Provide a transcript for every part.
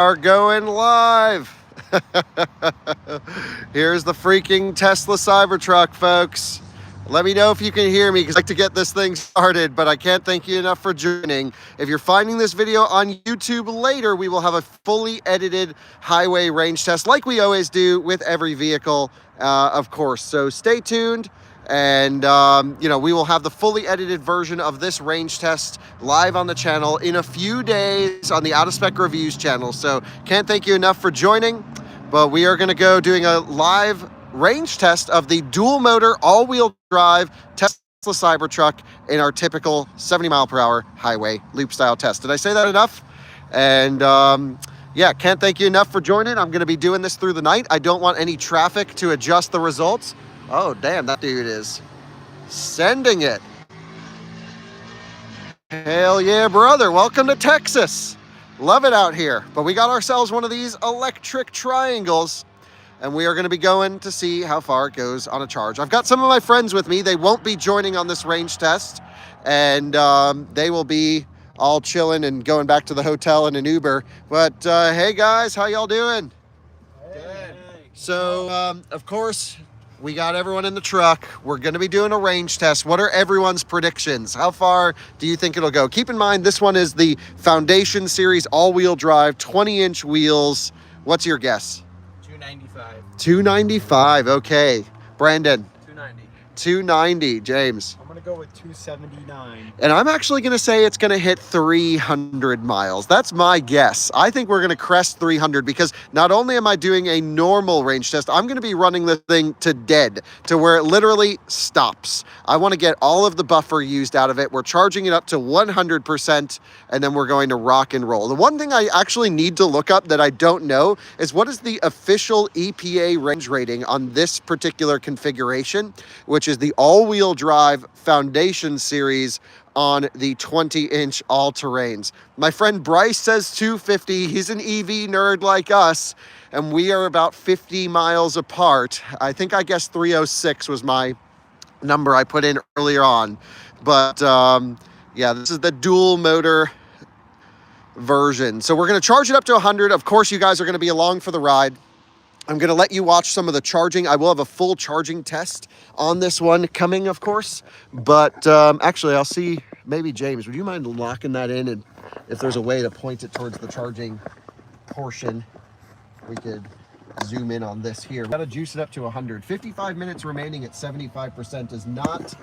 are going live. Here's the freaking Tesla Cybertruck, folks. Let me know if you can hear me because I'd like to get this thing started, but I can't thank you enough for joining. If you're finding this video on YouTube later, we will have a fully edited highway range test like we always do with every vehicle, of course. So stay tuned. And, we will have the fully edited version of this range test live on the channel in a few days on the Out of Spec Reviews channel. So can't thank you enough for joining, but we are going to go doing a live range test of the dual motor all-wheel drive Tesla Cybertruck in our typical 70 mile per hour highway loop style test. Did I say that enough? And yeah, can't thank you enough for joining. I'm going to be doing this through the night. I don't want any traffic to adjust the results. Oh, damn, that dude is sending it. Hell yeah, brother. Welcome to Texas. Love it out here. But we got ourselves one of these electric triangles, and we are going to be going to see how far it goes on a charge. I've got some of my friends with me. They won't be joining on this range test, and they will be all chilling and going back to the hotel in an Uber. But hey, guys, how y'all doing? Good. So, of course, we got everyone in the truck. We're going to be doing a range test. What are everyone's predictions? How far do you think it'll go? Keep in mind, this one is the Foundation Series all-wheel drive, 20-inch wheels. What's your guess? 295. 295. Okay. Brandon? 290. 290. James? I'm going to go with 279. And I'm actually going to say it's going to hit 300 miles. That's my guess. I think we're going to crest 300 because not only am I doing a normal range test, I'm going to be running the thing to dead, to where it literally stops. I want to get all of the buffer used out of it. We're charging it up to 100%, and then we're going to rock and roll. The one thing I actually need to look up that I don't know is what is the official EPA range rating on this particular configuration, which is the all-wheel drive Foundation Series on the 20-inch all-terrains. My friend Bryce says 250. He's an EV nerd like us, and we are about 50 miles apart. I think I guess 306 was my number I put in earlier on. But yeah, this is the dual motor version. So we're going to charge it up to 100. Of course, you guys are going to be along for the ride. I'm going to let you watch some of the charging. I will have a full charging test on this one coming, of course. But actually, I'll see, maybe James, would you mind locking that in? And if there's a way to point it towards the charging portion, we could zoom in on this here. Got to juice it up to 100. 55 minutes remaining at 75% is not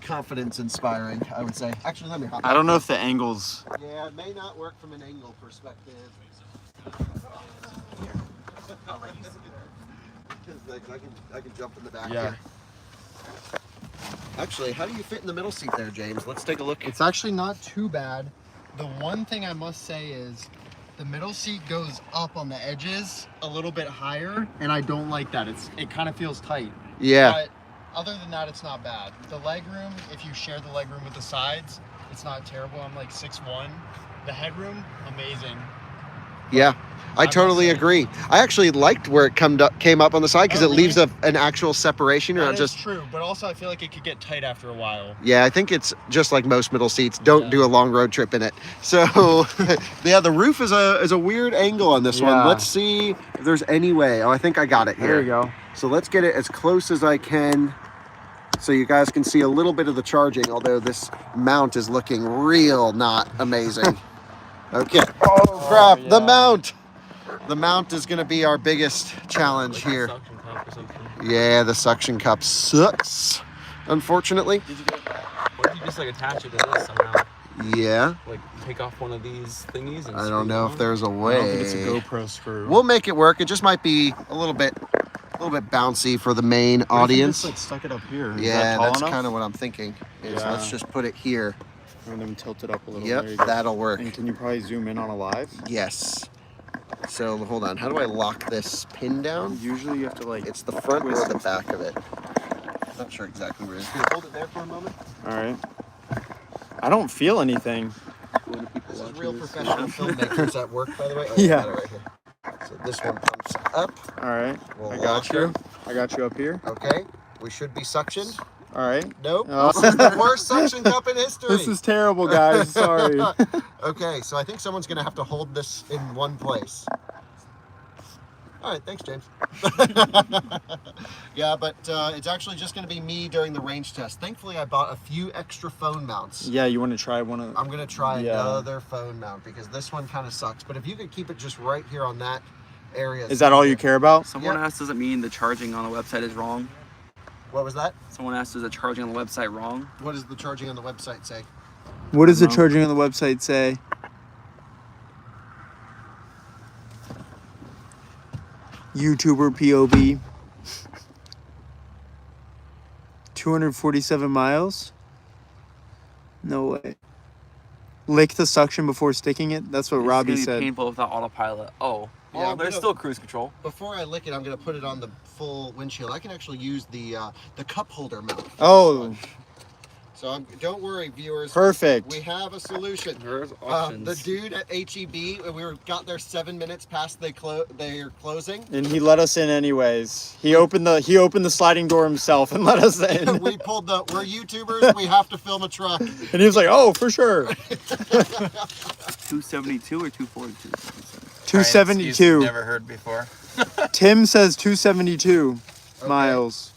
confidence inspiring, I would say. Actually, let me hop I don't know if the angles... Yeah, it may not work from an angle perspective. I can jump in the back here. Actually, how do you fit in the middle seat there, James? Let's take a look. It's actually not too bad. The one thing I must say is the middle seat goes up on the edges a little bit higher, and I don't like that. It kind of feels tight. Yeah. But other than that, it's not bad. The legroom, if you share the legroom with the sides, it's not terrible. I'm like 6'1". The headroom, amazing. Yeah, I totally agree. I actually liked where it came up on the side because it leaves an actual separation. That is true, but also I feel like it could get tight after a while. Yeah, I think it's just like most middle seats. Don't do a long road trip in it. So, yeah, the roof is a weird angle on this one. Let's see if there's any way. Oh, I think I got it here. There you go. So let's get it as close as I can so you guys can see a little bit of the charging, although this mount is looking real not amazing. Okay. Oh, crap. Yeah. The mount. The mount is going to be our biggest challenge here. Suction cup or something. Yeah, the suction cup sucks, unfortunately. Did you get that? What if you just like attach it to this somehow? Yeah. Like take off one of these thingies and I don't know if there's a way. I don't think it's a GoPro screw. We'll make it work. It just might be a little bit bouncy for the main audience. Just like stuck it up here. Yeah, that's kind of what I'm thinking. Let's just put it here. And then tilt it up a little. Yep, that'll work. And can you probably zoom in on a live? Yes. So hold on. How do I lock this pin down? Usually you have to like... It's the front or the back of it. I'm not sure exactly where it is. Can you hold it there for a moment? All right. I don't feel anything. This is real professional filmmakers at work, by the way. Oh, yeah. I got it right here. So this one comes up. All right. We'll I got you. I got you up here. Okay. We should be suctioned. All right. Nope. Oh. This is the worst suction cup in history. This is terrible, guys. Sorry. Okay, so I think someone's gonna have to hold this in one place. All right, thanks, James. Yeah, but it's actually just gonna be me during the range test. Thankfully, I bought a few extra phone mounts. Yeah, you want to try one of? I'm gonna try another phone mount because this one kind of sucks. But if you could keep it just right here on that area. Is that all you care about? Someone asked, does it mean the charging on the website is wrong? What was that? Someone asked, is the charging on the website wrong? What does the charging on the website say? What does the charging on the website say? YouTuber POV. 247 miles? No way. Lick the suction before sticking it? That's what Robbie It's gonna said. be painful without autopilot. Oh, Yeah, well, I'm there's gonna- still cruise control. Before I lick it, I'm gonna put it on the full windshield. I can actually use the cup holder mount. for this Oh, one. So don't worry, viewers. perfect. We have a solution. There's The options. dude at HEB, got there 7 minutes past their closing. And he let us in anyways. He opened the sliding door himself and let us in. We're YouTubers. We have to film a truck. And he was like, "Oh, for sure." 272 or 242? 272. Never heard before. Tim says 272 Okay. miles.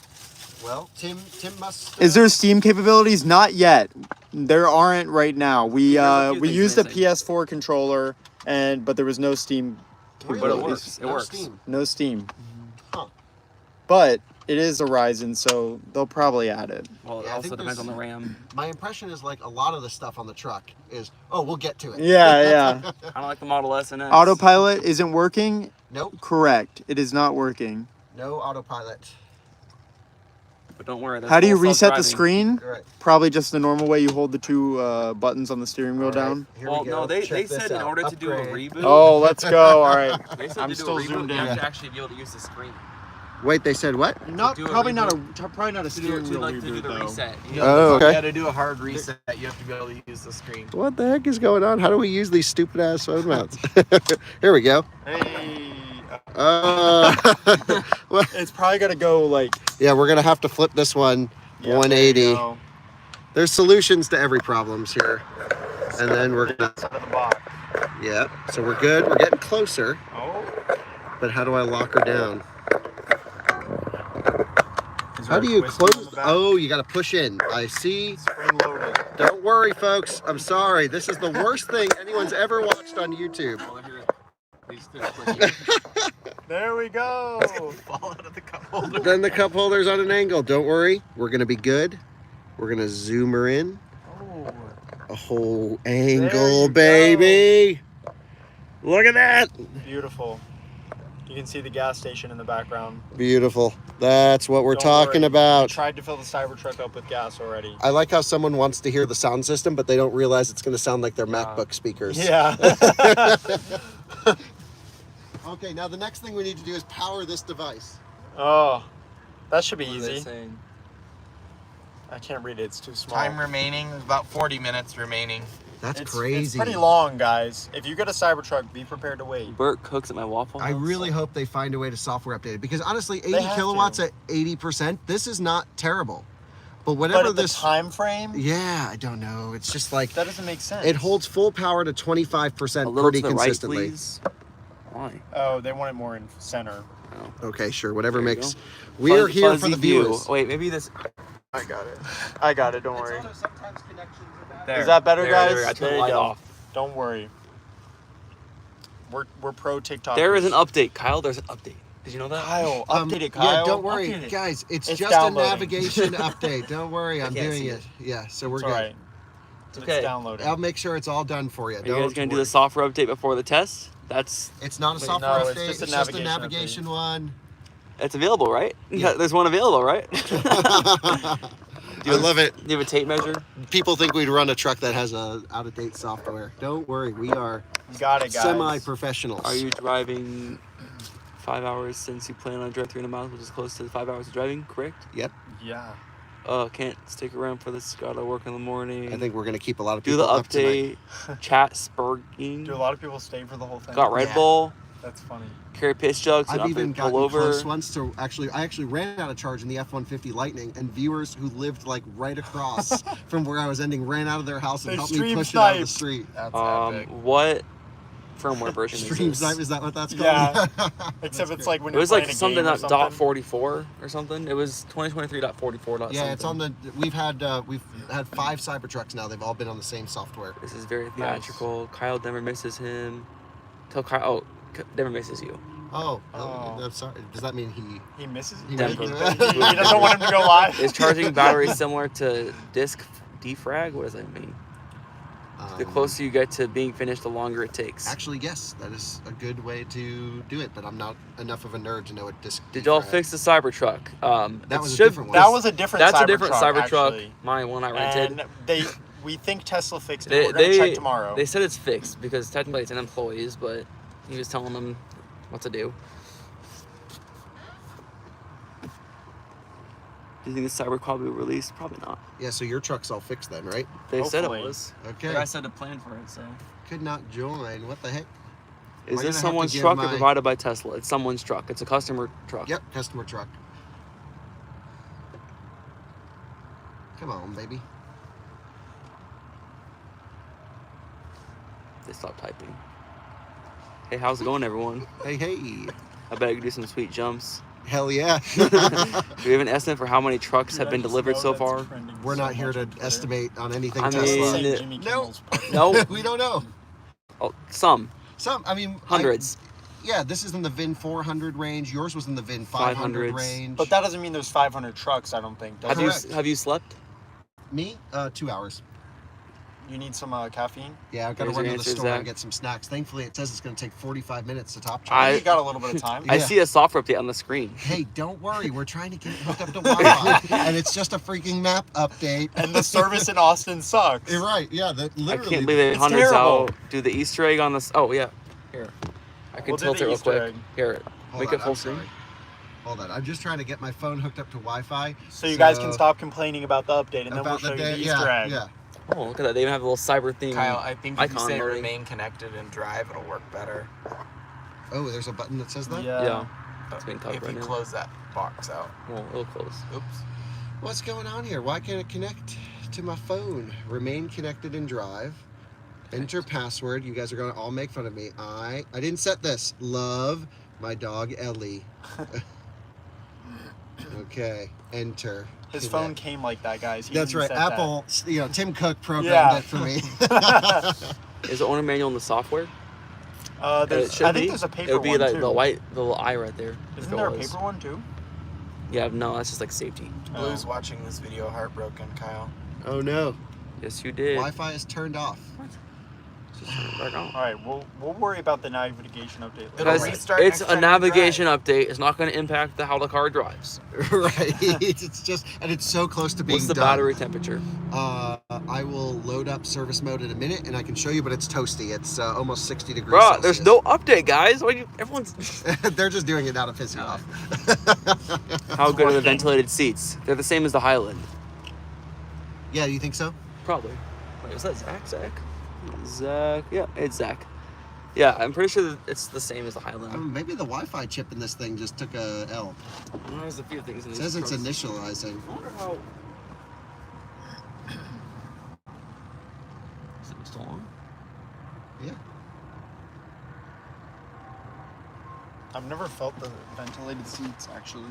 Well, Tim must. Is there Steam capabilities? Not yet. There aren't right now. We There's a few we things used a missing. PS4 controller but there was no Steam Really? But it capabilities. works. It No works. Steam. No Steam. Huh. But it is a Ryzen, so they'll probably add it. Well, it Yeah, I also think depends on there's- the RAM. My impression is like a lot of the stuff on the truck is, oh, we'll get to it. Yeah. Kind of like the Model S and X. Autopilot isn't working? Nope. Correct. It is not working. No autopilot. But don't worry. How do you full reset the self-driving. screen? All right. Probably just the normal way you hold the two buttons on the steering wheel All right, down. here Well, we go. no, they Check this said in out. order to do a Upgrade. reboot. Oh, let's go. All right. They said I'm to do still a reboot, zoomed you in. have to actually be able to use the screen. Wait, they said what? Not do a probably not reboot. probably not a To do, steering to, wheel like, to do reboot the though. reset. Oh, okay. Yeah, to do a hard reset, you have to be able to use the screen. What the heck is going on? How do we use these stupid ass phone mounts? Here we go. Hey. Well, It's probably gonna go like yeah, we're gonna have to flip this one yeah, 180. there you go. There's solutions to every problems here. And then we're gonna, Out of the box. yeah, so we're good. We're getting closer. Oh. But how do I lock her down? Is How there do a you twist on close? the back? Oh, you gotta push in. I see. Spring loaded. Don't worry, folks. I'm sorry. This is the worst thing anyone's ever watched on YouTube. Well, here, these two are clicking. There we go. Fall out of the cup holder. Then the cup holder's on an angle. Don't worry. We're gonna be good. We're gonna zoom her in. Oh. A whole There angle, you baby. Look at that. Beautiful. You can see the gas station in the background. Beautiful. That's what we're Don't talking worry. I about. tried to fill the Cybertruck up with gas already. I like how someone wants to hear the sound system, but they don't realize it's going to sound like their MacBook speakers. Yeah. Okay, now the next thing we need to do is power this device. Oh, that should be What are they easy. saying? I can't read it. It's too small. Time remaining, there's about 40 minutes remaining. That's It's crazy. pretty long, guys. If you get a Cybertruck, be prepared to wait. Bert cooks at my Waffle House. I really hope they find a way to software update it because honestly, 80 have kilowatts to. at 80%, this is not terrible. But But whatever at the this, time frame, yeah, I don't know. It's just like that doesn't make sense. it holds full power to a 25% little pretty to the consistently. right, please. Why? Oh, they want it more in center. Okay, sure, whatever There you makes. go. We're Fuzzy here for the view. viewers. Wait, maybe this. I got it. I got it. Don't worry. Sometimes connections are bad. There. Is that better, There, guys? there, I turned There the you light go. off. Don't worry. We're pro TikTok. There is an update, Kyle. There's an update. Did you know that? Kyle. Update it, Kyle. Yeah, don't worry, Update it. guys. It's It's just downloading. a navigation update. Don't worry, I'm can't doing see it. Yeah, so we're It's good. all right. Okay. It's downloading. I'll make sure it's all done for you. Are you guys gonna do the software update before the test? That's It's not a Wait, software no, update. it's just a It's just a navigation navigation one. it's available, right? Yeah. There's one available, right? I love it. Do you have a tape measure? People think we'd run a truck that has a out-of-date software. Don't worry, we are You got it, guys. semi-professionals. Are you driving 5 hours since you plan on driving 300 miles, which is close to 5 hours of driving, correct? Yep. Yeah. Can't stick around for this. Gotta work in the morning. I think we're gonna keep a lot of do people the up tonight. update. Chat spurging. Do a lot of people stay for the whole thing? Got Red Yeah. Bull. That's funny. Carry pitch jugs. I've even gotten pull over. close once to I actually ran out of charge in the F-150 Lightning, and viewers who lived like right across from where I was ending ran out of their house and They helped me stream push it out of the sniped. street. That's epic. What firmware version Stream is snipe, this? is that what that's called? Yeah. That's Except it's great. like when It you're was like playing a something game or dot something. 44 or something. It was 2023.44. Yeah, it's on the. We've had 5 Cybertrucks now. They've all been on the same software. This is very theatrical. Kyle never misses him. Tell Kyle. Oh, never misses you. Oh, Oh. I'm sorry. Does that mean he? He misses. He Denver. He doesn't want him to go live. Is charging battery similar to disc defrag? What does that mean? The closer you get to being finished, the longer it takes. Actually, yes, that is a good way to do it, but I'm not enough of a nerd to know what disc. Did y'all defrag- fix the Cybertruck? That was a should- different one. That was a different. That's Cybertruck, a different Cybertruck. Actually. My one I rented. And we think Tesla fixed it. We're gonna check tomorrow. They said it's fixed because technically it's an employee's, but he was telling them what to do. Do you think the Cybertruck will be released? Probably not. Yeah, so your truck's all fixed then, right? They said it Hopefully. was. Okay. The guy said to plan for it, so. Could not join. What the heck? Is We're this gonna have to someone's give truck or my- provided by Tesla? It's someone's truck. It's a customer truck. Yep, customer truck. Come on, baby. They stopped typing. Hey, how's it going, everyone? Hey, hey. I bet I could do some sweet jumps. Hell yeah. Do we have an estimate for how many trucks have been delivered so far? We're not here to estimate on anything I Tesla. mean- No. No. We don't know. Oh, some. Some, I mean. Hundreds. Yeah, this is in the VIN 400 range. Yours was in the VIN 500 500s. range. But that doesn't mean there's 500 trucks. I don't think. Does Correct. it? Have you slept? Me? 2 hours. You need some caffeine. Yeah, I've got to There's run your to the answer, store Zach. and get some snacks. Thankfully, it says it's going to take 45 minutes to top I charge. think you got a little bit of time. Yeah. I see a software update on the screen. Hey, don't worry. We're trying to get hooked up to Wi-Fi, and it's just a freaking map update. And the service in Austin sucks. You're right. Yeah, that I literally. can't believe it. It's Hundreds terrible. out. Do the Easter egg on this. Oh, yeah. Here. I can We'll do tilt the it real Easter quick. egg. Here. Hold Make on, it full I'm screen. sorry. Hold on. I'm just trying to get my phone hooked up to Wi-Fi. So you guys can stop complaining about the update, and then we'll About show the you day. the Easter Yeah, egg. yeah. Oh, look at that. They even have a little cyber theme. Kyle, I think if you icon say loading. remain connected and drive, it'll work better. Oh, there's a button that says that? Yeah. But It's being covered if right you now. close that box out. Well, it'll close. Oops. What's going on here? Why can't it connect to my phone? Remain connected and drive. Enter password. You guys are going to all make fun of me. I didn't set this. Love my dog Ellie. Okay. Enter. His Connect. phone came like that, guys. He That's didn't right. set that. Apple, Tim Cook programmed Yeah. it for me. Is the owner manual in the software? There's, should I think be. there's a paper It would be one like too. the little eye right there. if Isn't it there a was. paper one too? Yeah, no, that's just like safety. Blue's watching this video heartbroken, Kyle. Oh no. Yes, you did. Wi-Fi is turned off. Just turn it back on. All right, we'll worry about the navigation update later. It'll Guys, restart it's next a time you navigation update. It's not going to impact how the car drives. Right. It's just, and it's so close to being What's the done. battery temperature? I will load up service mode in a minute, and I can show you, but it's toasty. It's almost 60 degrees Bro, Celsius. there's no update, guys. Why you, everyone's. They're just doing it now to piss you off. How good are the ventilated seats? They're the same as the Highland. Yeah, you think so? Probably. Wait, was that Zach? Zach? Yeah, it's Zach. Yeah, I'm pretty sure that it's the same as the Highland. Maybe the Wi-Fi chip in this thing just took a L. There's a few things in It these says it's trucks. initializing. I wonder how. Is it still on? Yeah. I've never felt the ventilated seats actually.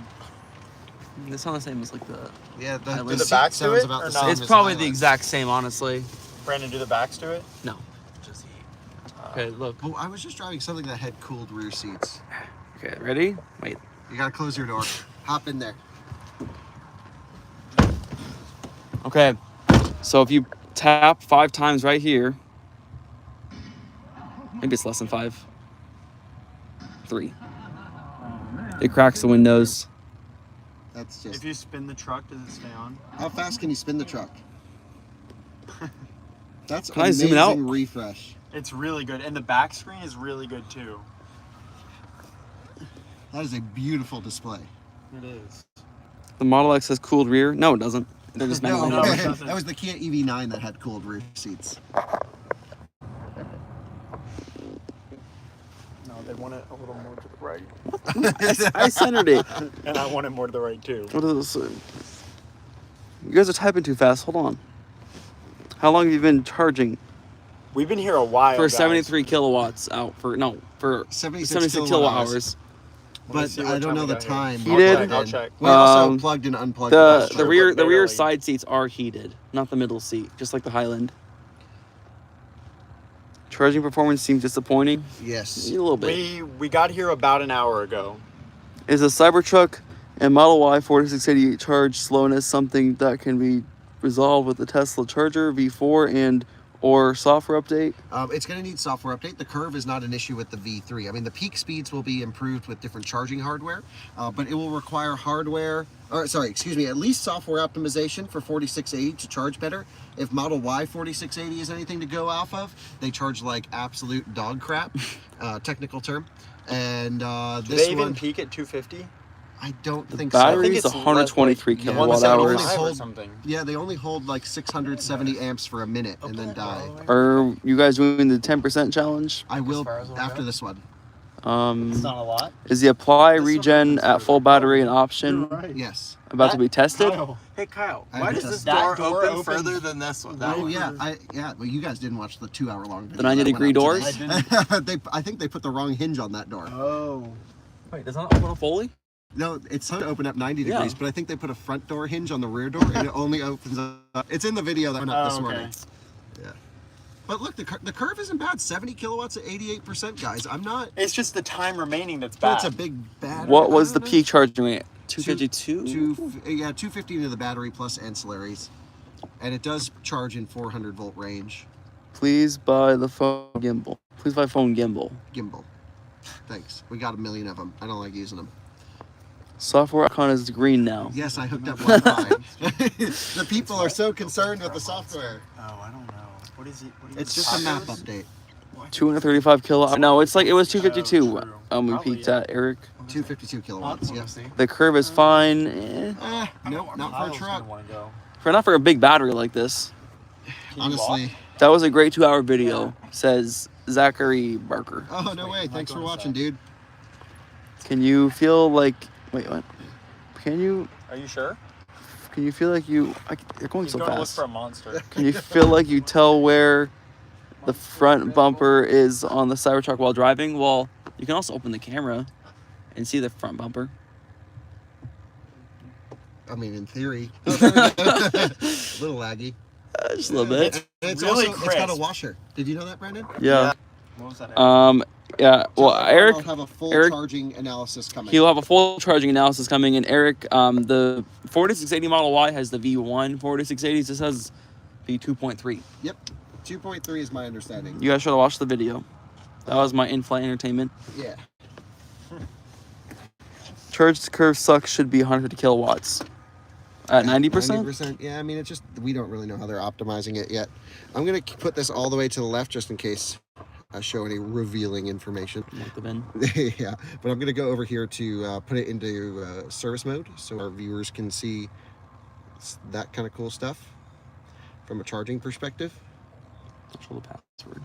It's not the same as like the. Yeah, the, Do the the seat backs do sounds it, about or the no? same It's as probably the Highlands. exact same, honestly. Brandon, do the backs do it? No. Just eat. Okay, look. Oh, I was just driving something that had cooled rear seats. Okay, ready? Wait. You gotta close your door. Hop in there. Okay. So if you tap 5 times right here, maybe it's less than 5. 3. It cracks the windows. That's just. If you spin the truck, does it stay on? How fast can you spin the truck? That's Can I amazing zoom it out? refresh. It's really good, and the back screen is really good too. That is a beautiful display. It is. The Model X has cooled rear. No, it doesn't. They're just No, manual. it doesn't. that was the Kia EV9 that had cooled rear seats. No, They want it a little more to the right. I centered it. And I want it more to the right too. What is this? You guys are typing too fast. Hold on. How long have you been charging? We've been here a while. For guys. 73 kilowatts out for 76 kilowatt hours. But I don't know the time. Heated. I'll check. We also Um, plugged and unplugged. The last the trip. rear barely. side seats are heated, not the middle seat, just like the Highland. Charging performance seems disappointing. Yes. A little bit. We got here about an hour ago. Is the Cybertruck and Model Y 4680 charge slowness something that can be resolved with the Tesla Charger V4 and or software update? It's going to need software update. The curve is not an issue with the V3. I mean, the peak speeds will be improved with different charging hardware, but it will require at least software optimization for 4680 to charge better. If Model Y 4680 is anything to go off of, they charge like absolute dog crap, technical term. And Do this they even one, peak at 250? I don't think battery so. is 123 yeah, kilowatt 175 hours. or something. Yeah, they only hold like 670 amps for a minute and then die. Are you guys doing the 10% challenge? I will far as we'll after go? this one. It's not a lot. Is the apply regen at full battery an option Yes. about to be tested? Hey Kyle, I why think does that's- this that door door open opens- further than this one? Oh yeah, well you guys didn't watch the 2-hour-long video. The 90-degree that went doors? up today. I think they put the wrong hinge on that door. Oh. Wait, does that open up fully? No, it's supposed to open up 90 degrees, but I think they put a front door hinge on the rear door, and it only opens up. It's in the video that went up this morning. Yeah. But look, the curve isn't bad. 70 kilowatts at 88%, guys. I'm not. It's just the time remaining that's But bad. it's a big battery. What was the I don't know. peak charging rate? 252? 250 into the battery plus ancillaries, and it does charge in 400-volt range. Please buy the phone gimbal. Please buy phone gimbal. Gimbal. Thanks. We got a million of them. I don't like using them. Software icon is green now. Yes, I hooked up Wi-Fi. The people are so concerned with the software. Oh, I don't know. What is it? It's just a map update. 235 kilowatt. No, it's like it was 252. true. We Probably, peaked yeah. at Eric. 252 kilowatts. Yeah. The curve is fine. Nope, not for a truck. Not for a big battery like this. Honestly. That was a great 2-hour video, says Zachary Barker. Oh no way! Thanks for watching, dude. Can you feel like? Wait, what? Can you sure? feel like you're going He's so going to look fast? for a monster. Can you feel like you tell where the front bumper is on the Cybertruck while driving? Well, you can also open the camera and see the front bumper. I mean, in theory. Oh, there we go. Little laggy. Just a little bit. It's Really also it's got a crisp. washer. Did you know that, Brandon? Yeah. What was that? Yeah. Well, Eric, will have a full Eric- charging analysis coming. he'll have a full charging analysis coming in. Eric, the 4680 Model Y has the V1 4680. This has the 2.3. Yep. 2.3 is my understanding. You guys should have watched the video. That was my in-flight entertainment. Yeah. Charge curve sucks should be 150 kilowatts. At 90%? 90%. Yeah, I mean, it's just, we don't really know how they're optimizing it yet. I'm going to put this all the way to the left just in case I show any revealing information. Like the bin. Yeah, but I'm going to go over here to put it into service mode so our viewers can see that kind of cool stuff from a charging perspective. Don't show the password.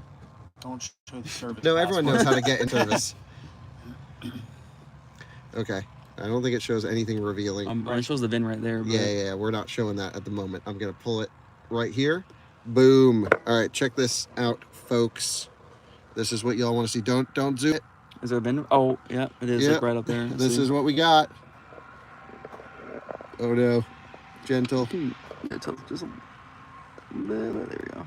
Don't show the service. No, everyone knows password. how to get in service. Okay. I don't think it shows anything revealing. It shows the VIN right there. But Yeah, we're not showing that at the moment. I'm going to pull it right here. Boom. All right, check this out, folks. This is what y'all want to see. Don't zoom it. Is there a VIN? Oh, yeah, it is. Yep. Like right up there. Let's This see. is what we got. Oh, no. Gentle. Yeah, just a there we go.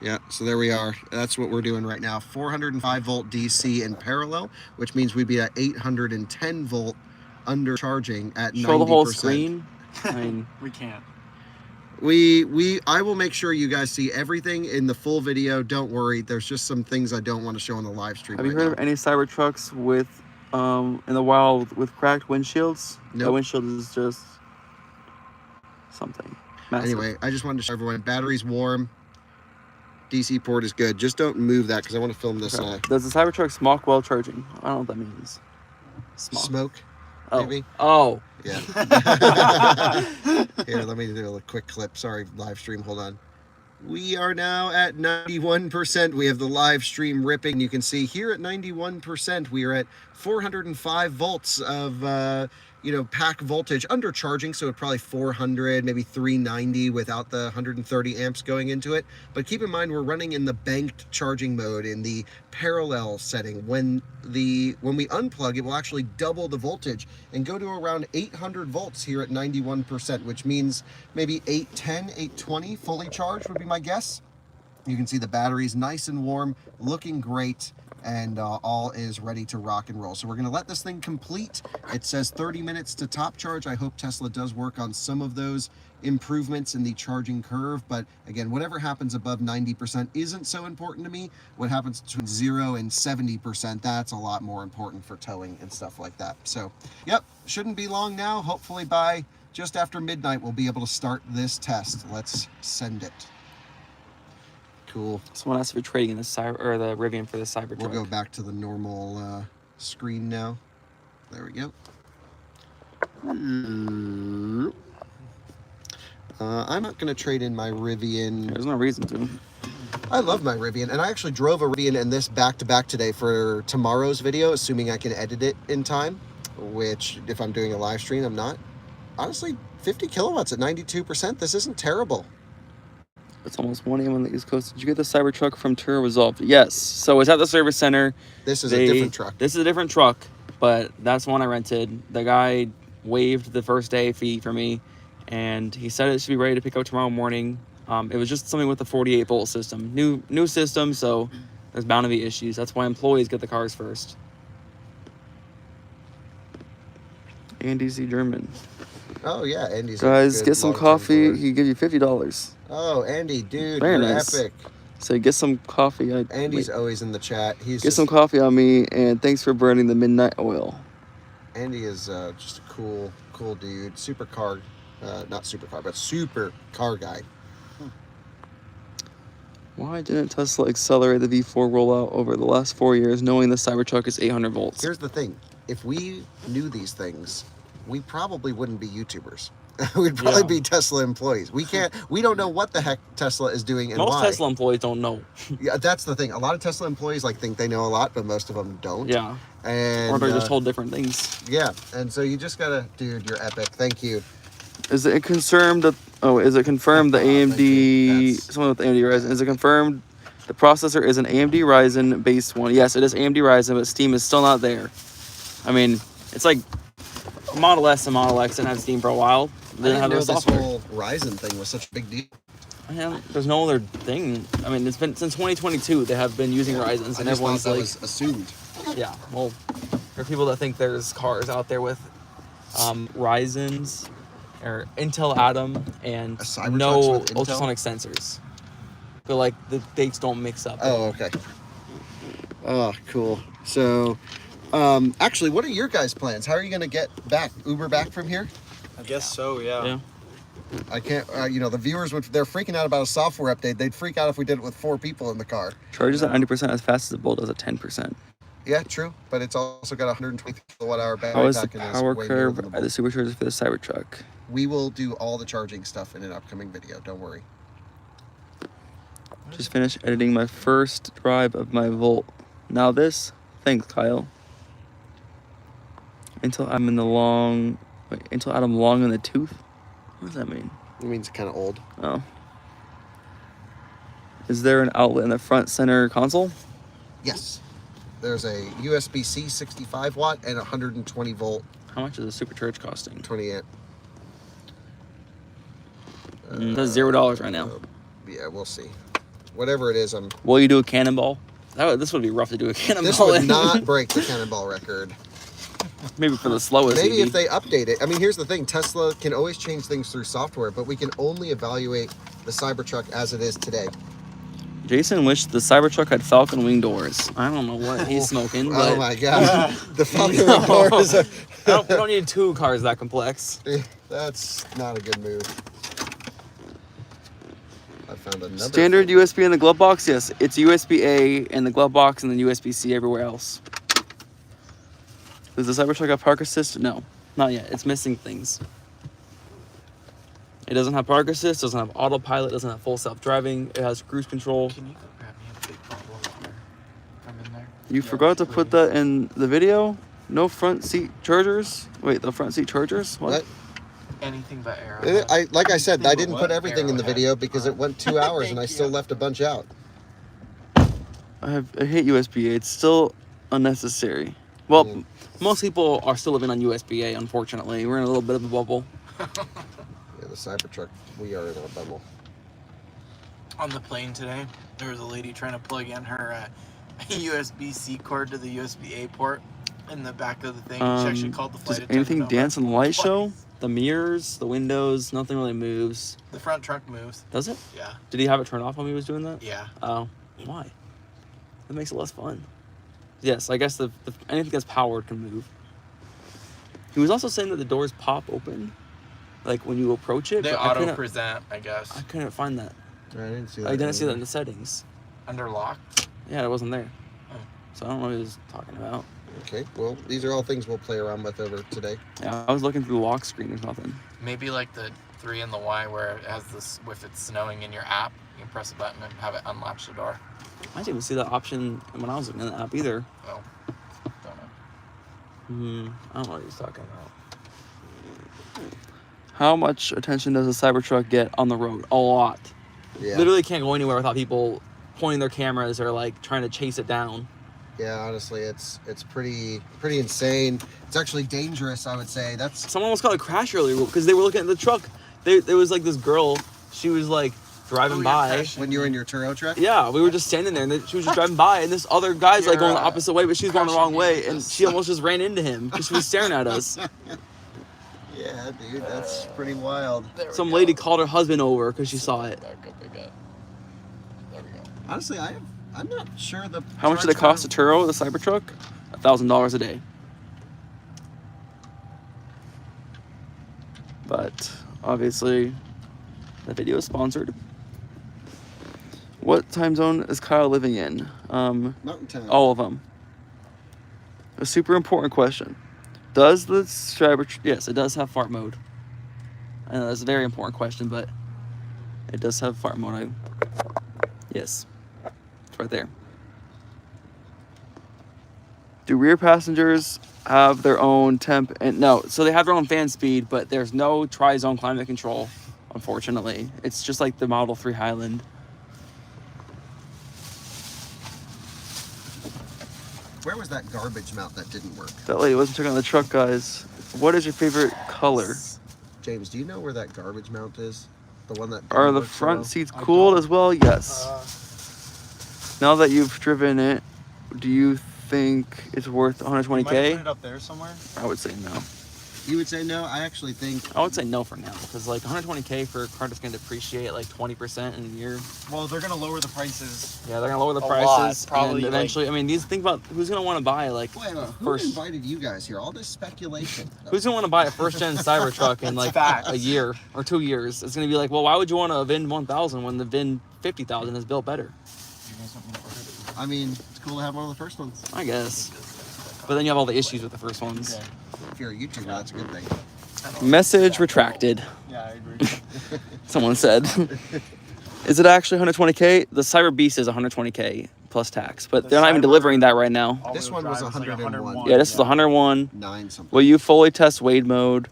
Yeah, so there we are. That's what we're doing right now. 405 volt DC in parallel, which means we'd be at 810 volt under charging at 90%. Show the whole screen. I mean, We can't. I will make sure you guys see everything in the full video. Don't worry. There's just some things I don't want to show on the live stream. have you right heard now. of any Cybertrucks with in the wild with cracked windshields? Nope. The windshield is just something massive. Anyway, I just wanted to show everyone battery's warm. DC port is good. Just don't move that because I want to film this Okay. Does the Cybertruck smoke while charging? I don't know what that means. smoke. Oh. maybe. Oh. Yeah. Here, let me do a quick clip. Sorry, live stream. Hold on. We are now at 91%. We have the live stream ripping. You can see here at 91%, we are at 405 volts of, pack voltage under charging. So probably 400, maybe 390 without the 130 amps going into it. But keep in mind, we're running in the banked charging mode in the parallel setting. When we unplug, it will actually double the voltage and go to around 800 volts here at 91%, which means maybe 810, 820 fully charged would be my guess. You can see the battery's nice and warm, looking great, and all is ready to rock and roll. So we're going to let this thing complete. It says 30 minutes to top charge. I hope Tesla does work on some of those improvements in the charging curve, but again, whatever happens above 90% isn't so important to me. What happens between 0 and 70%, that's a lot more important for towing and stuff like that. So yep, shouldn't be long now. Hopefully by just after midnight we'll be able to start this test. Let's send it. Cool. Someone asked if you're trading in the the Rivian for the Cybertruck. We'll go back to the normal screen now. There we go. I'm not going to trade in my Rivian. There's no reason to. I love my Rivian, and I actually drove a Rivian and this back-to-back today for tomorrow's video, assuming I can edit it in time, which if I'm doing a live stream, I'm not. Honestly, 50 kilowatts at 92%, this isn't terrible. It's almost 1 a.m. on the East Coast. Did you get the Cybertruck from Turo Resolved? Yes. So it's at the service center. This is a different truck. This is a different truck, but that's the one I rented. The guy waived the first day fee for me, and he said it should be ready to pick up tomorrow morning. It was just something with the 48 volt system. New system, so there's bound to be issues. That's why employees get the cars first. Andy's German. Oh yeah, Andy's. Guys, get some coffee. He give you $50. Oh, Andy, dude, Very you're nice. epic. So get some coffee. Andy's always in the chat. Get some coffee on me, and thanks for burning the midnight oil. Andy is just a cool dude. Super car guy. Why didn't Tesla accelerate the V4 rollout over the last 4 years, knowing the Cybertruck is 800 volts? Here's the thing. If we knew these things, we probably wouldn't be YouTubers. We'd probably be Tesla employees. We don't know what the heck Tesla is doing and most why. Tesla employees don't know. Yeah, that's the thing. A lot of Tesla employees think they know a lot, but most of them don't. Yeah. And or they're just told different things. Yeah, and so you just gotta, dude, you're epic. Thank you. Is it confirmed that? Oh, is it confirmed the AMD? Someone with AMD Ryzen. Is it confirmed the processor is an AMD Ryzen based one? Yes, it is AMD Ryzen, but Steam is still not there. I mean, it's like Model S and Model X didn't have Steam for a while. I didn't know this whole Ryzen thing was such a big deal. Yeah, there's no other thing. I mean, it's been since 2022 they have been using Ryzens, and everyone's that was assumed. Yeah, well, there are people that think there's cars out there with Ryzens or Intel Atom and no ultrasonic sensors. But the dates don't mix up. Oh, okay. Oh, cool. So, actually, what are your guys' plans? How are you going to get back? Uber back from here? I guess so, yeah. I can't, the viewers, they're freaking out about a software update. They'd freak out if we did it with 4 people in the car. Charges at 90% as fast as the Bolt does at 10%. Yeah, true. But it's also got a 120 kilowatt hour battery How is the pack. power curve at the superchargers for the Cybertruck? We will do all the charging stuff in an upcoming video. Don't worry. Just finished editing my first drive of my Volt. Now this, thanks Kyle. Until I'm long in the tooth? What does that mean? It means kind of old. Oh. Is there an outlet in the front center console? Yes. There's a USB-C 65 watt and 120 volt. How much is the supercharge costing? 20 amp. That's $0 right now. Yeah, we'll see. Whatever it is, Will you do a cannonball? This would be rough to do a cannonball. This would not break the cannonball record. Maybe for the slowest. Maybe if they update it. I mean, here's the thing. Tesla can always change things through software, but we can only evaluate the Cybertruck as it is today. Jason wished the Cybertruck had Falcon wing doors. I don't know what he's smoking. But Oh my god. The Falcon wing door is a... we don't need 2 cars that complex. That's not a good move. I found another Standard USB in the glove box? Yes, it's USB-A in the glove box and then USB-C everywhere else. Does the Cybertruck have park assist? No, not yet. It's missing things. It doesn't have park assist, doesn't have autopilot, doesn't have full self-driving. It has cruise control. Can you go grab me a big bottle of water? I'm in there. You forgot to put that in the video? No front seat chargers? Wait, the front seat chargers? What? Anything but air. Like I said, I didn't What? put everything in the Arrowhead. video because it went 2 hours and I still left a bunch out. I hate USB-A. It's still unnecessary. Well, Yeah. most people are still living on USB-A, unfortunately. We're in a little bit of a bubble. Yeah, the Cybertruck, we are in a bubble. On the plane today, there was a lady trying to plug in her USB-C cord to the USB-A port in the back of the thing. She actually called the flight Does attendant. anything over. dance on the light show? The mirrors, the windows, nothing really moves. The front trunk moves. Does it? Yeah. Did he have it turned off when he was doing that? Yeah. Oh, why? That makes it less fun. Yes, I guess the anything that's powered can move. He was also saying that the doors pop open, like when you approach it. They but I auto couldn't- present, I guess. I couldn't find that. I didn't see that. I didn't see that in the settings. Under lock. Yeah, it wasn't there. Oh. So I don't know what he was talking about. Okay, well, these are all things we'll play around with over today. Yeah, I was looking through the lock screen. There's nothing. Maybe like the 3 and the Y where it has this, if it's snowing in your app, you can press a button and have it unlatch the door. I didn't even see that option when I was looking at the app either. Oh, don't know. I don't know what he's talking about. How much attention does a Cybertruck get on the road? A lot. Yeah. Literally can't go anywhere without people pointing their cameras or like trying to chase it down. Yeah, honestly, it's pretty insane. It's actually dangerous, I would say. That's Someone almost got a crash earlier because they were looking at the truck. There was like this girl. She was like driving Oh, by. you're crashing. when you're in your Turo truck. Yeah, we were just standing there, and then she was just driving by, and this other guy's like going the You're, opposite way, but she's going the wrong way, and crashing she almost just ran into him because she was staring at us. Yeah, dude, that's pretty wild. There we Some go. lady called her husband over because she saw it. Back up again. There we go. Honestly, I'm not sure the. How much did it cost a Turo, the Cybertruck? $1,000 a day. But obviously, the video is sponsored. What time zone is Kyle living in? Mountain Town. All of them. A super important question. Does the Cybertruck... Yes, it does have fart mode. I know that's a very important question, but it does have fart mode. Yes. It's right there. Do rear passengers have their own temp? And no, so they have their own fan speed, but there's no tri-zone climate control, unfortunately. It's just like the Model 3 Highland. Where was that garbage mount that didn't work? That lady wasn't checking on the truck, guys. What is your favorite color? James, do you know where that garbage mount is? The one that Are didn't the work so front well? seats cooled as well? Yes. Now that you've driven it, do you think it's worth Might put $120K? it up there somewhere. I would say no. You would say no? I actually think. I would say no for now, because like $120K for a car that's going to depreciate like 20% in a year. Well, they're gonna lower the prices. Yeah, they're going to lower the A prices. lot, probably, and eventually, I mean, think about who's going to want to buy like Wait, who first. invited you guys here? All this speculation. Who's gonna want to buy a first-gen Cybertruck in like Facts. a year or 2 years? It's gonna be like, well, why would you want a VIN 1000 when the VIN 50,000 is built better? I mean, it's cool to have one of the first ones. I guess. But then you have all the issues with the first ones. If you're a YouTuber, that's a good thing. Message retracted. Yeah, I agree. Someone said. Is it actually 120K? The Cyber Beast is 120K plus tax, but they're not even delivering that right now. This one was 101. Yeah, this is 101. 9 something. Will you fully test Wade mode?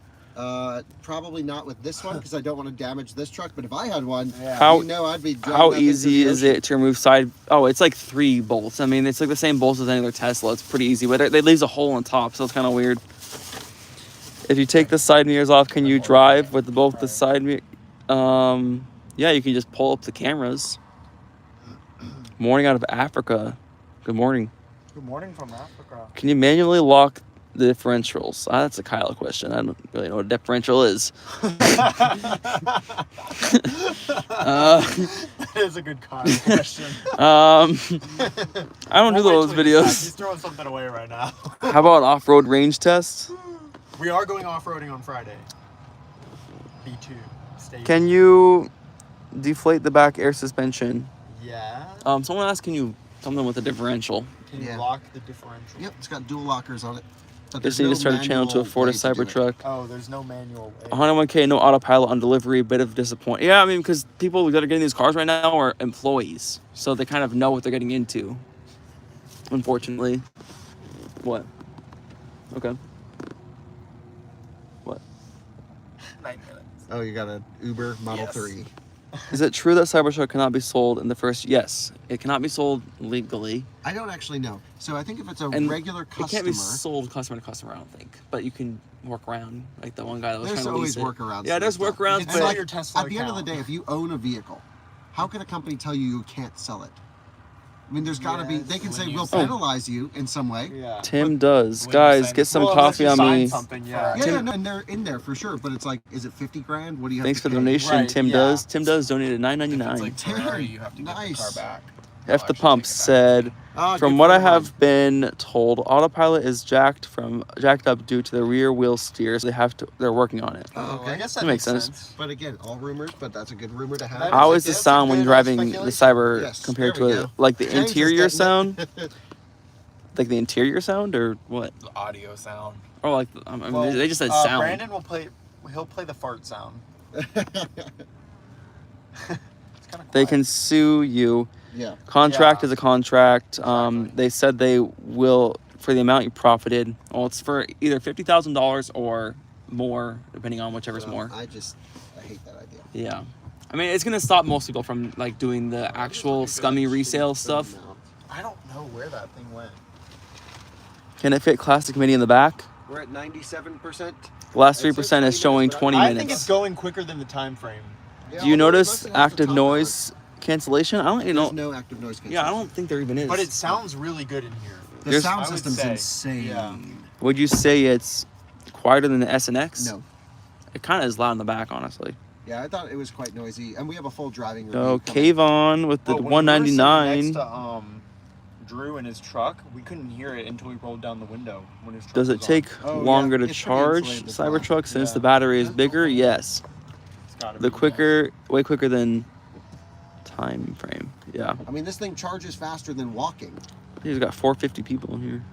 Probably not with this one because I don't want to damage this truck. But if I had one, How- you know, I'd be. driving How up into easy the is ocean. it to remove side? Oh, it's like 3 bolts. I mean, it's like the same bolts as any other Tesla. It's pretty easy, but it leaves a hole on top, so it's kind of weird. If you take the side mirrors off, can you drive with both the side mirrors? Yeah, you can just pull up the cameras. Morning out of Africa. Good morning. Good morning from Africa. Can you manually lock the differentials? That's a Kyle question. I don't really know what a differential is. That is a good question. I don't do those He's videos. throwing something away right now. How about off-road range tests? We are going off-roading on Friday. B2. Stay. Can you deflate the back air suspension? Yeah. Someone asked, can you something with a differential? Can you Yeah. lock the differential? Yep, it's got dual lockers on it. But Just there's need no to start a channel to manual afford a way to do it. Cybertruck. Oh, there's no manual way. 101K, no autopilot on delivery. Bit of disappointment. Yeah, I mean, because people that are getting these cars right now are employees, so they kind of know what they're getting into. Unfortunately. What? Okay. What? 9 minutes. Oh, you got an Uber Model Yes. 3. Is it true that Cybertruck cannot be sold in the first? Yes, it cannot be sold legally. I don't actually know. So I think if it's a And regular It customer, can't be sold customer to customer, I don't think. But you can work around, like the one guy that was there's trying to always lease it. workarounds. Yeah, to there's this stuff. workarounds, And but like, your Tesla at the end of the account. day, if you own a vehicle, how can a company tell you can't sell it? I mean, there's got to be. Yes, They can when say you we'll sign- penalize you in some way. Yeah. Tim does. when you Guys, sign- get some Well, unless coffee you on sign me. something, Yeah, yeah. yeah, no, and they're in there for sure. But it's like, is it 50 grand? What do you have Thanks to for the pay? donation, Right, Tim yeah. does. Tim does donated If $9.99. it's like Ferrari, you have to get the Nice. car back. F They'll the actually Pump take it back. said, Ah, from good what I friend of have mine. been told, autopilot is jacked up due to the rear wheel steers. They're working on it. Oh, okay. I guess That that makes makes sense. sense. But again, all rumors. But that's a good rumor to have. That How is is the that's a sound when good, driving the speculation. Cyber Yes, compared there we to go. like the James is interior getting sound? it. Like the interior sound or what? The audio sound. Or like I mean, Well, they just said sound. Brandon he'll play the fart sound. It's kind of They can sue you. Yeah. Contract Yeah. is a contract. Exactly. They said they will for the amount you profited. Well, it's for either $50,000 or more, depending on whichever's So, more. I hate that idea. Yeah. I mean, it's gonna stop most people from like doing the actual scummy resale stuff. I don't know where that thing went. Can it fit Classic Mini in the back? We're at 97%. The last I'd say 3% is 20 showing minutes, but 20 I minutes. think it's going quicker than the time frame. Yeah, Do you although it notice mostly has the active top noise cancellation? I don't even There's know. no active noise cancellation. Yeah, I don't think there even is. But it sounds really good in here. The There's- sound I would system's say, insane. yeah. Would you say it's quieter than the S and X? No. It kind of is loud in the back, honestly. Yeah, I thought it was quite noisy, and we have a full driving review. Oh, coming. Kayvon with the But when we were sitting 199. next to Drew in his truck, we couldn't hear it until we rolled down the window when his truck Does it was take Oh, yeah, longer to it's pretty charge insulated as well. Cybertruck since Yeah. the battery is bigger? Yes. on. It's gotta The be, quicker, way quicker than time frame. Yeah. I mean, this thing charges faster than walking. He's got 450 people in here.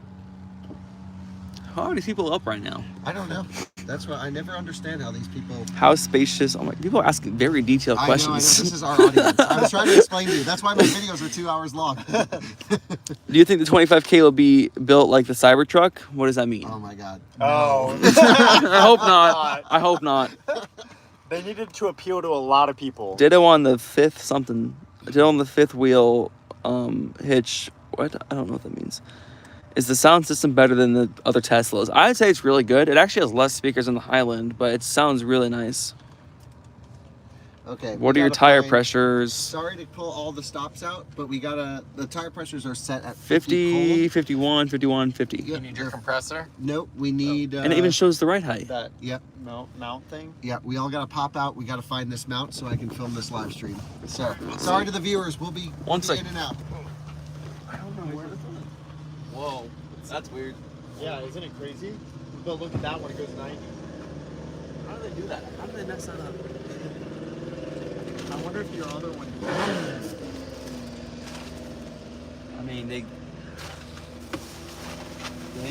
How are these people up right now? I don't know. That's why I never understand how these people. How spacious? Oh my! People are asking very detailed I questions. know. This is our audience. I was trying to explain to you. That's why my videos are 2 hours long. Do you think the 25K will be built like the Cybertruck? What does that mean? Oh my god. Oh. I hope not. I hope not. They needed to appeal to a lot of people. Ditto on the fifth something. Ditto on the fifth wheel hitch. What? I don't know what that means. Is the sound system better than the other Teslas? I'd say it's really good. It actually has less speakers than the Highland, but it sounds really nice. Okay. we What are your gotta tire find- pressures? Sorry to pull all the stops out, but we gotta. The tire pressures are set at 50, cold. 51, 51, 50. Yeah. You need your compressor. Nope. We need. And it even shows the right height. That Yep. mount thing. Yeah, we all gotta pop out. We gotta find this mount so I can film this live stream. So sorry to the viewers. We'll be One in sec. and out. I don't know where this is. Whoa, that's weird. Yeah, isn't it crazy? But look at that one, it goes 90. How do they do that? How do they mess that up? I wonder if your other one. I mean, they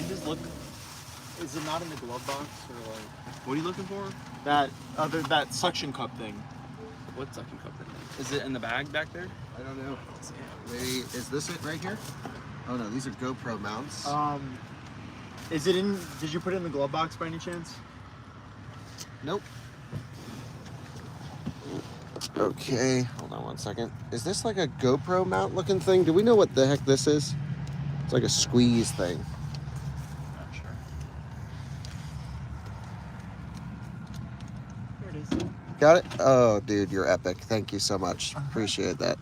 just look. Is it not in the glove box or like What are you looking for? that suction cup thing? What suction cup thing? Is it in the bag back there? I don't know. Maybe is this it right here? Oh no, these are GoPro mounts. Is it in? Did you put it in the glove box by any chance? Nope. Okay, hold on one second. Is this like a GoPro mount looking thing? Do we know what the heck this is? It's like a squeeze thing. Not sure. There it is. Got it? Oh, dude, you're epic. Thank you so much. Appreciate that.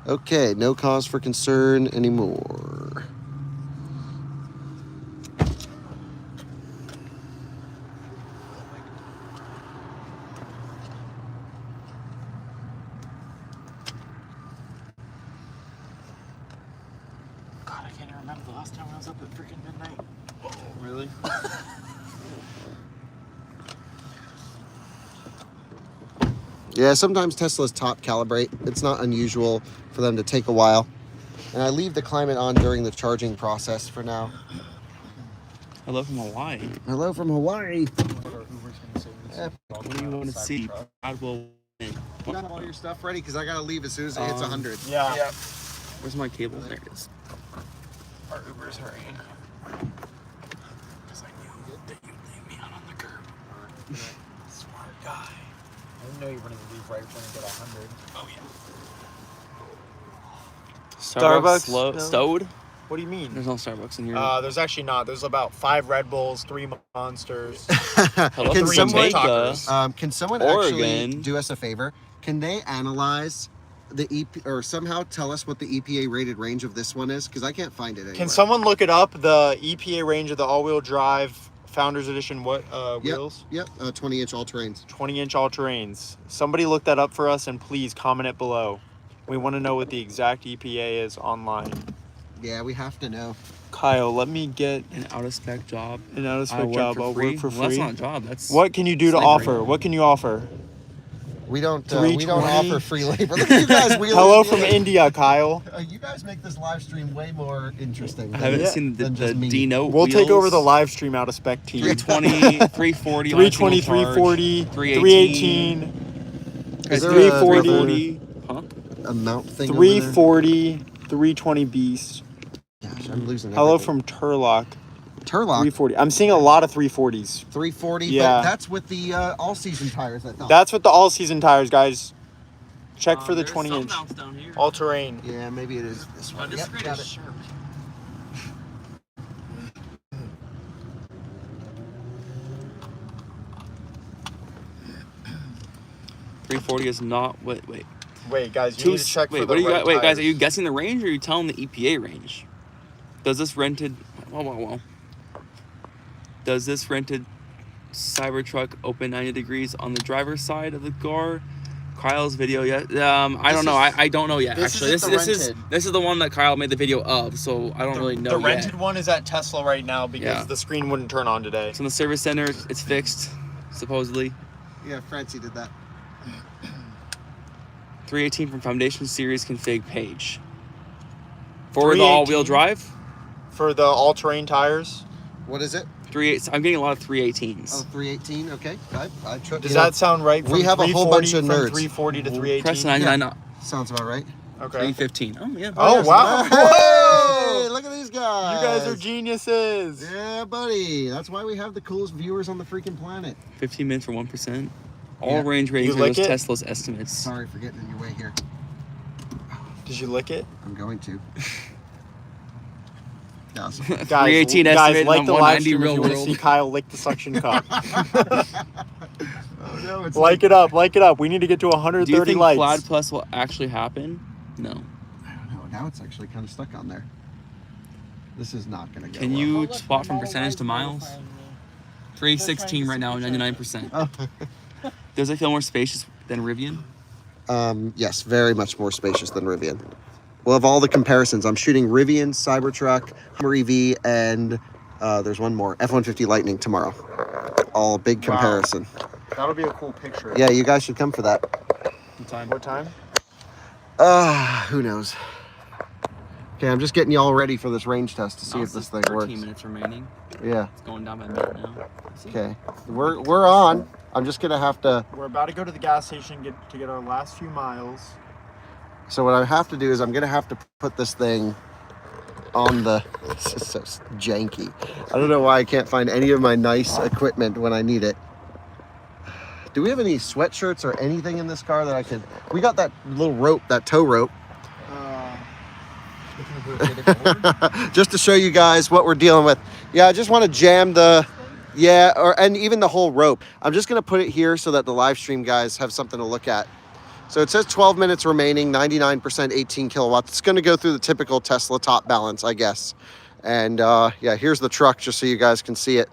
Okay, no cause for concern anymore. God, I can't even remember the last time I was up at freaking midnight. Really? Yeah, sometimes Teslas top calibrate. It's not unusual for them to take a while. And I leave the climate on during the charging process for now. Hello from Hawaii. Hello from Hawaii. What do you want to see? God will win. You got all your stuff ready? Because I got to leave as soon as it hits 100. Yeah. Where's my cable? There it is. Our Uber's hurrying. Because I knew that you'd leave me out on the curb. Smart guy. I didn't know you were going to leave right when you get 100. Oh, yeah. Starbucks no. stowed? What do you mean? There's no Starbucks in here. There's actually not. There's about 5 Red Bulls, 3 Monsters. Hello Can from someone, Jamaica. can someone actually Oregon. do us a favor? Can they analyze the EP or somehow tell us what the EPA rated range of this one is? Because I can't find it anywhere. Can someone look it up? The EPA range of the all-wheel drive Founders Edition wheels? Yep, 20-inch all-terrains. 20-inch all-terrains. Somebody look that up for us and please comment it below. We want to know what the exact EPA is online. Yeah, we have to know. Kyle, let me get An out-of-spec job. an out-of-spec I work job. for I'll free. work for Well, that's free. not a job. That's What can you do to slavery. offer? What can you offer? We don't 320. offer free labor. Look at you guys wheeling Hello and from dealing. India, Kyle. You guys make this live stream way more interesting. I haven't Yeah. seen the Than just me. D-note We'll take wheels. over the live stream out of spec team. 320, 340, 320, 340, 318, Is there 340, Huh? a mount thing over there? 340, 320 Beast. Gosh, I'm losing Hello everything. from Turlock, Turlock. 340. I'm seeing a lot of 340s. 340, Yeah. but that's with the all-season tires, I thought. That's with the all-season tires, guys. Check for the 20-inch. down here. All-terrain. Yeah, maybe it is this one. Yep, got it. 340 is not. Wait. Wait, guys, you need to check Wait, for what the are you? right Wait, guys, tires. are you guessing the range or are you telling the EPA range? Does this rented? Whoa. Does this rented Cybertruck open 90 degrees on the driver's side of the car? Kyle's video, yeah. I don't know. I don't know yet. this Actually, isn't the this is the one that Kyle made the video of. So I don't really know The yet. rented one is at Tesla right now because Yeah. the screen wouldn't turn on today. It's in the service center. It's fixed, supposedly. Yeah, Francie did that. 318 from Foundation Series config page. For the all-wheel 318? drive, For the all-terrain tires, What is it? I'm getting a lot of 318s. Oh, 318. Okay. I does that sound right? we have a whole bunch of nerds. From 340 to 318. Press 99. sounds about right. Okay. 315. Oh yeah. Oh, wow. Hey, look at these guys. You guys are geniuses. Yeah, buddy. That's why we have the coolest viewers on the freaking planet. 15 minutes for 1%. All Yeah. range ratings You are like those it? Tesla's estimates. Sorry for getting in your way here. Did you lick it? I'm going to. Awesome. Guys, 318 guys, estimated like on the live 190 stream if real you want to world. see Kyle lick the suction cup. Oh, no, it's Like it up. We need to get to 130 Do you think likes. Plaid Plus will actually happen? No. I don't know. Now it's actually kind of stuck on there. This is not going to go Can well. you swap from percentage to miles? 316 right now, 99%. Oh. Does it feel more spacious than Rivian? Yes, very much more spacious than Rivian. We'll have all the comparisons. I'm shooting Rivian, Cybertruck, Hummer EV, and there's one more, F-150 Lightning tomorrow. All big comparison. That'll be a cool picture. Yeah, you guys should come for that. What time? Who knows? Okay, I'm just getting you all ready for this range test to see if this thing 13 works. minutes remaining. Yeah. It's going down by a minute now. Okay. We're on. I'm just gonna have to. We're about to go to the gas station to get our last few miles. So what I have to do is I'm gonna have to put this thing on the. This is so janky. I don't know why I can't find any of my nice equipment when I need it. Do we have any sweatshirts or anything in this car that I can? We got that little rope, that tow rope. Just to show you guys what we're dealing with. Yeah, I just want to jam the. Yeah, and even the whole rope. I'm just gonna put it here so that the live stream guys have something to look at. So it says 12 minutes remaining, 99%, 18 kilowatts. It's going to go through the typical Tesla top balance, I guess. And yeah, here's the truck just so you guys can see it.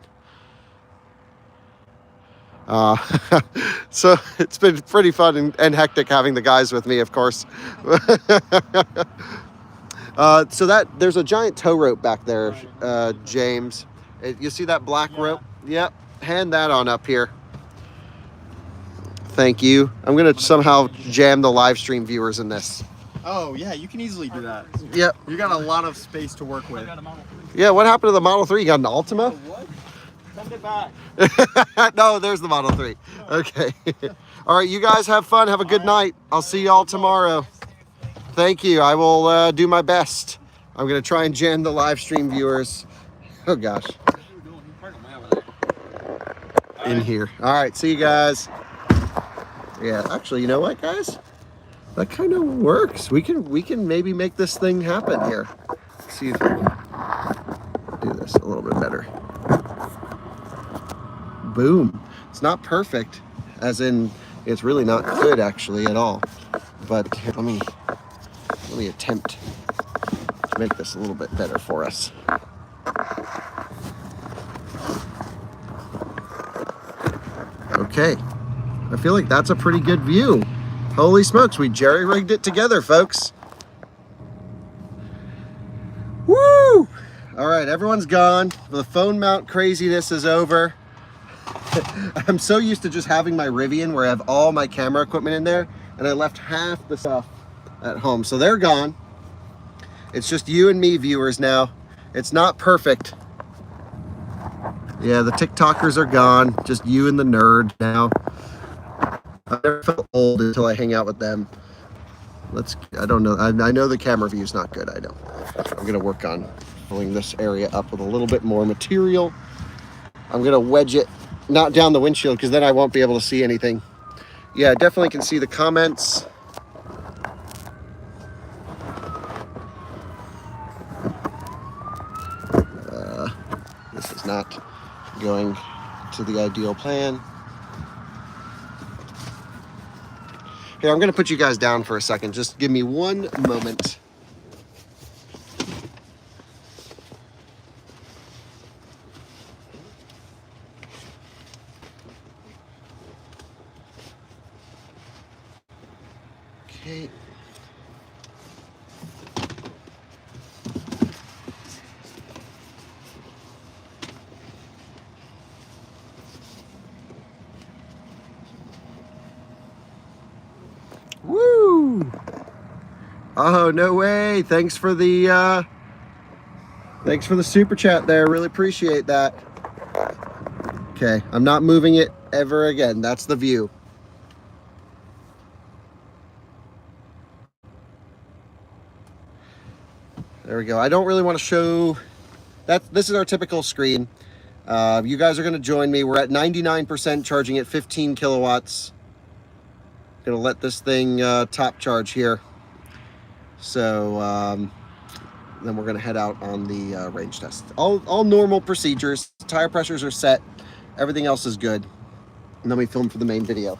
So it's been pretty fun and hectic having the guys with me, of course. So there's a giant tow rope back there, James. You see that black rope? Yep. Hand that on up here. Thank you. I'm going to somehow jam the live stream viewers in this. Oh, yeah, you can easily do that. Yep. You got a lot of space to work with. Yeah, what happened to the Model 3? You got an Altima? Send it back. No, there's the Model 3. Okay. All right, you guys have fun. Have a good night. I'll see y'all tomorrow. Thank you. I will do my best. I'm going to try and jam the live stream viewers. Oh, gosh. In here. All right, see you guys. Yeah, actually, you know what, guys? That kind of works. We can maybe make this thing happen here. Let's see if I can do this a little bit better. Boom. It's not perfect, as in it's really not good actually at all. But here, let me attempt to make this a little bit better for us. Okay. I feel like that's a pretty good view. Holy smokes, we jerry-rigged it together, folks. Woo! All right, everyone's gone. The phone mount craziness is over. I'm so used to just having my Rivian where I have all my camera equipment in there, and I left half the stuff at home. So they're gone. It's just you and me, viewers, now. It's not perfect. Yeah, the TikTokers are gone. Just you and the nerd now. I never felt old until I hang out with them. I don't know. I know the camera view is not good. I know. I'm going to work on filling this area up with a little bit more material. I'm going to wedge it, not down the windshield, because then I won't be able to see anything. Yeah, I definitely can see the comments. This is not going to the ideal plan. Here, I'm going to put you guys down for a second. Just give me one moment. Okay. Woo! Oh, no way. Thanks for the super chat there. Really appreciate that. Okay, I'm not moving it ever again. That's the view. There we go. I don't really want to show that. This is our typical screen. You guys are going to join me. We're at 99% charging at 15 kilowatts. Going to let this thing top charge here. So then we're going to head out on the range test. All normal procedures. Tire pressures are set. Everything else is good. And then we film for the main video.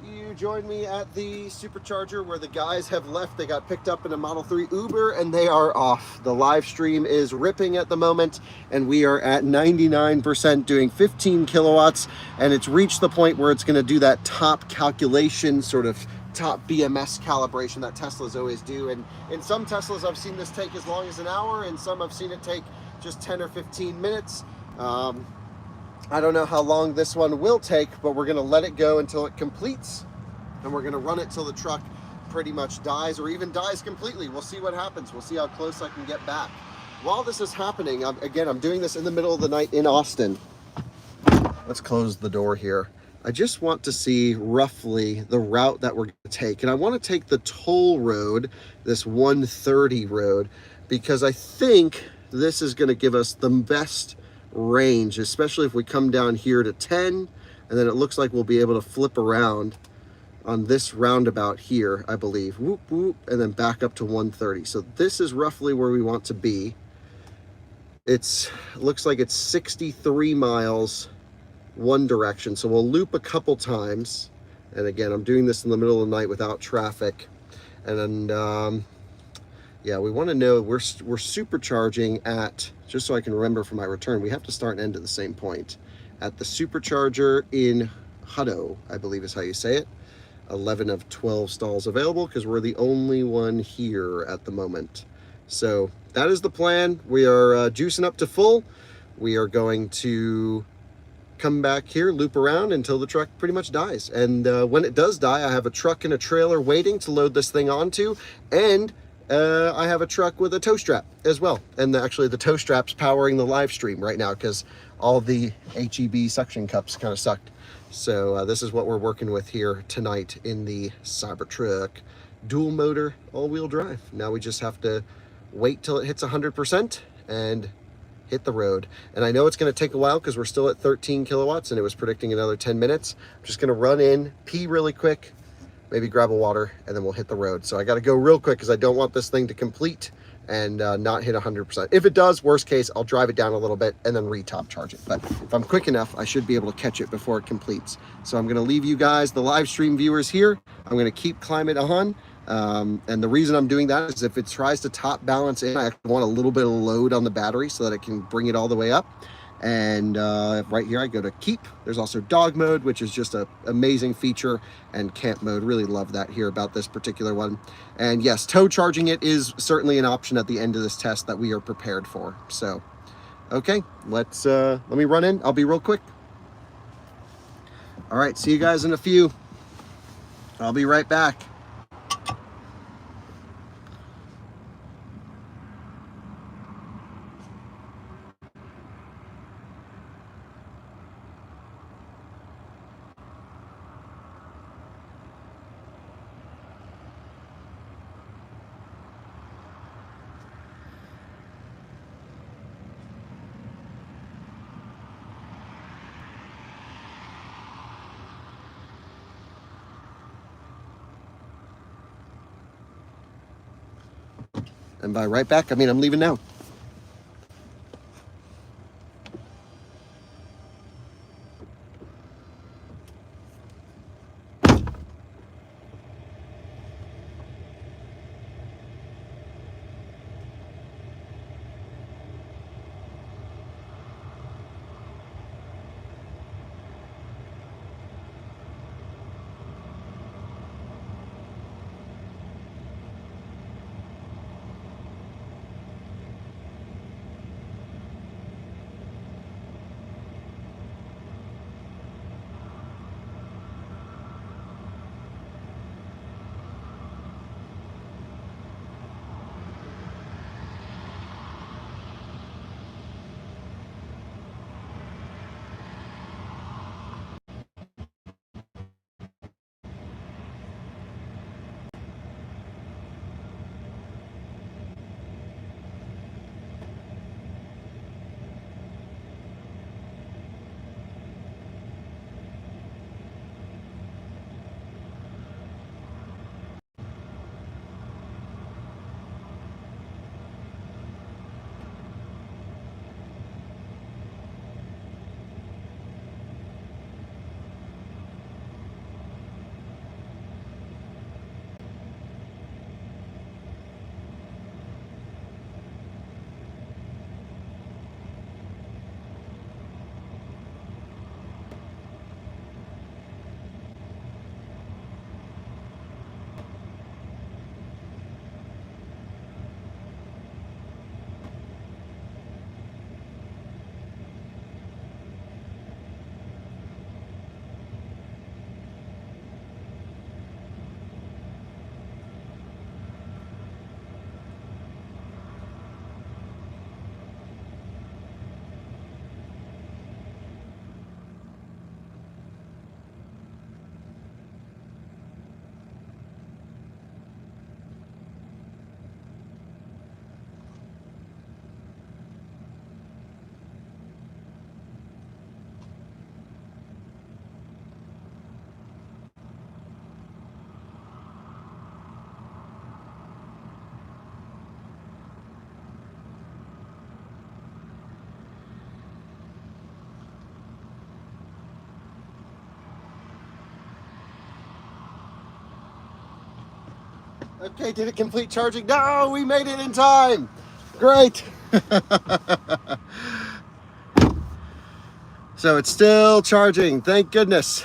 You joined me at the supercharger where the guys have left. They got picked up in a Model 3 Uber and they are off. The live stream is ripping at the moment and we are at 99% doing 15 kilowatts, and it's reached the point where it's going to do that top calculation, sort of top BMS calibration that Teslas always do. And in some Teslas I've seen this take as long as an hour, and some I've seen it take just 10 or 15 minutes. I don't know how long this one will take, but we're going to let it go until it completes. And we're going to run it till the truck pretty much dies, or even dies completely. We'll see what happens. We'll see how close I can get back. While this is happening, I'm doing this in the middle of the night in Austin. Let's close the door here. I just want to see roughly the route that we're going to take. And I want to take the toll road, this 130 road, because I think this is going to give us the best range, especially if we come down here to 10, and then it looks like we'll be able to flip around on this roundabout here, I believe, whoop whoop, and then back up to 130. So this is roughly where we want to be. Looks like it's 63 miles one direction, so we'll loop a couple times. And again, I'm doing this in the middle of the night without traffic. And then yeah, we want to know we're supercharging at, just so I can remember for my return, we have to start and end at the same point, at the supercharger in Hutto, I believe is how you say it. 11 of 12 stalls available because we're the only one here at the moment. So that is the plan. We are juicing up to full. We are going to come back here, loop around until the truck pretty much dies. And when it does die, I have a truck and a trailer waiting to load this thing onto, and I have a truck with a tow strap as well. And actually the tow strap's powering the live stream right now because all the HEB suction cups kind of sucked. So this is what we're working with here tonight in the Cybertruck dual motor all-wheel drive. Now we just have to wait till it hits 100% and hit the road. And I know it's going to take a while because we're still at 13 kilowatts and it was predicting another 10 minutes. I'm just going to run in, pee really quick, maybe grab a water, and then we'll hit the road. So I got to go real quick because I don't want this thing to complete and not hit 100%. If it does, worst case, I'll drive it down a little bit and then re-top charge it. But if I'm quick enough, I should be able to catch it before it completes. So I'm going to leave you guys, the live stream viewers here. I'm going to keep climbing on. And the reason I'm doing that is if it tries to top balance in, I actually want a little bit of load on the battery so that it can bring it all the way up. And right here I go to keep. There's also dog mode, which is just an amazing feature, and camp mode. Really love that here about this particular one. And yes, tow charging it is certainly an option at the end of this test that we are prepared for. So okay, let me run in. I'll be real quick. All right, see you guys in a few. I'll be right back. And by right back, I mean I'm leaving now. Okay, did it complete charging? No, we made it in time. Great. So it's still charging. Thank goodness.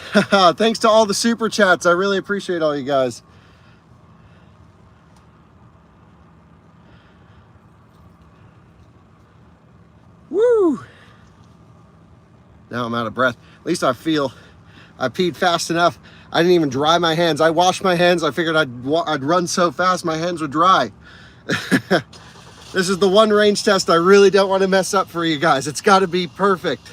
Thanks to all the super chats. I really appreciate all you guys. Woo. Now I'm out of breath. At least I feel I peed fast enough. I didn't even dry my hands. I washed my hands. I figured I'd run so fast my hands would dry. This is the one range test I really don't want to mess up for you guys. It's got to be perfect.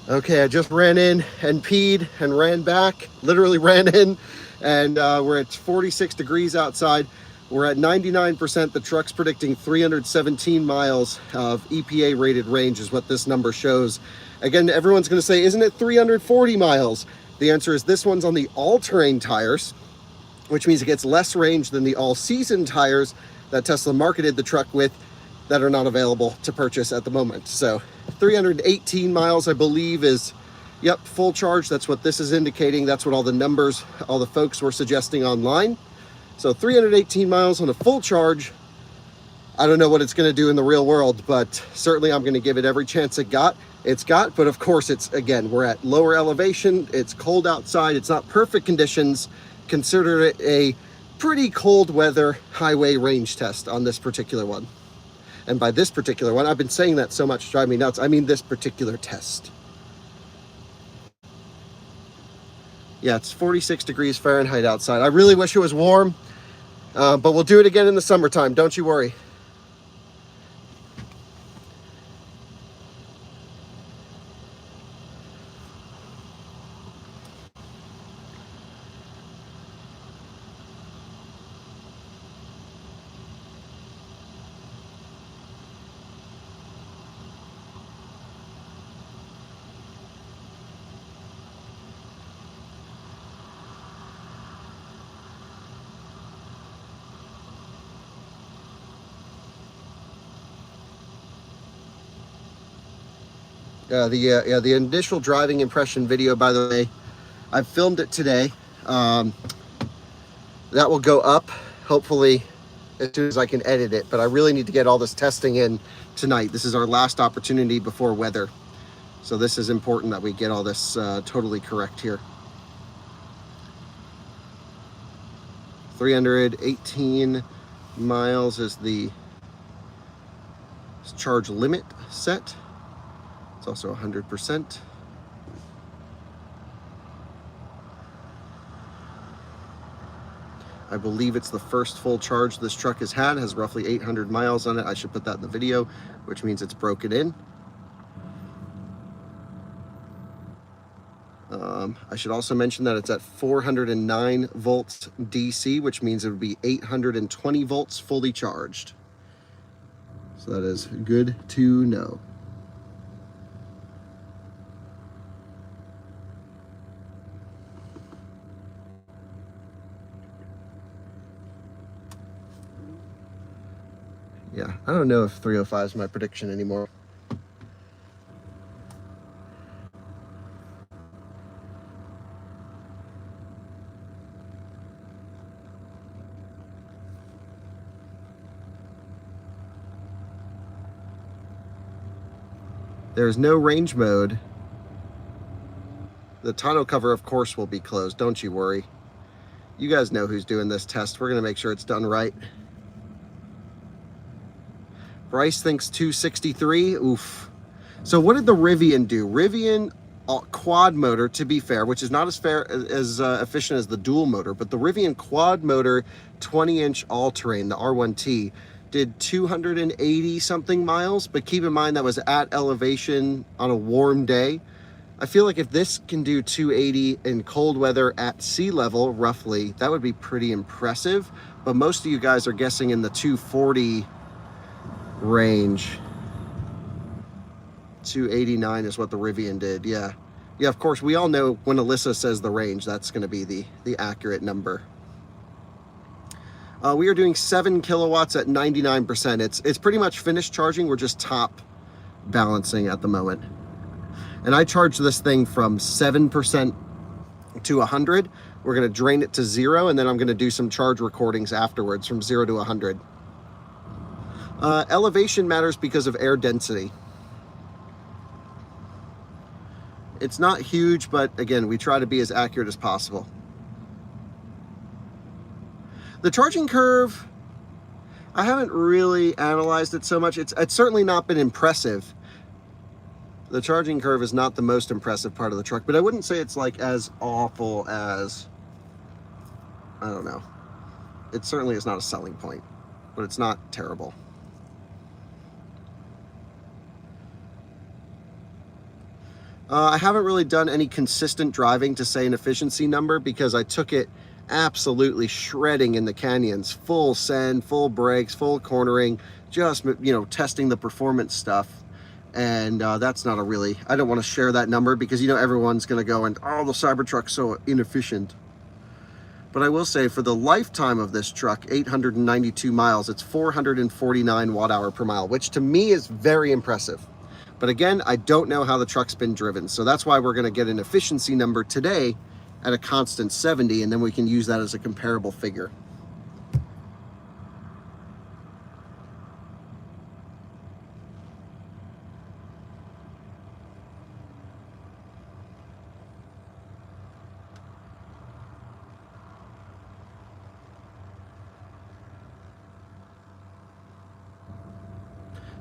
Okay, I just ran in and peed and ran back, literally ran in, and we're at 46 degrees outside. We're at 99%. The truck's predicting 317 miles of EPA rated range is what this number shows. Again, everyone's going to say, isn't it 340 miles? The answer is this one's on the all-terrain tires, which means it gets less range than the all-season tires that Tesla marketed the truck with that are not available to purchase at the moment. So 318 miles, I believe, is, yep, full charge. That's what this is indicating. That's what all the numbers, all the folks were suggesting online. So 318 miles on a full charge. I don't know what it's going to do in the real world, but certainly I'm going to give it every chance it's got. But of course, it's, again, we're at lower elevation. It's cold outside. It's not perfect conditions. Consider it a pretty cold weather highway range test on this particular one. And by this particular one, I've been saying that so much, drive me nuts. I mean this particular test. Yeah, it's 46 degrees Fahrenheit outside. I really wish it was warm, but we'll do it again in the summertime. Don't you worry. The initial driving impression video, by the way, I filmed it today. That will go up hopefully as soon as I can edit it, but I really need to get all this testing in tonight. This is our last opportunity before weather, so this is important that we get all this totally correct here. 318 miles is the charge limit set. It's also 100%. I believe it's the first full charge this truck has had. It has roughly 800 miles on it. I should put that in the video, which means it's broken in. I should also mention that it's at 409 volts DC, which means it would be 820 volts fully charged. So that is good to know. Yeah, I don't know if 305 is my prediction anymore. There's no range mode. The tonneau cover, of course, will be closed. Don't you worry. You guys know who's doing this test. We're going to make sure it's done right. Bryce thinks 263. Oof. So what did the Rivian do? Rivian quad motor, to be fair, which is not as efficient as the dual motor, but the Rivian quad motor 20-inch all-terrain, the R1T, did 280 something miles, but keep in mind that was at elevation on a warm day. I feel like if this can do 280 in cold weather at sea level, roughly, that would be pretty impressive. But most of you guys are guessing in the 240 range. 289 is what the Rivian did. Yeah, of course, we all know when Alyssa says the range, that's going to be the accurate number. We are doing 7 kilowatts at 99%. It's pretty much finished charging. We're just top balancing at the moment. And I charge this thing from 7% to 100. We're going to drain it to 0, and then I'm going to do some charge recordings afterwards from 0 to 100. Elevation matters because of air density. It's not huge, but again, we try to be as accurate as possible. The charging curve, I haven't really analyzed it so much. It's certainly not been impressive. The charging curve is not the most impressive part of the truck, but I wouldn't say it's like as awful as I don't know. It certainly is not a selling point, but it's not terrible. I haven't really done any consistent driving to say an efficiency number because I took it absolutely shredding in the canyons, full send, full brakes, full cornering, just, you know, testing the performance stuff. And that's not a really, I don't want to share that number because, you know, everyone's going to go and, oh, the Cybertruck's so inefficient. But I will say for the lifetime of this truck, 892 miles, it's 449 watt-hour per mile, which to me is very impressive. But again, I don't know how the truck's been driven. So that's why we're going to get an efficiency number today at a constant 70, and then we can use that as a comparable figure.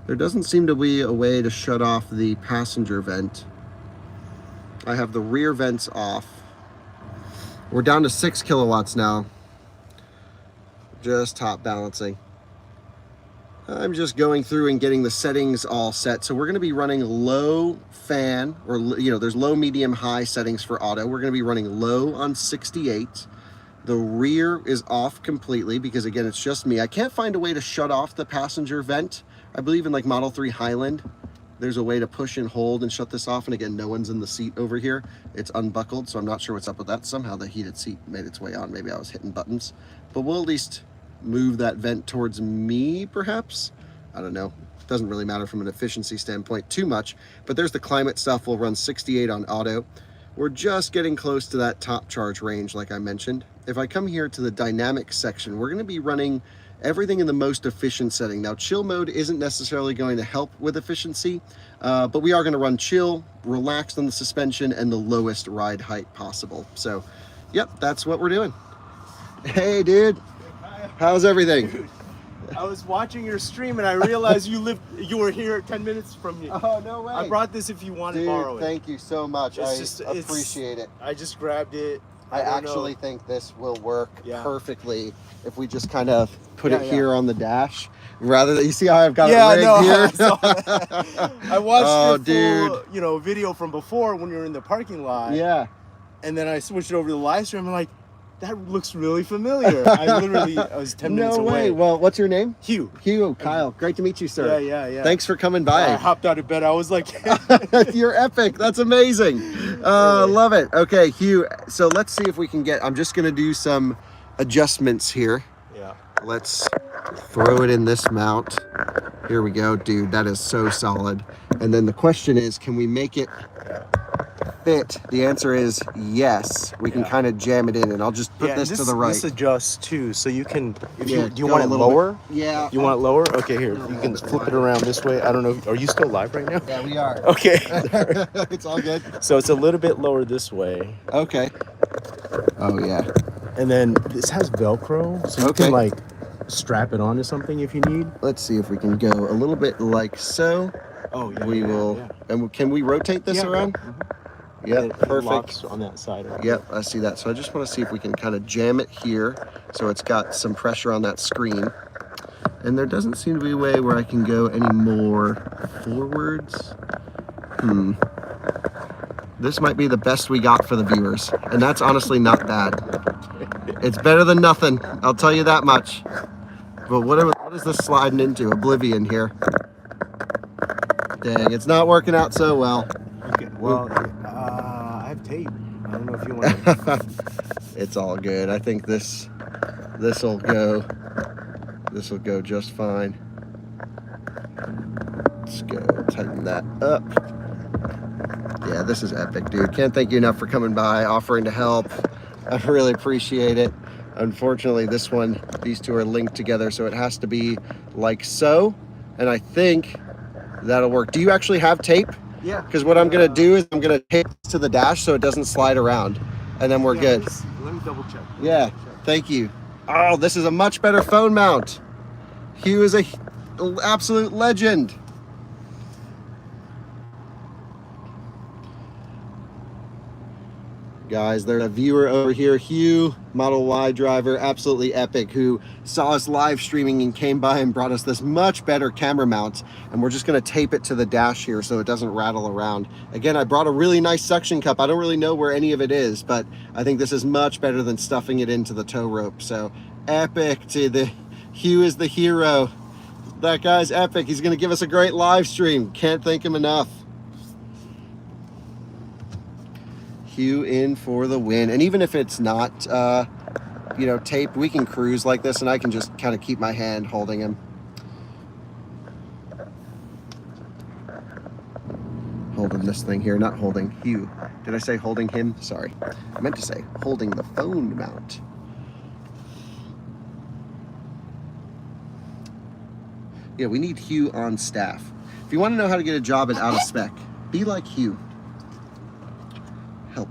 There doesn't seem to be a way to shut off the passenger vent. I have the rear vents off. We're down to 6 kilowatts now. Just top balancing. I'm just going through and getting the settings all set. So we're going to be running low fan, or, you know, there's low, medium, high settings for auto. We're going to be running low on 68. The rear is off completely because, again, it's just me. I can't find a way to shut off the passenger vent. I believe in like Model 3 Highland, there's a way to push and hold and shut this off. And again, no one's in the seat over here. It's unbuckled, so I'm not sure what's up with that. Somehow the heated seat made its way on. Maybe I was hitting buttons. But we'll at least move that vent towards me, perhaps. I don't know. It doesn't really matter from an efficiency standpoint too much. But there's the climate stuff. We'll run 68 on auto. We're just getting close to that top charge range, like I mentioned. If I come here to the dynamic section, we're going to be running everything in the most efficient setting. Now, chill mode isn't necessarily going to help with efficiency, but we are going to run chill, relaxed on the suspension, and the lowest ride height possible. So, yep, that's what we're doing. Hey, dude. How's everything? Dude, I was watching your stream and I realized you were here 10 minutes from me. Oh, no way. I brought this if you want to Dude, borrow it. thank you so much. It's I appreciate it. I just grabbed it. I don't actually know. think this will work Yeah. perfectly if we just kind of put it Yeah. here on the dash. Rather than, you see how I've got Yeah, it rigged no, here? I saw that. I watched your full, dude. you know, video from before when you were in the parking lot. Yeah. And then I switched it over to the live stream. I'm like, that looks really familiar. I was 10 minutes No away. way. Well, what's your name? Hugh. Hugh, Kyle. Great to meet you, sir. Yeah. Thanks for coming I by. hopped out of bed. I was like, You're epic. That's amazing. Love it. Okay, Hugh. So let's see if we can get, I'm just going to do some adjustments here. yeah. Let's throw it in this mount. Here we go. Dude, that is so solid. And then the question is, can we make it fit? The answer is yes. We can kind of jam it in, and I'll just put this to the right. This adjusts too, so you can. If Yeah, you do you go want a it little bit. lower? Yeah. You want it lower? Okay, here you can flip it around this way. I don't know. Are you still live right now? Yeah, we are. Okay. It's all good. So it's a little bit lower this way, Okay. Oh, yeah. and then this has Velcro, so you Okay. can like strap it onto something if you need. Let's see if we can go a little bit like so. Oh yeah. We will. And can we rotate this around? Yep, perfect. Locks on that side. Right? Yep, I see that. So I just want to see if we can kind of jam it here so it's got some pressure on that screen. And there doesn't seem to be a way where I can go any more forwards. This might be the best we got for the viewers. And that's honestly not bad. It's better than nothing, I'll tell you that much. But what is this sliding into? Oblivion here. Dang, it's not working out so well. Okay. Well, I have tape. I don't know if you want to. It's all good. I think this'll go. This'll go just fine. Let's go tighten that up. Yeah, this is epic, dude. Can't thank you enough for coming by, offering to help. I really appreciate it. Unfortunately, these two are linked together, so it has to be like so. And I think that'll work. Do you actually have tape? Yeah. Because what I'm gonna do is I'm gonna tape this to the dash so it doesn't slide around, and then we're good. Let me double check. Yeah, thank you. Oh, this is a much better phone mount. Hugh is an absolute legend. Guys, there's a viewer over here, Hugh, Model Y driver, absolutely epic, who saw us live streaming and came by and brought us this much better camera mount. And we're just gonna tape it to the dash here so it doesn't rattle around. Again, I brought a really nice suction cup. I don't really know where any of it is, but I think this is much better than stuffing it into the tow rope. So epic to the, Hugh is the hero. That guy's epic. He's gonna give us a great live stream. Can't thank him enough. Hugh in for the win. And even if it's not, you know, taped, we can cruise like this and I can just kind of keep my hand holding him. Holding this thing here, not holding Hugh. Did I say holding him? Sorry. I meant to say holding the phone mount. Yeah, we need Hugh on staff. If you want to know how to get a job at Out of Spec, be like Hugh. Help.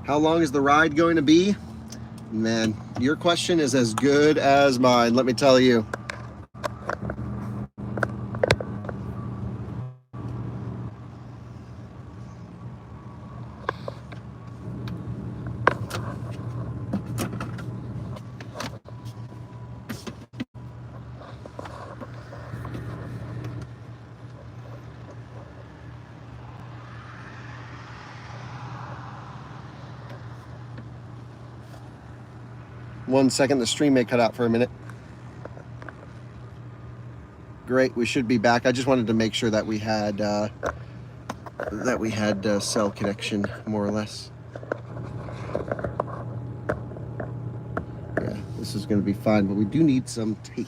How long is the ride going to be? Man, your question is as good as mine, let me tell you. One second, the stream may cut out for a minute. Great, we should be back. I just wanted to make sure that we had cell connection, more or less. Yeah, this is going to be fine, but we do need some tape.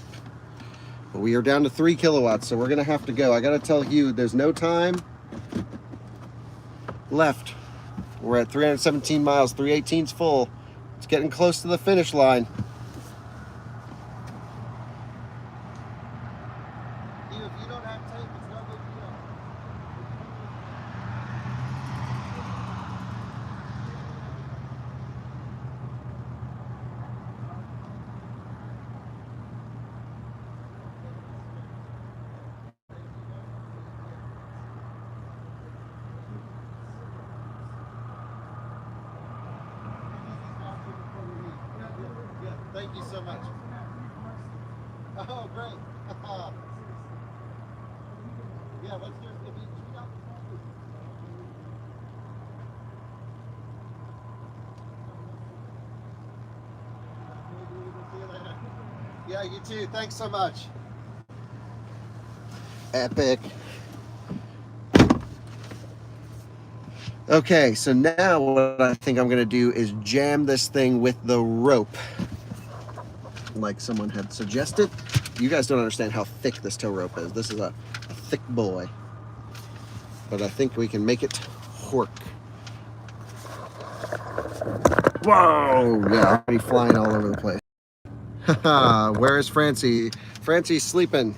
But we are down to 3 kilowatts, so we're going to have to go. I got to tell you, there's no time left. We're at 317 miles, 318's full. It's getting close to the finish line. If you don't have tape, it's no big deal. Thank you so much. Oh, great. Yeah, let's do it. If you tweet out the Yeah, you too. Thanks so much. Epic. Okay, so now what I think I'm going to do is jam this thing with the rope, like someone had suggested. You guys don't understand how thick this tow rope is. This is a thick boy. But I think we can make it work. Whoa! Yeah, already flying all over the place. Haha, where is Francie? Francie's sleeping.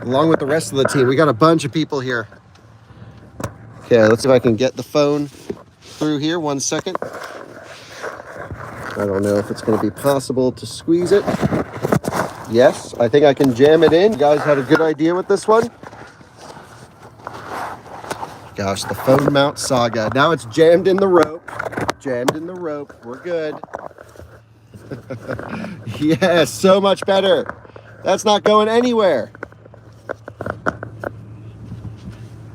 Along with the rest of the team. We got a bunch of people here. Okay, let's see if I can get the phone through here. 1 second. I don't know if it's going to be possible to squeeze it. Yes, I think I can jam it in. You guys had a good idea with this one. Gosh, the phone mount saga. Now it's jammed in the rope. Jammed in the rope. We're good. Yes, so much better. That's not going anywhere.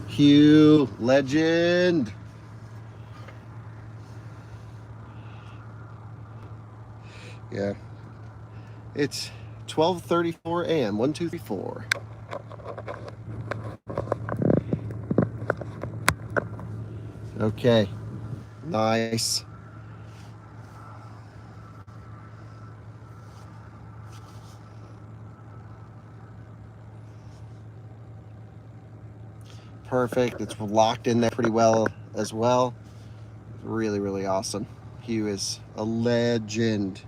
Hugh, legend. Yeah. It's 12:34 a.m. 1, 2, 3, 4. Okay. Nice. Perfect. It's locked in there pretty well as well. Really, really awesome. Hugh is a legend.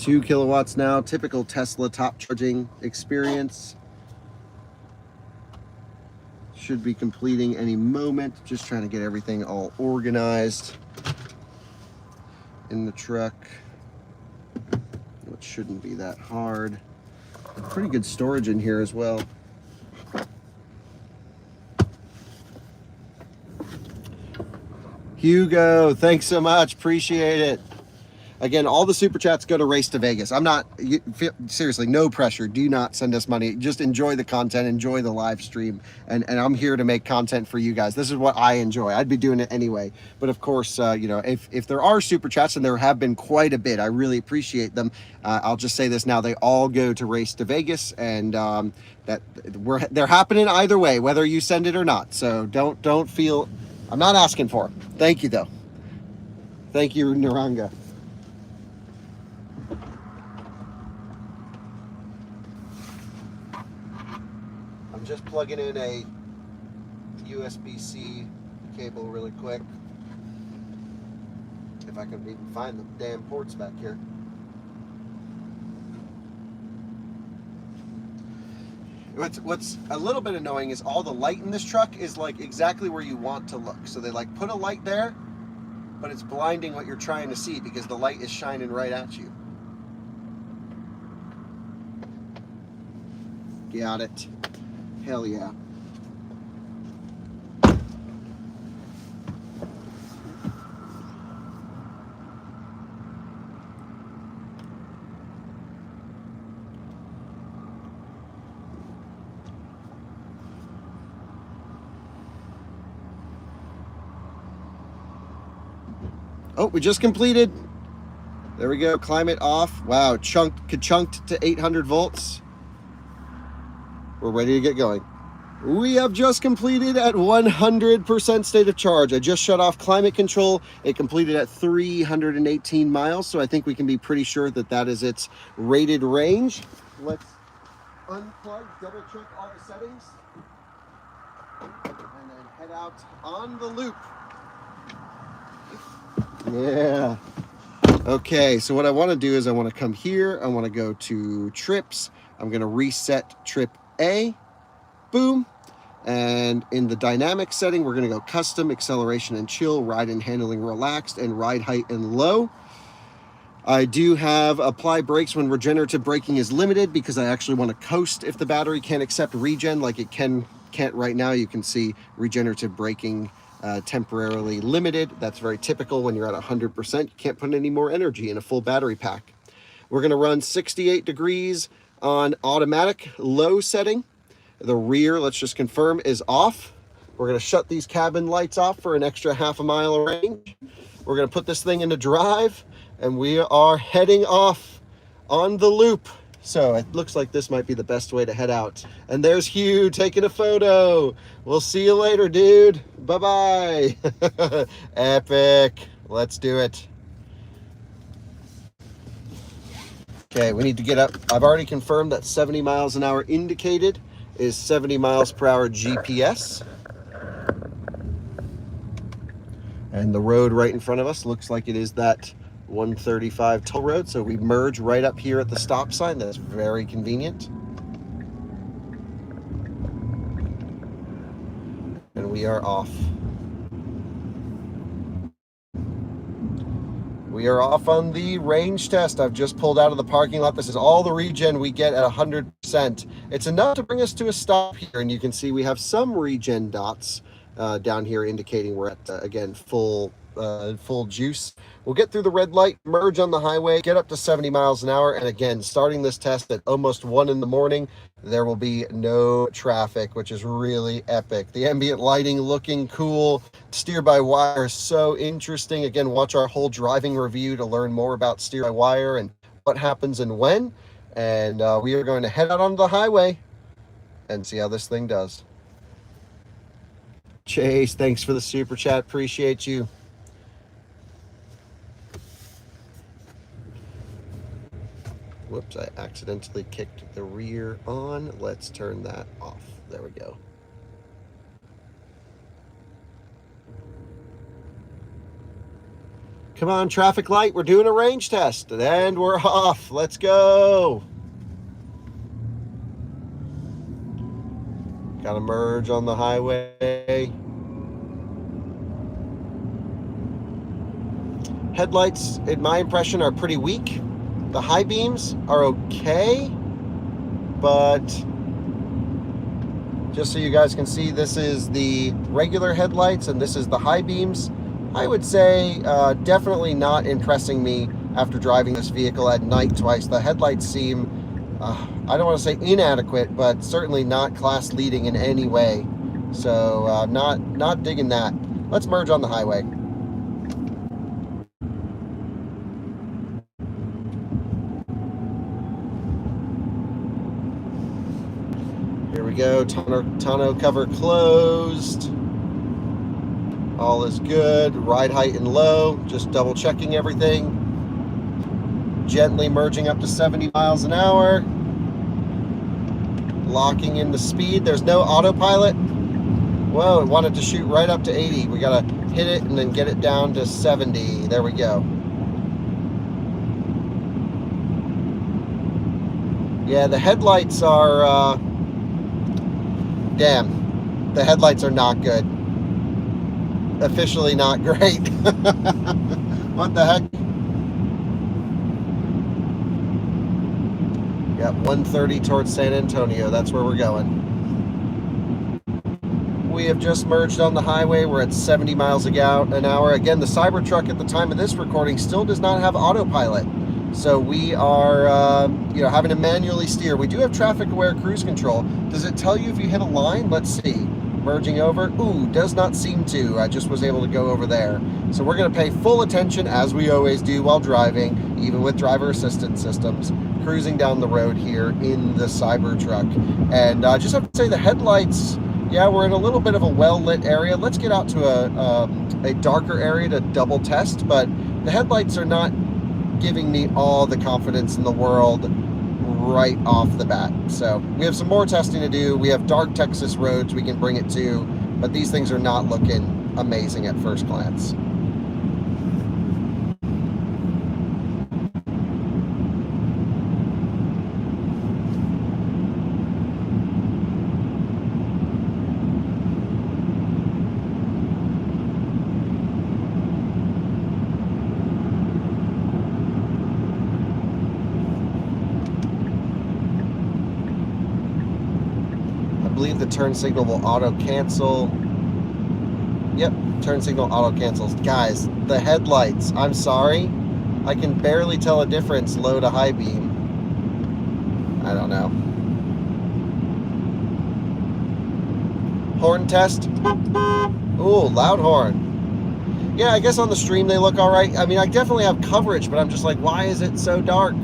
2 kilowatts now, typical Tesla top charging experience. Should be completing any moment. Just trying to get everything all organized in the truck, which shouldn't be that hard. Pretty good storage in here as well. Hugo, thanks so much. Appreciate it. Again, all the super chats go to Race to Vegas. I'm not, seriously, no pressure. Do not send us money. Just enjoy the content, enjoy the live stream. And I'm here to make content for you guys. This is what I enjoy. I'd be doing it anyway. But of course, you know, if there are super chats, and there have been quite a bit, I really appreciate them. I'll just say this now, they all go to Race to Vegas, and they're happening either way, whether you send it or not. So don't feel, I'm not asking for it. Thank you though. Thank you, Naranga. I'm just plugging in a USB-C cable really quick. If I can even find the damn ports back here. What's a little bit annoying is all the light in this truck is like exactly where you want to look. So they like put a light there, but it's blinding what you're trying to see because the light is shining right at you. Got it. Hell yeah. Oh, we just completed. There we go. Climate off. Wow, chunked to 800 volts. We're ready to get going. We have just completed at 100% state of charge. I just shut off climate control. It completed at 318 miles, so I think we can be pretty sure that that is its rated range. Let's unplug, double check all the settings, and then head out on the loop. Yeah. Okay, so what I want to do is I want to come here. I want to go to trips. I'm going to reset trip A. Boom. And in the dynamic setting, we're going to go custom, acceleration and chill, ride and handling relaxed, and ride height and low. I do have apply brakes when regenerative braking is limited because I actually want to coast if the battery can't accept regen like it can't right now. You can see regenerative braking temporarily limited. That's very typical when you're at 100%. You can't put any more energy in a full battery pack. We're going to run 68 degrees on automatic low setting. The rear, let's just confirm, is off. We're going to shut these cabin lights off for an extra half a mile of range. We're going to put this thing into drive, and we are heading off on the loop. So it looks like this might be the best way to head out. And there's Hugh taking a photo. We'll see you later, dude. Bye-bye. Epic. Let's do it. Okay, we need to get up. I've already confirmed that 70 miles an hour indicated is 70 miles per hour GPS. And the road right in front of us looks like it is that 135 toll road. So we merge right up here at the stop sign. That's very convenient. And we are off. We are off on the range test. I've just pulled out of the parking lot. This is all the regen we get at 100%. It's enough to bring us to a stop here, and you can see we have some regen dots down here indicating we're at, again, full juice. We'll get through the red light, merge on the highway, get up to 70 miles an hour, and again, starting this test at almost 1 in the morning, there will be no traffic, which is really epic. The ambient lighting looking cool. Steer-by-wire is so interesting. Again, watch our whole driving review to learn more about steer-by-wire and what happens and when. And we are going to head out onto the highway and see how this thing does. Chase, thanks for the super chat. Appreciate you. Whoops, I accidentally kicked the rear on. Let's turn that off. There we go. Come on, traffic light. We're doing a range test. And we're off. Let's go. Got to merge on the highway. Headlights, in my impression, are pretty weak. The high beams are okay, but just so you guys can see, this is the regular headlights and this is the high beams. I would say definitely not impressing me after driving this vehicle at night twice. The headlights seem, I don't want to say inadequate, but certainly not class leading in any way. So not digging that. Let's merge on the highway. Here we go, tonneau cover closed. All is good. Ride height and low, just double checking everything. Gently merging up to 70 miles an hour. Locking in the speed. There's no autopilot. Whoa, it wanted to shoot right up to 80. We gotta hit it and then get it down to 70. There we go. Yeah, the headlights are, damn, the headlights are not good. Officially not great. What the heck? Got 130 towards San Antonio. That's where we're going. We have just merged on the highway. We're at 70 miles an hour. Again, the Cybertruck at the time of this recording still does not have autopilot. So we are, having to manually steer. We do have traffic-aware cruise control. Does it tell you if you hit a line? Let's see. Merging over. Ooh, does not seem to. I just was able to go over there. So we're going to pay full attention, as we always do while driving, even with driver assistance systems, cruising down the road here in the Cybertruck. And I just have to say the headlights, yeah, we're in a little bit of a well-lit area. Let's get out to a darker area to double test, but the headlights are not giving me all the confidence in the world right off the bat. So we have some more testing to do. We have dark Texas roads we can bring it to, but these things are not looking amazing at first glance. I believe the turn signal will auto cancel. Yep, turn signal auto cancels. Guys, the headlights, I'm sorry, I can barely tell a difference low to high beam. I don't know. Horn test. Ooh, loud horn. Yeah, I guess on the stream they look all right. I mean, I definitely have coverage, but I'm just like, why is it so dark?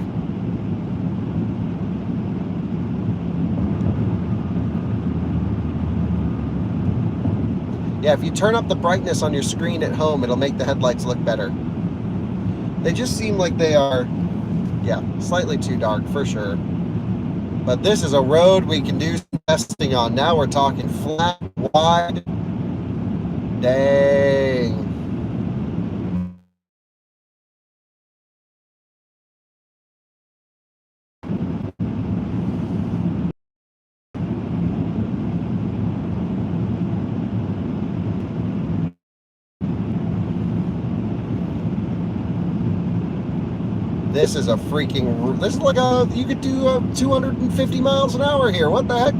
Yeah, if you turn up the brightness on your screen at home, it'll make the headlights look better. They just seem like they are, yeah, slightly too dark for sure. But this is a road we can do some testing on. Now we're talking flat, wide. Dang. This is a freaking, this is like you could do 250 miles an hour here. What the heck?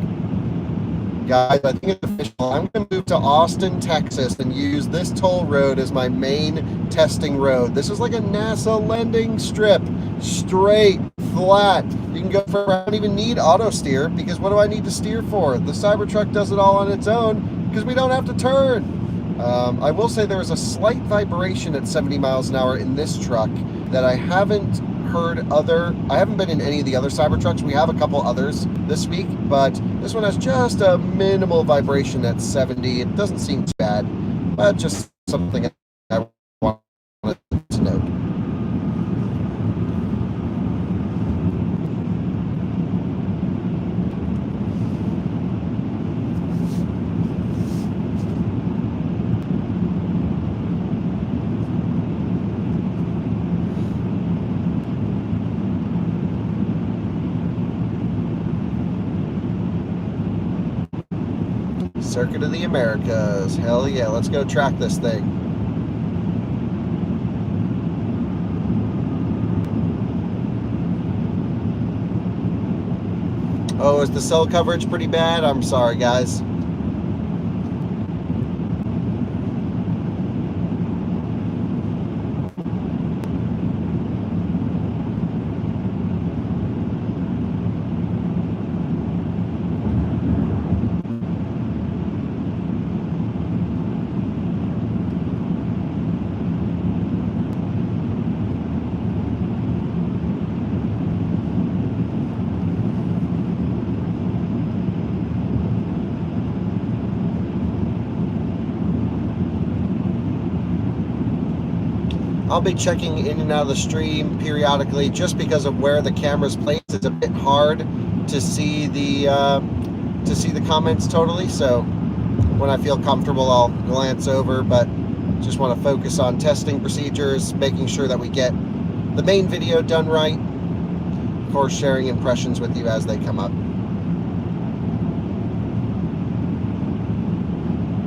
Guys, I think it's official. I'm going to move to Austin, Texas and use this toll road as my main testing road. This is like a NASA landing strip. Straight, flat. You can go for, I don't even need auto steer because what do I need to steer for? The Cybertruck does it all on its own because we don't have to turn. I will say there is a slight vibration at 70 miles an hour in this truck that I haven't heard I haven't been in any of the other Cybertrucks. We have a couple others this week, but this one has just a minimal vibration at 70. It doesn't seem too bad, but just something I wanted to note. Circuit of the Americas. Hell yeah, let's go track this thing. Oh, is the cell coverage pretty bad? I'm sorry, guys. I'll be checking in and out of the stream periodically just because of where the camera's placed. It's a bit hard to see the comments totally. So when I feel comfortable, I'll glance over, but just want to focus on testing procedures, making sure that we get the main video done right. Of course, sharing impressions with you as they come up.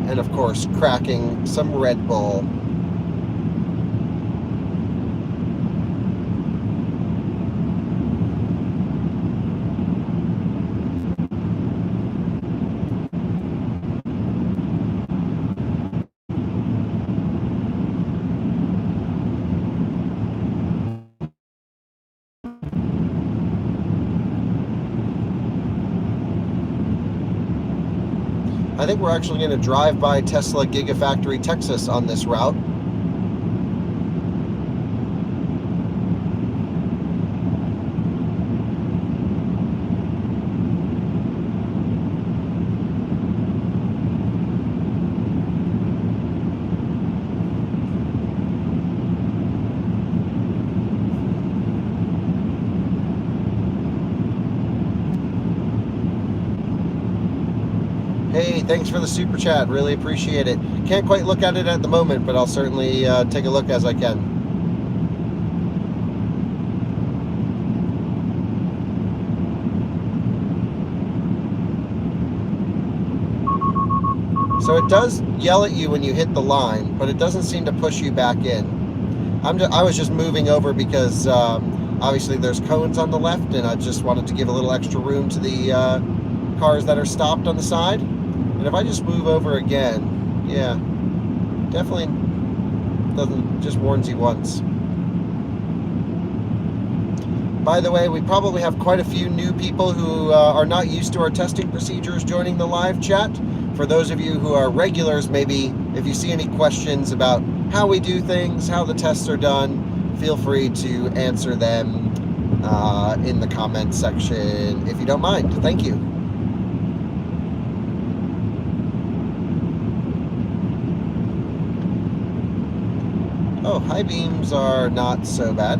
And of course, cracking some Red Bull. I think we're actually going to drive by Tesla Gigafactory, Texas on this route. Hey, thanks for the super chat. Really appreciate it. Can't quite look at it at the moment, but I'll certainly take a look as I can. So it does yell at you when you hit the line, but it doesn't seem to push you back in. I was just moving over because obviously there's cones on the left, and I just wanted to give a little extra room to the cars that are stopped on the side. And if I just move over again, yeah, definitely doesn't, just warns you once. By the way, we probably have quite a few new people who are not used to our testing procedures joining the live chat. For those of you who are regulars, maybe if you see any questions about how we do things, how the tests are done, feel free to answer them in the comments section if you don't mind. Thank you. Oh, high beams are not so bad.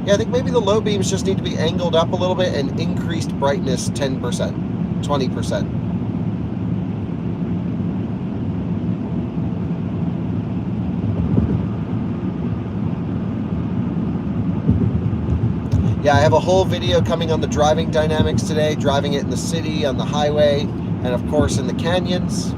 Yeah, I think maybe the low beams just need to be angled up a little bit and increased brightness 10%, 20%. Yeah, I have a whole video coming on the driving dynamics today, driving it in the city, on the highway, and of course in the canyons.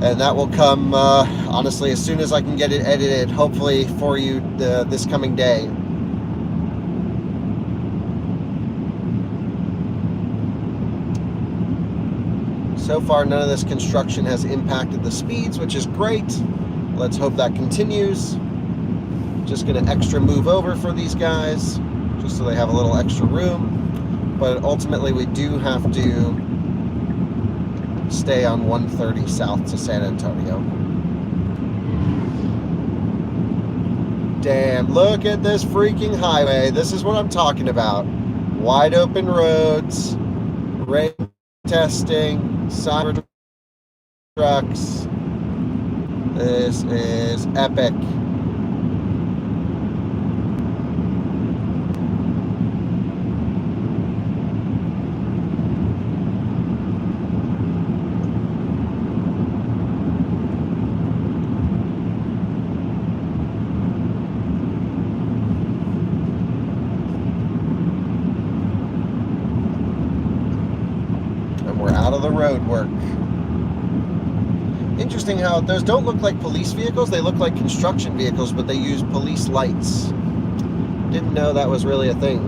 And that will come, honestly, as soon as I can get it edited, hopefully for you this coming day. So far, none of this construction has impacted the speeds, which is great. Let's hope that continues. Just going to extra move over for these guys, just so they have a little extra room. But ultimately, we do have to stay on 130 south to San Antonio. Damn, look at this freaking highway. This is what I'm talking about. Wide open roads, rain testing, Cybertrucks. This is epic. road work. Interesting how those don't look like police vehicles. They look like construction vehicles, but they use police lights. Didn't know that was really a thing.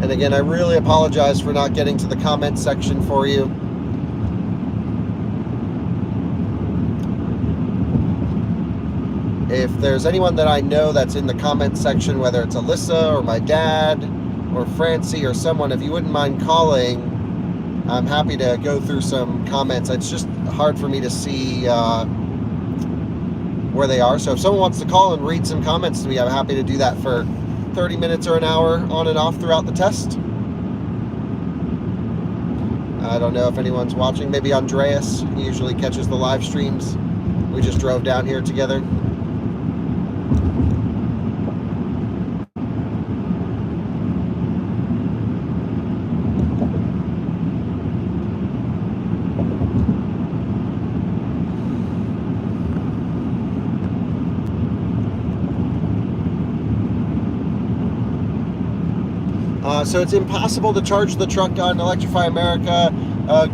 And again, I really apologize for not getting to the comment section for you. If there's anyone that I know that's in the comment section, whether it's Alyssa or my dad or Francie or someone, if you wouldn't mind calling, I'm happy to go through some comments. It's just hard for me to see where they are. So if someone wants to call and read some comments to me, I'm happy to do that for 30 minutes or an hour on and off throughout the test. I don't know if anyone's watching. Maybe Andreas. He usually catches the live streams. We just drove down here together. So it's impossible to charge the truck on Electrify America.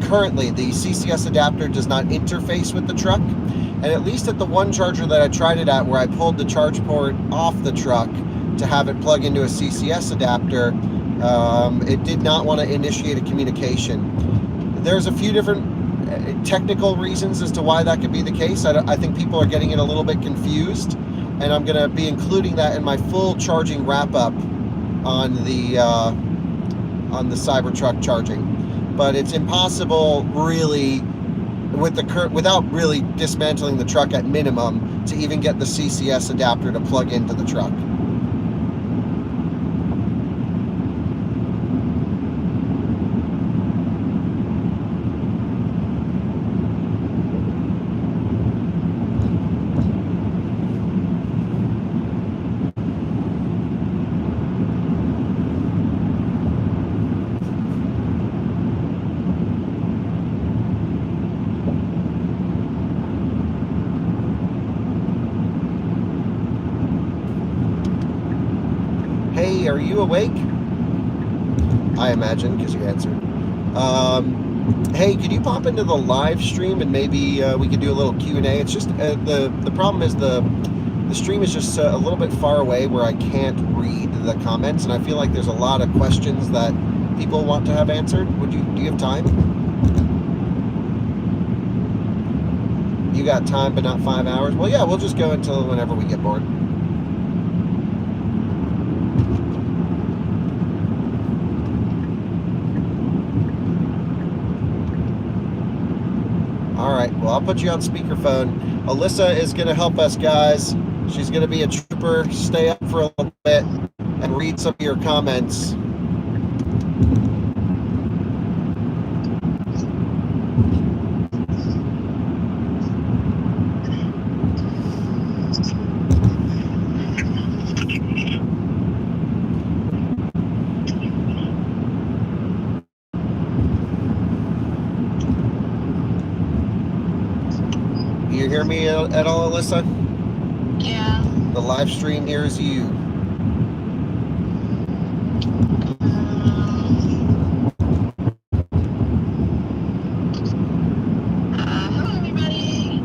Currently, the CCS adapter does not interface with the truck. And at least at the one charger that I tried it at, where I pulled the charge port off the truck to have it plug into a CCS adapter, it did not want to initiate a communication. There's a few different technical reasons as to why that could be the case. I think people are getting it a little bit confused, and I'm going to be including that in my full charging wrap-up on the Cybertruck charging. But it's impossible really with the without really dismantling the truck at minimum to even get the CCS adapter to plug into the truck. Are you awake? I imagine, because you answered. Hey, could you pop into the live stream and maybe we could do a little Q&A? It's just the problem is the stream is just a little bit far away where I can't read the comments, and I feel like there's a lot of questions that people want to have answered. Do you have time? You got time, but not 5 hours? Well, yeah, we'll just go until whenever we get bored. All right, well, I'll put you on speakerphone. Alyssa is going to help us, guys. She's going to be a trooper. Stay up for a little bit and read some of your comments. You hear me at all, Alyssa? Yeah. The live stream hears you. Hello, everybody.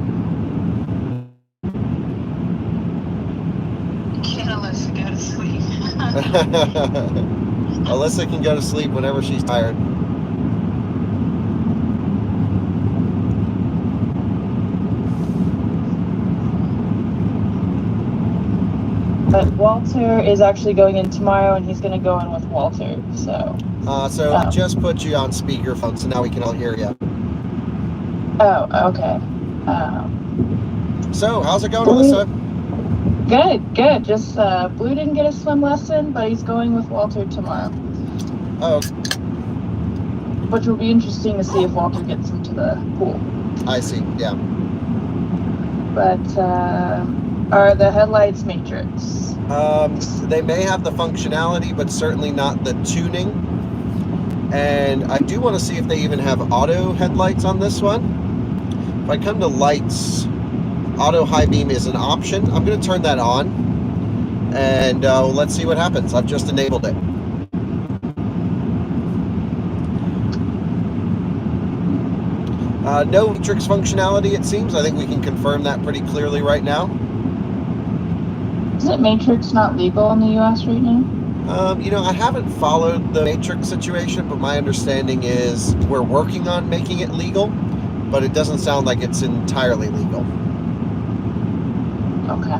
Can Alyssa go to sleep? Alyssa can go to sleep whenever she's tired. But Walter is actually going in tomorrow, and he's going to go in with Walter. So I just put you on speakerphone, so now we can all hear you. Oh, okay. So, how's it going, Alyssa? Good. Just Blue didn't get a swim lesson, but he's going with Walter tomorrow. Oh, Which will be interesting to see if Walter gets into the pool. I see. Yeah. But are the headlights matrix? They may have the functionality, but certainly not the tuning. And I do want to see if they even have auto headlights on this one. If I come to lights, auto high beam is an option. I'm going to turn that on. and let's see what happens. I've just enabled it. No Matrix functionality, it seems. I think we can confirm that pretty clearly right now. Isn't Matrix not legal in the US right now? I haven't followed the Matrix situation, but my understanding is we're working on making it legal, but it doesn't sound like it's entirely legal. Okay.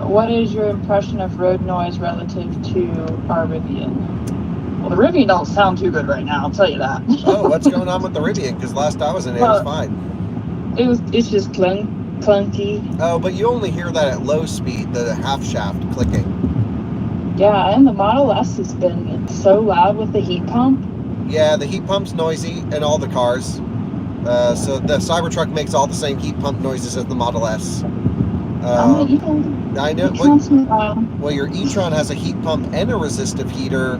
What is your impression of road noise relative to our Rivian? Well, the Rivian don't sound too good right now, I'll tell you that. Oh, what's going on with the Rivian? Because last I was in it, it was fine. It's just clunky. Oh, but you only hear that at low speed, the half shaft clicking. Yeah, and the Model S has been so loud with the heat pump. Yeah, the heat pump's noisy in all the cars. So the Cybertruck makes all the same heat pump noises as the Model S. I know. Well, your e-tron has a heat pump and a resistive heater.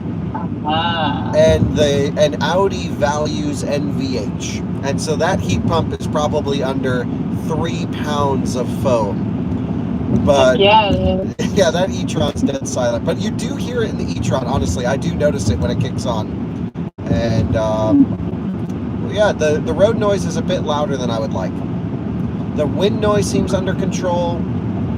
And Audi values NVH, and so that heat pump is probably under 3 pounds of foam. But yeah, it is. Yeah, that e-tron's dead silent. But you do hear it in the e-tron. Honestly, I do notice it when it kicks on. And yeah, the road noise is a bit louder than I would like. The wind noise seems under control.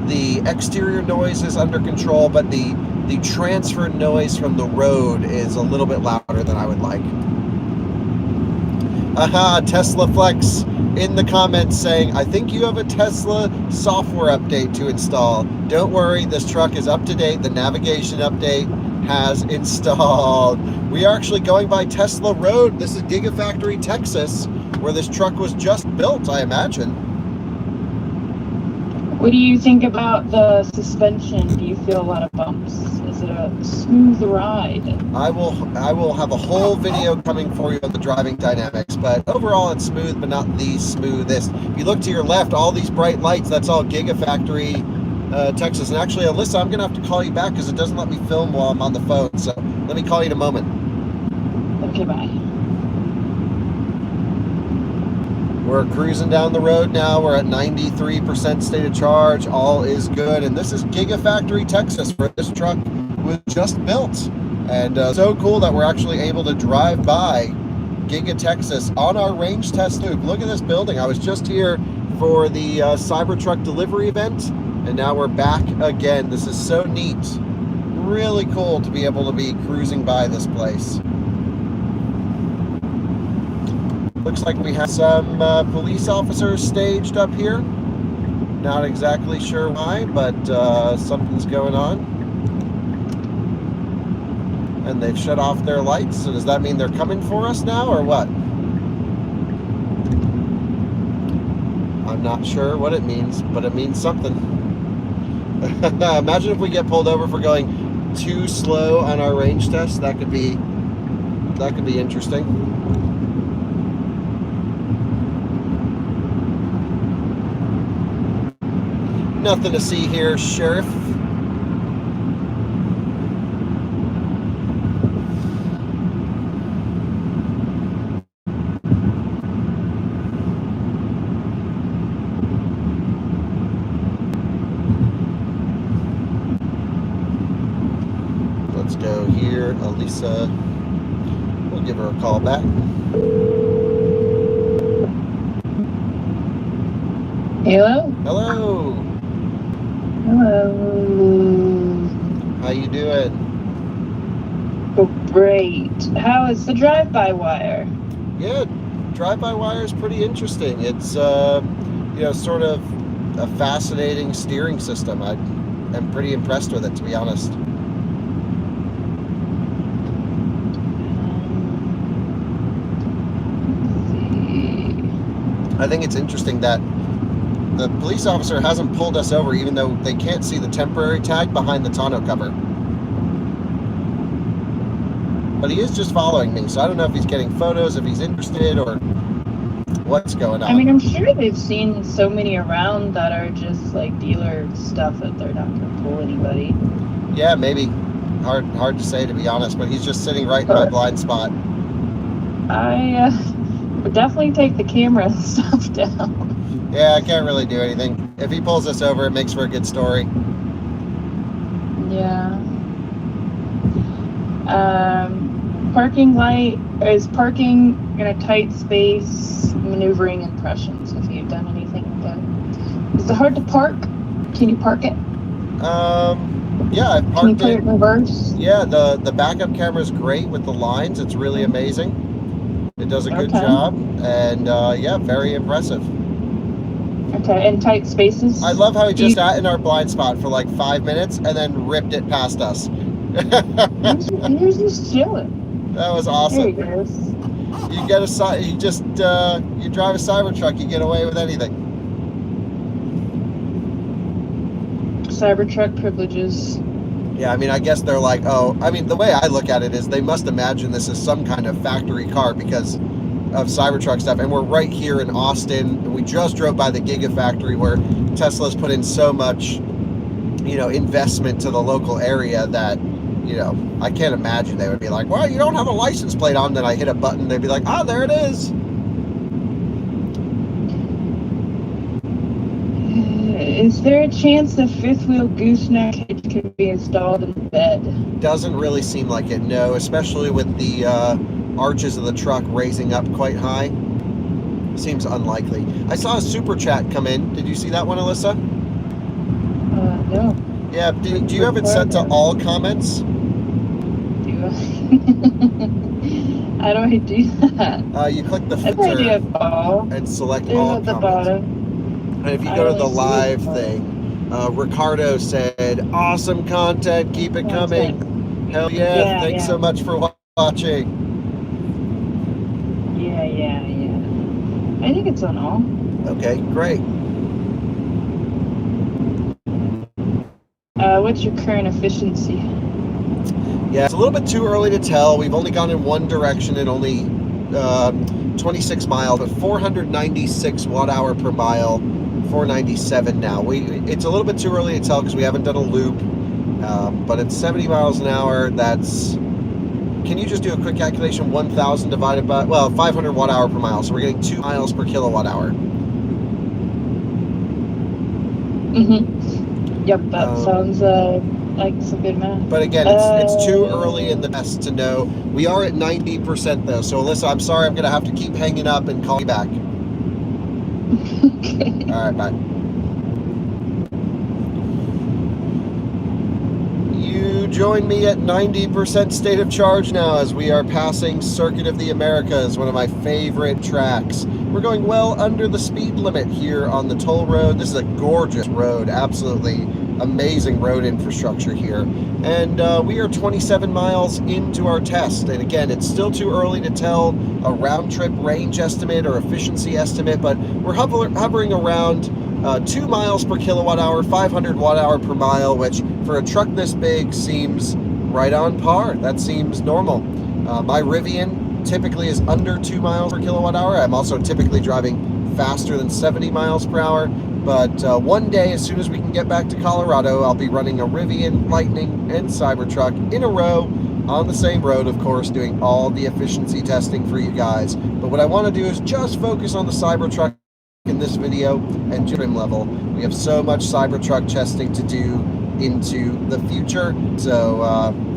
The exterior noise is under control, but the transfer noise from the road is a little bit louder than I would like. Aha, Tesla Flex in the comments saying, I think you have a Tesla software update to install. Don't worry, this truck is up to date. The navigation update has installed. We are actually going by Tesla Road. This is Gigafactory, Texas, where this truck was just built, I imagine. What do you think about the suspension? Do you feel a lot of bumps? Is it a smooth ride? I will have a whole video coming for you on the driving dynamics, but overall it's smooth, but not the smoothest. If you look to your left, all these bright lights, that's all Gigafactory, Texas. And actually, Alyssa, I'm gonna have to call you back because it doesn't let me film while I'm on the phone. So let me call you in a moment. Okay, bye. We're cruising down the road now. We're at 93% state of charge. All is good. And this is Gigafactory, Texas, where this truck was just built. And so cool that we're actually able to drive by Giga Texas on our range test loop. Look at this building. I was just here for the Cybertruck delivery event, and now we're back again. This is so neat. Really cool to be able to be cruising by this place. Looks like we have some police officers staged up here. Not exactly sure why, but something's going on. And they've shut off their lights. So does that mean they're coming for us now or what? I'm not sure what it means, but it means something. Imagine if we get pulled over for going too slow on our range test. That could be interesting. Nothing to see here, Sheriff. Let's go here. Elisa, we'll give her a call back. Hello? Hello. Hello. How you doing? Oh, great. How is the drive-by wire? Yeah, drive-by-wire is pretty interesting. It's sort of a fascinating steering system. I am pretty impressed with it, to be honest. I think it's interesting that the police officer hasn't pulled us over, even though they can't see the temporary tag behind the tonneau cover. But he is just following me, so I don't know if he's getting photos, if he's interested, or what's going on. I mean, I'm sure they've seen so many around that are just like dealer stuff that they're not going to pull anybody. Yeah, maybe. Hard to say, to be honest, but he's just sitting right in my blind spot. I would definitely take the camera and stuff down. Yeah, I can't really do anything. If he pulls us over, it makes for a good story. Yeah. Parking light is parking in a tight space. Maneuvering impressions. If you've done anything with that, is it hard to park? Can you park it? Yeah, I've Can you parked put it it. in reverse? Yeah, the backup camera is great with the lines. It's really amazing. It does a good Okay. job, and yeah, very impressive. Okay, in tight spaces. I love how he just sat in our blind spot for like 5 minutes and then ripped it past us. Here's just chilling. That was There awesome. he goes. You get you drive a Cybertruck, you get away with anything. Cybertruck privileges. Yeah, I mean, I guess they're like, oh, I mean, the way I look at it is they must imagine this is some kind of factory car because of Cybertruck stuff. And we're right here in Austin. And we just drove by the Gigafactory where Tesla's put in so much, investment to the local area that, I can't imagine they would be like, well, you don't have a license plate on. Then I hit a button. They'd be like, oh, there it is. Is there a chance the fifth wheel gooseneck hitch could be installed in the bed? Doesn't really seem like it, no, especially with the arches of the truck raising up quite high. Seems unlikely. I saw a super chat come in. Did you see that one, Alyssa? No. Yeah, do you have it set to all comments? Do I? How do I do that? You click the I think I do filter have all. and select There's all at the comments. bottom. And if you I go to the only see live it. thing, Ricardo said, awesome content, keep it coming. Hell yeah, Yeah, thanks yeah. so much for watching. Yeah. I think it's on all. Okay, great. What's your current efficiency? Yeah, it's a little bit too early to tell. We've only gone in one direction and only 26 miles, but 496 watt-hour per mile, 497 now. It's a little bit too early to tell because we haven't done a loop, but at 70 miles an hour, that's... Can you just do a quick calculation? 1,000 divided by, 500 watt-hour per mile. So we're getting 2 miles per kilowatt-hour. Mm-hmm. Yep, that sounds like some good math. But again, it's too early in the test to know. We are at 90% though. So Alyssa, I'm sorry, I'm going to have to keep hanging up and call you back. Okay. All right, bye. You join me at 90% state of charge now as we are passing Circuit of the Americas, one of my favorite tracks. We're going well under the speed limit here on the toll road. This is a gorgeous road, absolutely amazing road infrastructure here. And we are 27 miles into our test. And again, it's still too early to tell a round trip range estimate or efficiency estimate, but we're hovering around 2 miles per kilowatt hour, 500 watt hour per mile, which for a truck this big seems right on par. That seems normal. My Rivian typically is under 2 miles per kilowatt hour. I'm also typically driving faster than 70 miles per hour. But one day, as soon as we can get back to Colorado, I'll be running a Rivian, Lightning, and Cybertruck in a row on the same road, of course, doing all the efficiency testing for you guys. But what I want to do is just focus on the Cybertruck in this video and trim level. We have so much Cybertruck testing to do into the future. So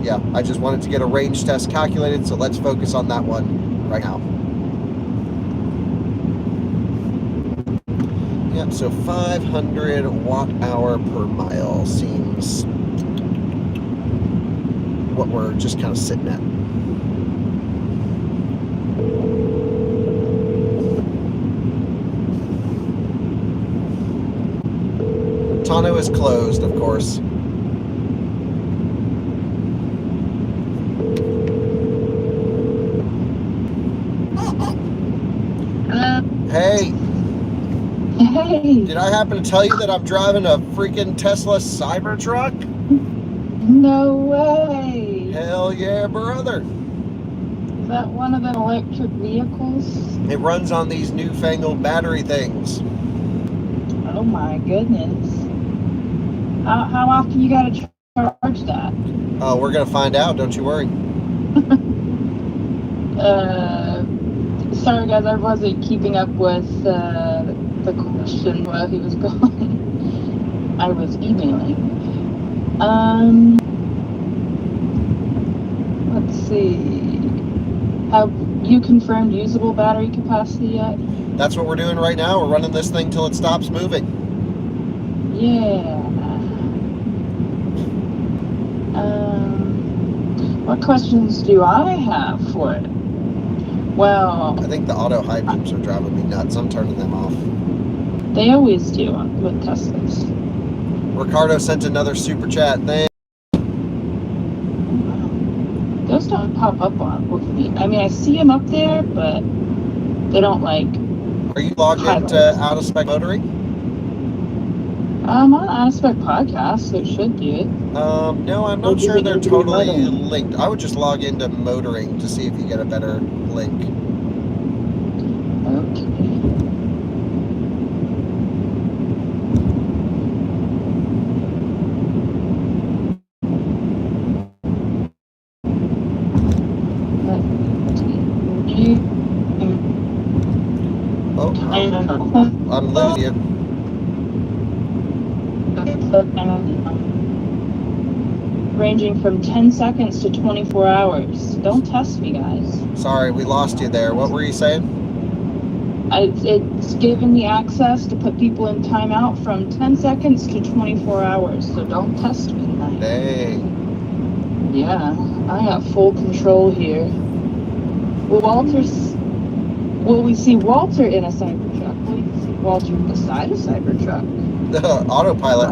yeah, I just wanted to get a range test calculated. So let's focus on that one right now. Yep, so 500 watt hour per mile seems what we're just kind of sitting at. Tonneau is closed, of course. Hey, Hey. did I happen to tell you that I'm driving a freaking Tesla Cybertruck? No way. Hell yeah, brother. Is that one of them electric vehicles? It runs on these newfangled battery things. Oh my goodness. How often you gotta charge that? Oh, we're gonna find out, don't you worry. Sorry guys, I wasn't keeping up with the question while he was gone. I was emailing. Let's see. Have you confirmed usable battery capacity yet? That's what we're doing right now. We're running this thing till it stops moving. Yeah. What questions do I have for it? Well, I think the auto high beams are driving me nuts. I'm turning them off. they always do with Teslas. Ricardo sent another super chat. Thanks. Those don't pop up on with me. I mean, I see them up there, but they don't like. Are you logged into Out of Spec Motoring? I'm on Out of Spec Podcast, so it should do it. No, I'm not sure they're totally linked. I would just log into Motoring to see if you get a better link. Okay. Oh, I'm losing you. Ranging from 10 seconds to 24 hours. Don't test me, guys. Sorry, we lost you there. What were you saying? It's given me access to put people in timeout from 10 seconds to 24 hours, so don't test me tonight. Dang. Yeah, I have full control here. Will we see Walter in a Cybertruck? Will we see Walter beside a Cybertruck? The autopilot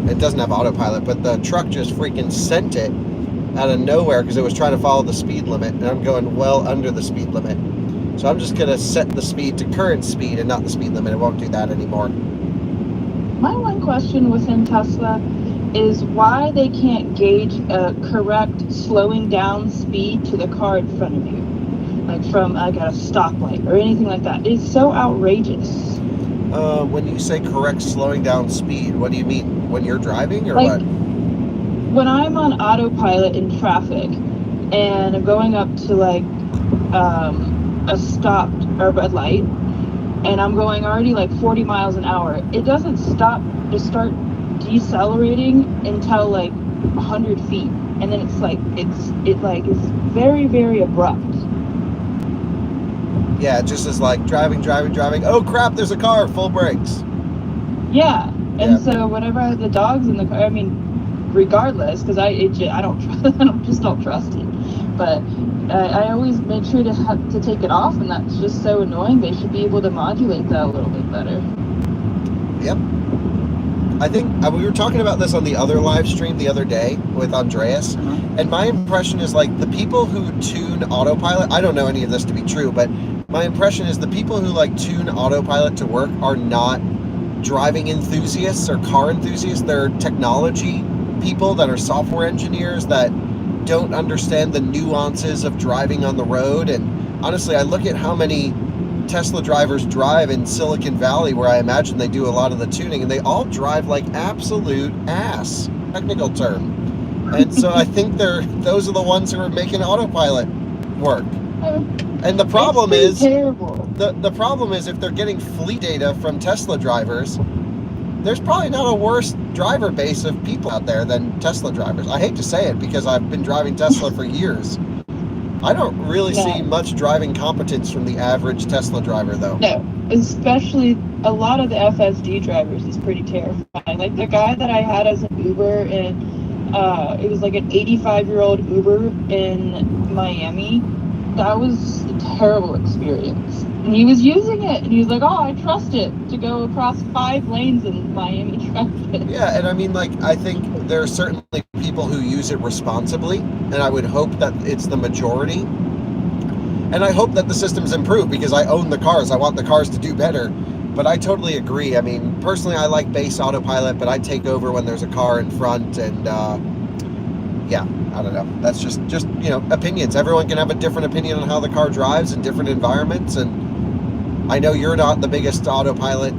it doesn't have autopilot, but the truck just freaking sent it out of nowhere because it was trying to follow the speed limit, and I'm going well under the speed limit. So I'm just gonna set the speed to current speed and not the speed limit. It won't do that anymore. My one question within Tesla is why they can't gauge a correct slowing down speed to the car in front of you, like from at a stoplight or anything like that. It's so outrageous. When you say correct slowing down speed, what do you mean? When you're driving or Like, what? when I'm on autopilot in traffic and I'm going up to like a stopped or red light and I'm going already like 40 miles an hour, it doesn't start decelerating until like 100 feet, and then it's very, very abrupt. Yeah, it just is like driving. Oh crap, there's a car, full brakes. Yeah, and Yeah. so whenever I have the dogs in the car, I mean, regardless, because I don't trust it, but I always make sure to take it off, and that's just so annoying. They should be able to modulate that a little bit better. Yep. I think we were talking about this on the other live stream the other day with Andreas, and my impression is like the people who tune autopilot, I don't know any of this to be true, but my impression is the people who like tune autopilot to work are not driving enthusiasts or car enthusiasts. They're technology people that are software engineers that don't understand the nuances of driving on the road. And honestly, I look at how many Tesla drivers drive in Silicon Valley, where I imagine they do a lot of the tuning, and they all drive like absolute ass, technical term. And so I think those are the ones who are making autopilot work. And the problem is terrible. The problem is if they're getting fleet data from Tesla drivers, there's probably not a worse driver base of people out there than Tesla drivers. I hate to say it because I've been driving Tesla for years. I don't really see much driving competence from the average Tesla driver, though. No, especially a lot of the FSD drivers is pretty terrifying. Like the guy that I had as an Uber, and it was like an 85-year-old Uber in Miami. That was a terrible experience. And he was using it, and he was like, "Oh, I trust it to go across 5 lanes in Miami traffic." Yeah, and I mean, like, I think there are certainly people who use it responsibly, and I would hope that it's the majority. And I hope that the system's improved because I own the cars. I want the cars to do better. But I totally agree. I mean, personally, I like base autopilot, but I take over when there's a car in front, and yeah, I don't know. That's just opinions. Everyone can have a different opinion on how the car drives in different environments, and I know you're not the biggest autopilot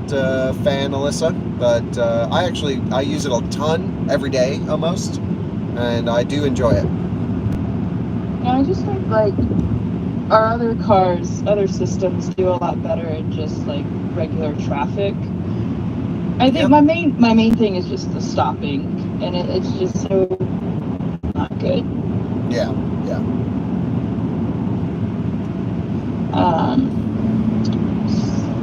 fan, Alyssa, but I use it a ton every day almost, and I do enjoy it. Yeah, I just think like our other systems do a lot better in just like regular traffic. I think Yep. my main thing is just the stopping, and it's just so not good. Yeah.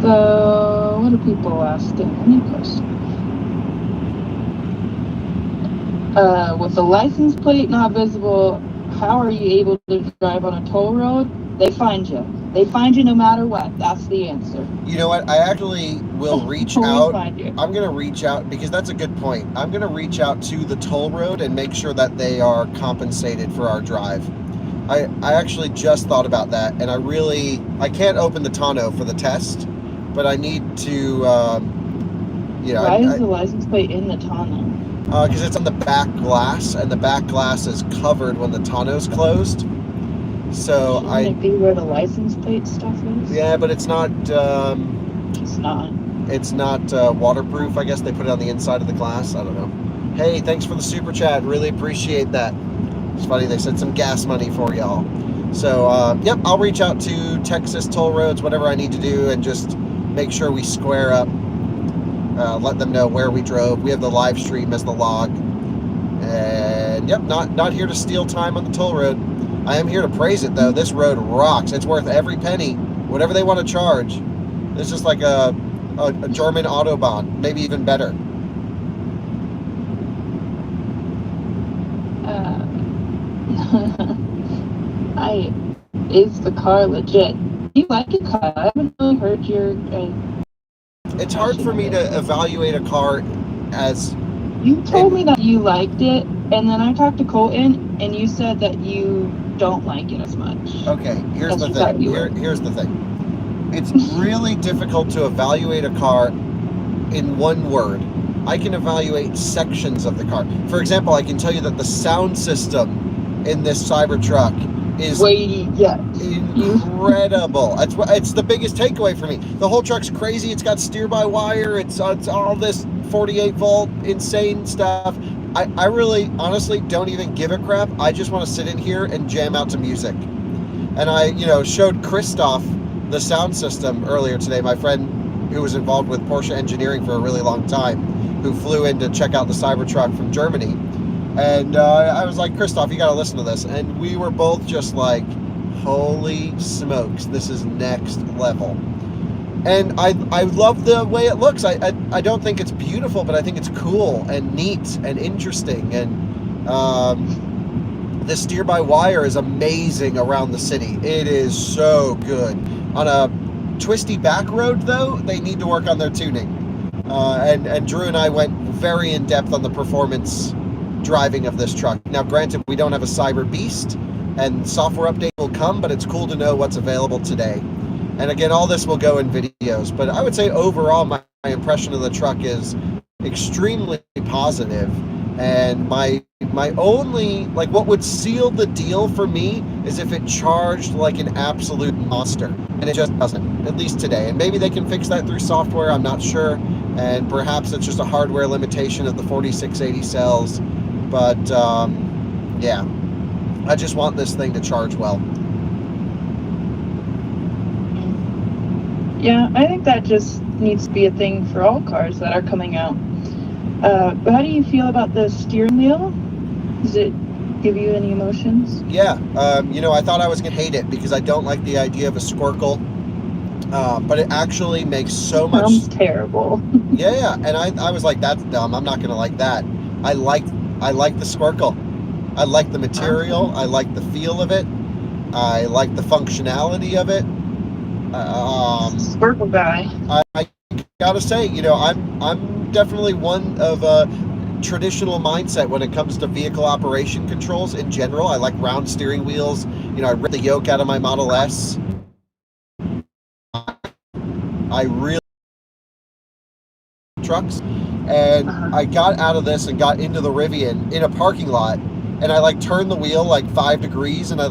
So what are people asking? Any question? With the license plate not visible, how are you able to drive on a toll road? They find you. They find you no matter what. That's the answer. You know what? I actually will reach Always out. find you. I'm going to reach out because that's a good point. I'm going to reach out to the toll road and make sure that they are compensated for our drive. I actually just thought about that, and I can't open the tonneau for the test, but I need to, Why is the license plate in the tonneau? because it's on the back glass, and the back glass is covered when the tonneau's closed. So Shouldn't it be where the license plate stuff is? yeah, but it's not. It's not. It's not waterproof. I guess they put it on the inside of the glass. I don't know. Hey, thanks for the super chat. Really appreciate that. It's funny, they said some gas money for y'all. So, yep, I'll reach out to Texas toll roads, whatever I need to do, and just make sure we square up. Let them know where we drove. We have the live stream as the log. And, yep, not here to steal time on the toll road. I am here to praise it, though. This road rocks. It's worth every penny, whatever they want to charge. It's just like a German Autobahn, maybe even better. Is the car legit? Do you like your car? I haven't really heard your. It's hard for me to evaluate a car as. You told me that you liked it, and then I talked to Colton, and you said that you don't like it as much. Okay, here's the That's thing. Here's the thing. It's really difficult to evaluate a car in one word. I can evaluate sections of the car. For example, I can tell you that the sound system in this Cybertruck is incredible. It's the biggest takeaway for me. The whole truck's crazy. It's got steer-by-wire. It's all this 48-volt insane stuff. I really, honestly, don't even give a crap. I just want to sit in here and jam out to music. And I, showed Christoph the sound system earlier today. My friend who was involved with Porsche engineering for a really long time, who flew in to check out the Cybertruck from Germany. And I was like, Christoph, you got to listen to this. And we were both just like, holy smokes, this is next level. And I love the way it looks. I don't think it's beautiful, but I think it's cool and neat and interesting. And the steer-by-wire is amazing around the city. It is so good. On a twisty back road, though, they need to work on their tuning. And Drew and I went very in-depth on the performance driving of this truck. Now, granted, we don't have a Cyber Beast, and software update will come, but it's cool to know what's available today. And again, all this will go in videos. But I would say overall, my impression of the truck is extremely positive. And my only, what would seal the deal for me is if it charged like an absolute monster. And it just doesn't, at least today. And maybe they can fix that through software, I'm not sure. And perhaps it's just a hardware limitation of the 4680 cells. But, yeah, I just want this thing to charge well. Yeah, I think that just needs to be a thing for all cars that are coming out. But how do you feel about the steering wheel? Does it give you any emotions? Yeah, I thought I was going to hate it because I don't like the idea of a squircle. But it actually makes so much... Sounds terrible. Yeah, and I was like, that's dumb. I'm not going to like that. I like the squircle. I like the material. I like the feel of it. I like the functionality of it. Sparkle guy. I gotta say, I'm definitely one of a traditional mindset when it comes to vehicle operation controls in general. I like round steering wheels. I ripped the yoke out of my Model S. I really trucks, and I got out of this and got into the Rivian in a parking lot, and I turned the wheel 5 degrees, and I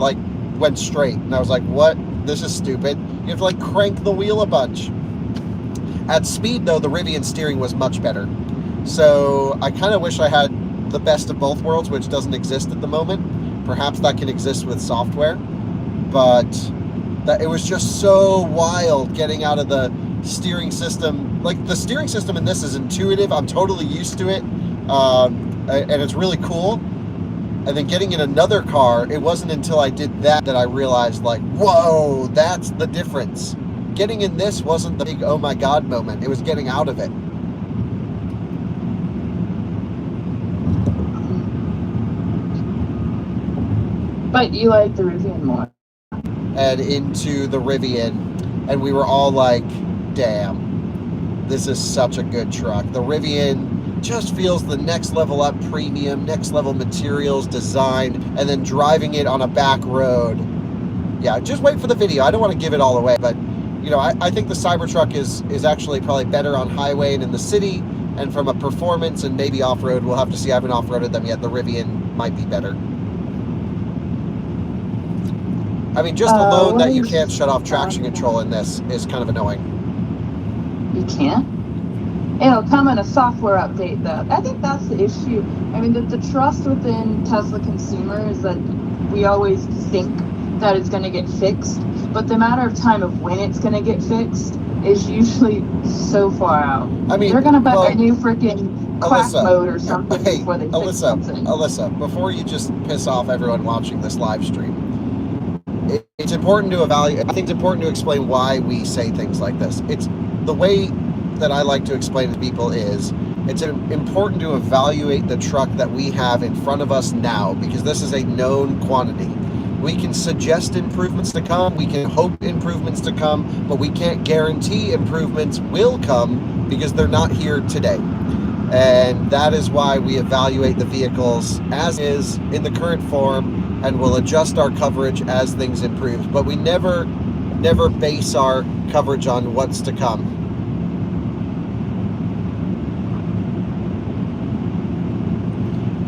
went straight, and I was like, what? This is stupid. You have to crank the wheel a bunch. At speed, though, the Rivian steering was much better. So I kind of wish I had the best of both worlds, which doesn't exist at the moment. Perhaps that can exist with software. But it was just so wild getting out of the steering system. Like, the steering system in this is intuitive. I'm totally used to it, and it's really cool. And then getting in another car, it wasn't until I did that I realized, like, whoa, that's the difference. Getting in this wasn't the big oh my god moment. It was getting out of it. But you like the Rivian more. And into the Rivian, and we were all like, damn, this is such a good truck. The Rivian just feels the next level up premium, next level materials, design, and then driving it on a back road. Yeah, just wait for the video. I don't want to give it all away, but you know, I think the Cybertruck is actually probably better on highway and in the city, and from a performance and maybe off-road, we'll have to see. I haven't off-roaded them yet. The Rivian might be better. I mean, just alone that you can't shut off traction control in this is kind of annoying. You can't? It'll come in a software update, though. I think that's the issue. I mean, the trust within Tesla consumers that we always think that it's going to get fixed, but the matter of time of when it's going to get fixed is usually so far out. I mean, they're going to buy a new freaking quack mode or something before they fix something. Alyssa, before you just piss off everyone watching this live stream, it's important to evaluate. I think it's important to explain why we say things like this. It's the way that I like to explain to people is it's important to evaluate the truck that we have in front of us now, because this is a known quantity. We can suggest improvements to come, we can hope improvements to come, but we can't guarantee improvements will come because they're not here today. And that is why we evaluate the vehicles as is in the current form, and we'll adjust our coverage as things improve. But we never base our coverage on what's to come.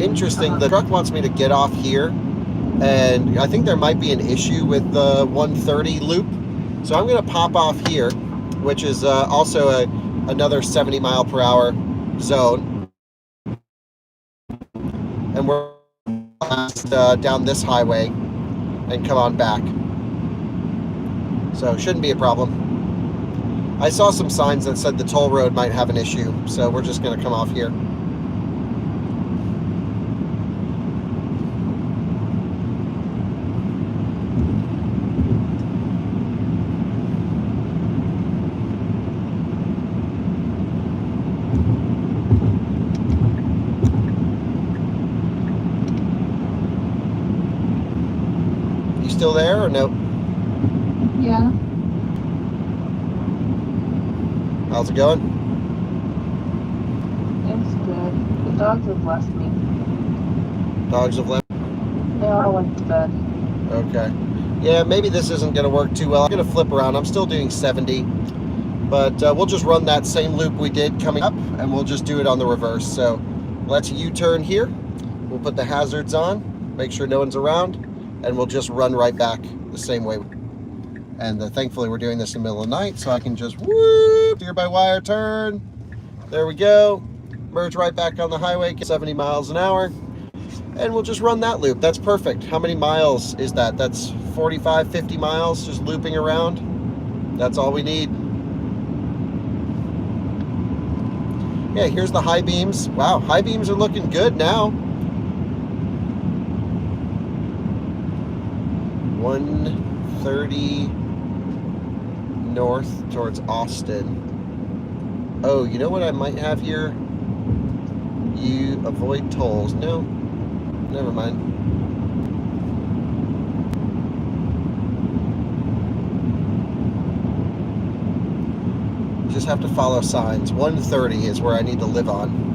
Interesting, the truck wants me to get off here, and I think there might be an issue with the 130 loop. So I'm gonna pop off here, which is also another 70 mile per hour zone. And we're down this highway and come on back. So shouldn't be a problem. I saw some signs that said the toll road might have an issue, so we're just gonna come off here. Still there or no? Yeah. How's it going? It's good. The dogs have left me. Dogs have left? They all went to bed. Okay. Yeah, maybe this isn't going to work too well. I'm going to flip around. I'm still doing 70. But we'll just run that same loop we did coming up, and we'll just do it on the reverse. So let's U-turn here. We'll put the hazards on, make sure no one's around, and we'll just run right back the same way. And thankfully we're doing this in the middle of the night, so I can just whoop, steer-by-wire turn. There we go. Merge right back on the highway, get 70 miles an hour, and we'll just run that loop. That's perfect. How many miles is that? That's 45, 50 miles just looping around. That's all we need. Yeah, here's the high beams. Wow, high beams are looking good now. 130 north towards Austin. Oh, you know what I might have here? You avoid tolls. No, never mind. Just have to follow signs. 130 is where I need to live on.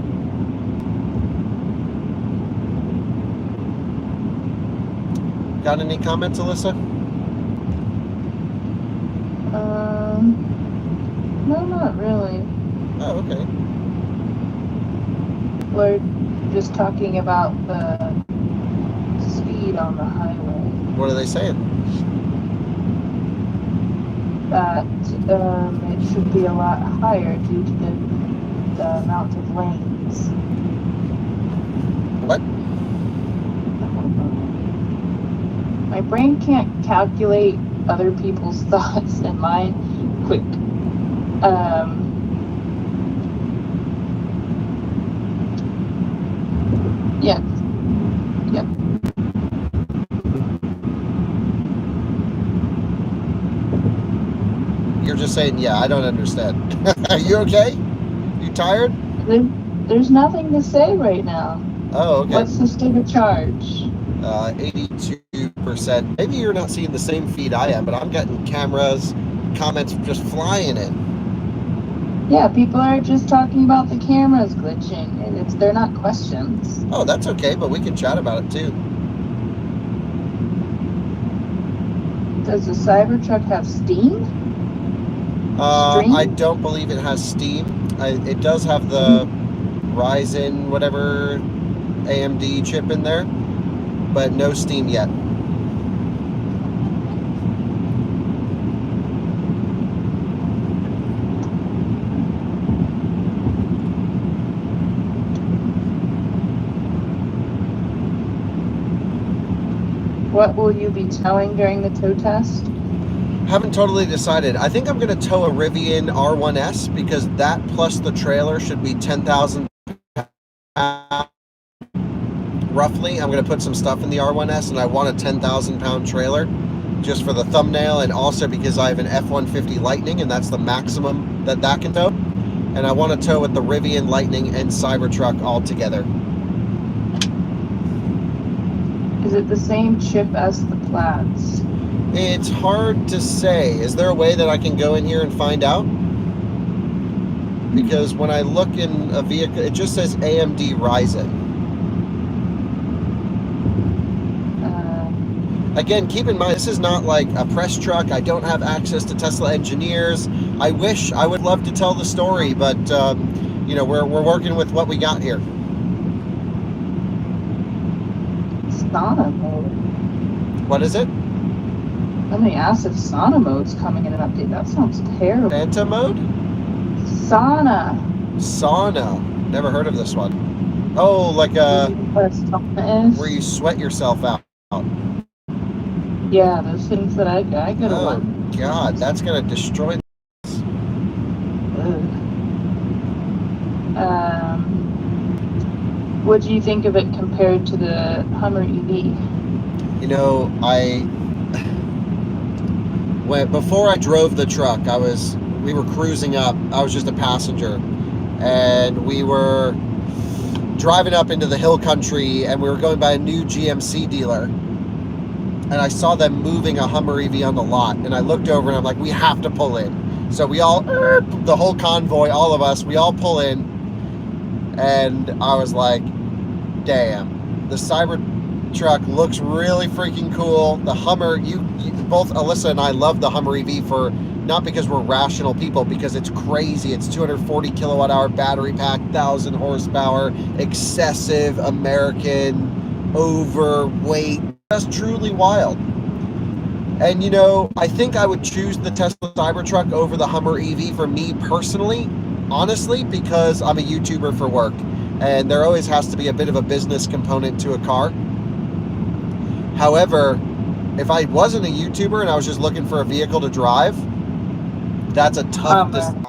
Got any comments, Alyssa? No, not really. Oh, okay. We're just talking about the speed on the highway. What are they saying? That it should be a lot higher due to the amount of lanes. What? My brain can't calculate other people's thoughts and mine quick. Yeah. Yep. You're just saying, yeah, I don't understand. Are you okay? You tired? There's nothing to say right now. Oh, okay. What's the state of charge? 82%. Maybe you're not seeing the same feed I am, but I'm getting cameras, comments just flying in. Yeah, people are just talking about the cameras glitching. They're not questions. Oh, that's okay, but we can chat about it too. Does the Cybertruck have Steam? I don't believe it has Steam. It does have the Ryzen whatever AMD chip in there, but no Steam yet. What will you be towing during the tow test? Haven't totally decided. I think I'm going to tow a Rivian R1S because that plus the trailer should be 10,000 pounds. Roughly, I'm going to put some stuff in the R1S, and I want a 10,000 pound trailer just for the thumbnail, and also because I have an F-150 Lightning, and that's the maximum that can tow. And I want to tow with the Rivian Lightning and Cybertruck all together. Is it the same chip as the Plaids? It's hard to say. Is there a way that I can go in here and find out? Because when I look in a vehicle, it just says AMD Ryzen. Again, keep in mind, this is not like a press truck. I don't have access to Tesla engineers. I would love to tell the story, but you know, we're working with what we got here. Sauna mode. What is it? Somebody asked if sauna mode's coming in an update. That sounds terrible. Phantom mode? Sauna. Sauna. Never heard of this one. Oh, like What a sauna is? where you sweat yourself out. Yeah, those things that I go to Oh one. God, that's gonna destroy. What do you think of it compared to the Hummer EV? You know, before I drove the truck, we were cruising up. I was just a passenger, and we were driving up into the hill country, and we were going by a new GMC dealer, and I saw them moving a Hummer EV on the lot, and I looked over and I'm like, we have to pull in. So we all, the whole convoy, all of us, we all pull in, and I was like, damn, the Cybertruck looks really freaking cool. The Hummer, both Alyssa and I love the Hummer EV for, not because we're rational people, because it's crazy. It's 240 kilowatt hour battery pack, 1,000 horsepower, excessive American, overweight, just truly wild. And you know, I think I would choose the Tesla Cybertruck over the Hummer EV for me personally, honestly, because I'm a YouTuber for work, and there always has to be a bit of a business component to a car. However, if I wasn't a YouTuber and I was just looking for a vehicle to drive, that's a tough decision.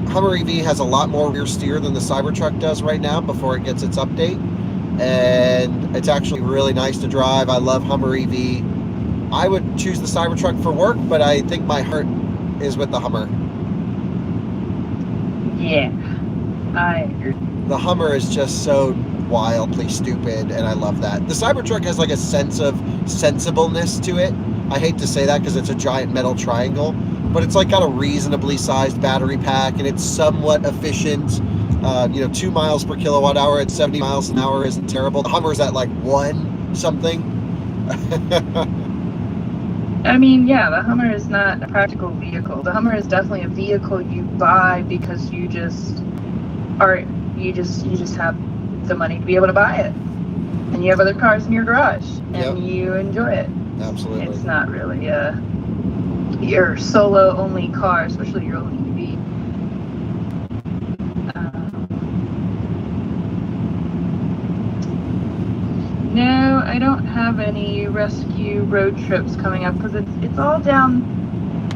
Hummer EV has a lot more rear steer than the Cybertruck does right now before it gets its update, and it's actually really nice to drive. I love Hummer EV. I would choose the Cybertruck for work, but I think my heart is with the Hummer. Yeah, I agree. The Hummer is just so wildly stupid, and I love that. The Cybertruck has like a sense of sensibleness to it. I hate to say that because it's a giant metal triangle, but it's like got a reasonably sized battery pack, and it's somewhat efficient. 2 miles per kilowatt hour at 70 miles an hour isn't terrible. The Hummer's at like 1 something. I mean, yeah, the Hummer is not a practical vehicle. The Hummer is definitely a vehicle you buy because you just have the money to be able to buy it, and you have other cars in your garage, and you enjoy it. Absolutely. It's not really your solo only car, especially your only EV. No, I don't have any rescue road trips coming up because it's all down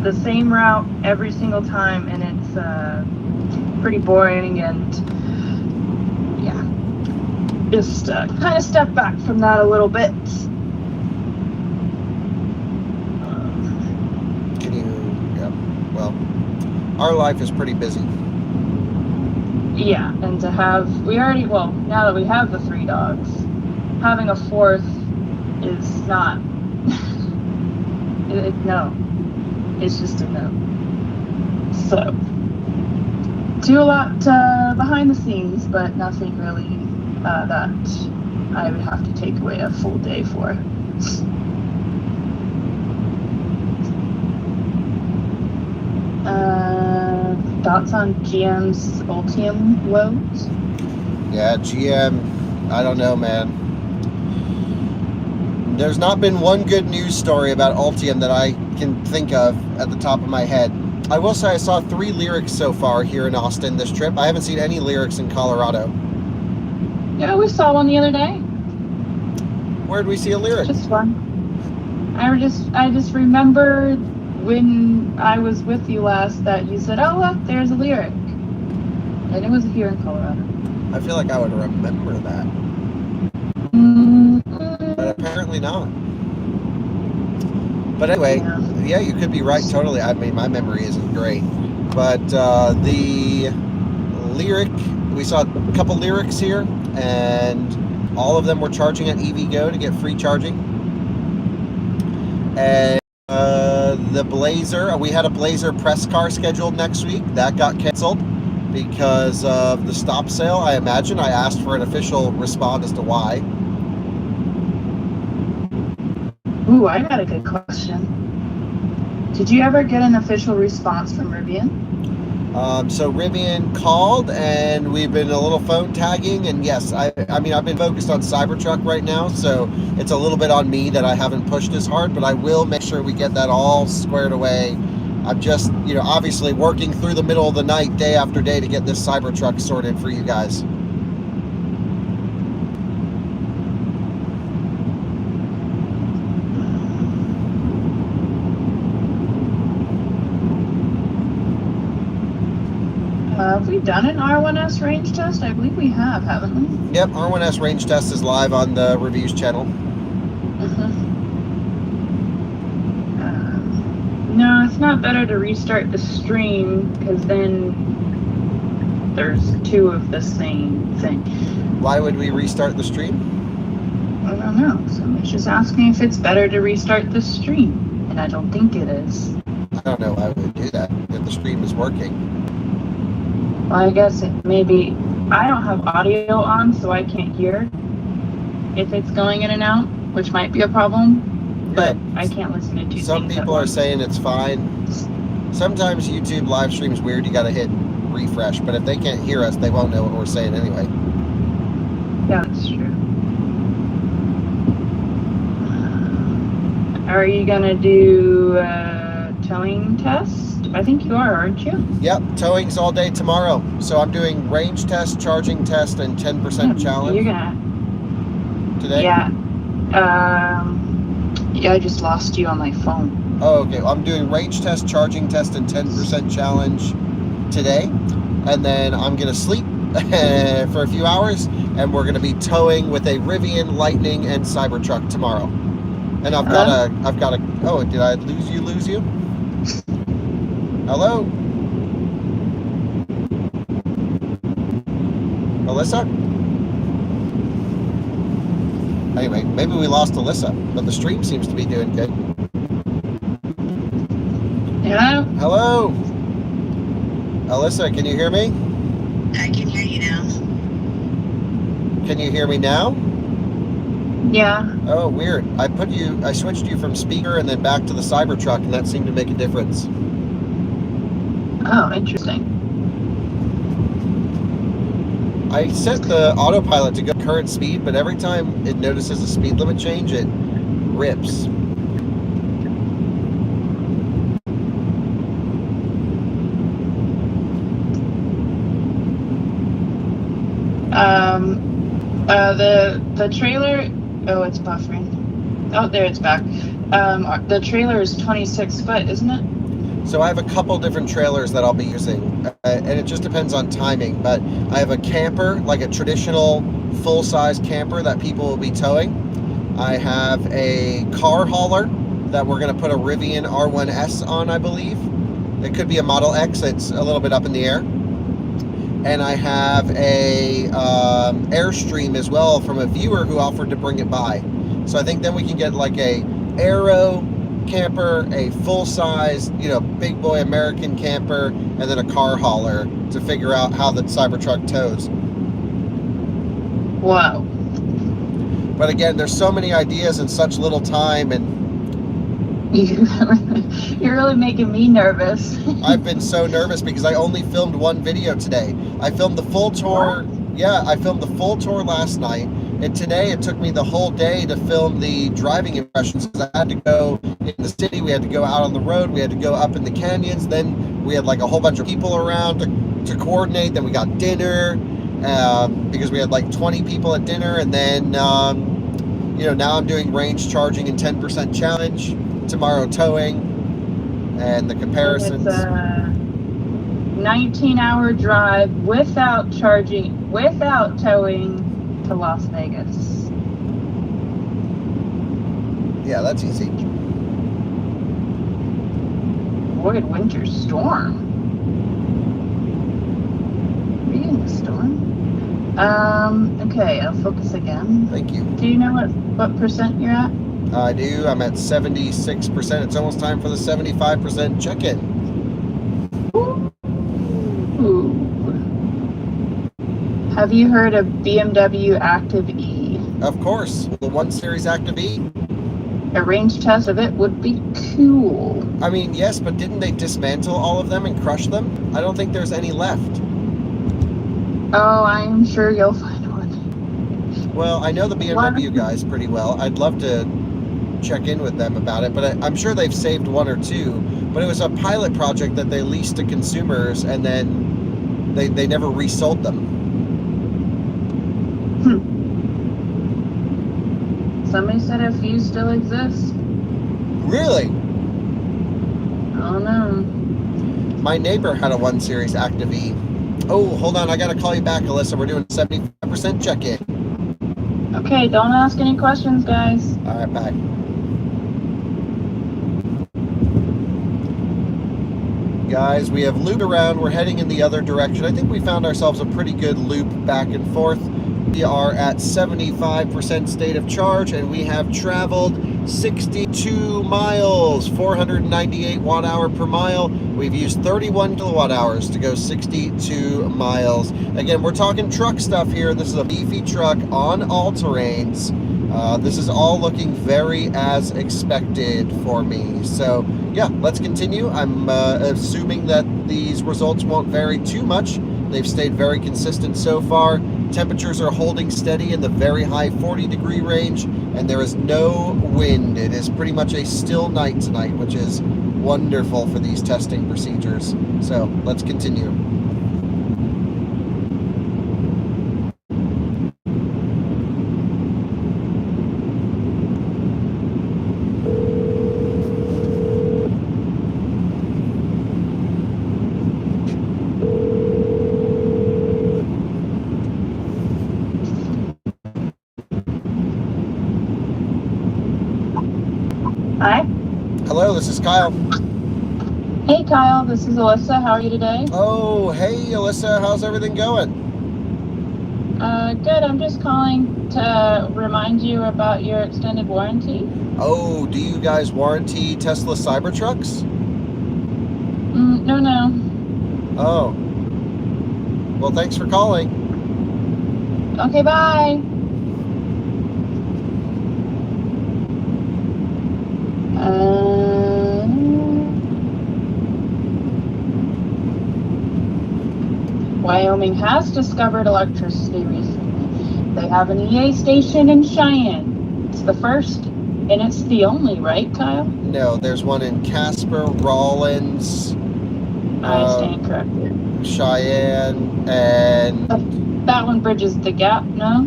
the same route every single time, and it's pretty boring. And yeah, just kind of step back from that a little bit. Can you? Yeah. Well, our life is pretty busy. Yeah, and to have now that we have the 3 dogs, having a 4th is not. No, it's just a no. So, do a lot behind the scenes, but nothing really that I would have to take away a full day for. Thoughts on GM's Ultium loads? Yeah, GM. I don't know, man. There's not been one good news story about Ultium that I can think of at the top of my head. I will say I saw 3 lyrics so far here in Austin this trip. I haven't seen any lyrics in Colorado. Yeah, we saw one the other day. Where'd we see a lyric? Just fun. I just remember when I was with you last that you said, "Oh look, there's a lyric," and it was here in Colorado. I feel like I would remember that, but apparently not. But anyway, yeah, you could be right totally. I mean, my memory isn't great, but the lyric, we saw a couple lyrics here, and all of them were charging at EVgo to get free charging. And the Blazer, we had a Blazer press car scheduled next week. That got canceled because of the stop sale, I imagine. I asked for an official response as to why. Ooh, I got a good question. Did you ever get an official response from Rivian? So Rivian called, and we've been a little phone tagging, and yes, I mean, I've been focused on Cybertruck right now, so it's a little bit on me that I haven't pushed as hard, but I will make sure we get that all squared away. I'm just, obviously working through the middle of the night, day after day, to get this Cybertruck sorted for you guys. Have we done an R1S range test? I believe we have, haven't we? Yep, R1S range test is live on the reviews channel. No, it's not better to restart the stream, because then there's 2 of the same thing. Why would we restart the stream? I don't know. Somebody's just asking if it's better to restart the stream, and I don't think it is. I don't know why we would do that if the stream is working. Well, I guess maybe I don't have audio on, so I can't hear if it's going in and out, which might be a problem. But I can't listen to 2 Some things people at are once. saying it's fine. Sometimes YouTube live stream is weird. You got to hit refresh, but if they can't hear us, they won't know what we're saying anyway. Yeah, that's true. Are you gonna do a towing test? I think you are, aren't you? Yep, towing's all day tomorrow. So I'm doing range test, charging test, and 10% challenge You're gonna. today. Yeah. Yeah, I just lost you on my phone. Oh, okay. Well, I'm doing range test, charging test, and 10% challenge today. And then I'm going to sleep for a few hours, and we're going to be towing with a Rivian, Lightning, and Cybertruck tomorrow. And I've got a, oh, did I lose you? Hello? Alyssa? Anyway, maybe we lost Alyssa, but the stream seems to be doing good. Hello? Hello? Alyssa, can you hear me? I can hear you now. Can you hear me now? Yeah. Oh, weird. I switched you from speaker and then back to the Cybertruck, and that seemed to make a difference. Oh, interesting. I set the autopilot to go current speed, but every time it notices a speed limit change, it rips. The trailer. Oh, it's buffering. Oh, there, it's back. The trailer is 26 foot, isn't it? So I have a couple different trailers that I'll be using, and it just depends on timing. But I have a camper, like a traditional full-size camper that people will be towing. I have a car hauler that we're going to put a Rivian R1S on, I believe. It could be a Model X. It's a little bit up in the air. And I have a Airstream as well from a viewer who offered to bring it by. So I think then we can get like a Aero camper, a full-size, big boy American camper, and then a car hauler to figure out how the Cybertruck tows. Wow. But again, there's so many ideas in such little time, and You're really making me nervous. I've been so nervous because I only filmed one video today. I filmed the full tour. What? Yeah, I filmed the full tour last night. And today it took me the whole day to film the driving impressions because I had to go in the city, we had to go out on the road, we had to go up in the canyons, then we had like a whole bunch of people around to coordinate, then we got dinner because we had like 20 people at dinner, and then, now I'm doing range charging and 10% challenge, tomorrow towing, and the comparisons. It's a 19-hour drive without towing to Las Vegas. Yeah, that's easy. Avoid winter storm. Reading the storm. Okay, I'll focus again. Thank you. Do you know what percent you're at? I do. I'm at 76%. It's almost time for the 75% check-in. Ooh. Have you heard of BMW Active E? Of course, the 1 Series Active E. A range test of it would be cool. I mean, yes, but didn't they dismantle all of them and crush them? I don't think there's any left. Oh, I'm sure you'll find one. Well, I know the BMW guys pretty well. I'd love to check in with them about it, but I'm sure they've saved 1 or 2. But it was a pilot project that they leased to consumers, and then they never resold them. Somebody said a few still exist. Really? I don't know. My neighbor had a 1 Series Active E. Oh, hold on. I got to call you back, Alyssa. We're doing 75% check-in. Okay, don't ask any questions, guys. All right, bye. Guys, we have looped around. We're heading in the other direction. I think we found ourselves a pretty good loop back and forth. We are at 75% state of charge, and we have traveled 62 miles, 498 watt-hour per mile. We've used 31 kilowatt-hours to go 62 miles. Again, we're talking truck stuff here. This is a beefy truck on all terrains. This is all looking very as expected for me. So, yeah, let's continue. I'm assuming that these results won't vary too much. They've stayed very consistent so far. Temperatures are holding steady in the very high 40-degree range, and there is no wind. It is pretty much a still night tonight, which is wonderful for these testing procedures. So let's continue. Hi. Hello, this is Kyle. Hey, Kyle. This is Alyssa. How are you today? Oh, hey, Alyssa. How's everything going? Good. I'm just calling to remind you about your extended warranty. Oh, do you guys warranty Tesla Cybertrucks? No. Oh. Well, thanks for calling. Okay, bye. Wyoming has discovered electricity recently. They have an EA station in Cheyenne. It's the first, and it's the only, right, Kyle? No, there's one in Casper, Rawlins, I stand corrected. Cheyenne, and That one bridges the gap, no?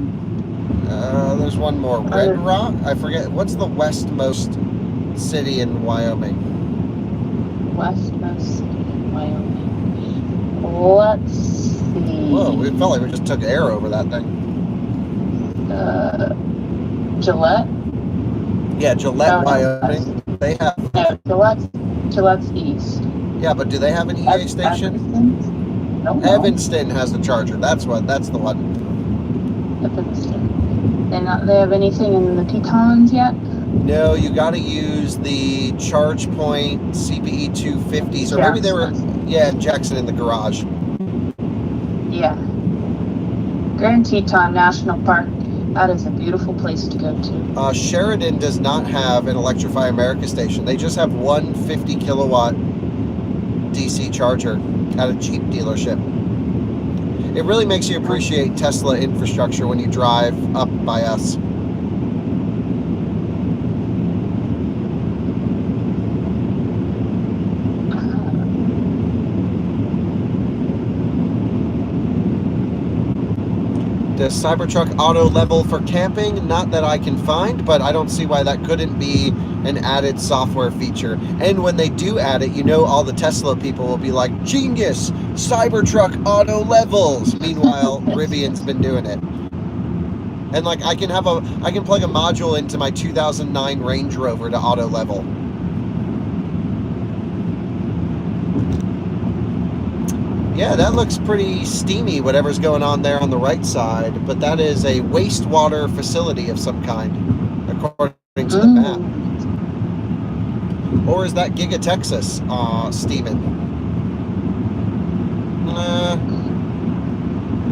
there's one more. Red Rock? I forget. What's the westmost city in Wyoming? westmost city in Wyoming. Let's see. Whoa, we felt like we just took air over that thing. Gillette? Yeah, Gillette, Oh, no, Wyoming. They have. No, Gillette's east. Yeah, but do they have an EA station? Evanston? No, no. Evanston has the charger. That's the one. Evanston. They have anything in the Tetons yet? No, you got to use the ChargePoint CPE 250s, or maybe they were, yeah, in Jackson in the garage. Yeah. Grand Teton National Park. That is a beautiful place to go to. Sheridan does not have an Electrify America station. They just have one 50 kilowatt DC charger at a Jeep dealership. It really makes you appreciate Tesla infrastructure when you drive up by us. Does Cybertruck auto level for camping? Not that I can find, but I don't see why that couldn't be an added software feature. And when they do add it, you know all the Tesla people will be like, genius, Cybertruck auto levels. Meanwhile, Rivian's been doing it. And like I can plug a module into my 2009 Range Rover to auto level. Yeah, that looks pretty steamy, whatever's going on there on the right side, but that is a wastewater facility of some kind, according to the map. Or is that Giga Texas steaming?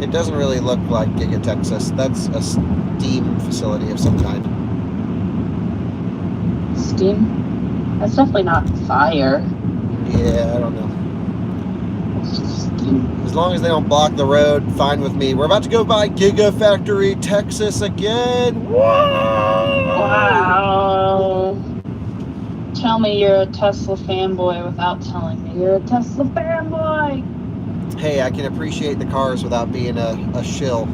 It doesn't really look like Giga Texas. That's a steam facility of some kind. Steam? That's definitely not fire. Yeah, I don't know. It's just steam. As long as they don't block the road, fine with me. We're about to go by Gigafactory, Texas again. Whoa! Wow. Tell me you're a Tesla fanboy without telling me you're a Tesla fanboy. Hey, I can appreciate the cars without being a shill.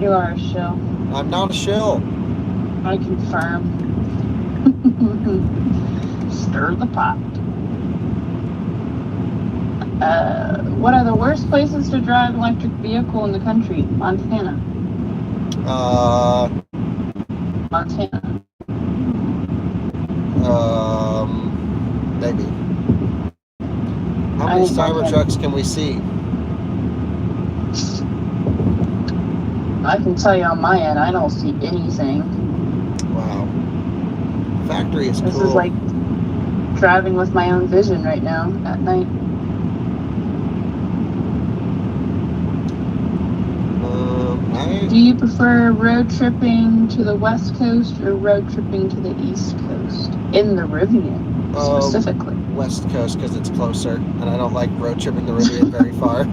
You are a shill. I'm not a shill. I confirm. Stir the pot. What are the worst places to drive an electric vehicle in the country? Montana. Montana. Maybe. How many Cybertrucks can we see? I can tell you on my end, I don't see anything. Wow. Factory is cool. This is like driving with my own vision right now at night. Do you prefer road tripping to the West Coast or road tripping to the East Coast? In the Rivian, specifically. West Coast, because it's closer, and I don't like road tripping the Rivian very far.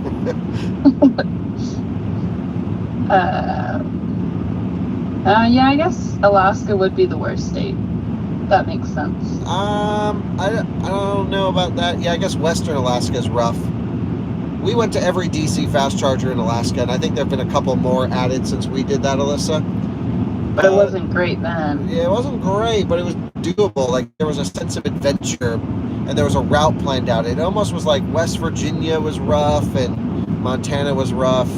Yeah, I guess Alaska would be the worst state. That makes sense. I don't know about that. Yeah, I guess Western Alaska is rough. We went to every DC fast charger in Alaska, and I think there have been a couple more added since we did that, Alyssa. But it wasn't great then. Yeah, it wasn't great, but it was doable. Like, there was a sense of adventure, and there was a route planned out. It almost was like West Virginia was rough, and Montana was rough.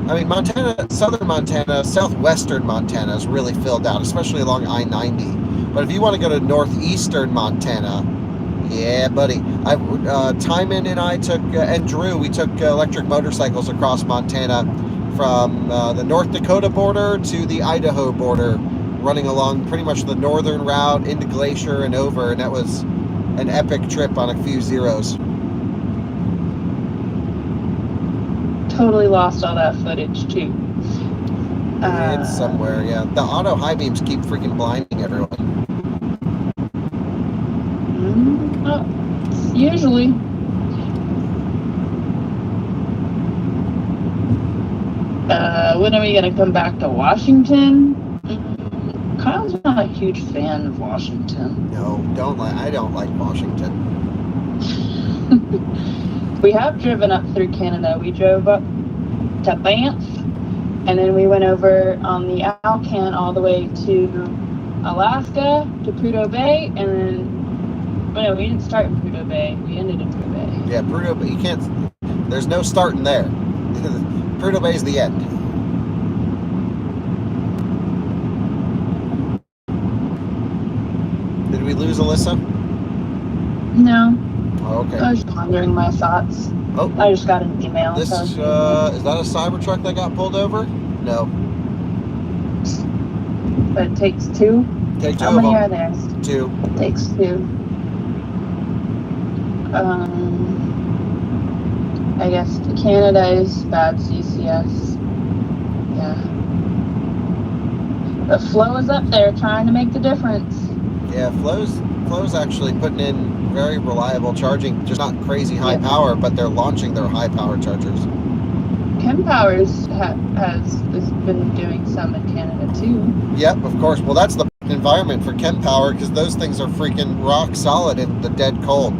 I mean, Montana, southern Montana, southwestern Montana is really filled out, especially along I-90. But if you want to go to northeastern Montana, yeah, buddy. Timon and I took, and Drew, we took electric motorcycles across Montana from the North Dakota border to the Idaho border, running along pretty much the northern route into Glacier and over, and that was an epic trip on a few zeros. Totally lost all that footage too. It's somewhere, yeah. The auto high beams keep freaking blinding everyone. Usually. When are we gonna come back to Washington? Kyle's not a huge fan of Washington. No, I don't like Washington. We have driven up through Canada. We drove up to Banff, and then we went over on the Alcan all the way to Alaska, to Prudhoe Bay, and then no, we didn't start in Prudhoe Bay. We ended in Prudhoe Bay. Yeah, Prudhoe, but you can't. There's no starting there. Prudhoe Bay is the end. Did we lose Alyssa? No, Oh, okay. I was pondering my thoughts. Oh. I just got an email. This so is that a Cybertruck that got pulled over? No. But it takes two. Take two How of many them. are there? Two. It takes two. I guess Canada is bad CCS. Yeah. But Flo is up there trying to make the difference. Yeah, Flo's actually putting in very reliable charging, just not crazy high Yeah. power, but they're launching their high power chargers. Chempowers has been doing some in Canada too. Yep, of course. Well, that's the environment for Chem Power because those things are freaking rock solid in the dead cold.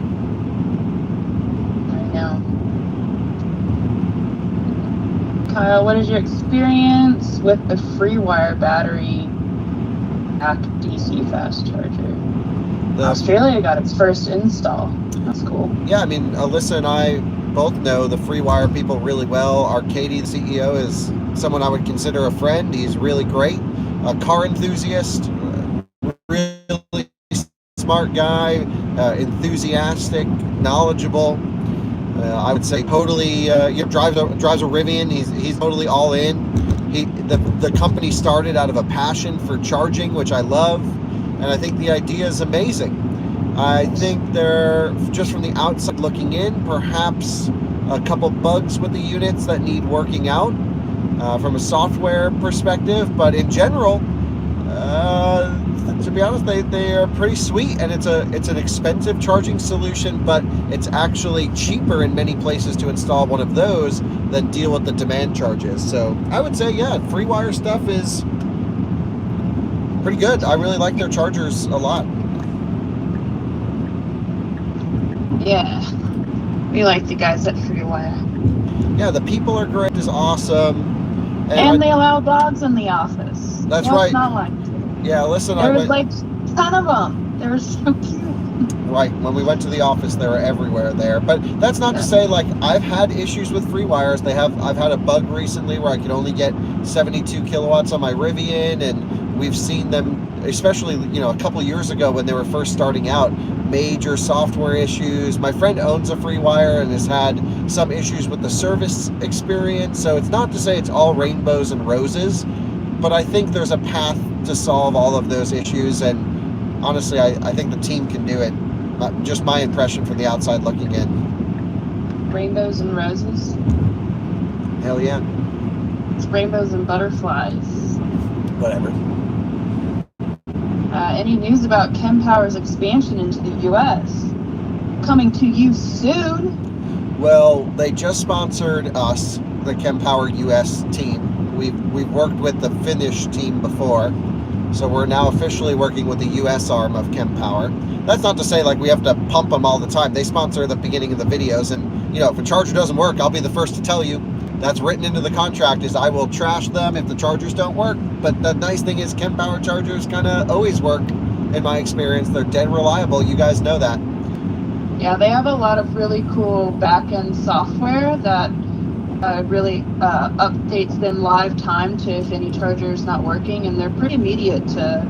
I know. Kyle, what is your experience with the FreeWire battery pack DC fast charger? Australia got its first install. That's cool. Yeah, I mean, Alyssa and I both know the FreeWire people really well. Arcady, the CEO, is someone I would consider a friend. He's really great. A car enthusiast, really smart guy, enthusiastic, knowledgeable. I would say totally drives a Rivian. He's totally all in. The company started out of a passion for charging, which I love, and I think the idea is amazing. I think they're, just from the outside looking in, perhaps a couple bugs with the units that need working out from a software perspective, but in general, to be honest, they are pretty sweet, and it's an expensive charging solution, but it's actually cheaper in many places to install one of those than deal with the demand charges. So I would say, yeah, FreeWire stuff is pretty good. I really like their chargers a lot. Yeah. We like the guys at FreeWire. Yeah, the people are great. Is awesome. And they allow dogs in the office. That's What's right. not like to? Yeah, listen, There was like 10 of them. They were so cute. Right, when we went to the office, they were everywhere there. But that's not to say, like, I've had issues with FreeWires. I've had a bug recently where I could only get 72 kilowatts on my Rivian, and we've seen them, especially, a couple years ago when they were first starting out, major software issues. My friend owns a FreeWire and has had some issues with the service experience. So it's not to say it's all rainbows and roses, but I think there's a path to solve all of those issues, and honestly, I think the team can do it. Just my impression from the outside looking in. Rainbows and roses. Hell yeah. It's rainbows and butterflies. Whatever. Any news about Chempower's expansion into the U.S.? Coming to you soon. Well, they just sponsored us, the Chempower US team. We've worked with the Finnish team before, so we're now officially working with the US arm of Chempower. That's not to say like we have to pump them all the time. They sponsor the beginning of the videos, and if a charger doesn't work, I'll be the first to tell you. That's written into the contract, is I will trash them if the chargers don't work. But the nice thing is Chempower chargers kind of always work, in my experience. They're dead reliable. You guys know that. Yeah, they have a lot of really cool back-end software that really updates them live time to if any charger is not working, and they're pretty immediate to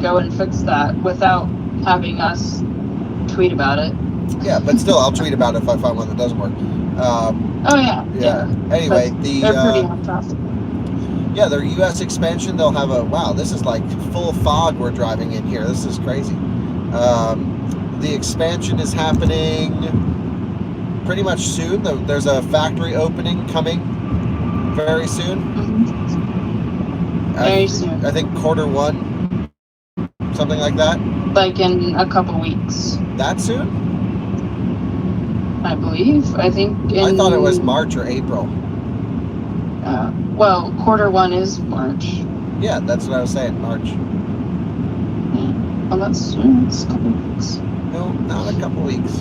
go and fix that without having us tweet about it. Yeah, but still, I'll tweet about it if I find one that doesn't work. Yeah. Anyway, they're pretty on top. Yeah, their U.S. expansion, they'll have wow, this is like full fog we're driving in here. This is crazy. The expansion is happening pretty much soon. There's a factory opening coming very soon. Mm-hmm. Very soon. I think Q1, something like that. Like in a couple weeks. That soon? I believe. I think I thought it was March or April. Well, Q1 is March. Yeah, that's what I was saying, March. Yeah. Well, that's soon. It's a couple weeks. No, not a couple weeks.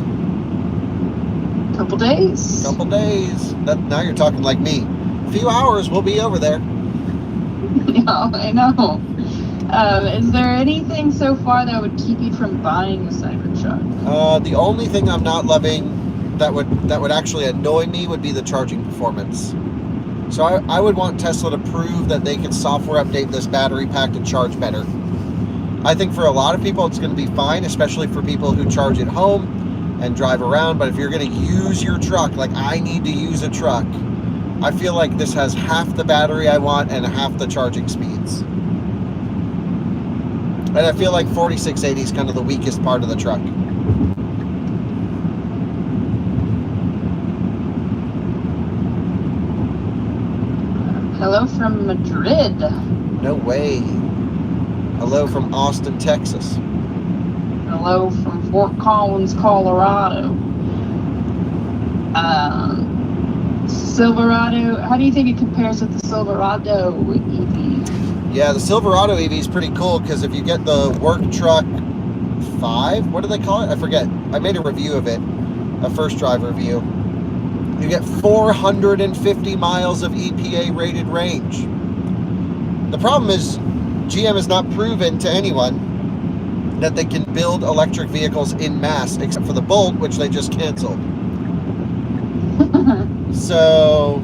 Couple days. Couple days. Now you're talking like me. A few hours, we'll be over there. Yeah, I know. Is there anything so far that would keep you from buying the Cybertruck? Cybertruck? The only thing I'm not loving that would actually annoy me would be the charging performance. So I would want Tesla to prove that they can software update this battery pack to charge better. I think for a lot of people it's going to be fine, especially for people who charge at home and drive around. But if you're going to use your truck, like I need to use a truck, I feel like this has half the battery I want and half the charging speeds. And I feel like 4680 is kind of the weakest part of the truck. Hello from Madrid. No way. Hello from Austin, Texas. Hello from Fort Collins, Colorado. Silverado, how do you think it compares with the Silverado EV? Yeah, the Silverado EV is pretty cool because if you get the Work Truck 5, what do they call it? I forget. I made a review of it, a first drive review. You get 450 miles of EPA rated range. The problem is GM has not proven to anyone that they can build electric vehicles in mass, except for the Bolt, which they just canceled. So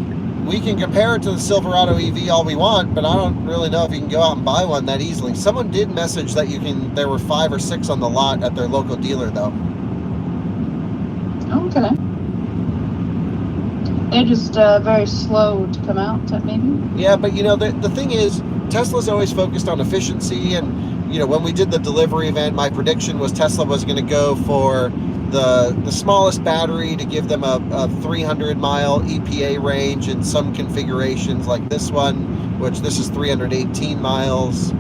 we can compare it to the Silverado EV all we want, but I don't really know if you can go out and buy one that easily. Someone did message that there were 5 or 6 on the lot at their local dealer though. Okay. They're just very slow to come out, maybe? Yeah, but the thing is, Tesla's always focused on efficiency, and when we did the delivery event, my prediction was Tesla was going to go for the smallest battery to give them a 300-mile EPA range in some configurations like this one, which this is 318 miles.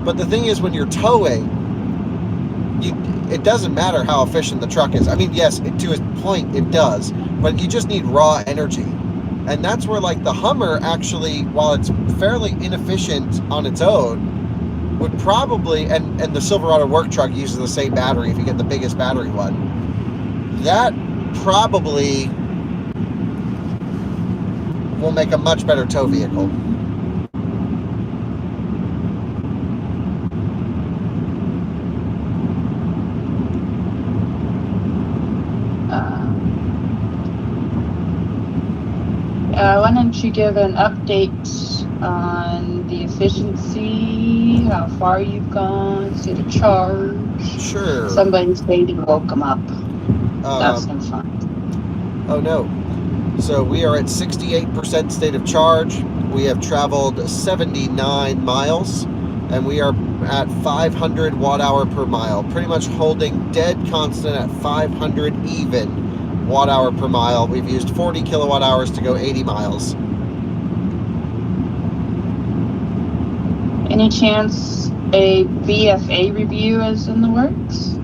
But the thing is, when you're towing, it doesn't matter how efficient the truck is. I mean, yes, to a point it does, but you just need raw energy. And that's where like the Hummer actually, while it's fairly inefficient on its own, would probably, and the Silverado work truck uses the same battery if you get the biggest battery one, that probably will make a much better tow vehicle. Why don't you give an update on the efficiency, how far you've gone, state of charge? Sure. Somebody's baby woke them up. That's no fun. Oh no. So we are at 68% state of charge. We have traveled 79 miles, and we are at 500 watt-hour per mile, pretty much holding dead constant at 500 even watt-hour per mile. We've used 40 kilowatt hours to go 80 miles. Any chance a VFA review is in the works?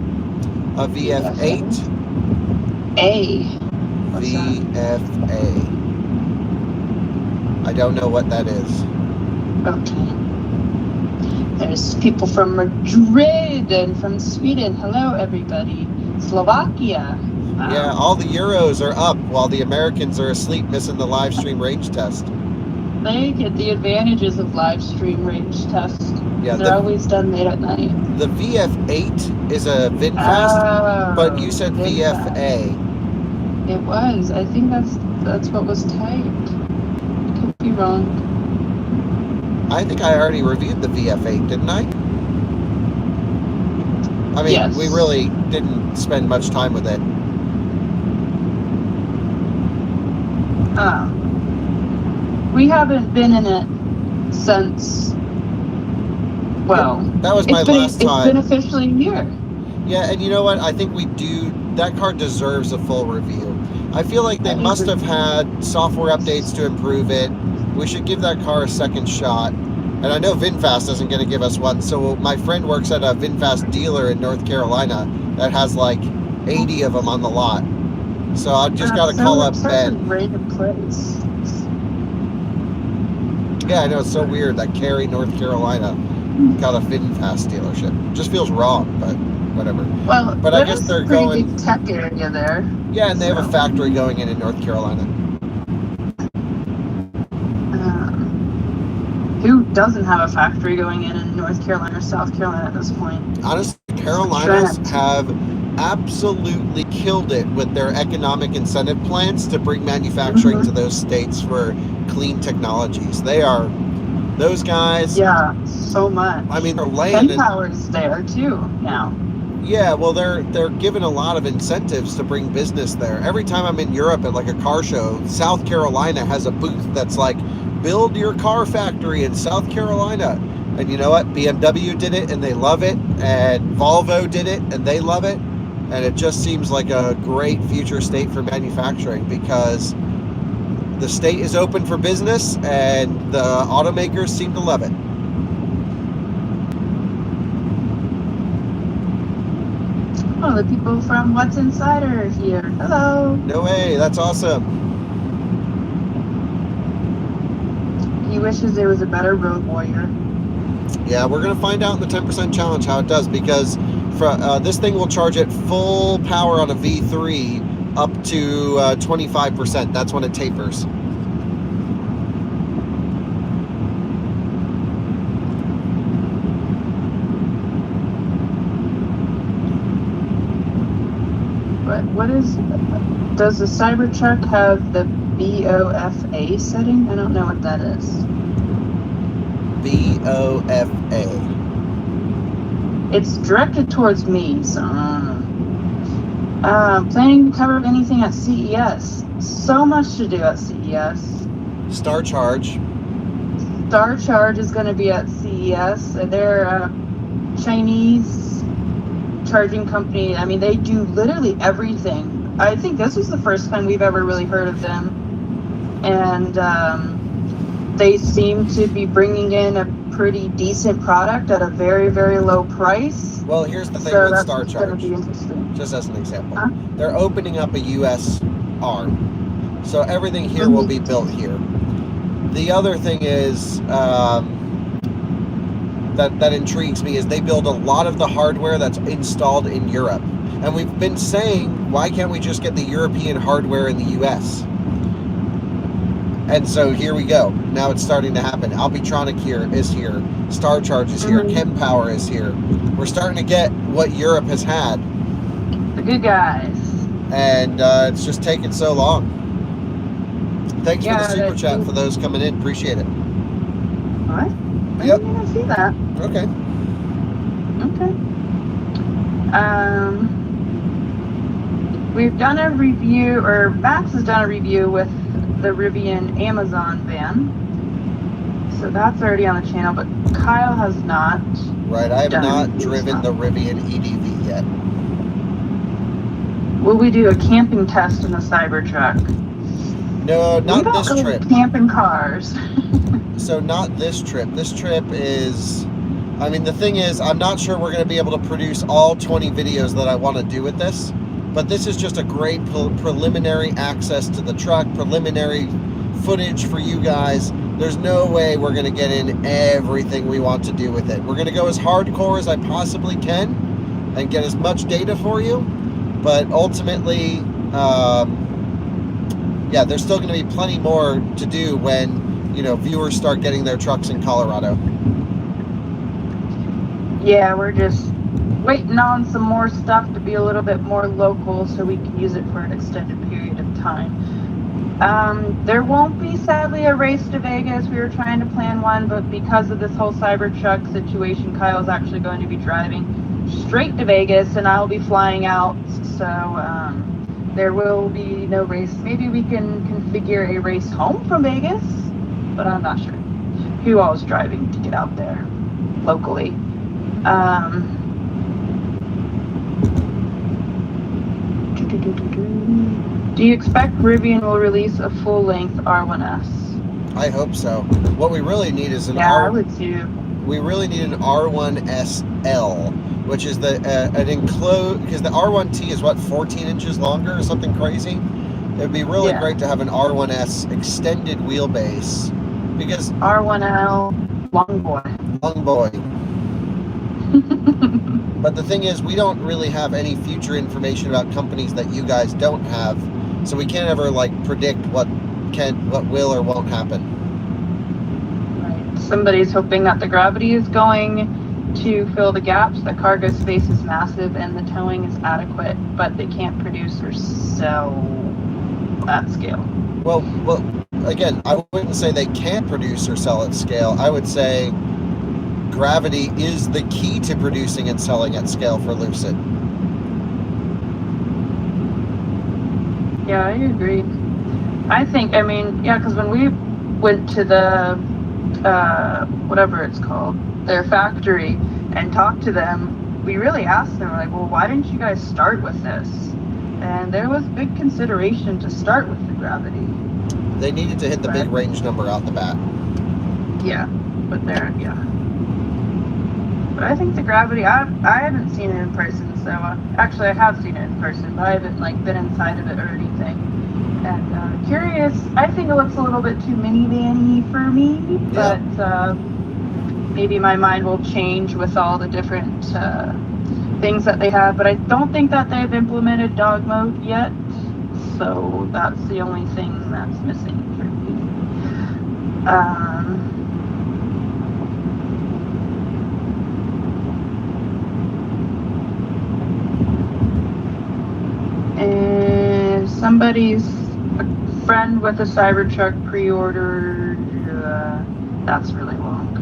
A VF8? A. What's that? VFA. I don't know what that is. Okay. There's people from Madrid and from Sweden. Hello, everybody. Slovakia. Wow. Yeah, all the Euros are up while the Americans are asleep missing the live stream range test. They get the advantages of live stream range tests. Yeah, They're always done late at night. The VF8 is a VinFast, but you said VinFast. VFA. It was. I think that's what was typed. Could be wrong. I think I already reviewed the VF8, didn't I? I mean, Yes. we really didn't spend much time with it. We haven't been in it since. Well, That was my last It's time. been officially a year. Yeah, and you know what? I think that car deserves a full review. I feel like they must have had software updates to improve it. We should give that car a second shot. And I know VinFast isn't going to give us one. So my friend works at a VinFast dealer in North Carolina that has like 80 of them on the lot. So I just got to call up Such a Ben. random place. Yeah, I know, it's so weird that Cary, North Carolina got a VinFast dealership. Just feels wrong, but whatever. Well, But I guess there's they're a pretty going- big tech area there. Yeah, and they have a factory going in North Carolina. Who doesn't have a factory going in North Carolina or South Carolina at this point? Honestly, Carolinas have absolutely killed it with their economic incentive plans to bring manufacturing to those states for clean technologies. Those guys. Yeah, so much. I mean, they're laying it. Power's there too now. Yeah, well, they're given a lot of incentives to bring business there. Every time I'm in Europe at like a car show, South Carolina has a booth that's like, build your car factory in South Carolina. And you know what? BMW did it and they love it, and Volvo did it and they love it. And it just seems like a great future state for manufacturing because the state is open for business and the automakers seem to love it. Oh, the people from What's Inside are here. Hello. No way, that's awesome. He wishes there was a better road warrior. Yeah, we're going to find out in the 10% challenge how it does, because this thing will charge at full power on a V3 up to 25%. That's when it tapers. Does the Cybertruck have the BOFA setting? I don't know what that is. BOFA. It's directed towards me, so planning to cover anything at CES. So much to do at CES. Star Charge. Star Charge is going to be at CES. They're a Chinese charging company. I mean, they do literally everything. I think this was the first time we've ever really heard of them. And they seem to be bringing in a pretty decent product at a very, very low price. Well, here's the thing with Star Charge. Just as an example. Huh? They're opening up a U.S. arm. So everything here will be built here. The other thing is that intrigues me is they build a lot of the hardware that's installed in Europe. And we've been saying, why can't we just get the European hardware in the US? And so here we go. Now it's starting to happen. Albitronic is here. Star Charge is here. ChemPower is here. We're starting to get what Europe has had. The good guys. And it's just taken so long. Thanks for the super chat for those coming in. Appreciate it. What? I Yep. didn't even see that. Okay. Okay. We've done a review, or Max has done a review with the Rivian Amazon van. So that's already on the channel, but Kyle has not. Right, I have not driven the Rivian EDV yet. Will we do a camping test in the Cybertruck? No, not this We don't trip. go camping cars. So not this trip. This trip is, I mean, the thing is, I'm not sure we're going to be able to produce all 20 videos that I want to do with this. But this is just a great preliminary access to the truck, preliminary footage for you guys. There's no way we're going to get in everything we want to do with it. We're going to go as hardcore as I possibly can and get as much data for you. But ultimately, yeah, there's still going to be plenty more to do when, you know, viewers start getting their trucks in Colorado. Yeah, we're just waiting on some more stuff to be a little bit more local so we can use it for an extended period of time. There won't be, sadly, a race to Vegas. We were trying to plan one, but because of this whole Cybertruck situation, Kyle's actually going to be driving straight to Vegas, and I'll be flying out, so there will be no race. Maybe we can configure a race home from Vegas, but I'm not sure who all's driving to get out there locally. Do you expect Rivian will release a full-length R1S? I hope so. What we really need is an I would too. We really need an R1SL, which is an enclosed, because the R1T is what, 14 inches longer or something crazy? It would be really great to have an R1S extended wheelbase, because R1L, long boy. Long boy. But the thing is, we don't really have any future information about companies that you guys don't have, so we can't ever like predict what will or won't happen. Right. Somebody's hoping that the Gravity is going to fill the gaps. The cargo space is massive and the towing is adequate, but they can't produce or sell at scale. Well, again, I wouldn't say they can't produce or sell at scale. I would say gravity is the key to producing and selling at scale for Lucid. Yeah, I agree. I mean, yeah, because when we went to the, whatever it's called, their factory and talked to them, we really asked them, like, well, why didn't you guys start with this? And there was big consideration to start with the gravity. They needed to hit the big range number out the bat. Yeah, but But I think the gravity, I haven't seen it in person, so actually I have seen it in person, but I haven't like been inside of it or anything. And curious, I think it looks a little bit too minivan-y for me, but maybe my mind will change with all the different things that they have. But I don't think that they've implemented dog mode yet, so that's the only thing that's missing for me. And somebody's a friend with a Cybertruck pre-ordered. That's really long.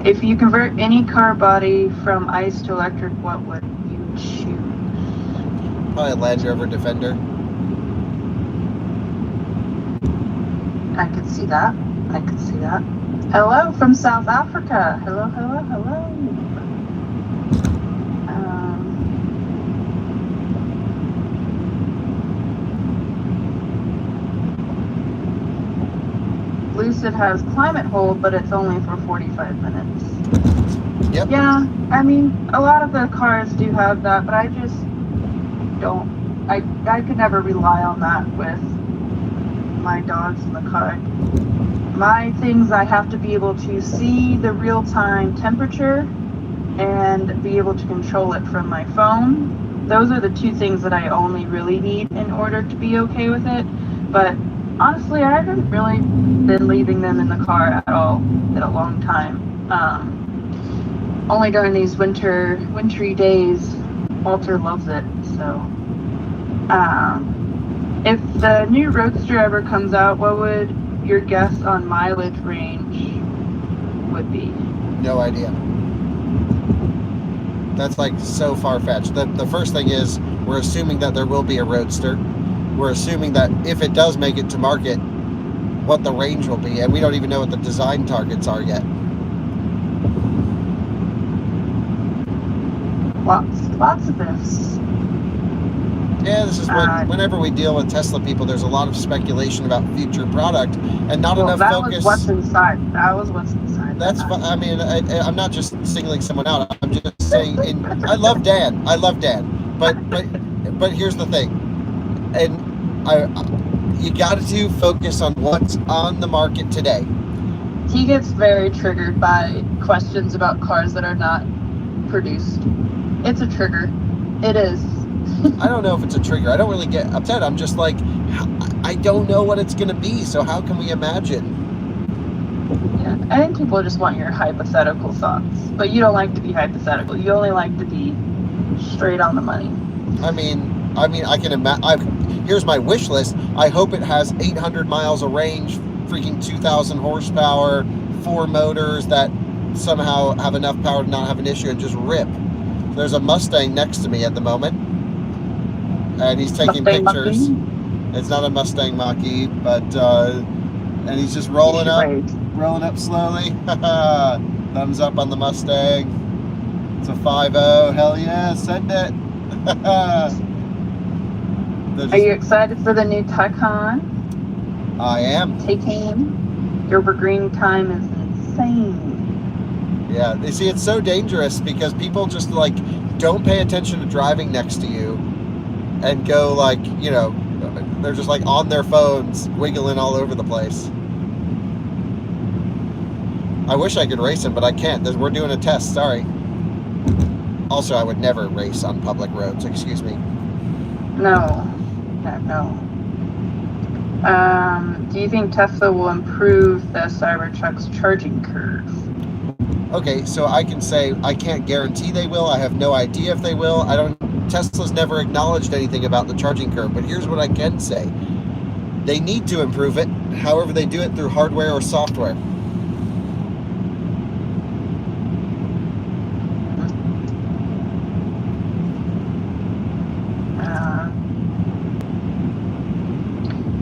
If you convert any car body from ICE to electric, what would you choose? Probably a Land Rover Defender. I could see that. Hello from South Africa. Hello. Lucid has climate hold, but it's only for 45 minutes. Yep. Yeah, I mean, a lot of the cars do have that, but I just don't. I could never rely on that with my dogs in the car. My things, I have to be able to see the real-time temperature and be able to control it from my phone. Those are the two things that I only really need in order to be okay with it. But honestly, I haven't really been leaving them in the car at all in a long time. Only during these wintry days. Walter loves it, so. If the new Roadster ever comes out, what would your guess on mileage range would be? No idea. That's like so far-fetched. The first thing is we're assuming that there will be a Roadster. We're assuming that if it does make it to market, what the range will be, and we don't even know what the design targets are yet. Lots of ifs. Yeah, this is whenever we deal with Tesla people, there's a lot of speculation about future product and not enough focus. That was what's inside. That's I mean, I'm not just singling someone out. I'm just saying. I love Dan, but here's the thing, and you got to focus on what's on the market today. He gets very triggered by questions about cars that are not produced. It's a trigger. It is. I don't know if it's a trigger. I don't really get upset. I'm just like, I don't know what it's going to be, so how can we imagine? Yeah, I think people just want your hypothetical thoughts, but you don't like to be hypothetical. You only like to be straight on the money. I mean, I can imagine. Here's my wish list. I hope it has 800 miles of range, freaking 2,000 horsepower, 4 motors that somehow have enough power to not have an issue and just rip. There's a Mustang next to me at the moment, and he's taking pictures. It's not a Mustang Mach-E, but and he's just rolling up slowly. Thumbs up on the Mustang. It's a 5.0. Hell yeah, send it. Are you excited for the new Taycan? I am. Taycan. Your green time is insane. Yeah, you see, it's so dangerous because people just like don't pay attention to driving next to you and go like, you know, they're just like on their phones wiggling all over the place. I wish I could race them, but I can't. We're doing a test, sorry. Also, I would never race on public roads, excuse me. No. Do you think Tesla will improve the Cybertruck's charging curve? Okay, so I can say I can't guarantee they will. I have no idea if they will. Tesla's never acknowledged anything about the charging curve, but here's what I can say. They need to improve it. However, they do it through hardware or software.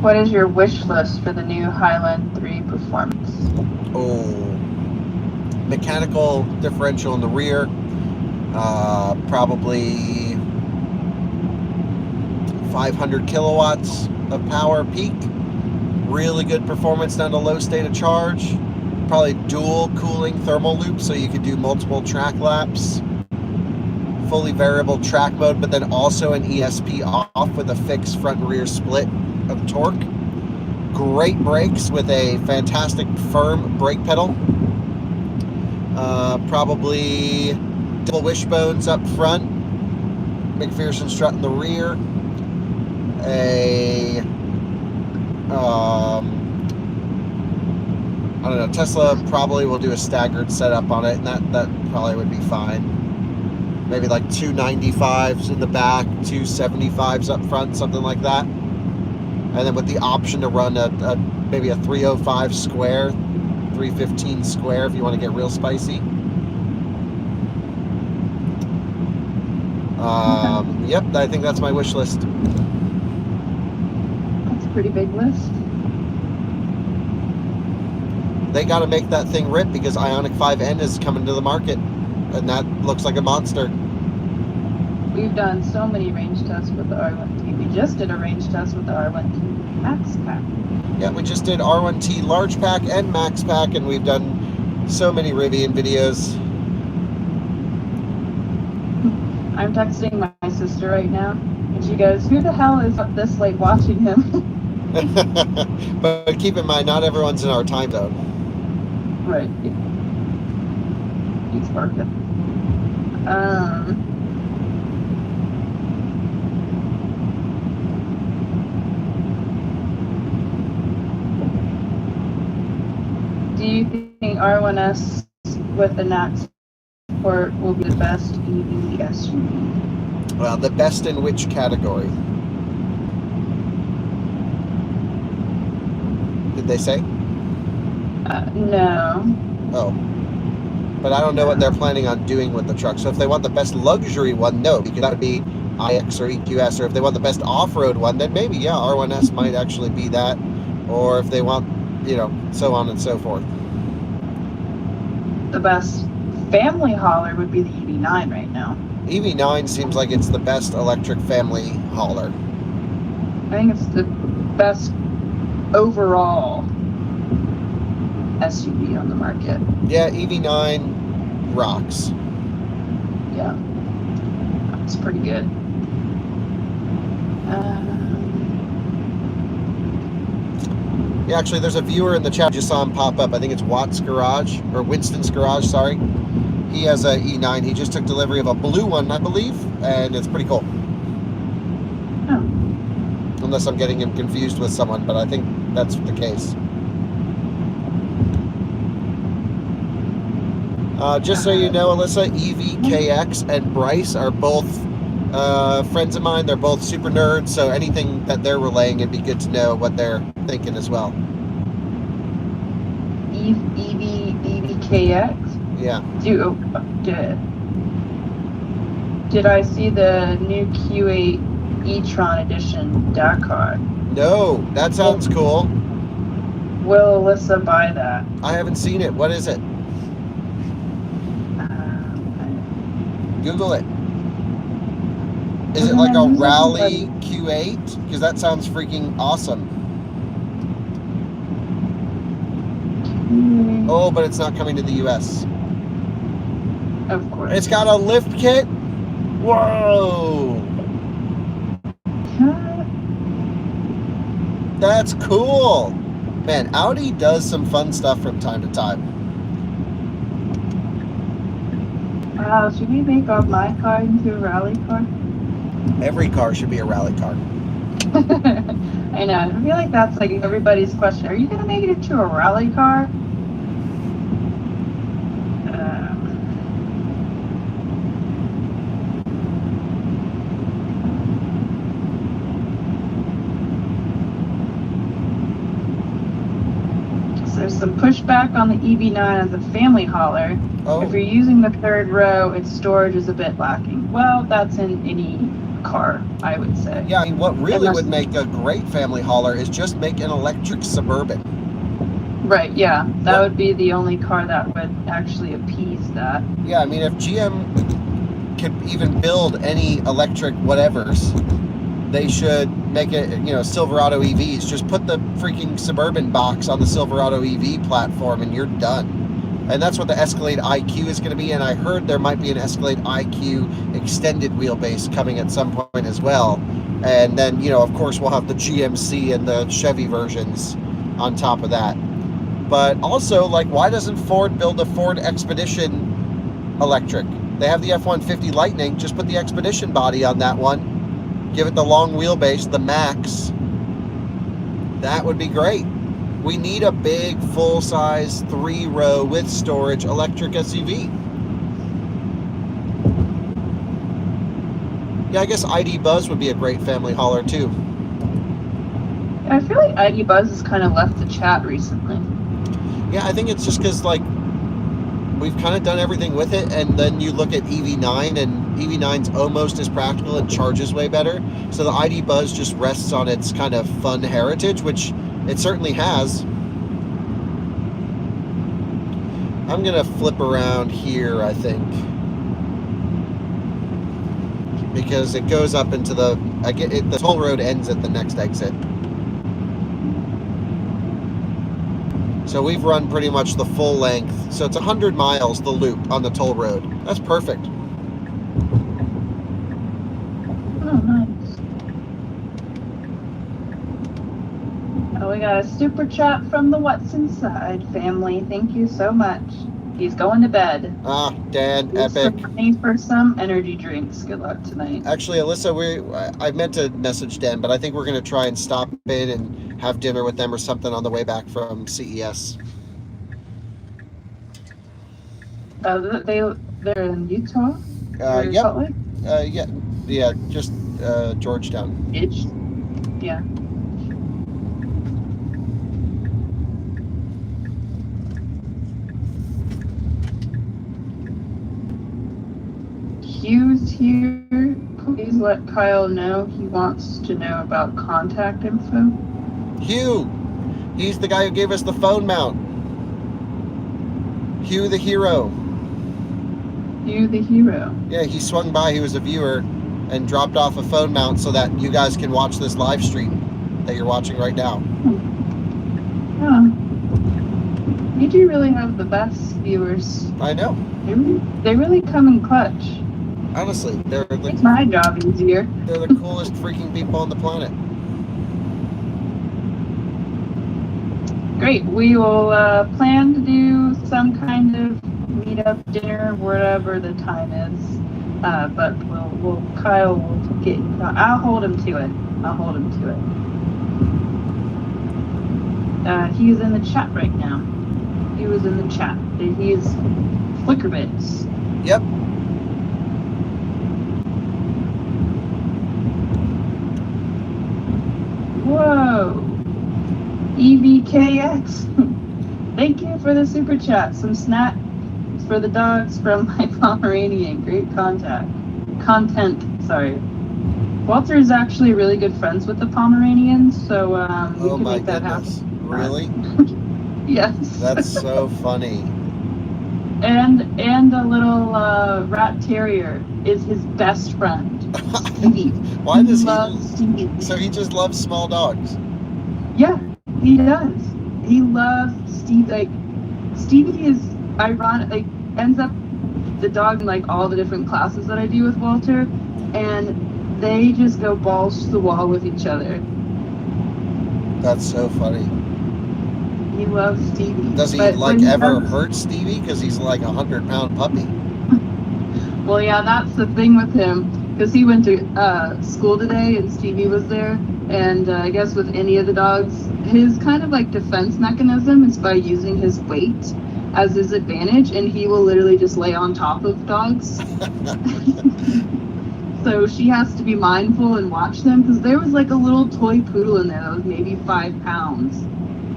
What is your wish list for the new Highland 3 Performance? Oh, mechanical differential in the rear. Probably 500 kilowatts of power peak. Really good performance down to low state of charge. Probably dual cooling thermal loops so you could do multiple track laps. Fully variable track mode, but then also an ESP off with a fixed front and rear split of torque. Great brakes with a fantastic firm brake pedal. Probably double wishbones up front. McPherson strut in the rear. I don't know, Tesla probably will do a staggered setup on it, and that probably would be fine. Maybe like 295s in the back, 275s up front, something like that. And then with the option to run maybe a 305 square, 315 square if you want to get real spicy. Yep, I think that's my wish list. That's a pretty big list. They got to make that thing rip because Ioniq 5N is coming to the market, and that looks like a monster. We've done so many range tests with the R1T. We just did a range test with the R1T Max Pack. Yeah, we just did R1T Large Pack and Max Pack, and we've done so many Rivian videos. I'm texting my sister right now, and she goes, "Who the hell is up this late watching him?" But keep in mind, not everyone's in our time zone. Right. He's working. Do you think R1S with the NACS support will be the best EV SUV? Well, the best in which category? Did they say? No. Oh. But I don't know what they're planning on doing with the truck. So if they want the best luxury one, no, because that would be iX or EQS. Or if they want the best off-road one, then maybe, yeah, R1S might actually be that. Or if they want, so on and so forth. The best family hauler would be the EV9 right now. EV9 seems like it's the best electric family hauler. I think it's the best overall SUV on the market. Yeah, EV9 rocks. Yeah, it's pretty good. Yeah, actually, there's a viewer in the chat. Just saw him pop up. I think it's Watt's Garage, or Winston's Garage, sorry. He has a E9. He just took delivery of a blue one, I believe, and it's pretty cool. Oh. Unless I'm getting him confused with someone, but I think that's the case. Just so you know, Alyssa, EVKX and Bryce are both friends of mine. They're both super nerds, so anything that they're relaying, it'd be good to know what they're thinking as well. EVKX? Yeah. Did I see the new Q8 e-tron edition Dakar? No, that sounds cool. Will Alyssa buy that? I haven't seen it. What is it? Google it. Is it like a rally Q8? Because that sounds freaking awesome. Oh, but it's not coming to the US. Of course. It's got a lift kit? Whoa! That's cool! Man, Audi does some fun stuff from time to time. Should we make up my car into a rally car? Every car should be a rally car. I know. I feel like that's like everybody's question. Are you going to make it into a rally car? There's some pushback on the EV9 as a family hauler. Oh, If you're using the third row, its storage is a bit lacking. Well, that's in any car, I would say. yeah. I mean, what really Unless- would make a great family hauler is just make an electric Suburban. Right, yeah. That What- would be the only car that would actually appease that. Yeah, I mean, if GM could even build any electric whatevers, they should make it, Silverado EVs. Just put the freaking Suburban box on the Silverado EV platform and you're done. And that's what the Escalade IQ is going to be. And I heard there might be an Escalade IQ extended wheelbase coming at some point as well. And then, of course, we'll have the GMC and the Chevy versions on top of that. But also, why doesn't Ford build a Ford Expedition electric? They have the F-150 Lightning. Just put the Expedition body on that one. Give it the long wheelbase, the Max. That would be great. We need a big, full-size, 3-row with storage electric SUV. Yeah, I guess ID Buzz would be a great family hauler too. I feel like ID Buzz has kind of left the chat recently. Yeah, I think it's just because we've kind of done everything with it, and then you look at EV9, and EV9's almost as practical and charges way better. So the ID Buzz just rests on its kind of fun heritage, which it certainly has. I'm gonna flip around here, I think, because it goes up into the toll road ends at the next exit. So we've run pretty much the full length. So it's 100 miles, the loop on the toll road. That's perfect. Oh, nice. Oh, we got a super chat from the What's Inside family. Thank you so much. He's going to bed. Ah, Dan, Here's epic. some money for some energy drinks. Good luck tonight. Actually, Alyssa, I meant to message Dan, but I think we're going to try and stop in and have dinner with them or something on the way back from CES. They're in Utah? Or Yep. Salt Lake? Yeah, just Georgetown. Yeah. Hugh's here. Please let Kyle know he wants to know about contact info. Hugh, he's the guy who gave us the phone mount. Hugh the hero. Hugh the hero. Yeah, he swung by, he was a viewer, and dropped off a phone mount so that you guys can watch this live stream that you're watching right now. Oh. You do really have the best viewers. I know. They really come in clutch. Honestly, Makes my job easier. they're the coolest freaking people on the planet. Great. We will plan to do some kind of meetup, dinner, whatever the time is. But Kyle will get. I'll hold him to it. He's in the chat right now. He was in the chat. He's Flickerbits. Yep. Whoa. EVKX. Thank you for the super chat. Some snacks for the dogs from my Pomeranian. Great content, sorry. Walter is actually really good friends with the Pomeranians, so we Oh can my make that goodness. happen. Really? Yes. That's so funny. And a little rat terrier is his best friend. Stevie. Why does loves Stevie. So he just loves small dogs. Yeah, he does. He loves Stevie. Stevie is ironic. Ends up the dog in all the different classes that I do with Walter, and they just go balls to the wall with each other. That's so funny. He loves Stevie. Does he But when ever comes- hurt Stevie? Because he's like a 100-pound puppy. Well, yeah, that's the thing with him, because he went to school today and Stevie was there, and I guess with any of the dogs, his kind of defense mechanism is by using his weight as his advantage, and he will literally just lay on top of dogs. So she has to be mindful and watch them, because there was a little toy poodle in there that was maybe 5 pounds,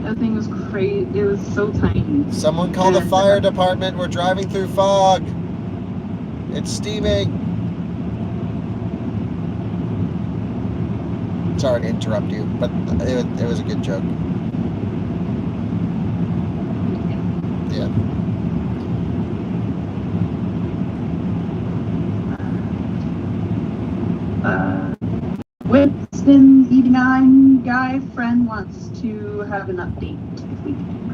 That thing was crazy. It was so tiny. Someone call the And, fire department. We're driving through fog. It's steaming. Sorry to interrupt you, but it was a good joke. Yeah. Winston 89 guy friend wants to have an update. If we can do an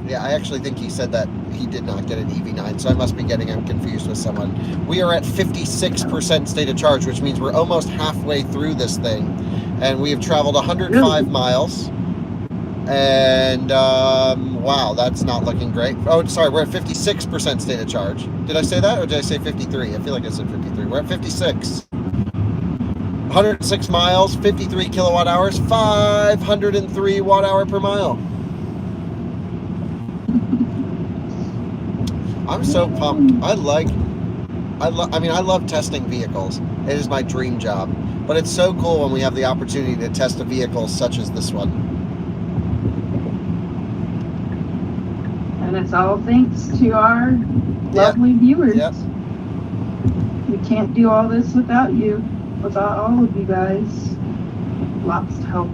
update. Yeah, I actually think he said that he did not get an EV9, so I must be getting him confused with someone. We are at 56% state of charge, which means we're almost halfway through this thing. And we have traveled 105 miles. And, wow, that's not looking great. Oh, sorry, we're at 56% state of charge. Did I say that, or did I say 53? I feel like I said 53. We're at 56. 106 miles, 53 kilowatt hours, 503 watt hour per mile. I'm so pumped. I love testing vehicles. It is my dream job. But it's so cool when we have the opportunity to test a vehicle such as this one. And it's all thanks to our lovely viewers. Yep. We can't do all this without you, without all of you guys. Lots to help.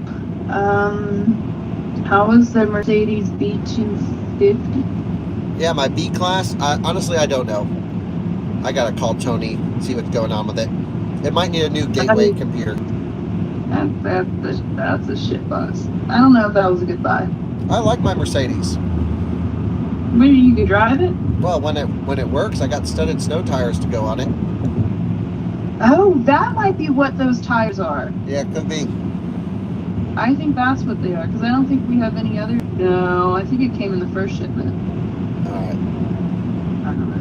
How was the Mercedes B250? Yeah, my B class, honestly, I don't know. I gotta call Tony, see what's going on with it. It might need a new gateway computer. That's a shit bus. I don't know if that was a good buy. I like my Mercedes. Maybe you could drive it? Well, when it works, I got studded snow tires to go on it. Oh, that might be what those tires are. Yeah, it could be. I think that's what they are, because I don't think we have any other. No, I think it came in the first shipment. All right. I don't know.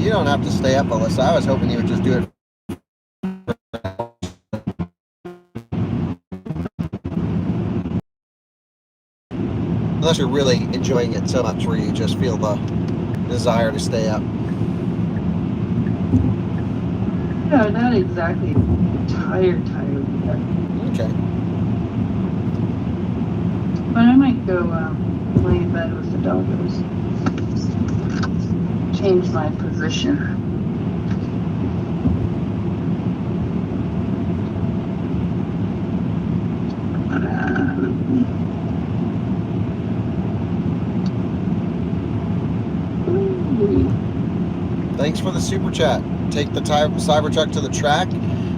You don't have to stay up, Alyssa. I was hoping you would just do it. Unless you're really enjoying it so much where you just feel the desire to stay up. No, not exactly tired yet. Okay. But I might go lay in bed with the doggos. Change my position. Thanks for the super chat. Take the Cybertruck to the track.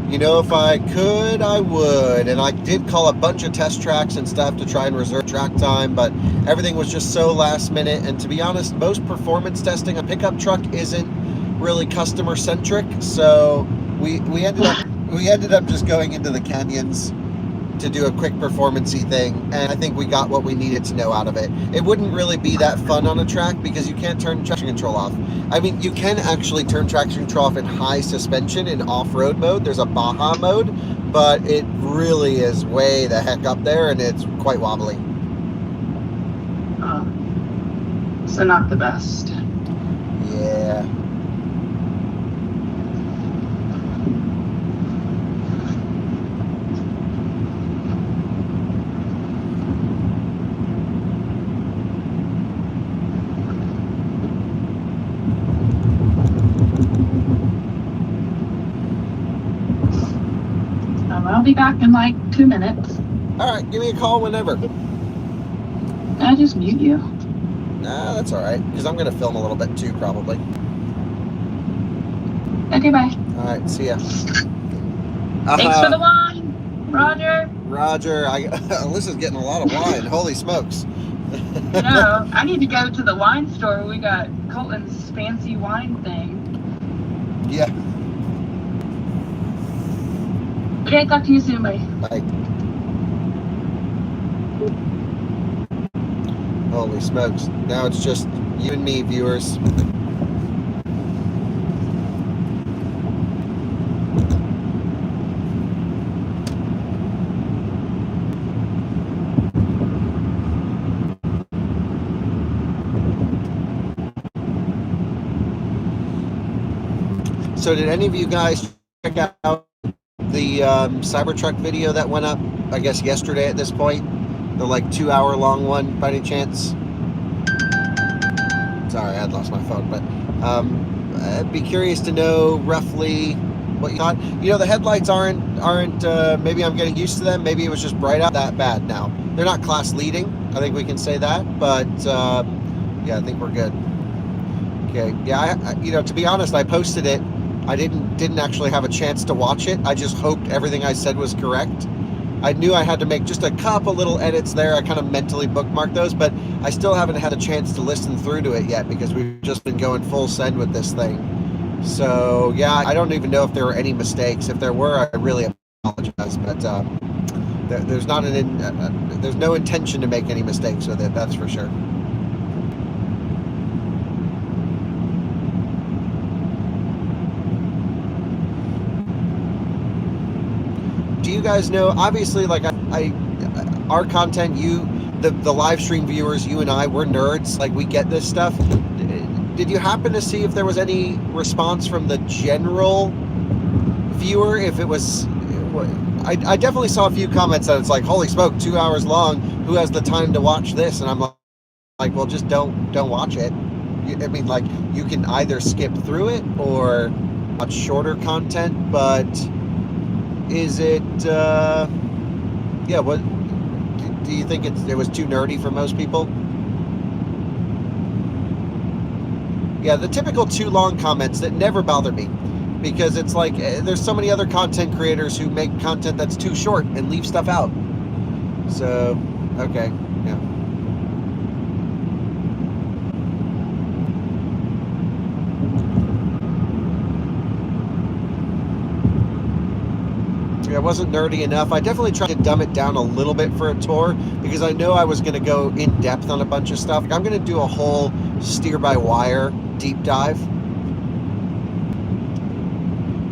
You know, if I could, I would. And I did call a bunch of test tracks and stuff to try and reserve track time, but everything was just so last minute. And to be honest, most performance testing a pickup truck isn't really customer centric. So we ended up just going into the canyons to do a quick performance-y thing, and I think we got what we needed to know out of it. It wouldn't really be that fun on a track because you can't turn traction control off. I mean, you can actually turn traction control off in high suspension in off-road mode. There's a Baja mode, but it really is way the heck up there, and it's quite wobbly. So not the best. Yeah. I'll be back in like 2 minutes. All right, give me a call whenever. I just mute you. Nah, that's all right, because I'm going to film a little bit too, probably. Okay, bye. All right, see ya. Thanks for the wine, Roger. Roger, Alyssa's getting a lot of wine. Holy smokes. No, I need to go to the wine store. We got Colton's fancy wine thing. Yeah. Okay, talk to you soon, buddy. Bye. Holy smokes. Now it's just you and me, viewers. So did any of you guys check out the Cybertruck video that went up, I guess, yesterday at this point? The like 2-hour long one, by any chance? Sorry, I had lost my phone, but I'd be curious to know roughly what you thought. You know, the headlights aren't maybe I'm getting used to them. Maybe it was just bright out that bad now. They're not class leading. I think we can say that, but yeah, I think we're good. Okay, yeah, you know, to be honest, I posted it. I didn't actually have a chance to watch it. I just hoped everything I said was correct. I knew I had to make just a couple little edits there. I kind of mentally bookmarked those, but I still haven't had a chance to listen through to it yet because we've just been going full send with this thing. So yeah, I don't even know if there were any mistakes. If there were, I really apologize, but there's not there's no intention to make any mistakes with it. That's for sure. Do you guys know, obviously, like our content, the live stream viewers, you and I, we're nerds, like we get this stuff. Did you happen to see if there was any response from the general viewer? If it was, I definitely saw a few comments that it's like, holy smoke, 2 hours long, who has the time to watch this? And I'm like, well, just don't watch it. I mean, like, you can either skip through it or watch shorter content, but is it, yeah, what, do you think it was too nerdy for most people? Yeah, the typical too long comments that never bother me, because it's like, there's so many other content creators who make content that's too short and leave stuff out. So, okay, yeah. It wasn't nerdy enough. I definitely tried to dumb it down a little bit for a tour because I know I was going to go in depth on a bunch of stuff. I'm going to do a whole steer-by-wire deep dive.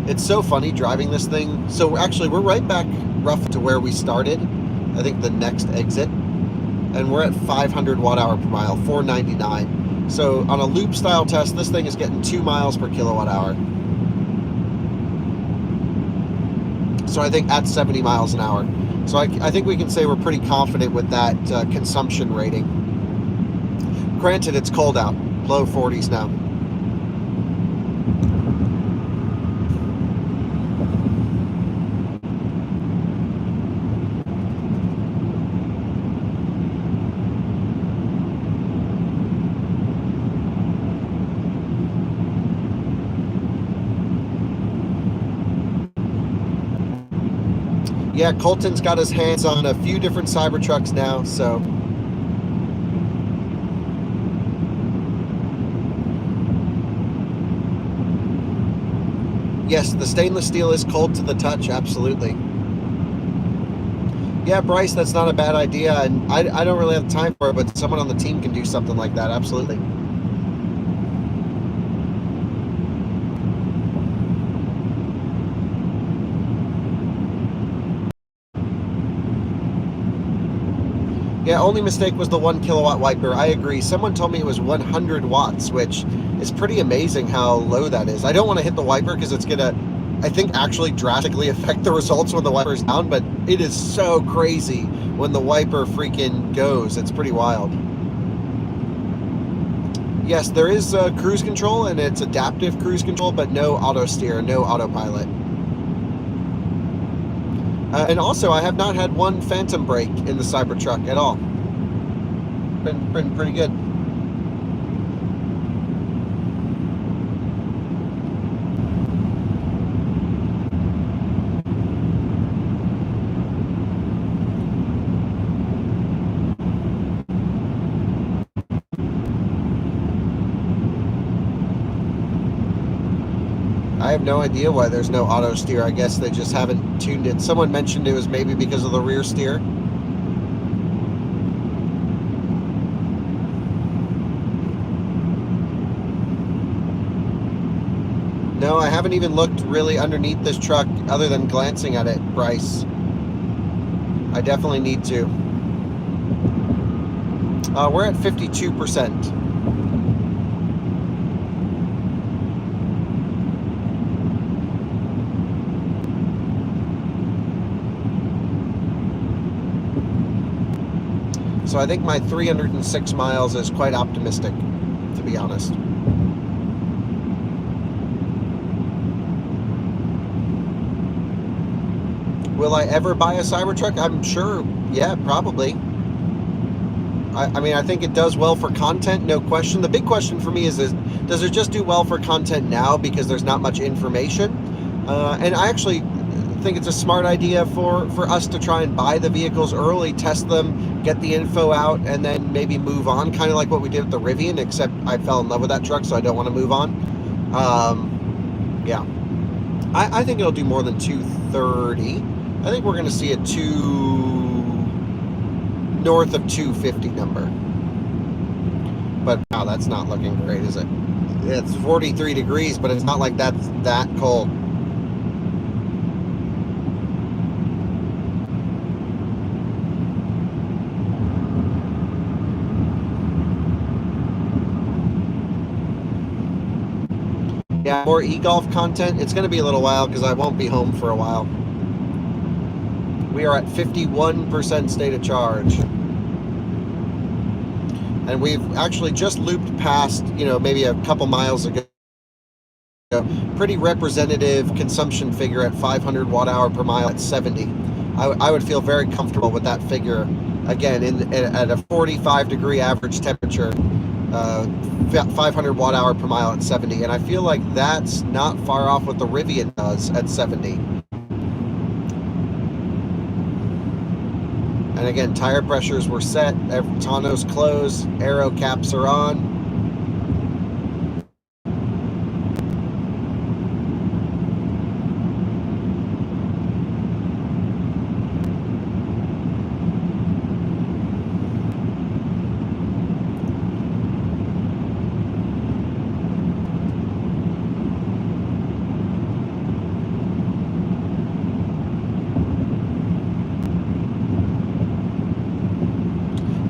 It's so funny driving this thing. So actually, we're right back rough to where we started. I think the next exit. And we're at 500 watt-hour per mile, 499. So on a loop-style test, this thing is getting 2 miles per kilowatt-hour. So I think at 70 miles an hour. So I think we can say we're pretty confident with that consumption rating. Granted, it's cold out, low 40s now. Yeah, Colton's got his hands on a few different Cybertrucks now, so. Yes, the stainless steel is cold to the touch, absolutely. Yeah, Bryce, that's not a bad idea, and I don't really have time for it, but someone on the team can do something like that, absolutely. Yeah, only mistake was the 1 kilowatt wiper. I agree. Someone told me it was 100 watts, which is pretty amazing how low that is. I don't want to hit the wiper because it's going to, I think, actually drastically affect the results when the wiper's down, but it is so crazy when the wiper freaking goes. It's pretty wild. Yes, there is cruise control, and it's adaptive cruise control, but no auto steer, no autopilot. And also, I have not had one phantom brake in the Cybertruck at all. Been pretty good. I have no idea why there's no auto steer. I guess they just haven't tuned it. Someone mentioned it was maybe because of the rear steer. No, I haven't even looked really underneath this truck other than glancing at it, Bryce. I definitely need to. We're at 52%. So I think my 306 miles is quite optimistic, to be honest. Will I ever buy a Cybertruck? I'm sure, yeah, probably. I mean, I think it does well for content, no question. The big question for me is does it just do well for content now because there's not much information? And I actually think it's a smart idea for us to try and buy the vehicles early, test them, get the info out, and then maybe move on, kind of like what we did with the Rivian, except I fell in love with that truck, so I don't want to move on. Yeah. I think it'll do more than 230. I think we're going to see a north of 250 number. But wow, that's not looking great, is it? It's 43 degrees, but it's not like that's that cold. Yeah, more e-golf content. It's going to be a little while because I won't be home for a while. We are at 51% state of charge. And we've actually just looped past, maybe a couple miles ago, pretty representative consumption figure at 500 watt hour per mile at 70. I would feel very comfortable with that figure. Again, at a 45 degree average temperature, 500 watt hour per mile at 70. And I feel like that's not far off what the Rivian does at 70. And again, tire pressures were set, tonneaus closed, aero caps are on.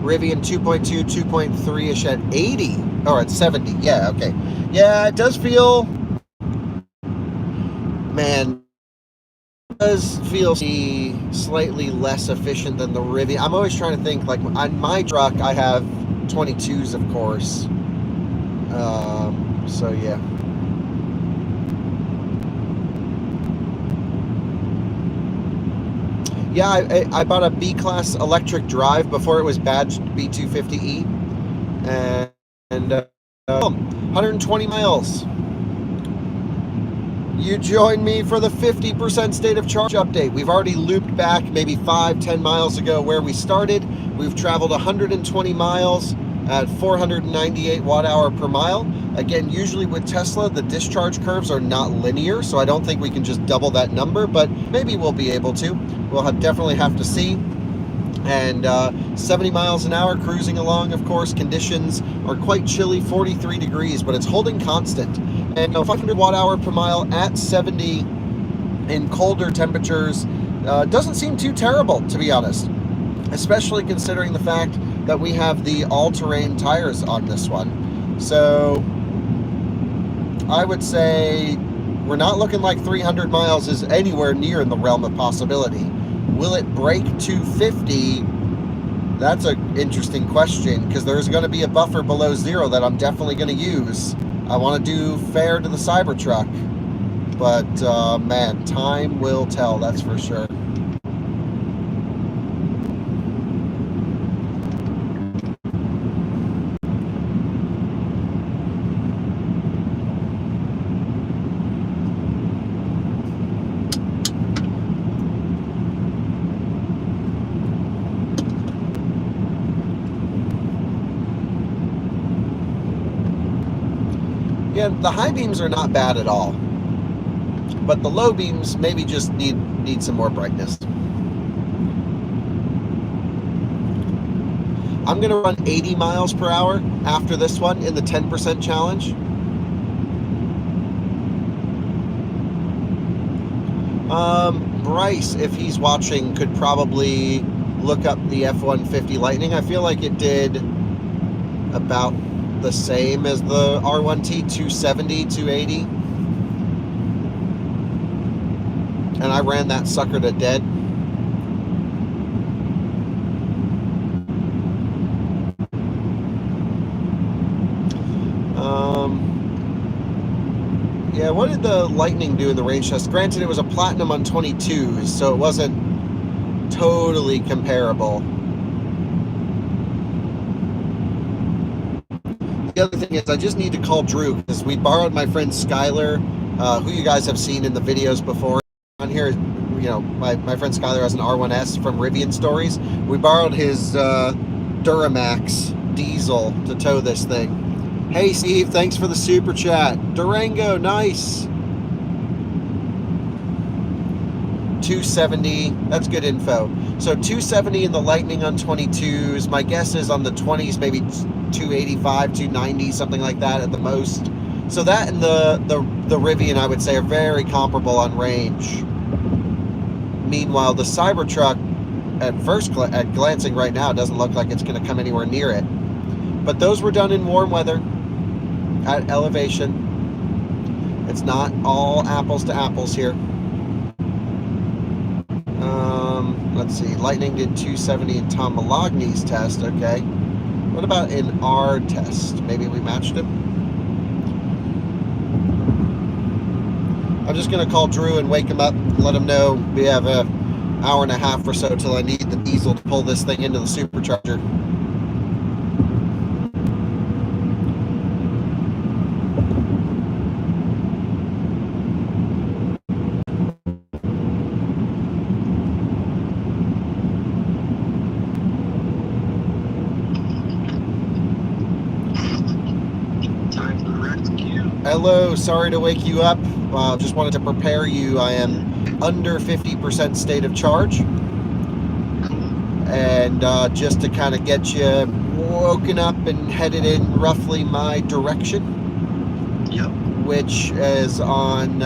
Rivian 2.2, 2.3-ish at 80, or at 70. Yeah, okay. Yeah, it does feel, man, it does feel slightly less efficient than the Rivian. I'm always trying to think, like, on my truck, I have 22s, of course. So, yeah. Yeah, I bought a B-Class electric drive before it was badged B250E. And 120 miles. You join me for the 50% state of charge update. We've already looped back maybe 5-10 miles ago where we started. We've traveled 120 miles at 498 watt hour per mile. Again, usually with Tesla, the discharge curves are not linear, so I don't think we can just double that number, but maybe we'll be able to. We'll definitely have to see. And 70 miles an hour cruising along, of course. Conditions are quite chilly, 43 degrees, but it's holding constant. And 500 watt hour per mile at 70 in colder temperatures doesn't seem too terrible, to be honest, especially considering the fact that we have the all-terrain tires on this one. So I would say we're not looking like 300 miles is anywhere near in the realm of possibility. Will it break 250? That's an interesting question, because there's going to be a buffer below zero that I'm definitely going to use. I want to do fair to the Cybertruck, but man, time will tell, that's for sure. Yeah, the high beams are not bad at all, but the low beams maybe just need some more brightness. I'm going to run 80 miles per hour after this one in the 10% challenge. Bryce, if he's watching, could probably look up the F-150 Lightning. I feel like it did about the same as the R1T, 270, 280. And I ran that sucker to dead. Yeah, what did the Lightning do in the range test? Granted, it was a platinum on 22s, so it wasn't totally comparable. The other thing is, I just need to call Drew, because we borrowed my friend Skylar, who you guys have seen in the videos before. On here, you know, my friend Skylar has an R1S from Rivian Stories. We borrowed his Duramax diesel to tow this thing. Hey Steve, thanks for the super chat. Durango, nice. 270, that's good info. So 270 in the Lightning on 22s. My guess is on the 20s, maybe 285, 290, something like that at the most. So that and the Rivian, I would say, are very comparable on range. Meanwhile, the Cybertruck, at glancing right now, doesn't look like it's going to come anywhere near it. But those were done in warm weather, at elevation. It's not all apples to apples here. Let's see. Lightning did 270 in Tom Malogny's test. Okay. What about in our test? Maybe we matched him. I'm just going to call Drew and wake him up, let him know we have an hour and a half or so till I need the diesel to pull this thing into the supercharger. Hello, sorry to wake you up. Just wanted to prepare you. I am under 50% state of charge. And just to kind of get you woken up and headed in roughly my direction. Yep. Which is on,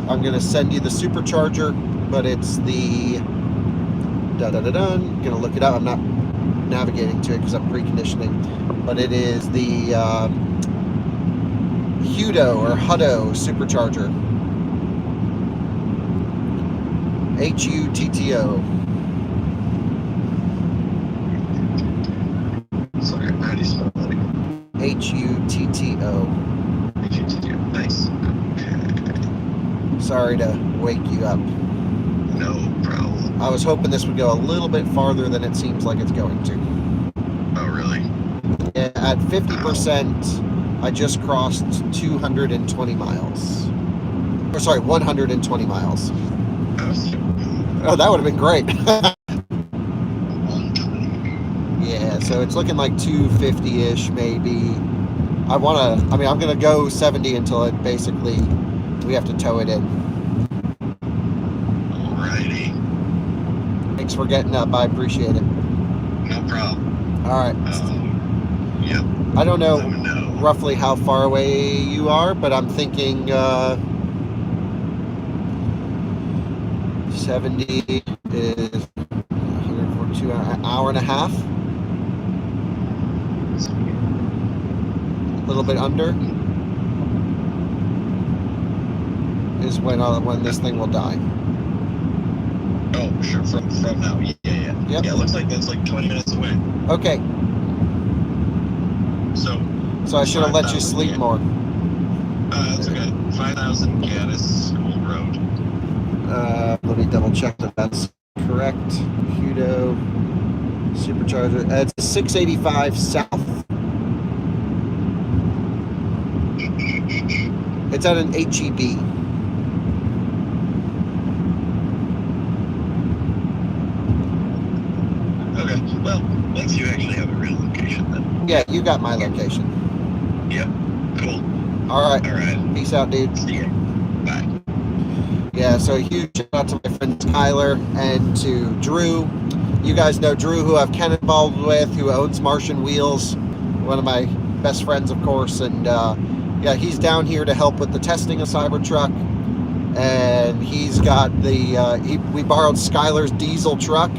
I'm going to send you the supercharger, but it's the, I'm going to look it up. I'm not navigating to it because I'm preconditioning, but it is the Hutto or Hutto supercharger. Hutto. Sorry, how do you spell that again? Hutto. Hutto. Nice. Okay. Sorry to wake you up. No problem. I was hoping this would go a little bit farther than it seems like it's going to. Oh, really? Yeah, at 50%, I just crossed 220 miles. Or sorry, 120 miles. Oh, that would have been great. Yeah, so it's looking like 250-ish maybe. I'm going to go 70 until it basically, we have to tow it in. Alrighty. Thanks for getting up. I appreciate it. No problem. All right. Yep. I don't know Let me know. roughly how far away you are, but I'm thinking 70 is 142, an hour and a half. A little bit under is when this thing will die. Oh, sure. From now. Yeah. Yep. Yeah, it looks like that's like 20 minutes away. Okay. So I should have let you sleep more. That's okay. 5,000 Gaddis School Road. Let me double check that that's correct. Hutto supercharger. It's 685 south. It's at an HEB. Okay. Well, once you actually have a real location, then. Yeah, you got my location. Yep. Cool. All right. All right. Peace out, dude. See ya. Bye. Yeah, so a huge shout out to my friend Tyler and to Drew. You guys know Drew, who I've cannonballed with, who owns Martian Wheels, one of my best friends, of course. And yeah, he's down here to help with the testing of Cybertruck. And he's got the, we borrowed Skylar's diesel truck,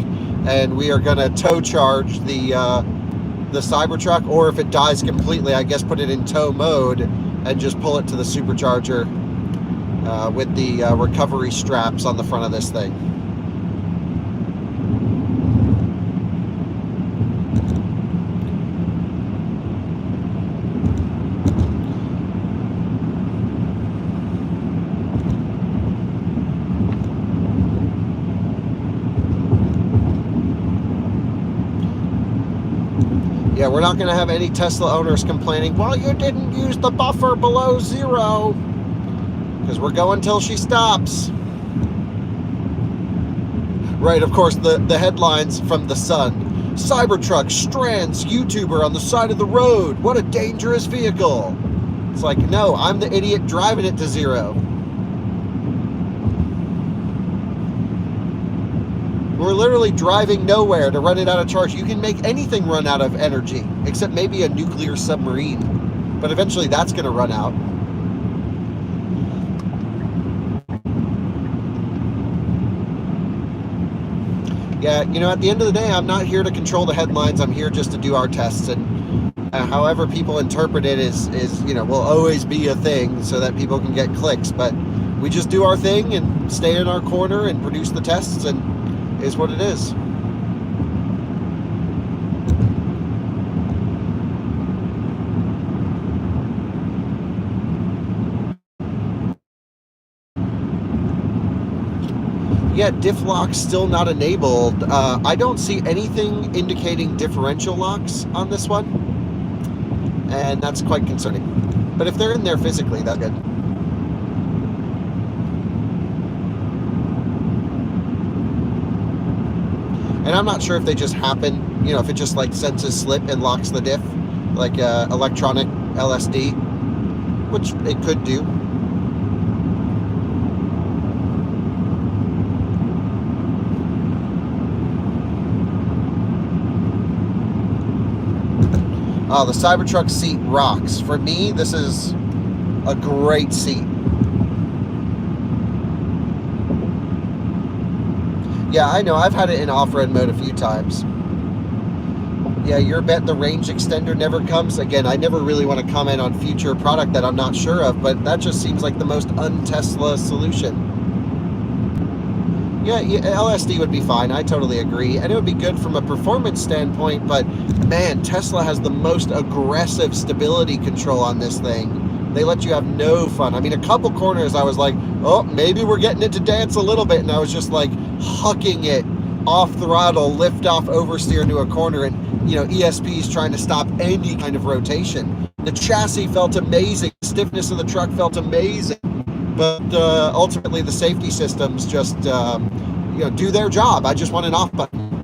and we are going to tow charge the Cybertruck, or if it dies completely, I guess put it in tow mode and just pull it to the supercharger with the recovery straps on the front of this thing. Yeah, we're not going to have any Tesla owners complaining, well, you didn't use the buffer below 0. Because we're going till she stops. Right, of course, the headlines from The Sun. Cybertruck strands YouTuber on the side of the road. What a dangerous vehicle. It's like, no, I'm the idiot driving it to 0. We're literally driving nowhere to run it out of charge. You can make anything run out of energy, except maybe a nuclear submarine. But eventually that's going to run out. Yeah, you know, at the end of the day, I'm not here to control the headlines. I'm here just to do our tests. And however people interpret it is, you know, will always be a thing so that people can get clicks. But we just do our thing and stay in our corner and produce the tests, and is what it is. Yeah, diff locks still not enabled. I don't see anything indicating differential locks on this one, and that's quite concerning. But if they're in there physically, that's good. And I'm not sure if they just happen, you know, if it just like senses slip and locks the diff, like electronic LSD, which it could do. Oh, the Cybertruck seat rocks. For me, this is a great seat. Yeah, I know. I've had it in off-road mode a few times. Yeah, your bet the range extender never comes. Again, I never really want to comment on future product that I'm not sure of, but that just seems like the most un-Tesla solution. Yeah, LSD would be fine. I totally agree. And it would be good from a performance standpoint, but man, Tesla has the most aggressive stability control on this thing. They let you have no fun. I mean, a couple corners I was like, oh, maybe we're getting it to dance a little bit. And I was just like hucking it off throttle, lift off oversteer into a corner. And, you know, ESP is trying to stop any kind of rotation. The chassis felt amazing. The stiffness of the truck felt amazing. But ultimately, the safety systems just, you know, do their job. I just want an off button.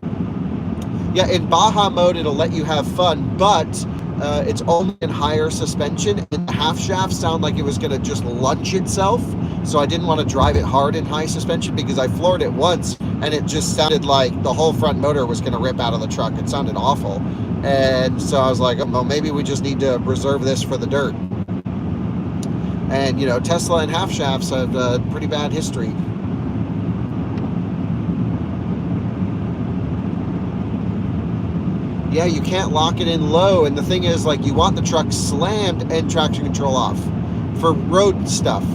Yeah, in Baja mode, it'll let you have fun, but it's only in higher suspension. And the half shaft sounded like it was going to just lunge itself. So I didn't want to drive it hard in high suspension because I floored it once and it just sounded like the whole front motor was going to rip out of the truck. It sounded awful. And so I was like, oh, well, maybe we just need to reserve this for the dirt. And, you know, Tesla and half shafts have a pretty bad history. Yeah, you can't lock it in low. And the thing is, like, you want the truck slammed and traction control off for road stuff.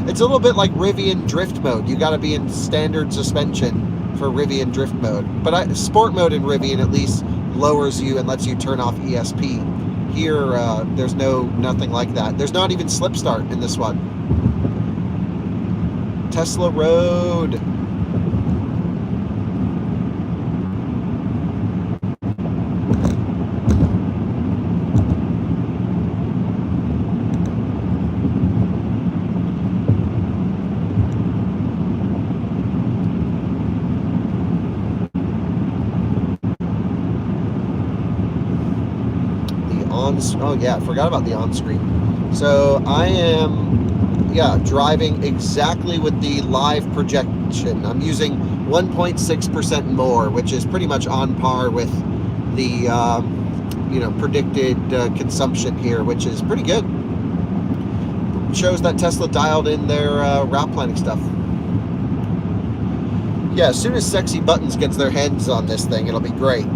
It's a little bit like Rivian drift mode. You got to be in standard suspension for Rivian drift mode. But sport mode in Rivian at least lowers you and lets you turn off ESP. Here, there's nothing like that. There's not even slip start in this one. Tesla Road. Oh yeah, I forgot about the on-screen. So I am, yeah, driving exactly with the live projection. I'm using 1.6% more, which is pretty much on par with the, you know, predicted consumption here, which is pretty good. It shows that Tesla dialed in their route planning stuff. Yeah, as soon as Sexy Buttons gets their hands on this thing, it'll be great.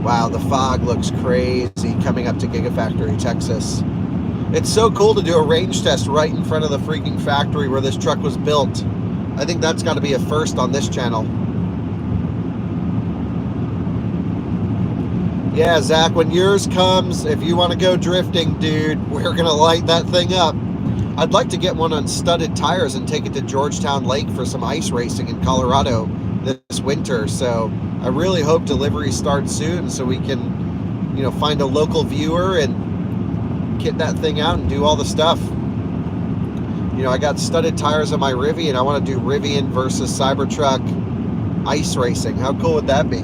Wow, the fog looks crazy coming up to Gigafactory, Texas. It's so cool to do a range test right in front of the freaking factory where this truck was built. I think that's got to be a first on this channel. Yeah, Zach, when yours comes, if you want to go drifting, dude, we're going to light that thing up. I'd like to get one on studded tires and take it to Georgetown Lake for some ice racing in Colorado this winter. So I really hope delivery starts soon so we can, you know, find a local viewer and kit that thing out and do all the stuff. You know, I got studded tires on my Rivian and I want to do Rivian versus Cybertruck ice racing. How cool would that be?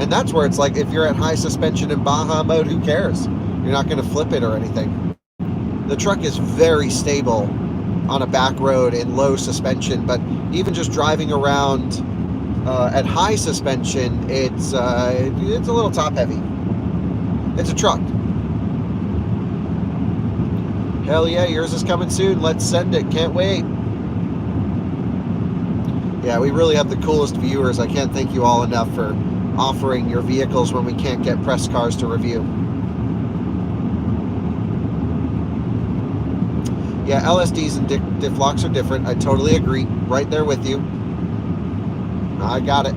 And that's where it's like, if you're at high suspension in Baja mode, who cares? You're not going to flip it or anything. The truck is very stable on a back road in low suspension, but even just driving around at high suspension, it's a little top heavy. It's a truck. Hell yeah, yours is coming soon. Let's send it. Can't wait. Yeah, we really have the coolest viewers. I can't thank you all enough for offering your vehicles when we can't get press cars to review. Yeah, LSDs and diff locks are different. I totally agree. Right there with you. I got it.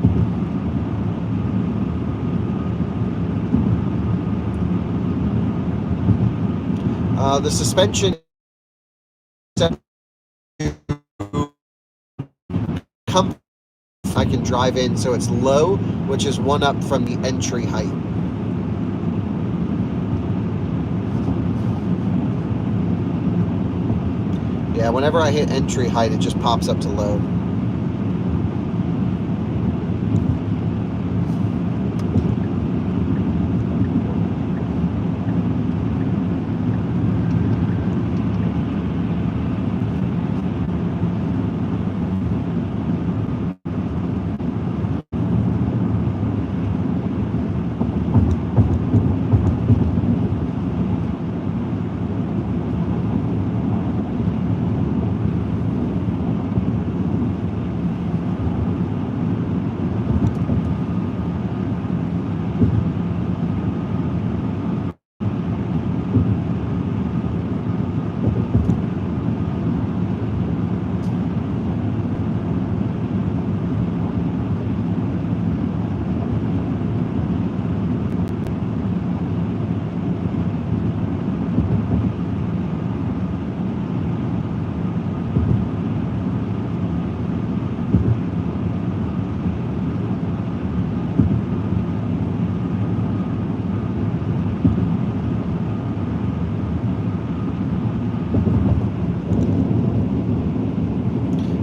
The suspension I can drive in, so it's low, which is one up from the entry height. Yeah, whenever I hit entry height, it just pops up to low.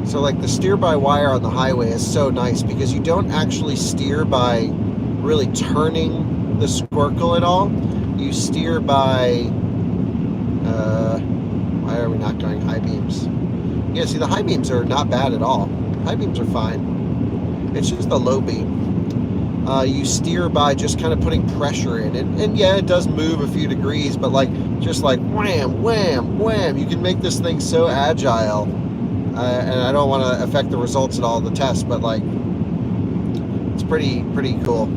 So like the steer by wire on the highway is so nice because you don't actually steer by really turning the squircle at all. You steer by, why are we not going high beams? Yeah, see the high beams are not bad at all. High beams are fine. It's just the low beam. You steer by just kind of putting pressure in it. And yeah, it does move a few degrees, but like, just like wham, wham, wham. You can make this thing so agile. And I don't want to affect the results at all of the test, but like, it's pretty cool.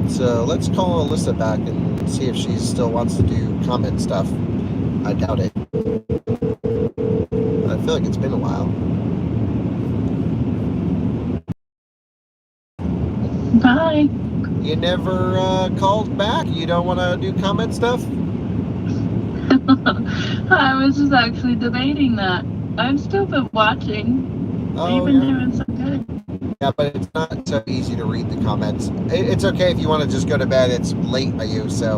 So let's call Alyssa back and see if she still wants to do comment stuff. I doubt it. I feel like it's been a while. Hi. You never called back? You don't want to do comment stuff? I was just actually debating that. I've still been watching. Oh, You've been yeah. doing so good. Yeah, but it's not so easy to read the comments. It's okay if you want to just go to bed. It's late by you, so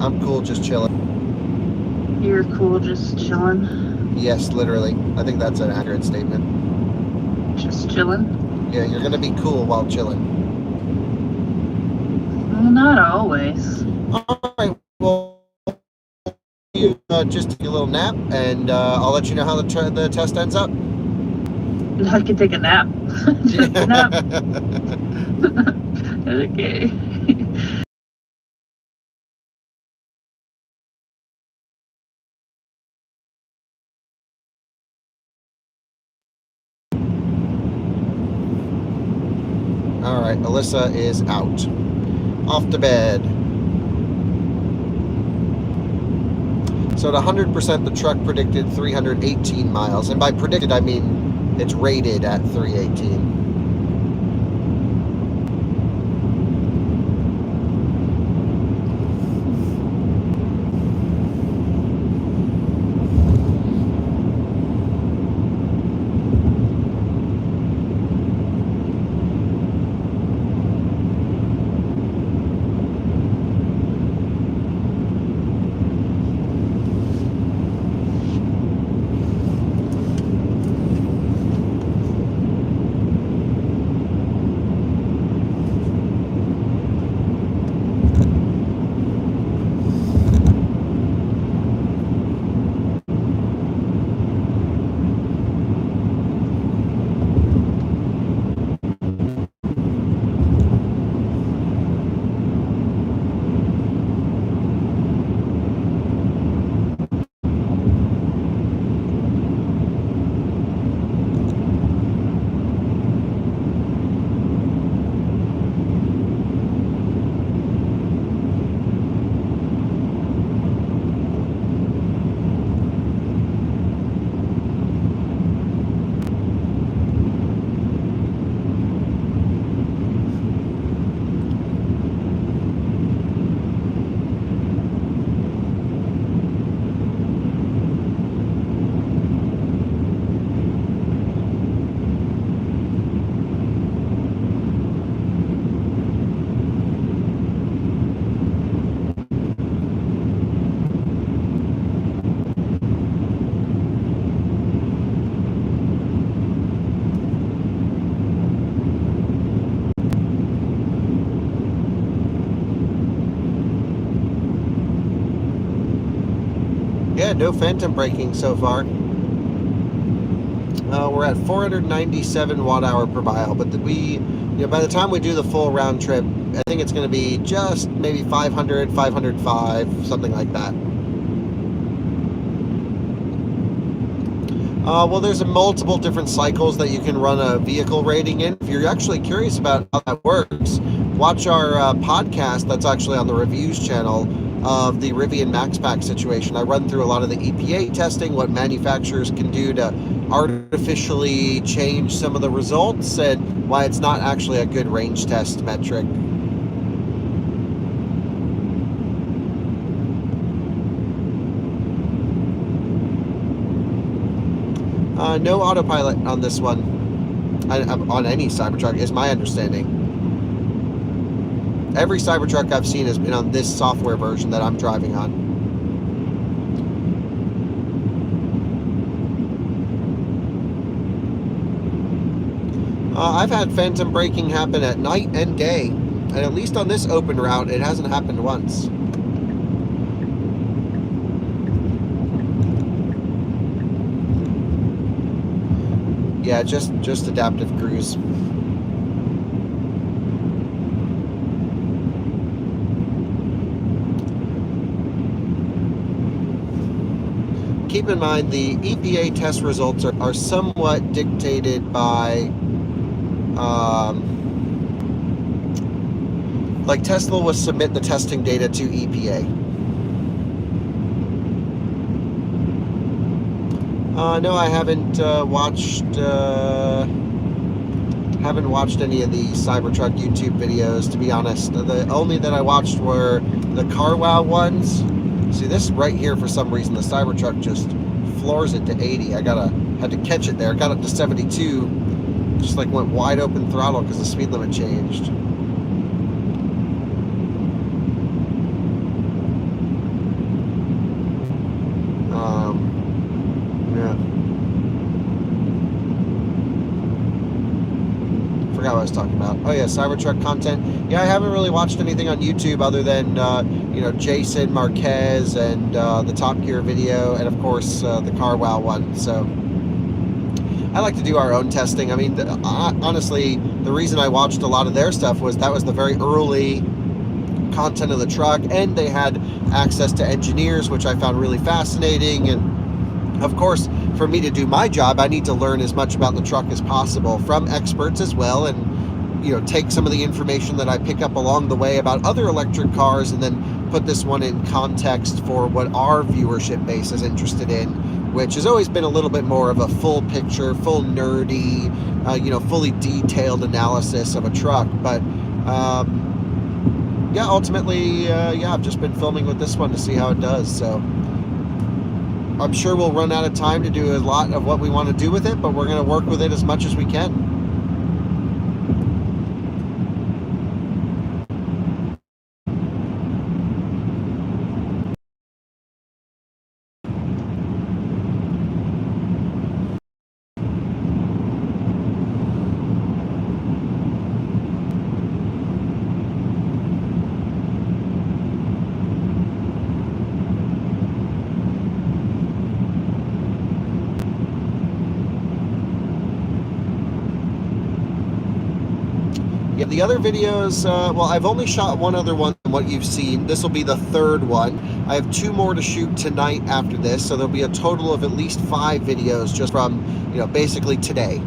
I'm cool just chilling. You're cool just chilling. Yes, literally. I think that's an accurate statement. Just chilling? Yeah, you're going to be cool while chilling. Well, not always. All right, well, you just take a little nap, and I'll let you know how the test ends up. I can take a nap. Just a nap. Okay. right, Alyssa is out. Off to bed. So at 100%, the truck predicted 318 miles. And by predicted, I mean it's rated at 318. Yeah, no phantom braking so far. We're at 497 watt-hour per mile, but by the time we do the full round trip, I think it's going to be just maybe 500, 505, something like that. Well, there's multiple different cycles that you can run a vehicle rating in. If you're actually curious about how that works, watch our podcast that's actually on the reviews channel of the Rivian Max Pack situation. I run through a lot of the EPA testing, what manufacturers can do to artificially change some of the results, and why it's not actually a good range test metric. No autopilot on this one, on any Cybertruck, is my understanding. Every Cybertruck I've seen has been on this software version that I'm driving on. I've had phantom braking happen at night and day, and at least on this open route, it hasn't happened once. Yeah, just adaptive cruise. Keep in mind, the EPA test results are somewhat dictated by, like Tesla will submit the testing data to EPA. No, I haven't watched any of the Cybertruck YouTube videos, to be honest. The only that I watched were the Car Wow ones. See, this right here, for some reason, the Cybertruck just floors it to 80. Had to catch it there. Got up to 72. Just like went wide open throttle because the speed limit changed. Yeah. Forgot what I was talking about. Oh yeah, Cybertruck content. Yeah, I haven't really watched anything on YouTube other than Jason Marquez and the Top Gear video, and of course the Car Wow one. So I like to do our own testing. I mean, honestly, the reason I watched a lot of their stuff was that was the very early content of the truck, and they had access to engineers, which I found really fascinating. And of course, for me to do my job, I need to learn as much about the truck as possible from experts as well. And take some of the information that I pick up along the way about other electric cars and then put this one in context for what our viewership base is interested in, which has always been a little bit more of a full picture, full nerdy, fully detailed analysis of a truck. But ultimately, I've just been filming with this one to see how it does. So I'm sure we'll run out of time to do a lot of what we want to do with it, but we're going to work with it as much as we can. Yeah, the other videos, I've only shot one other one than what you've seen. This will be the third one. I have 2 more to shoot tonight after this, so there'll be a total of at least 5 videos just from, basically today.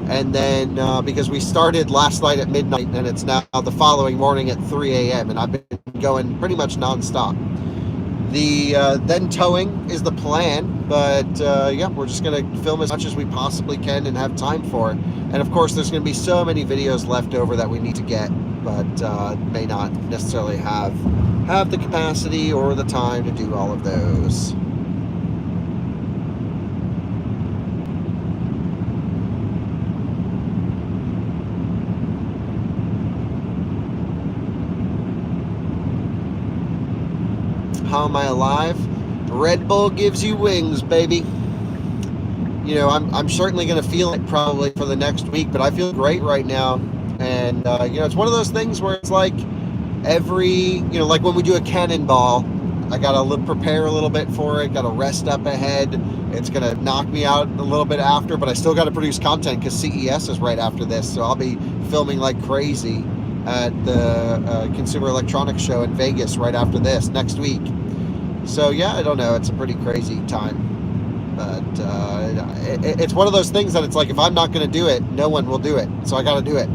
And then, because we started last night at midnight, and it's now the following morning at 3 a.m., and I've been going pretty much nonstop. Then towing is the plan, but we're just going to film as much as we possibly can and have time for. And of course, there's going to be so many videos left over that we need to get, but may not necessarily have the capacity or the time to do all of those. How am I alive? Red Bull gives you wings, baby. I'm certainly going to feel it probably for the next week, but I feel great right now. And, it's one of those things where it's like like when we do a cannonball, I got to prepare a little bit for it, got to rest up ahead. It's going to knock me out a little bit after, but I still got to produce content because CES is right after this. So I'll be filming like crazy at the Consumer Electronics Show in Vegas right after this next week. So I don't know, it's a pretty crazy time, but it's one of those things that it's like, if I'm not going to do it, no one will do it, so I got to do it.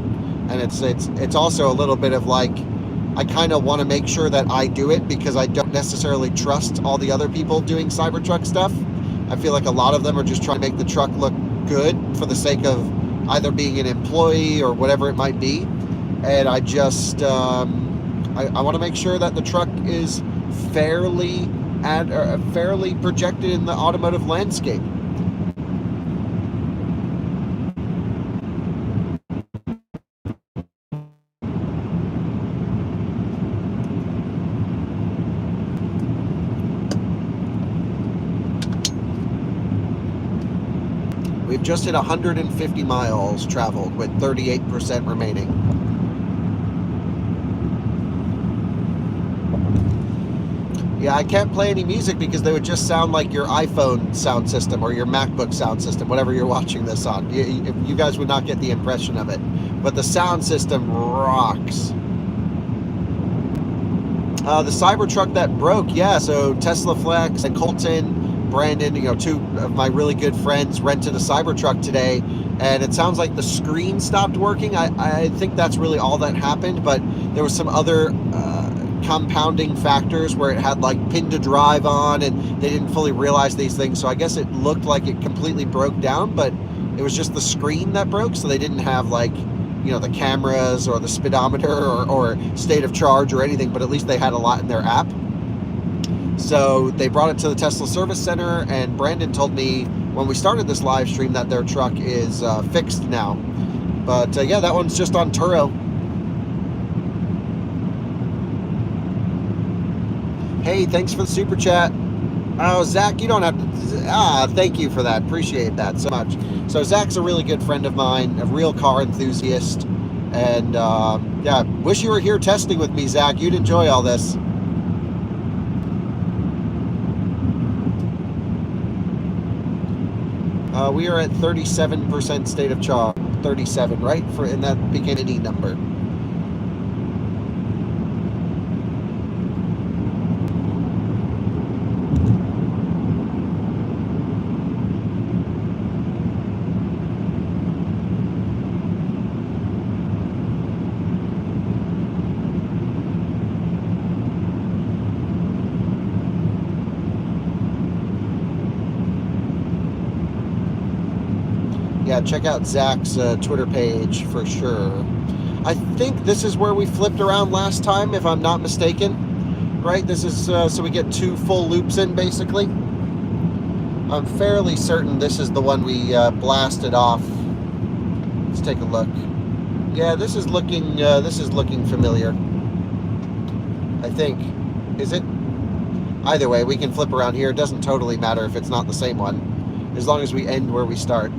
And it's also a little bit of like, I kind of want to make sure that I do it because I don't necessarily trust all the other people doing Cybertruck stuff. I feel like a lot of them are just trying to make the truck look good for the sake of either being an employee or whatever it might be. And I just I want to make sure that the truck is fairly projected in the automotive landscape. We've just hit 150 miles traveled with 38% remaining. Yeah, I can't play any music because they would just sound like your iPhone sound system or your MacBook sound system, whatever you're watching this on. You guys would not get the impression of it. But the sound system rocks. The Cybertruck that broke, so Tesla Flex and Colton, Brandon, 2 of my really good friends rented a Cybertruck today, and it sounds like the screen stopped working. I think that's really all that happened, but there was some other compounding factors where it had like pin to drive on, and they didn't fully realize these things, so I guess it looked like it completely broke down, but it was just the screen that broke, so they didn't have like the cameras or the speedometer or state of charge or anything, but at least they had a lot in their app. So they brought it to the Tesla service center, and Brandon told me when we started this live stream that their truck is fixed now. But that one's just on Turo. Hey, thanks for the super chat. Oh, Zach, you don't have to. Thank you for that. Appreciate that so much. So Zach's a really good friend of mine, a real car enthusiast. And wish you were here testing with me, Zach. You'd enjoy all this. We are at 37% state of charge. 37, right? And that became an E number. Yeah, check out Zach's Twitter page for sure. I think this is where we flipped around last time, if I'm not mistaken. Right? This is so we get 2 full loops in, basically. I'm fairly certain this is the one we blasted off. Let's take a look. Yeah, this is looking familiar. I think. Is it? Either way, we can flip around here. It doesn't totally matter if it's not the same one, as long as we end where we start.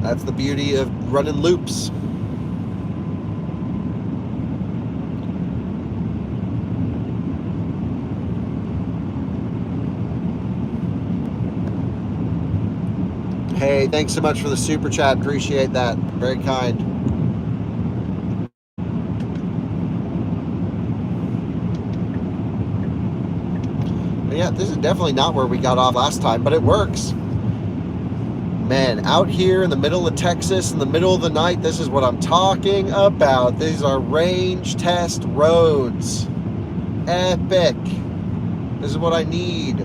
That's the beauty of running loops. Hey, thanks so much for the super chat. Appreciate that. Very kind. But yeah, this is definitely not where we got off last time, but it works. Man, out here in the middle of Texas, in the middle of the night, this is what I'm talking about. These are range test roads. Epic. This is what I need.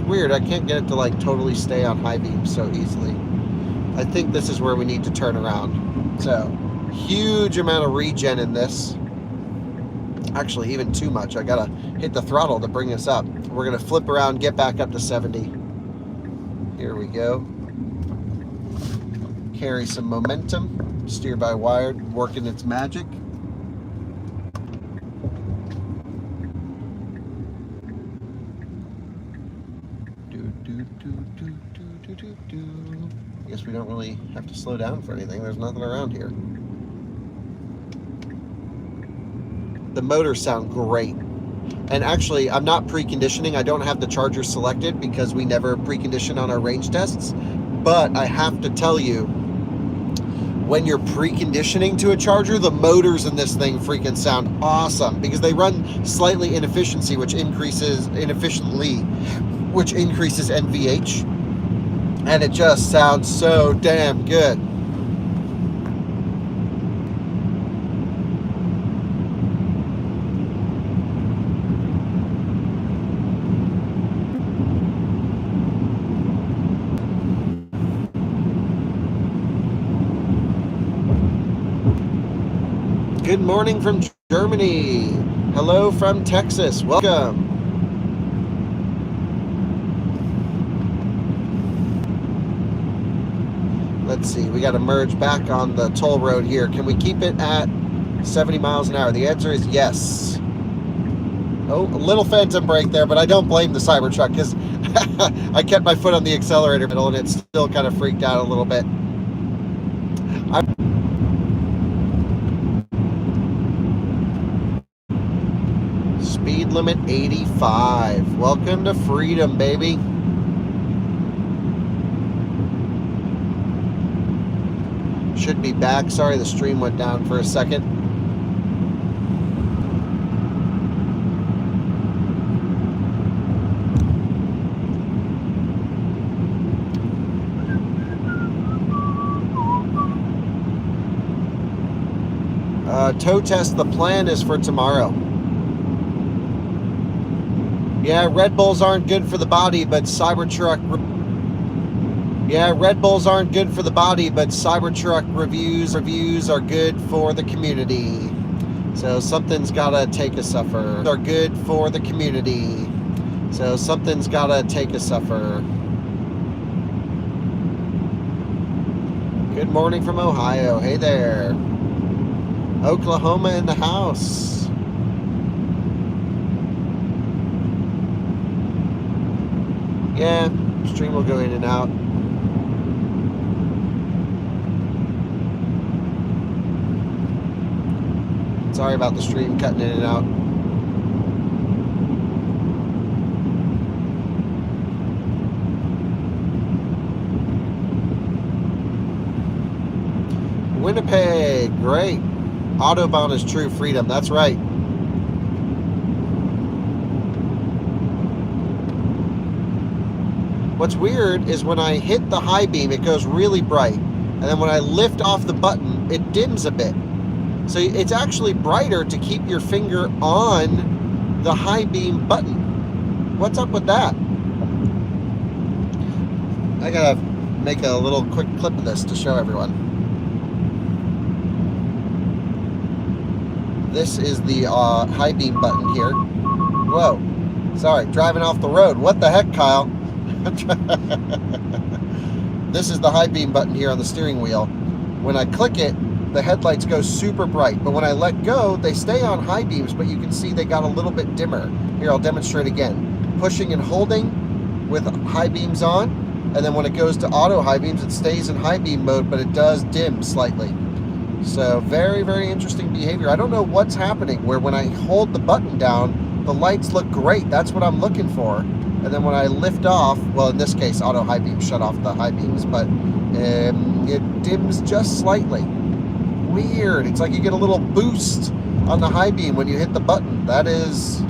Weird, I can't get it to like totally stay on high beam so easily. I think this is where we need to turn around. So, huge amount of regen in this. Actually, even too much. I gotta hit the throttle to bring us up. We're gonna flip around, get back up to 70. Here we go. Carry some momentum. Steer by wire, working its magic. I guess we don't really have to slow down for anything. There's nothing around here. The motors sound great. And actually, I'm not preconditioning. I don't have the charger selected because we never precondition on our range tests. But I have to tell you, when you're preconditioning to a charger, the motors in this thing freaking sound awesome because they run slightly inefficiently, which increases NVH. And it just sounds so damn good. Good morning from Germany. Hello from Texas. Welcome. Let's see. We got to merge back on the toll road here. Can we keep it at 70 miles an hour? The answer is yes. Oh, a little phantom brake there, but I don't blame the Cybertruck because I kept my foot on the accelerator pedal and it still kind of freaked out a little bit. Speed limit 85. Welcome to freedom, baby. Should be back. Sorry, the stream went down for a second. Tow test, the plan is for tomorrow. Yeah, Red Bulls aren't good for the body, but Cybertruck... Yeah, Red Bulls aren't good for the body, but Cybertruck reviews are good for the community. So something's gotta take a suffer. Are good for the community. So something's gotta take a suffer. Good morning from Ohio. Hey there. Oklahoma in the house. Yeah, stream will go in and out. Sorry about the stream cutting in and out. Winnipeg, great. Autobahn is true freedom, that's right. What's weird is when I hit the high beam, it goes really bright. And then when I lift off the button, it dims a bit. So it's actually brighter to keep your finger on the high beam button. What's up with that? I gotta make a little quick clip of this to show everyone. This is the high beam button here. Whoa, sorry, driving off the road. What the heck, Kyle? This is the high beam button here on the steering wheel. When I click it, the headlights go super bright, but when I let go, they stay on high beams, but you can see they got a little bit dimmer. Here, I'll demonstrate again. Pushing and holding with high beams on, and then when it goes to auto high beams, it stays in high beam mode, but it does dim slightly. So very, very interesting behavior. I don't know what's happening, where when I hold the button down, the lights look great. That's what I'm looking for. And then when I lift off, well, in this case, auto high beams shut off the high beams, but it dims just slightly. Weird. It's like you get a little boost on the high beam when you hit the button. That is,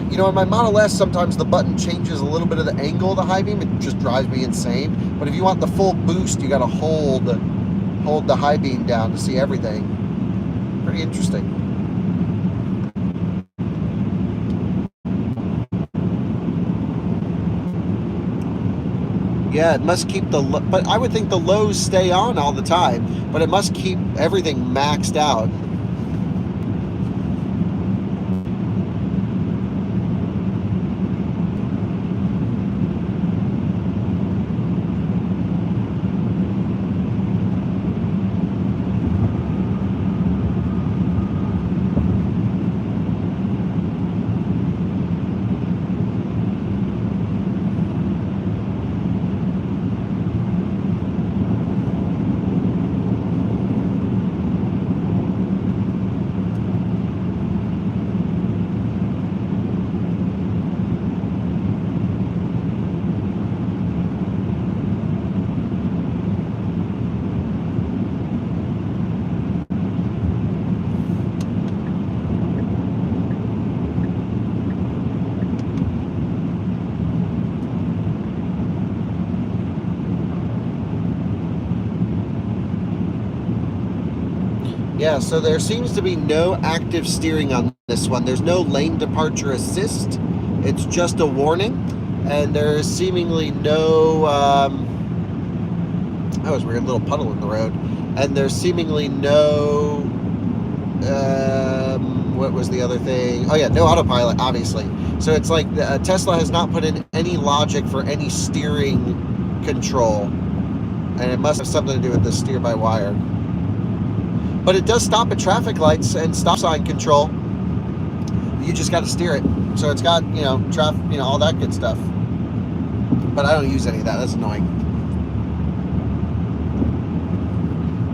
you know, in my Model S, sometimes the button changes a little bit of the angle of the high beam. It just drives me insane. But if you want the full boost, you got to hold the high beam down to see everything. Pretty interesting. Yeah, it must keep but I would think the lows stay on all the time, but it must keep everything maxed out. Yeah, so there seems to be no active steering on this one. There's no lane departure assist. It's just a warning. And there's seemingly no, that was a weird little puddle in the road. And there's seemingly no, what was the other thing? Oh yeah, no autopilot, obviously. So it's like Tesla has not put in any logic for any steering control. And it must have something to do with the steer-by-wire. But it does stop at traffic lights and stop sign control. You just got to steer it. So it's got, you know, traffic, you know, all that good stuff. But I don't use any of that. That's annoying.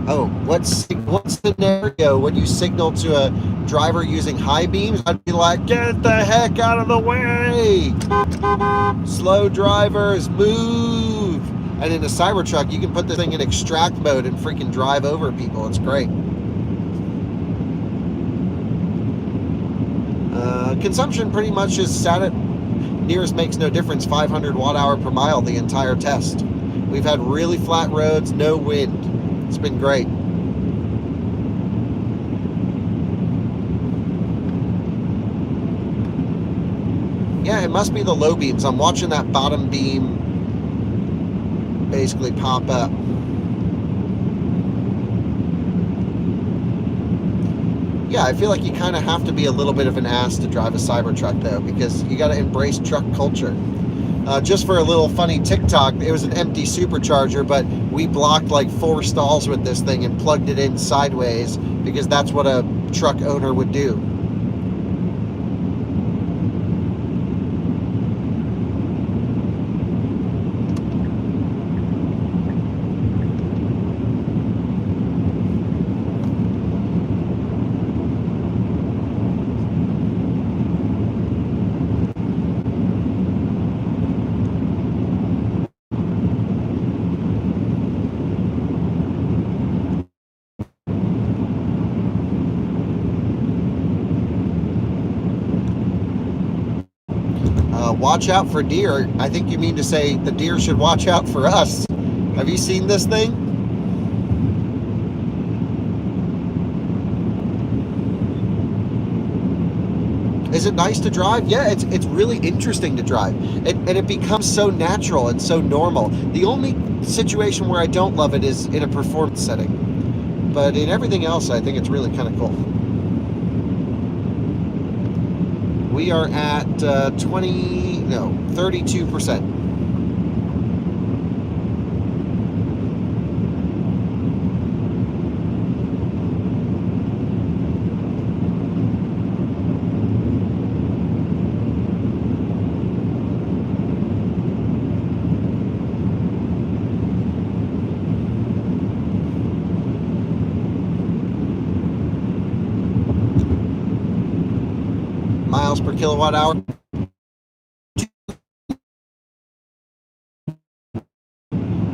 Oh, what scenario would you signal to a driver using high beams? I'd be like, get the heck out of the way! Slow drivers, move! And in a Cybertruck, you can put this thing in extract mode and freaking drive over people. It's great. Consumption pretty much is sat at, nearest makes no difference, 500 watt-hour per mile the entire test. We've had really flat roads, no wind. It's been great. Yeah, it must be the low beams. I'm watching that bottom beam basically pop up. Yeah, I feel like you kind of have to be a little bit of an ass to drive a Cybertruck, though, because you got to embrace truck culture. Just for a little funny TikTok, it was an empty supercharger, but we blocked like 4 stalls with this thing and plugged it in sideways because that's what a truck owner would do. Watch out for deer. I think you mean to say the deer should watch out for us. Have you seen this thing? Is it nice to drive? Yeah, it's really interesting to drive. And it becomes so natural and so normal. The only situation where I don't love it is in a performance setting. But in everything else, I think it's really kind of cool. We are at 32%. Miles per kilowatt hour.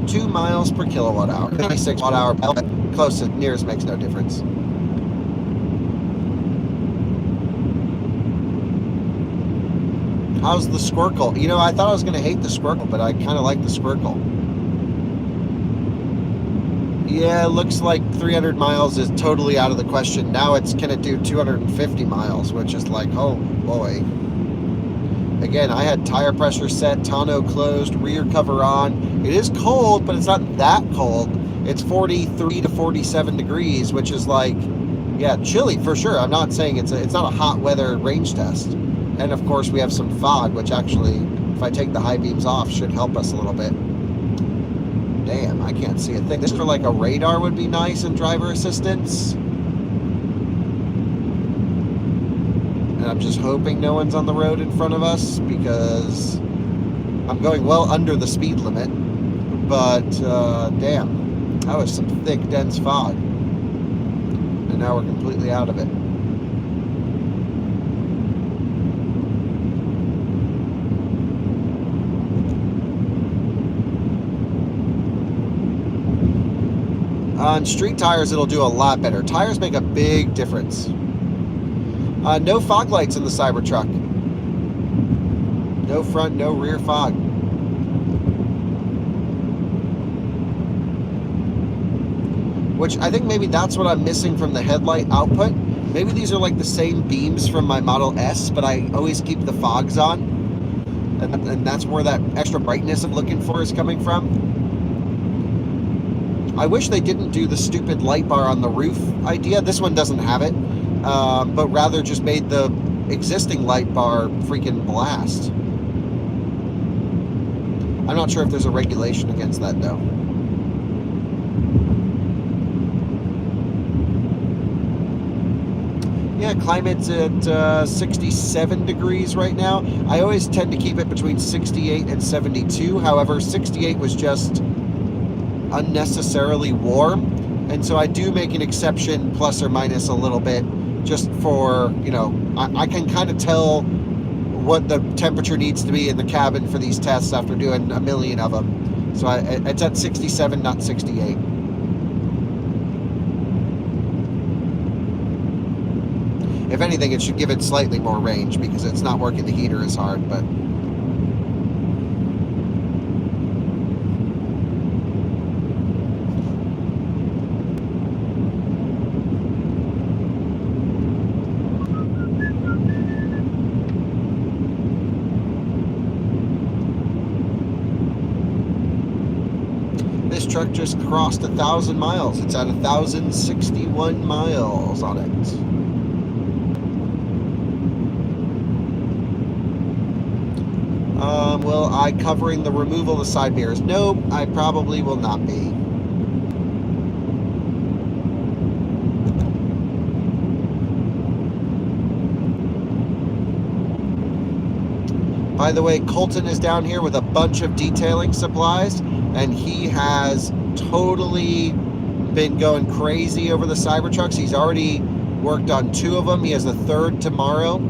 2 miles per kilowatt hour. 26 watt hour, close to nearest makes no difference. How's the Squircle? You know, I thought I was going to hate the Squircle, but I kind of like the Squircle. Yeah, it looks like 300 miles is totally out of the question. Now it's going to do 250 miles, which is like, oh boy. Again, I had tire pressure set, tonneau closed, rear cover on. It is cold, but it's not that cold. It's 43 to 47 degrees, which is like, yeah, chilly for sure. I'm not saying it's not a hot weather range test. And of course, we have some fog, which actually, if I take the high beams off, should help us a little bit. Damn, I can't see a thing. This for like a radar would be nice and driver assistance. And I'm just hoping no one's on the road in front of us because I'm going well under the speed limit. But damn, that was some thick, dense fog. And now we're completely out of it. On street tires, it'll do a lot better. Tires make a big difference. No fog lights in the Cybertruck. No front, no rear fog. Which I think maybe that's what I'm missing from the headlight output. Maybe these are like the same beams from my Model S, but I always keep the fogs on. And that's where that extra brightness I'm looking for is coming from. I wish they didn't do the stupid light bar on the roof idea. This one doesn't have it, but rather just made the existing light bar freaking blast. I'm not sure if there's a regulation against that though. Yeah, climate's at 67 degrees right now. I always tend to keep it between 68 and 72. However, 68 was just unnecessarily warm, and so I do make an exception plus or minus a little bit just for, you know, I can kind of tell what the temperature needs to be in the cabin for these tests after doing a million of them. So it's at 67, not 68. If anything, it should give it slightly more range because it's not working the heater as hard, but truck just crossed 1,000 miles. It's at 1,061 miles on it. Will I covering the removal of the side mirrors? Nope, I probably will not be. By the way, Colton is down here with a bunch of detailing supplies, and he has totally been going crazy over the Cybertrucks. He's already worked on 2 of them. He has a 3rd tomorrow,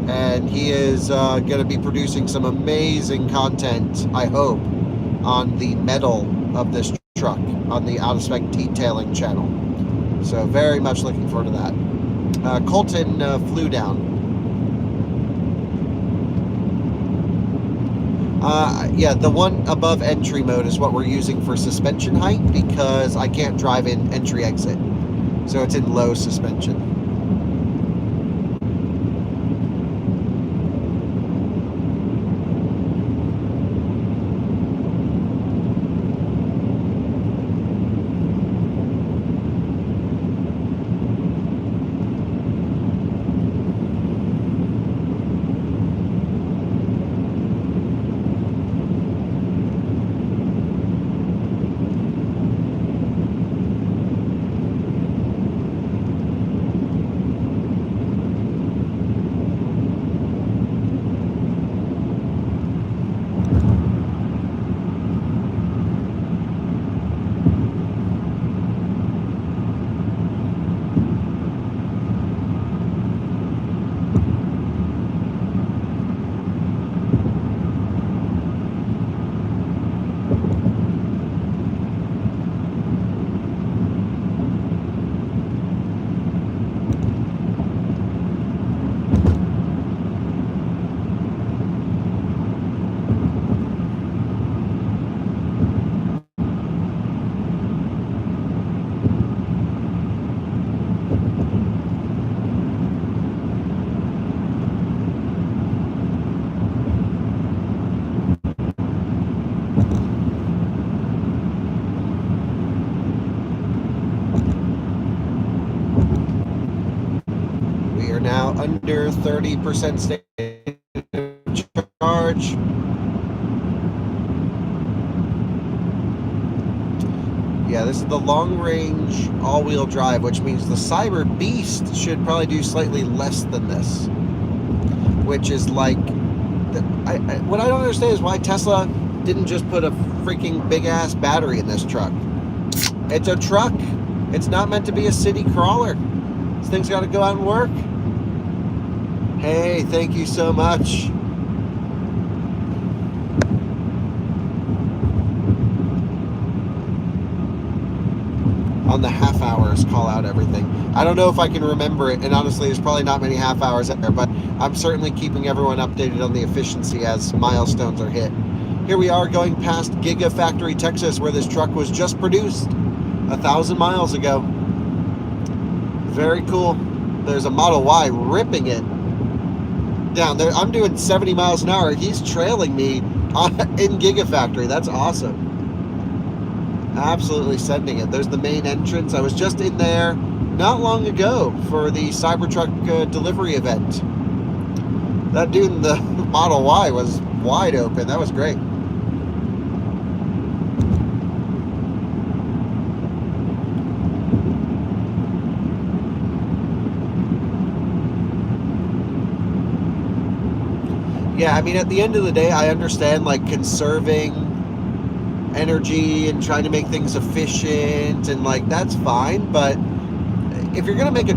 and he is going to be producing some amazing content, I hope, on the metal of this truck, on the Out of Spec Detailing channel. So very much looking forward to that. Colton flew down. Yeah, the one above entry mode is what we're using for suspension height because I can't drive in entry exit. So it's in low suspension. now under 30% state of charge. Yeah, this is the long range all-wheel drive, which means the Cyber Beast should probably do slightly less than this. Which is like, what I don't understand is why Tesla didn't just put a freaking big-ass battery in this truck. It's a truck. It's not meant to be a city crawler. This thing's got to go out and work. Hey, thank you so much. On the half hours, call out everything. I don't know if I can remember it, and honestly, there's probably not many half hours out there, but I'm certainly keeping everyone updated on the efficiency as milestones are hit. Here we are going past Gigafactory, Texas, where this truck was just produced 1,000 miles ago. Very cool. There's a Model Y ripping it down there. I'm doing 70 miles an hour. He's trailing me in Gigafactory. That's awesome. Absolutely sending it. There's the main entrance. I was just in there not long ago for the Cybertruck delivery event. That dude in the Model Y was wide open. That was great. Yeah, I mean, at the end of the day, I understand, like, conserving energy and trying to make things efficient, and, like, that's fine, but if you're going to make a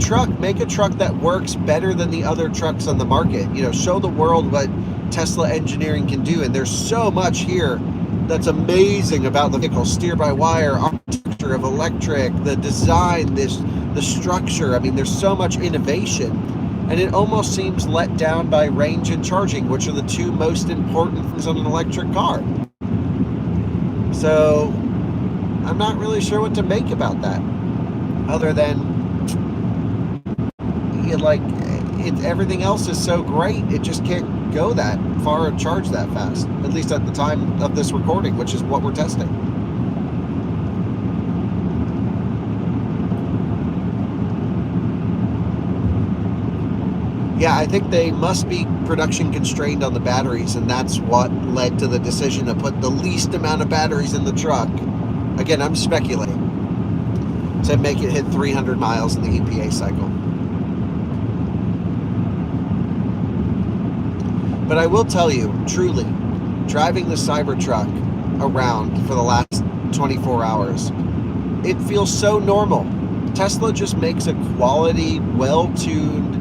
truck that works better than the other trucks on the market. You know, show the world what Tesla engineering can do, and there's so much here that's amazing about the vehicle. Steer-by-wire, architecture of electric, the design, the structure. I mean, there's so much innovation. And it almost seems let down by range and charging, which are the two most important things on an electric car. So I'm not really sure what to make about that, other than everything else is so great, it just can't go that far and charge that fast, at least at the time of this recording, which is what we're testing. Yeah, I think they must be production constrained on the batteries, and that's what led to the decision to put the least amount of batteries in the truck. Again, I'm speculating, to make it hit 300 miles in the EPA cycle. But I will tell you, truly, driving the Cybertruck around for the last 24 hours, it feels so normal. Tesla just makes a quality, well-tuned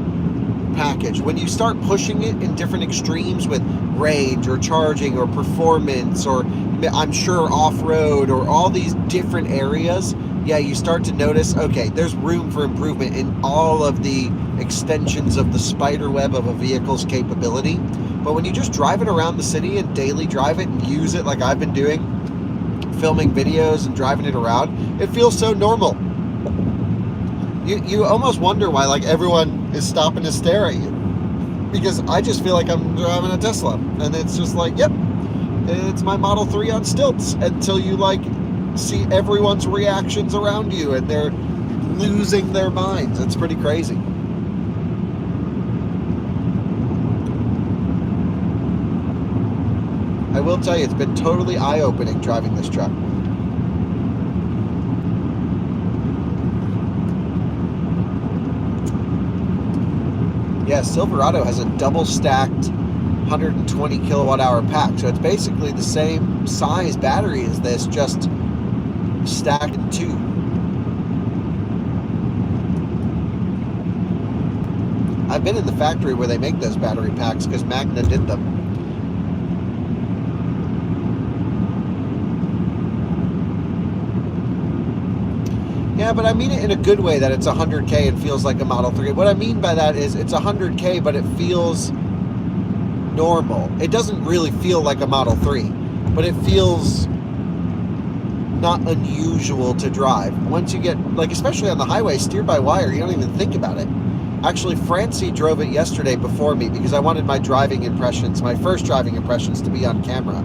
package. When you start pushing it in different extremes with range or charging or performance, or I'm sure off-road, or all these different areas, yeah, you start to notice, okay, there's room for improvement in all of the extensions of the spider web of a vehicle's capability. But when you just drive it around the city and daily drive it and use it like I've been doing, filming videos and driving it around, it feels so normal. You almost wonder why, like, everyone is stopping to stare at you, because I just feel like I'm driving a Tesla, and it's just like, yep, it's my Model 3 on stilts, until you, like, see everyone's reactions around you and they're losing their minds. It's pretty crazy. I will tell you, it's been totally eye-opening driving this truck. Yeah, Silverado has a double-stacked 120 kilowatt-hour pack, so it's basically the same size battery as this, just stacked in two. I've been in the factory where they make those battery packs because Magna did them. Yeah, but I mean it in a good way, that it's 100K and feels like a Model 3. What I mean by that is it's 100K, but it feels normal. It doesn't really feel like a Model 3, but it feels not unusual to drive. Once you get, like, especially on the highway, steer-by-wire, you don't even think about it. Actually, Francie drove it yesterday before me because I wanted my driving impressions, my first driving impressions, to be on camera.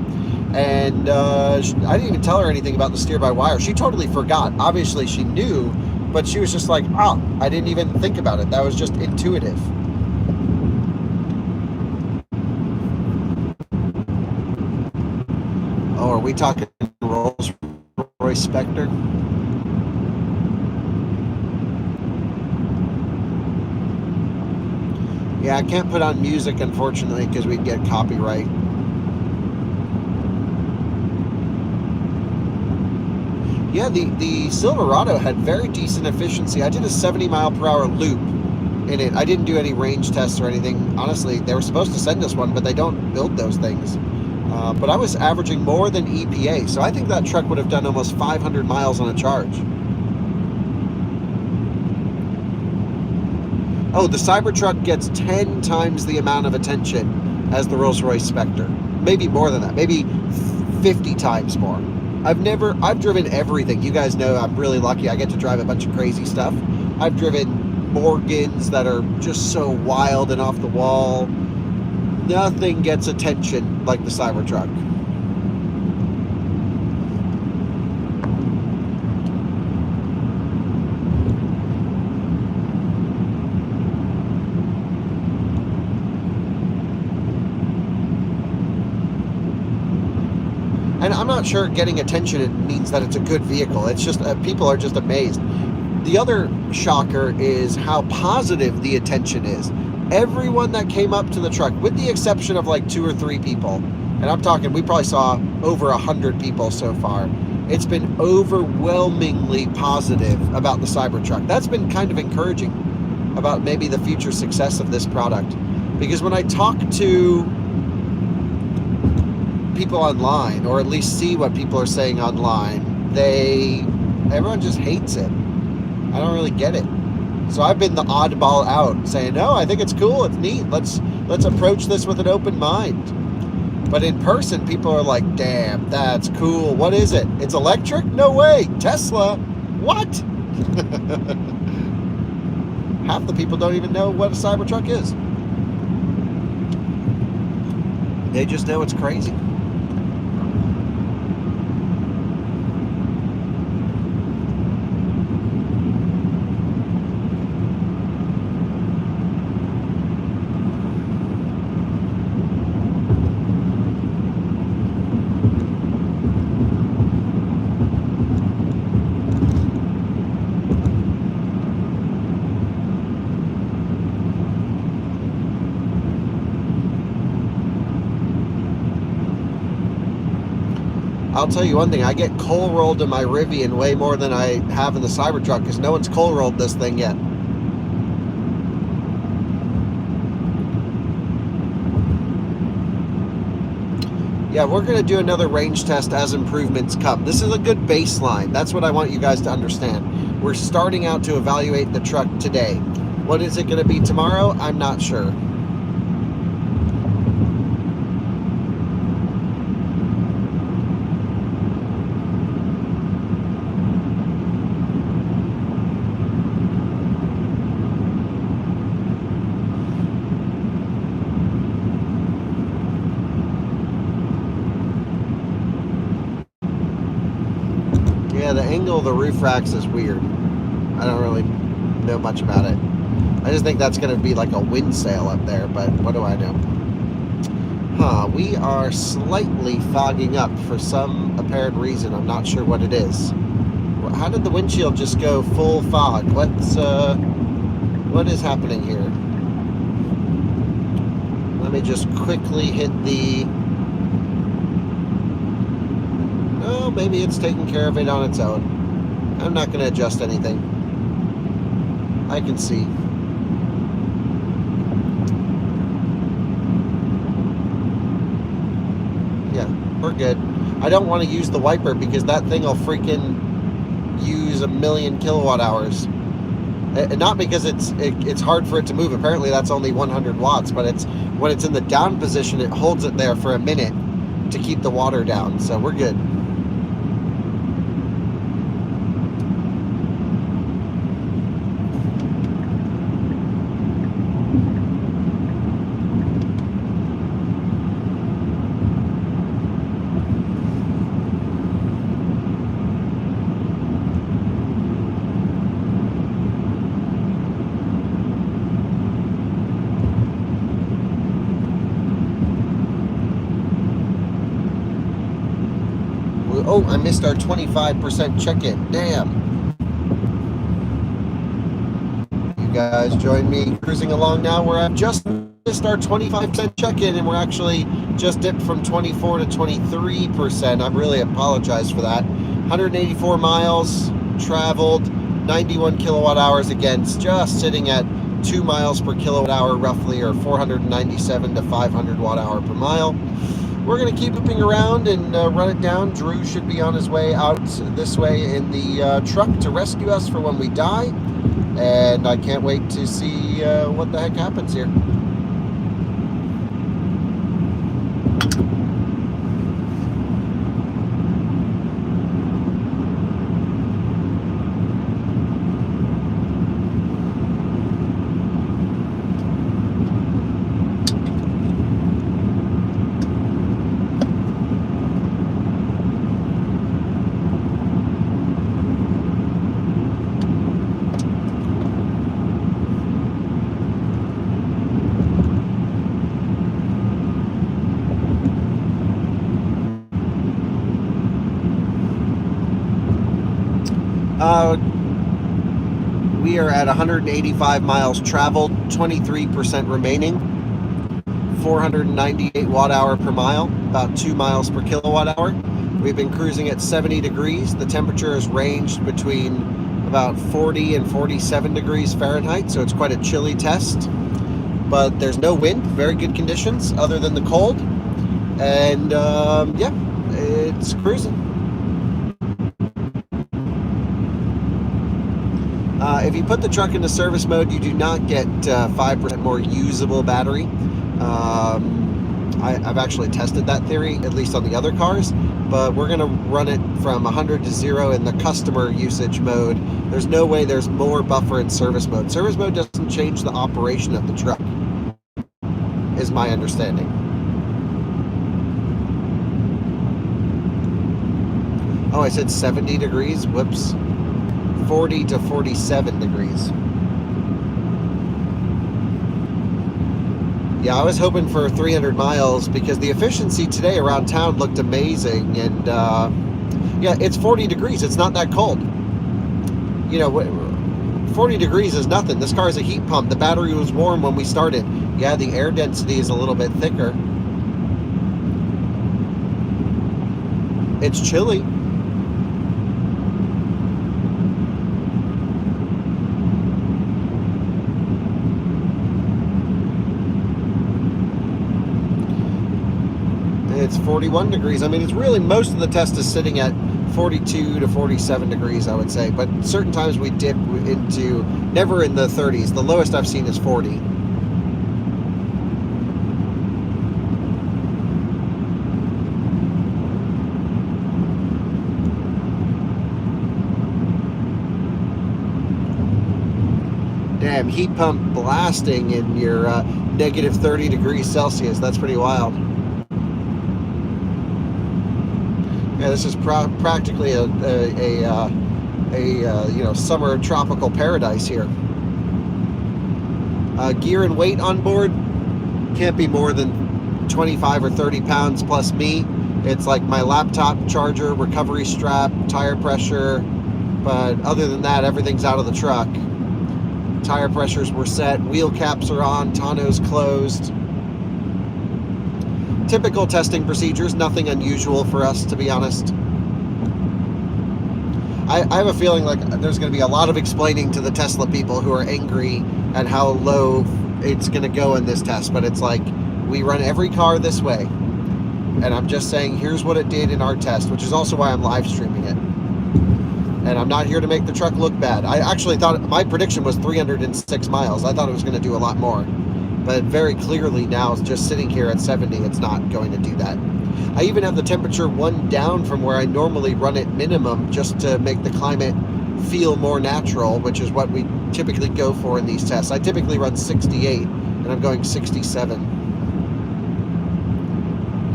And I didn't even tell her anything about the steer-by-wire. She totally forgot. Obviously, she knew, but she was just like, oh, I didn't even think about it. That was just intuitive. we talking Rolls-Royce Spectre? Yeah, I can't put on music, unfortunately, because we'd get copyright. Yeah, the Silverado had very decent efficiency. I did a 70 mile per hour loop in it. I didn't do any range tests or anything. Honestly, they were supposed to send us one, but they don't build those things. But I was averaging more than EPA, so I think that truck would have done almost 500 miles on a charge. Oh, the Cybertruck gets 10 times the amount of attention as the Rolls-Royce Spectre. Maybe more than that. Maybe 50 times more. I've driven everything. You guys know I'm really lucky. I get to drive a bunch of crazy stuff. I've driven Morgans that are just so wild and off the wall. Nothing gets attention like the Cybertruck. And I'm not sure getting attention means that it's a good vehicle. It's just people are just amazed. The other shocker is how positive the attention is. Everyone that came up to the truck, with the exception of like 2 or 3 people, and I'm talking, we probably saw over 100 people so far. It's been overwhelmingly positive about the Cybertruck. That's been kind of encouraging about maybe the future success of this product. Because when I talk to people online, or at least see what people are saying online, everyone just hates it. I don't really get it. So I've been the oddball out, saying, no, I think it's cool, it's neat, let's approach this with an open mind. But in person, people are like, damn, that's cool. What is it? It's electric? No way. Tesla? What? Half the people don't even know what a Cybertruck is. They just know it's crazy. I'll tell you one thing, I get coal rolled in my Rivian way more than I have in the Cybertruck because no one's coal rolled this thing yet. Yeah, we're going to do another range test as improvements come. This is a good baseline. That's what I want you guys to understand. We're starting out to evaluate the truck today. What is it going to be tomorrow? I'm not sure. Yeah, the angle of the roof racks is weird. I don't really know much about it. I just think that's going to be like a wind sail up there, but what do I know? Huh, we are slightly fogging up for some apparent reason. I'm not sure what it is. How did the windshield just go full fog? What is happening here? Let me just quickly hit the... Oh, maybe it's taking care of it on its own. I'm not going to adjust anything. I can see. Yeah, we're good. I don't want to use the wiper because that thing will freaking use 1,000,000 kilowatt hours. Not because it's hard for it to move. Apparently that's only 100 watts, but when it's in the down position, it holds it there for a minute to keep the water down. So we're good. Oh, I missed our 25% check-in. Damn. You guys join me cruising along now where I've just missed our 25% check-in, and we're actually just dipped from 24 to 23%. I really apologize for that. 184 miles traveled, 91 kilowatt hours against just sitting at 2 miles per kilowatt hour roughly, or 497 to 500 watt hour per mile. We're going to keep looping around and run it down. Drew should be on his way out this way in the truck to rescue us for when we die. And I can't wait to see what the heck happens here. We are at 185 miles traveled, 23% remaining, 498 watt hour per mile, about 2 miles per kilowatt hour. We've been cruising at 70 degrees. The temperature has ranged between about 40 and 47 degrees Fahrenheit, so it's quite a chilly test. But there's no wind, very good conditions other than the cold. And yeah, it's cruising. If you put the truck into service mode, you do not get 5% more usable battery. I've actually tested that theory, at least on the other cars, but we're going to run it from 100 to 0 in the customer usage mode. There's no way there's more buffer in service mode. Service mode doesn't change the operation of the truck, is my understanding. Oh, I said 70 degrees? Whoops. 40 to 47 degrees. Yeah, I was hoping for 300 miles because the efficiency today around town looked amazing. And yeah, it's 40 degrees. It's not that cold. You know, 40 degrees is nothing. This car is a heat pump. The battery was warm when we started. Yeah, the air density is a little bit thicker. It's chilly. It's 41 degrees. I mean, it's really, most of the test is sitting at 42 to 47 degrees, I would say. But certain times we dip into, never in the 30s. The lowest I've seen is 40. Damn, heat pump blasting in your negative 30 degrees Celsius. That's pretty wild. Yeah, this is practically a you know, summer tropical paradise here. Gear and weight on board can't be more than 25 or 30 pounds plus me. It's like my laptop charger, recovery strap, tire pressure, but other than that, everything's out of the truck. Tire pressures were set, wheel caps are on, tonneau's closed. Typical testing procedures, nothing unusual for us, to be honest. I have a feeling like there's going to be a lot of explaining to the Tesla people who are angry at how low it's going to go in this test, but it's like, we run every car this way. And I'm just saying, here's what it did in our test, which is also why I'm live streaming it. And I'm not here to make the truck look bad. I actually thought, my prediction was 306 miles. I thought it was going to do a lot more. But very clearly now, just sitting here at 70, it's not going to do that. I even have the temperature one down from where I normally run it minimum, just to make the climate feel more natural, which is what we typically go for in these tests. I typically run 68, and I'm going 67.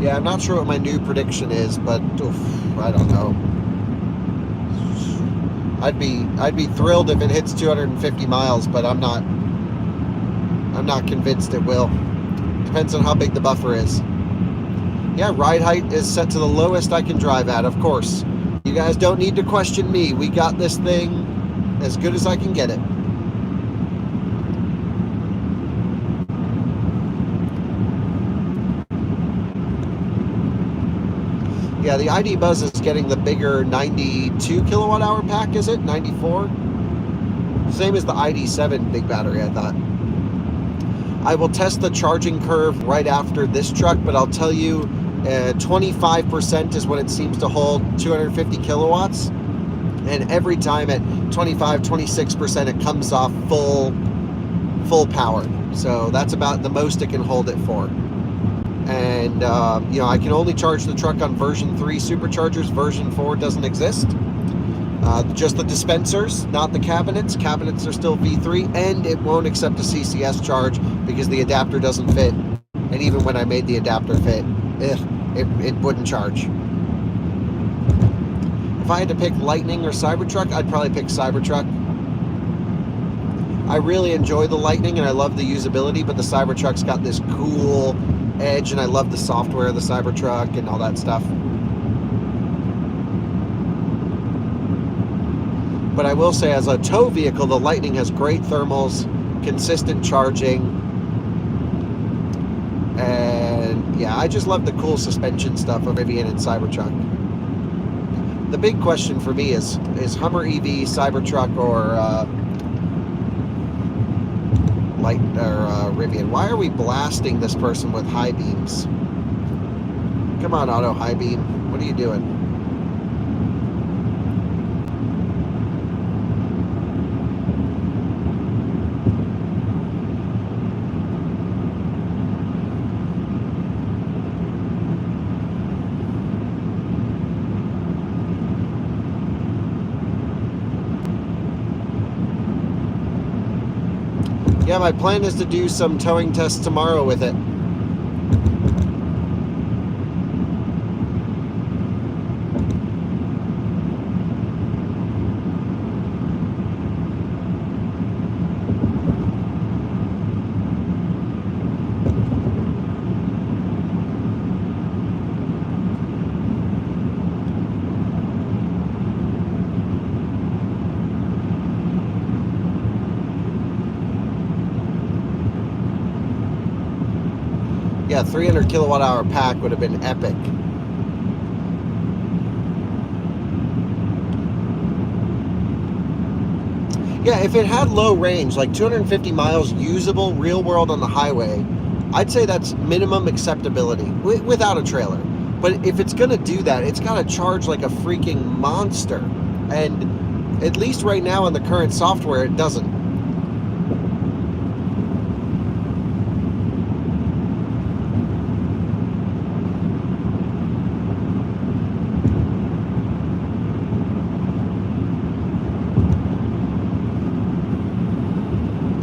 Yeah, I'm not sure what my new prediction is, but oof, I don't know. I'd be thrilled if it hits 250 miles, but I'm not convinced it will. Depends on how big the buffer is. Yeah, ride height is set to the lowest I can drive at, of course. You guys don't need to question me. We got this thing as good as I can get it. Yeah, the ID Buzz is getting the bigger 92 kilowatt hour pack, is it? 94? Same as the ID7 big battery, I thought. I will test the charging curve right after this truck, but I'll tell you 25% is when it seems to hold 250 kilowatts. And every time at 25, 26%, it comes off full power. So that's about the most it can hold it for. And, you know, I can only charge the truck on version 3 superchargers. Version 4 doesn't exist. Just the dispensers, not the cabinets. Cabinets are still V3, and it won't accept a CCS charge because the adapter doesn't fit. And even when I made the adapter fit, it wouldn't charge. If I had to pick Lightning or Cybertruck, I'd probably pick Cybertruck. I really enjoy the Lightning and I love the usability, but the Cybertruck's got this cool edge, and I love the software of the Cybertruck and all that stuff. But I will say, as a tow vehicle, the Lightning has great thermals, consistent charging, and yeah, I just love the cool suspension stuff of Rivian and Cybertruck. The big question for me is Hummer EV, Cybertruck, or Rivian. Why are we blasting this person with high beams? Come on, Auto High Beam. What are you doing? Yeah, my plan is to do some towing tests tomorrow with it. Yeah, 300 kilowatt hour pack would have been epic. Yeah, if it had low range, like 250 miles usable, real world on the highway, I'd say that's minimum acceptability without a trailer. But if it's going to do that, it's got to charge like a freaking monster. And at least right now in the current software, it doesn't.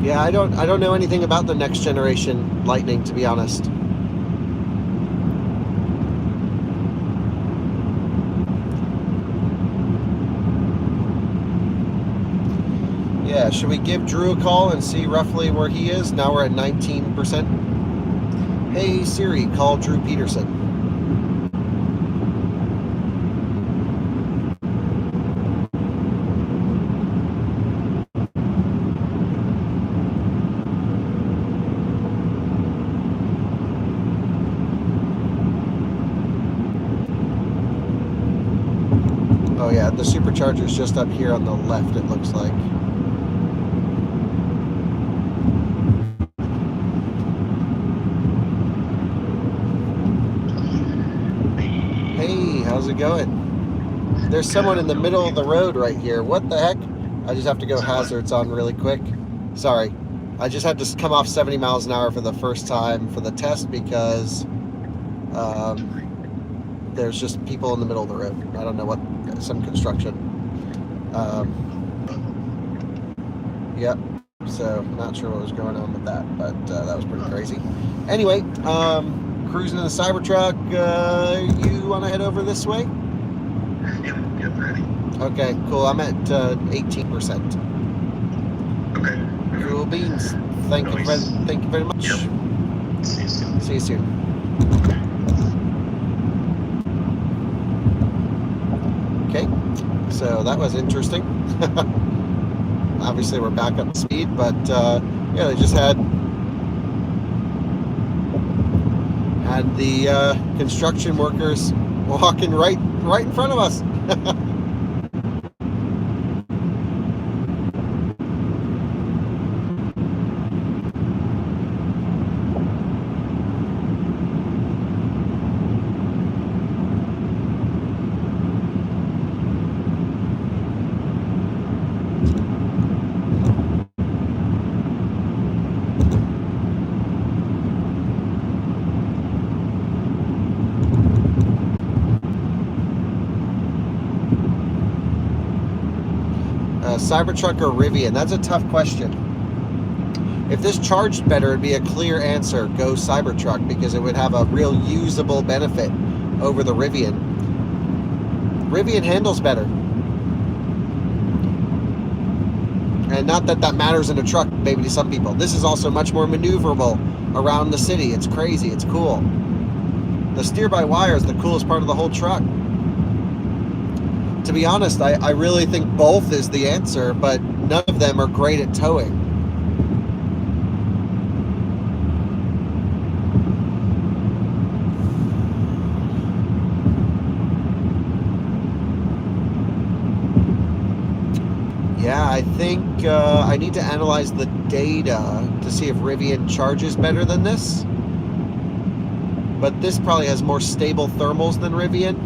Yeah, I don't know anything about the next generation Lightning, to be honest. Yeah, should we give Drew a call and see roughly where he is? Now we're at 19%. Hey Siri, call Drew Peterson. Oh yeah, the supercharger's just up here on the left, it looks like. Hey, how's it going? There's someone in the middle of the road right here. What the heck? I just have to go hazards on really quick. Sorry. I just had to come off 70 miles an hour for the first time for the test because there's just people in the middle of the road. I don't know what, some construction. Yep. So not sure what was going on with that, but that was pretty crazy. Anyway, cruising in the Cybertruck. You want to head over this way? Yep, ready. Okay, cool. I'm at 18%. Okay. Cool beans. Thank you very much. Yep. See you soon. See you soon. Okay. So that was interesting. Obviously, we're back up to speed, but yeah, they just had the construction workers walking right in front of us. Cybertruck or Rivian? That's a tough question. If this charged better, it'd be a clear answer. Go Cybertruck, because it would have a real usable benefit over the Rivian. Rivian handles better. And not that that matters in a truck, maybe to some people. This is also much more maneuverable around the city. It's crazy. It's cool. The steer-by-wire is the coolest part of the whole truck. To be honest, I really think both is the answer, but none of them are great at towing. Yeah, I think I need to analyze the data to see if Rivian charges better than this. But this probably has more stable thermals than Rivian.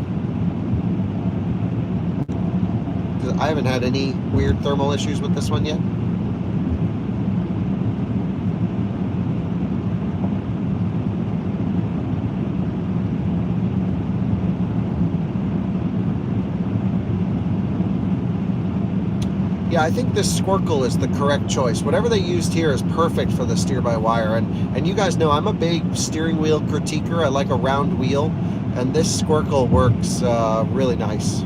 I haven't had any weird thermal issues with this one yet. Yeah, I think this Squircle is the correct choice. Whatever they used here is perfect for the steer-by-wire. And you guys know I'm a big steering wheel critiquer. I like a round wheel. And this Squircle works really nice.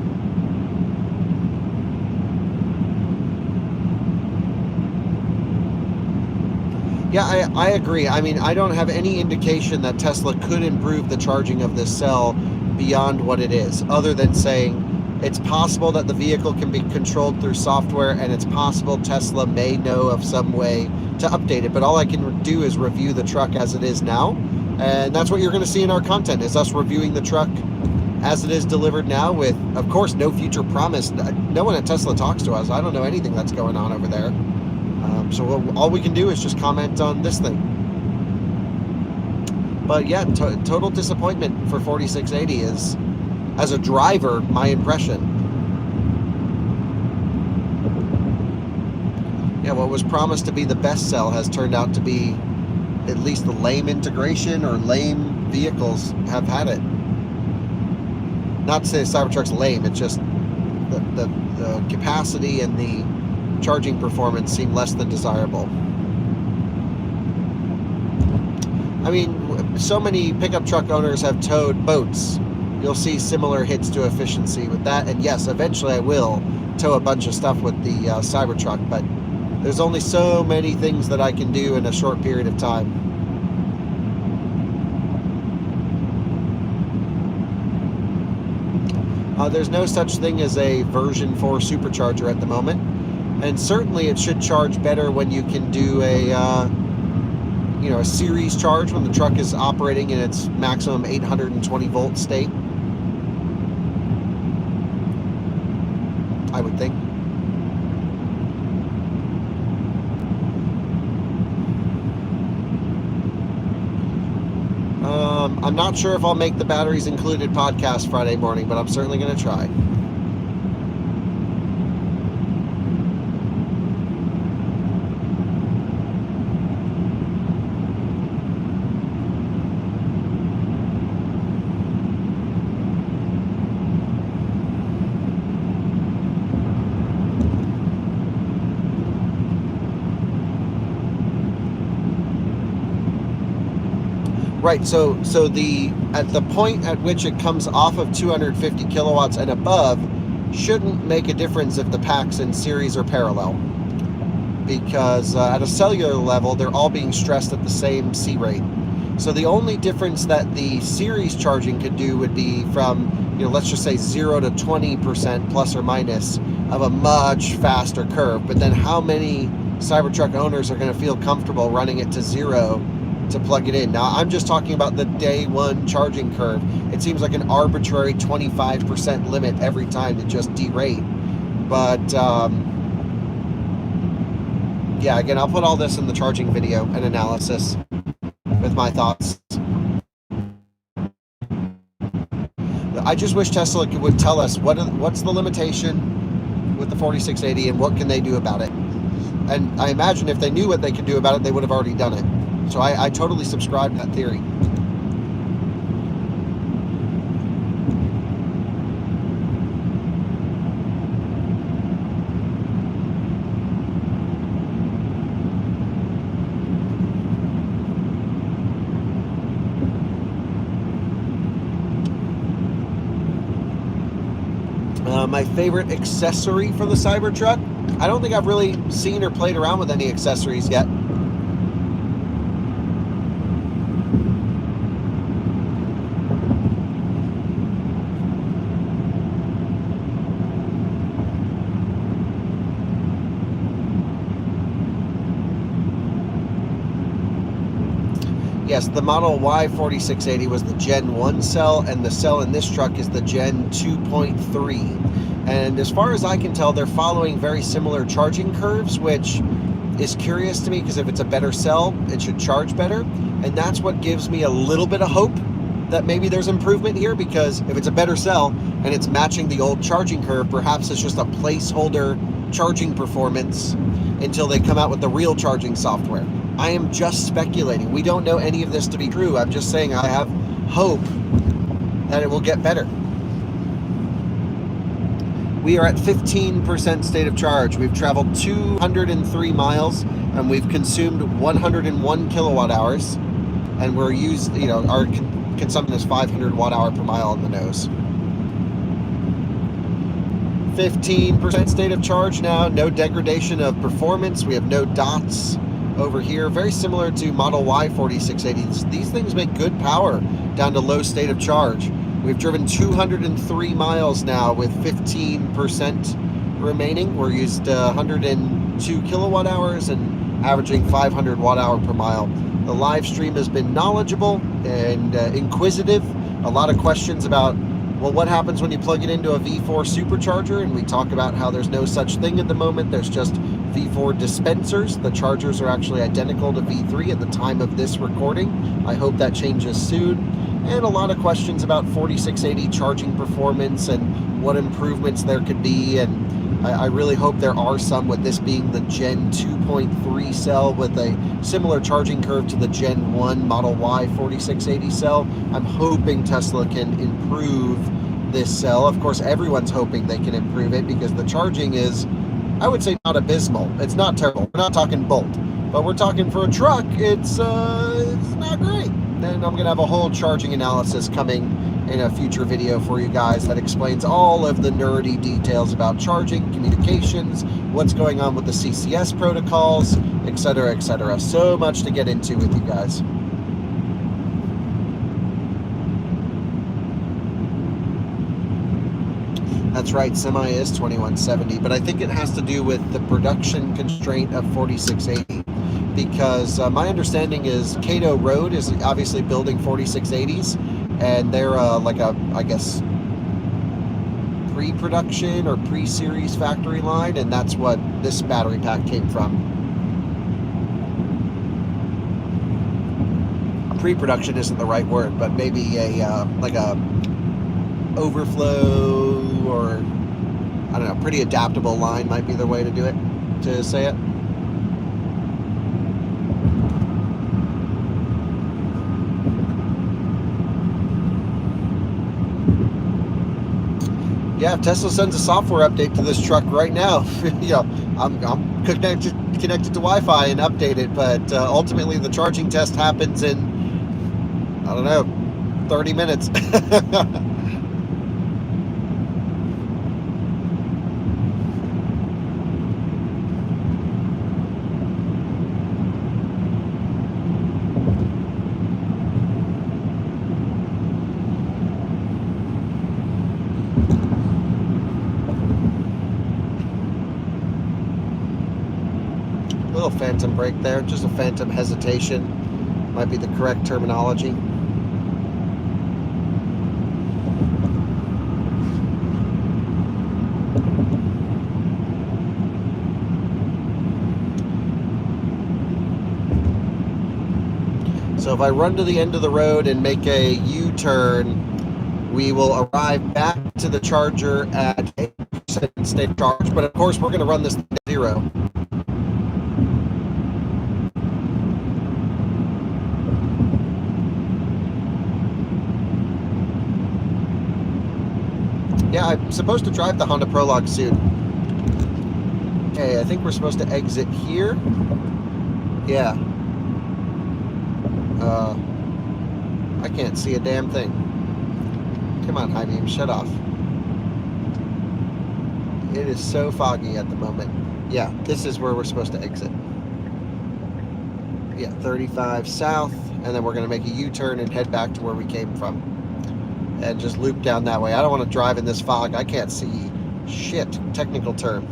Yeah, I agree. I mean, I don't have any indication that Tesla could improve the charging of this cell beyond what it is, other than saying it's possible that the vehicle can be controlled through software, and it's possible Tesla may know of some way to update it. But all I can do is review the truck as it is now, and that's what you're going to see in our content, is us reviewing the truck as it is delivered now with, of course, no future promise. No one at Tesla talks to us. I don't know anything that's going on over there. So all we can do is just comment on this thing. But yeah, total disappointment for 4680 is, as a driver, my impression. Yeah, what was promised to be the best cell has turned out to be at least the lame integration, or lame vehicles have had it. Not to say Cybertruck's lame, it's just the capacity and the charging performance seem less than desirable. I mean, so many pickup truck owners have towed boats. You'll see similar hits to efficiency with that, and yes, eventually I will tow a bunch of stuff with the Cybertruck, but there's only so many things that I can do in a short period of time. There's no such thing as a version 4 supercharger at the moment. And certainly it should charge better when you can do a a series charge when the truck is operating in its maximum 820 volt state. I would think. I'm not sure if I'll make the batteries included podcast Friday morning, but I'm certainly going to try. Right, so at the point at which it comes off of 250 kilowatts and above shouldn't make a difference if the packs in series or parallel, because at a cellular level they're all being stressed at the same C rate. So the only difference that the series charging could do would be from let's just say 0 to 20% plus or minus of a much faster curve. But then how many Cybertruck owners are going to feel comfortable running it to 0 to plug it in? Now, I'm just talking about the day one charging curve. It seems like an arbitrary 25% limit every time to just derate. But yeah, again, I'll put all this in the charging video and analysis with my thoughts. I just wish Tesla would tell us what's the limitation with the 4680 and what can they do about it. And I imagine if they knew what they could do about it, they would have already done it. So I totally subscribe to that theory. My favorite accessory for the Cybertruck? I don't think I've really seen or played around with any accessories yet. Yes, the Model Y 4680 was the Gen 1 cell, and the cell in this truck is the Gen 2.3. And as far as I can tell, they're following very similar charging curves, which is curious to me because if it's a better cell, it should charge better. And that's what gives me a little bit of hope that maybe there's improvement here, because if it's a better cell and it's matching the old charging curve, perhaps it's just a placeholder charging performance until they come out with the real charging software. I am just speculating. We don't know any of this to be true. I'm just saying I have hope that it will get better. We are at 15% state of charge. We've traveled 203 miles and we've consumed 101 kilowatt hours. And we're used, our consumption is 500 watt hour per mile on the nose. 15% state of charge now. No degradation of performance. We have no dots over here, very similar to Model Y 4680s. These things make good power down to low state of charge. We've driven 203 miles now with 15% remaining. We're used 102 kilowatt hours and averaging 500 watt hour per mile. The live stream has been knowledgeable and inquisitive. A lot of questions about, well, what happens when you plug it into a V4 supercharger? And we talk about how there's no such thing at the moment. There's just V4 dispensers. The chargers are actually identical to V3 at the time of this recording. I hope that changes soon. And a lot of questions about 4680 charging performance and what improvements there could be. And I really hope there are some, with this being the Gen 2.3 cell with a similar charging curve to the Gen 1 Model Y 4680 cell. I'm hoping Tesla can improve this cell. Of course, everyone's hoping they can improve it because the charging is, I would say, not abysmal. It's not terrible. We're not talking Bolt, but we're talking for a truck, it's not great. And I'm going to have a whole charging analysis coming in a future video for you guys that explains all of the nerdy details about charging, communications, what's going on with the CCS protocols, etc., etc. So much to get into with you guys. That's right, Semi is 2170, but I think it has to do with the production constraint of 4680. Because my understanding is Cato Road is obviously building 4680s, and they're I guess, pre-production or pre-series factory line, and that's what this battery pack came from. Pre-production isn't the right word, but maybe a overflow, or I don't know, pretty adaptable line might be the way to do it, to say it. Yeah, if Tesla sends a software update to this truck right now, I'm connected to Wi-Fi and update it, but ultimately the charging test happens in, I don't know, 30 minutes. Little phantom brake there, just a phantom hesitation. Might be the correct terminology. So if I run to the end of the road and make a U-turn, we will arrive back to the charger at a % state of charge. But of course, we're going to run this to 0. Yeah, I'm supposed to drive the Honda Prologue soon. Okay, I think we're supposed to exit here. Yeah. I can't see a damn thing. Come on, high beam, shut off. It is so foggy at the moment. Yeah, this is where we're supposed to exit. Yeah, 35 south, and then we're going to make a U-turn and head back to where we came from. And just loop down that way. I don't want to drive in this fog. I can't see shit. Technical term.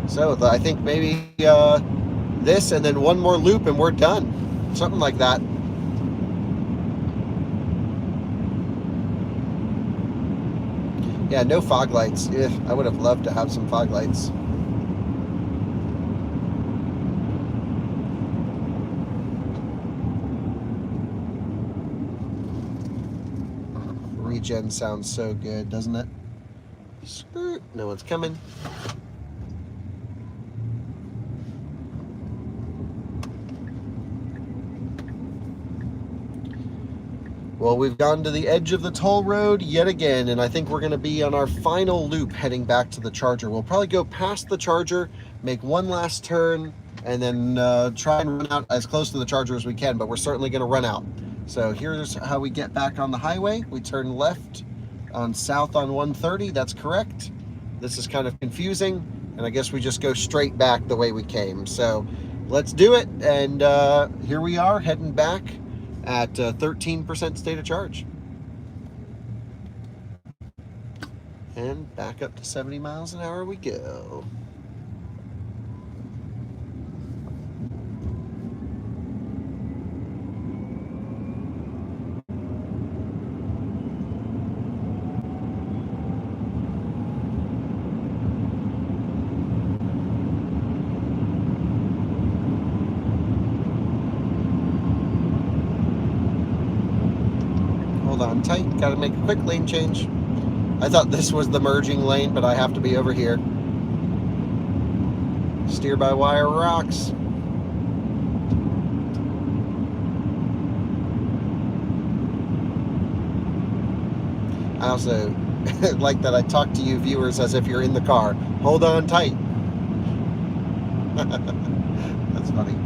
So I think maybe this and then one more loop and we're done. Something like that. Yeah, no fog lights. Yeah, I would have loved to have some fog lights. Regen sounds so good, doesn't it? Skirt. No one's coming. Well, we've gone to the edge of the toll road yet again, and I think we're going to be on our final loop heading back to the charger. We'll probably go past the charger, make one last turn, and then try and run out as close to the charger as we can, but we're certainly going to run out. So here's how we get back on the highway. We turn left on south on 130. That's correct. This is kind of confusing, and I guess we just go straight back the way we came. So let's do it, and here we are heading back at 13% state of charge. And back up to 70 miles an hour we go. On tight, got to make a quick lane change. I thought this was the merging lane, but I have to be over here. Steer by wire rocks. I also like that I talk to you viewers as if you're in the car. Hold on tight. That's funny.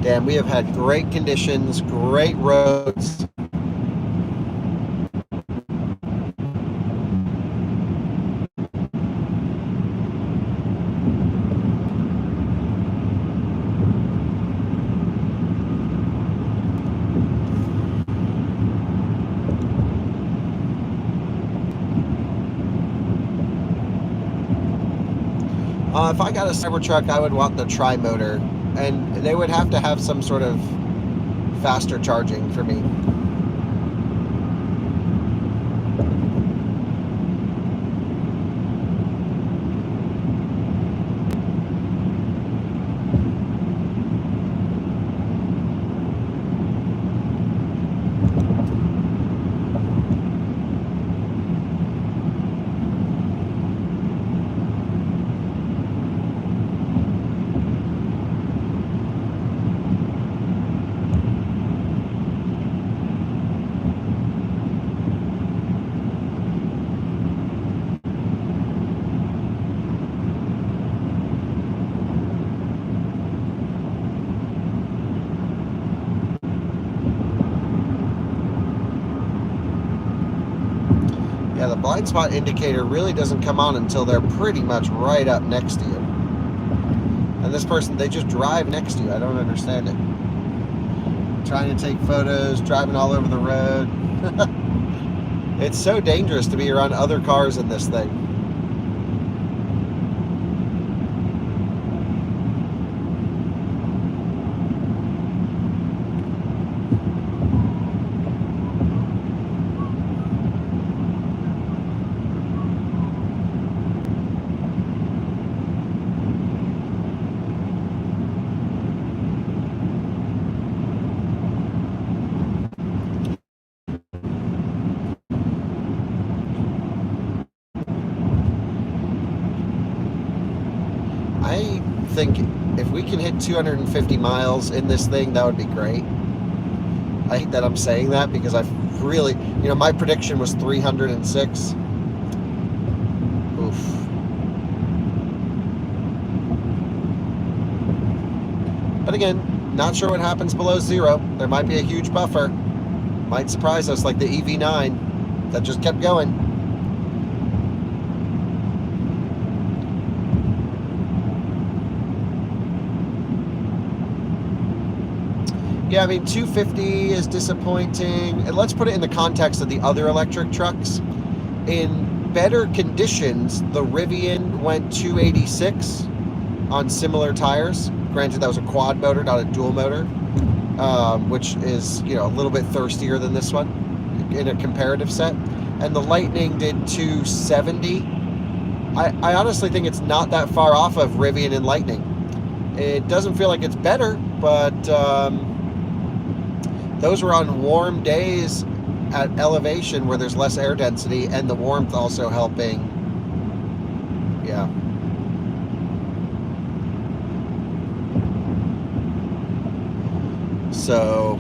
And we have had great conditions, great roads. If I got a Cybertruck, I would want the tri-motor. And they would have to have some sort of faster charging for me. Yeah, the blind spot indicator really doesn't come on until they're pretty much right up next to you. And this person, they just drive next to you. I don't understand it. trying to take photos, driving all over the road. It's so dangerous to be around other cars in this thing. I think if we can hit 250 miles in this thing, that would be great. I hate that I'm saying that because I've really, my prediction was 306. Oof. But again, not sure what happens below 0. There might be a huge buffer. Might surprise us like the EV9 that just kept going. Yeah, I mean, 250 is disappointing. And let's put it in the context of the other electric trucks. In better conditions, the Rivian went 286 on similar tires. Granted, that was a quad motor, not a dual motor, which is, a little bit thirstier than this one in a comparative set. And the Lightning did 270. I honestly think it's not that far off of Rivian and Lightning. It doesn't feel like it's better, but... those were on warm days at elevation where there's less air density, and the warmth also helping. Yeah. So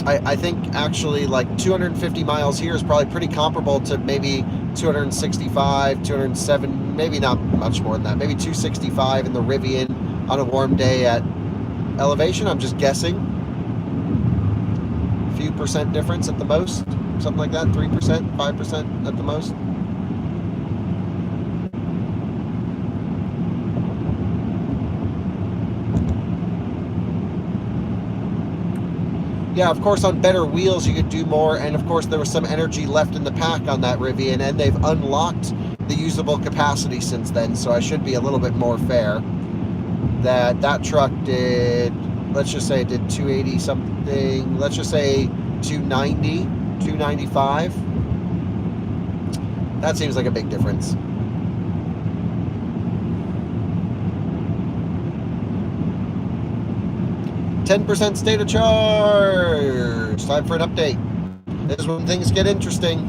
I think actually like 250 miles here is probably pretty comparable to maybe 265, 207, maybe not much more than that. Maybe 265 in the Rivian on a warm day at elevation. I'm just guessing. Few percent difference at the most, something like that, 3%, 5% at the most. Yeah, of course, on better wheels you could do more, and of course there was some energy left in the pack on that Rivian, and they've unlocked the usable capacity since then, so I should be a little bit more fair. That truck did, let's just say it did 280 something, let's just say 290, 295. That seems like a big difference. %, state of charge. Time for an update. This is when things get interesting.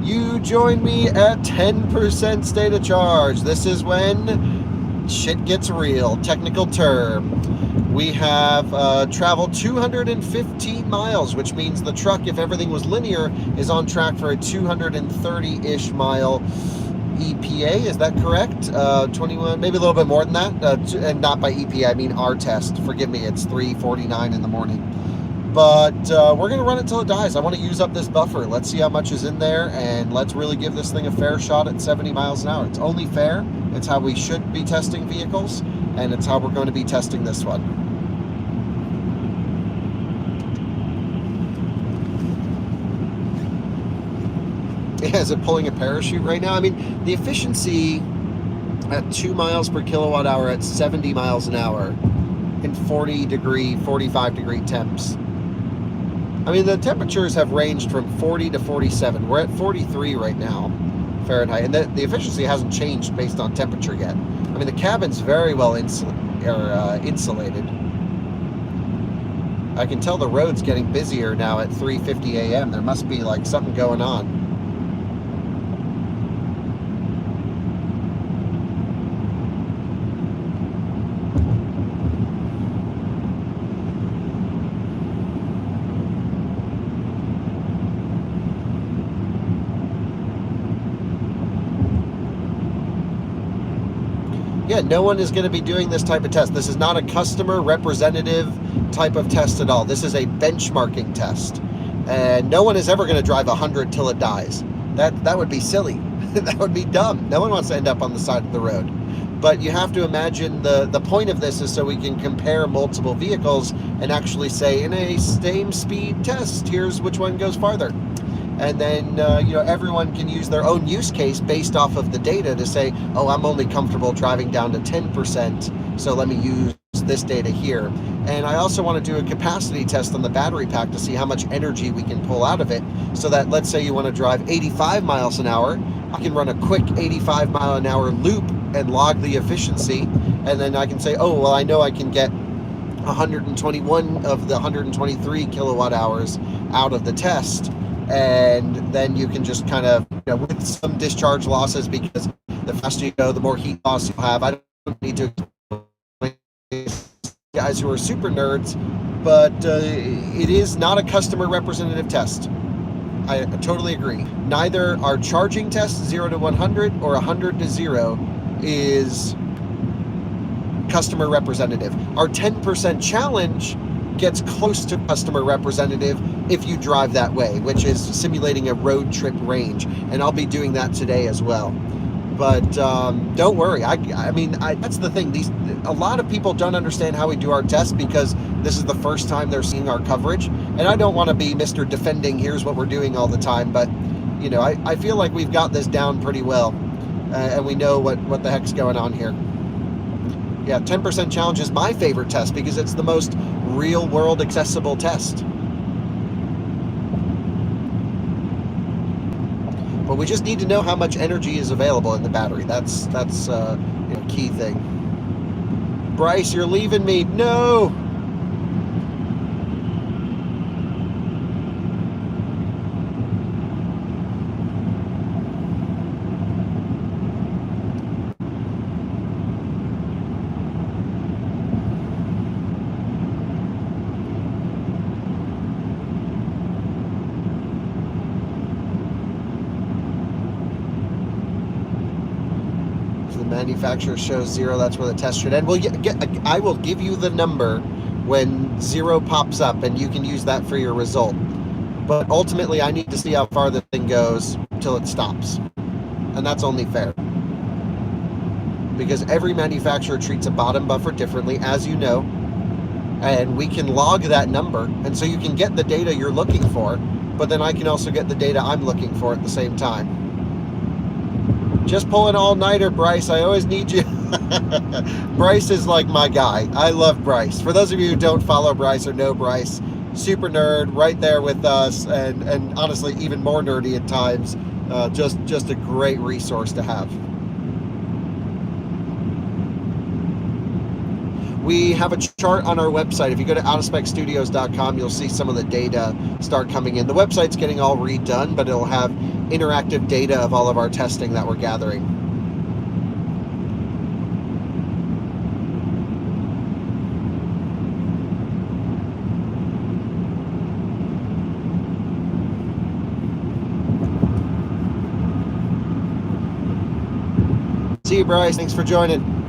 You join me at 10% state of charge. This is when shit gets real. Technical term. We have traveled 215 miles, which means the truck, if everything was linear, is on track for a 230-ish mile EPA. Is that correct? 21, maybe a little bit more than that. And not by EPA, I mean our test. Forgive me, it's 3:49 in the morning. But we're going to run it till it dies. I want to use up this buffer. Let's see how much is in there, and let's really give this thing a fair shot at 70 miles an hour. It's only fair. It's how we should be testing vehicles, and it's how we're going to be testing this one. Is it pulling a parachute right now? I mean, the efficiency at 2 miles per kilowatt hour at 70 miles an hour in 45 degree temps. I mean, the temperatures have ranged from 40 to 47. We're at 43 right now, Fahrenheit, and the efficiency hasn't changed based on temperature yet. I mean, the cabin's very well insulated. I can tell the road's getting busier now at 3:50 a.m. There must be like something going on. Yeah, no one is going to be doing this type of test. This is not a customer representative type of test at all. This is a benchmarking test. And no one is ever going to drive 100 till it dies. That would be silly. That would be dumb. No one wants to end up on the side of the road. But you have to imagine the point of this is so we can compare multiple vehicles and actually say, in a same speed test, here's which one goes farther. And then, everyone can use their own use case based off of the data to say, oh, I'm only comfortable driving down to 10%, so let me use this data here. And I also want to do a capacity test on the battery pack to see how much energy we can pull out of it, so that, let's say you want to drive 85 miles an hour, I can run a quick 85 mile an hour loop and log the efficiency, and then I can say, oh, well, I know I can get 121 of the 123 kilowatt hours out of the test. And then you can just kind of, with some discharge losses, because the faster you go, the more heat loss you'll have. I don't need to explain guys who are super nerds, but it is not a customer representative test. I totally agree. Neither our charging test 0 to 100 or 100 to 0 is customer representative. Our 10% challenge gets close to customer representative if you drive that way, which is simulating a road trip range, and I'll be doing that today as well. But don't worry. I mean, that's the thing. A lot of people don't understand how we do our tests because this is the first time they're seeing our coverage, and I don't want to be Mr. Defending. Here's what we're doing all the time, but I feel like we've got this down pretty well, and we know what the heck's going on here. Yeah, 10% challenge is my favorite test because it's the most real-world accessible test. But we just need to know how much energy is available in the battery. That's key thing. Bryce, you're leaving me. No! Manufacturer shows 0, that's where the test should end. Well, I will give you the number when 0 pops up, and you can use that for your result. But ultimately, I need to see how far the thing goes till it stops. And that's only fair. Because every manufacturer treats a bottom buffer differently, as you know. And we can log that number, and so you can get the data you're looking for, but then I can also get the data I'm looking for at the same time. Just pull an all-nighter, Bryce. I always need you. Bryce is like my guy. I love Bryce. For those of you who don't follow Bryce or know Bryce, super nerd, right there with us, and honestly, even more nerdy at times. Just a great resource to have. We have a chart on our website. If you go to outofspecstudios.com, you'll see some of the data start coming in. The website's getting all redone, but it'll have interactive data of all of our testing that we're gathering. See you, Bryce. Thanks for joining.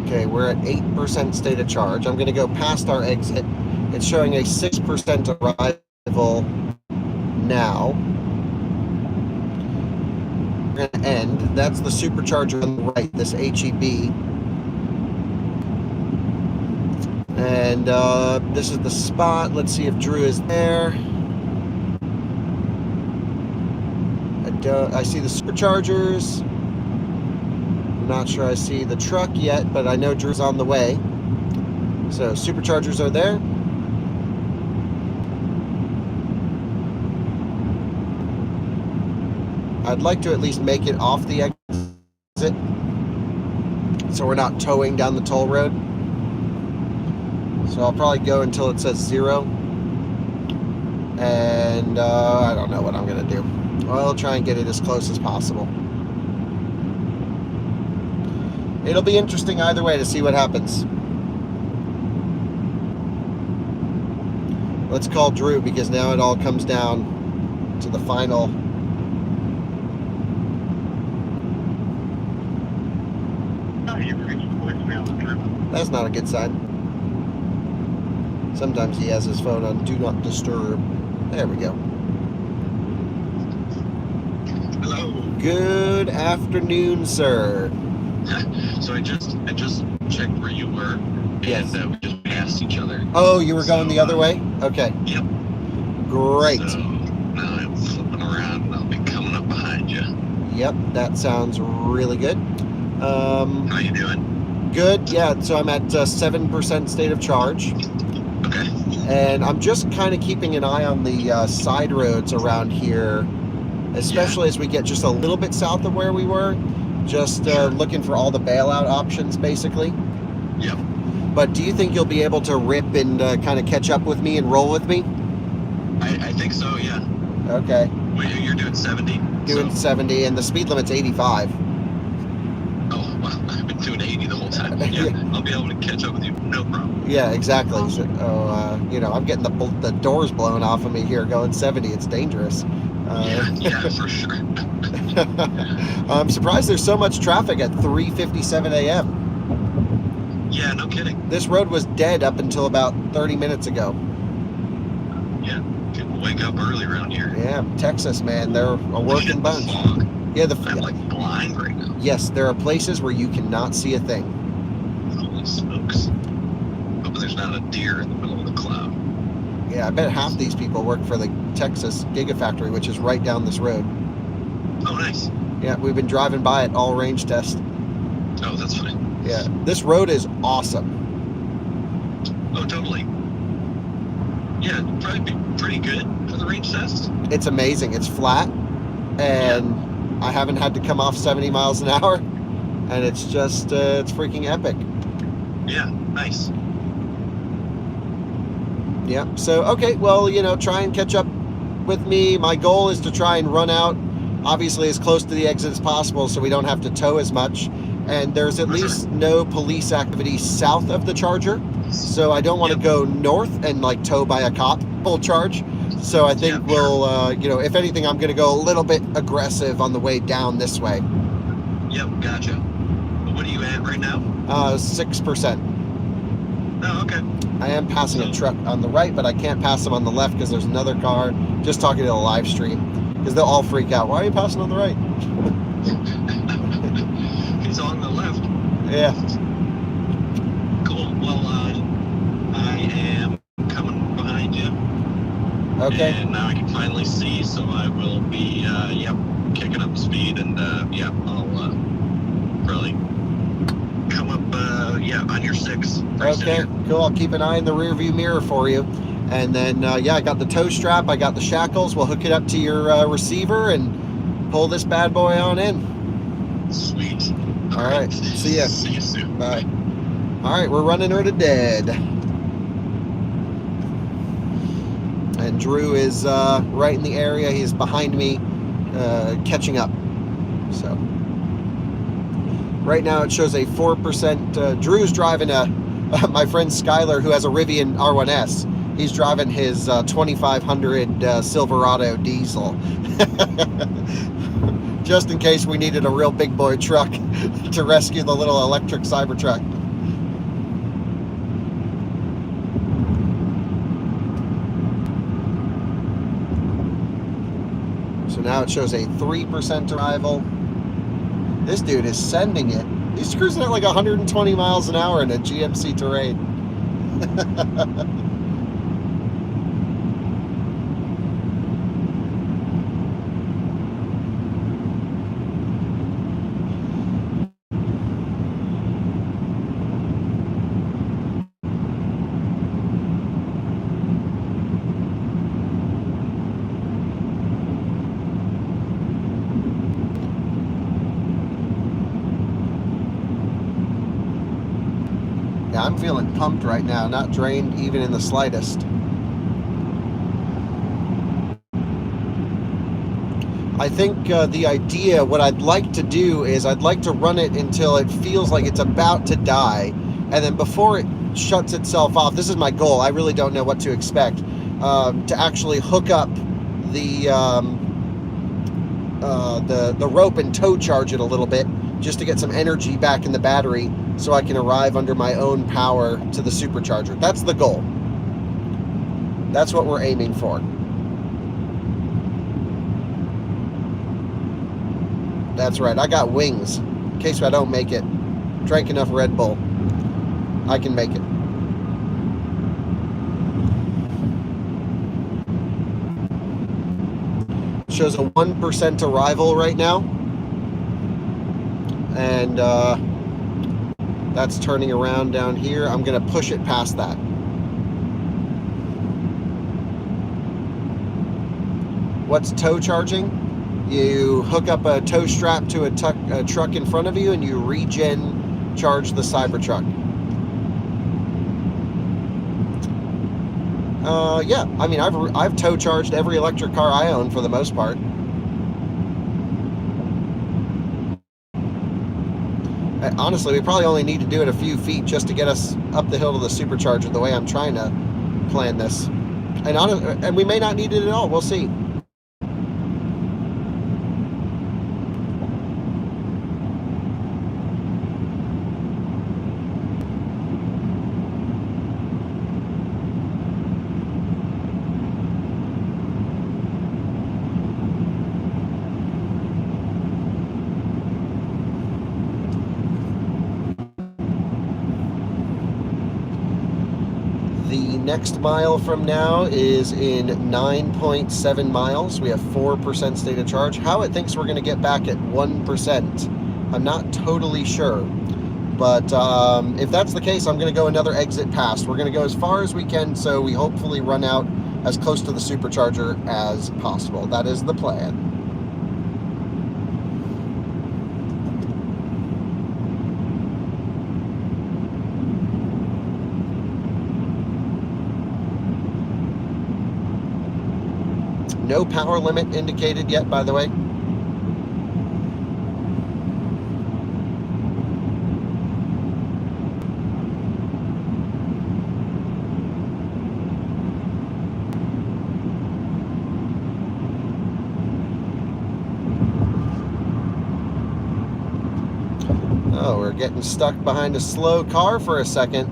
Okay, we're at 8% state of charge. I'm going to go past our exit. It's showing a 6% arrival now. We're going to end. That's the supercharger on the right, this HEB. And this is the spot. Let's see if Drew is there. I see the superchargers. Not sure I see the truck yet, but I know Drew's on the way. So superchargers are there. I'd like to at least make it off the exit. So we're not towing down the toll road. So I'll probably go until it says 0. And I don't know what I'm going to do. I'll try and get it as close as possible. It'll be interesting either way to see what happens. Let's call Drew because now it all comes down to the final. That's not a good sign. Sometimes he has his phone on Do Not Disturb. There we go. Hello. Good afternoon, sir. So I just checked where you were, and Yes. we just passed each other. Oh, you were going the other way? Okay. Yep. Great. So now I'm flipping around, and I'll be coming up behind you. Yep, that sounds really good. How you doing? Good, yeah. So I'm at 7% state of charge. Okay. And I'm just kind of keeping an eye on the side roads around here, especially as we get just a little bit south of where we were. Just looking for all the bailout options, basically. Yep. But do you think you'll be able to rip and kind of catch up with me and roll with me? I think so, yeah. Okay. Wait, you're doing 70? Doing So, 70, and the speed limit's 85. oh, well, I've been doing 80 the whole time. Yeah, Yeah. I'll be able to catch up with you. No problem. Yeah, exactly. So, you know, I'm getting the doors blown off of me here going 70. It's dangerous. Yeah, for sure. I'm surprised there's so much traffic at 3:57 a.m. Yeah, no kidding. This road was dead up until about 30 minutes ago. Yeah, people wake up early around here. Yeah, Texas, man, they're a working bunch. Fog. Yeah, I'm like blind right now. yes, there are places where you cannot see a thing. Holy smokes. Hope there's not a deer in the middle of the cloud. Yeah, I bet half these people work for the Texas Gigafactory, which is right down this road. Oh, nice. Yeah, we've been driving by it all range test. Oh, that's fine. Yeah, this road is awesome. Oh, totally. Yeah, it'd probably be pretty good for the range test. It's amazing. It's flat, and I haven't had to come off 70 miles an hour, and it's just, it's freaking epic. Yeah, nice. Yeah, so, okay, well, you know, try and catch up with me. My goal is to try and run out, obviously, as close to the exit as possible so we don't have to tow as much. And there's at least no police activity south of the charger, so I don't want to go north and, like, tow by a cop full charge. So I think we'll, you know, if anything, I'm going to go a little bit aggressive on the way down this way. Yep, gotcha. What are you at right now? 6%. Oh, okay. I am passing a truck on the right, but I can't pass them on the left because there's another car. Just talking to the live stream, because they'll all freak out. Why are you passing on the right? He's on the left. Yeah. Cool. Well, I am coming behind you. Okay. And now I can finally see, so I will be, kicking up speed, and, I'll probably come up, on your 6. Okay, cool. I'll keep an eye in the rear view mirror for you. And then, I got the tow strap. I got the shackles. We'll hook it up to your receiver and pull this bad boy on in. Sweet. All right. See ya. See you soon. Bye. All right, we're running her to dead. And Drew is right in the area. He's behind me, catching up. So right now it shows a 4%. Drew's driving my friend Skylar, who has a Rivian R1S. He's driving his 2500 Silverado diesel. Just in case we needed a real big boy truck to rescue the little electric Cybertruck. So now it shows a 3% arrival. This dude is sending it. He's cruising at like 120 miles an hour in a GMC Terrain. feeling pumped right now, not drained even in the slightest. I think the idea, what I'd like to do is I'd like to run it until it feels like it's about to die. And then before it shuts itself off, this is my goal. I really don't know what to expect. To actually hook up the rope and tow charge it a little bit just to get some energy back in the battery so I can arrive under my own power to the supercharger. That's the goal. That's what we're aiming for. That's right, I got wings. In case I don't make it. Drank enough Red Bull. I can make it. Shows a 1% arrival right now. And that's turning around down here. I'm going to push it past that. What's tow charging? You hook up a tow strap to a truck in front of you and you regen charge the Cybertruck. Yeah, I mean, I've tow charged every electric car I own for the most part. Honestly, we probably only need to do it a few feet just to get us up the hill to the supercharger the way I'm trying to plan this. And we may not need it at all. We'll see. Next mile from now is in 9.7 miles. We have 4% state of charge. How it thinks we're going to get back at 1%, I'm not totally sure. But if that's the case, I'm going to go another exit past. We're going to go as far as we can so we hopefully run out as close to the supercharger as possible. That is the plan. No power limit indicated yet, by the way. Oh, we're getting stuck behind a slow car for a second.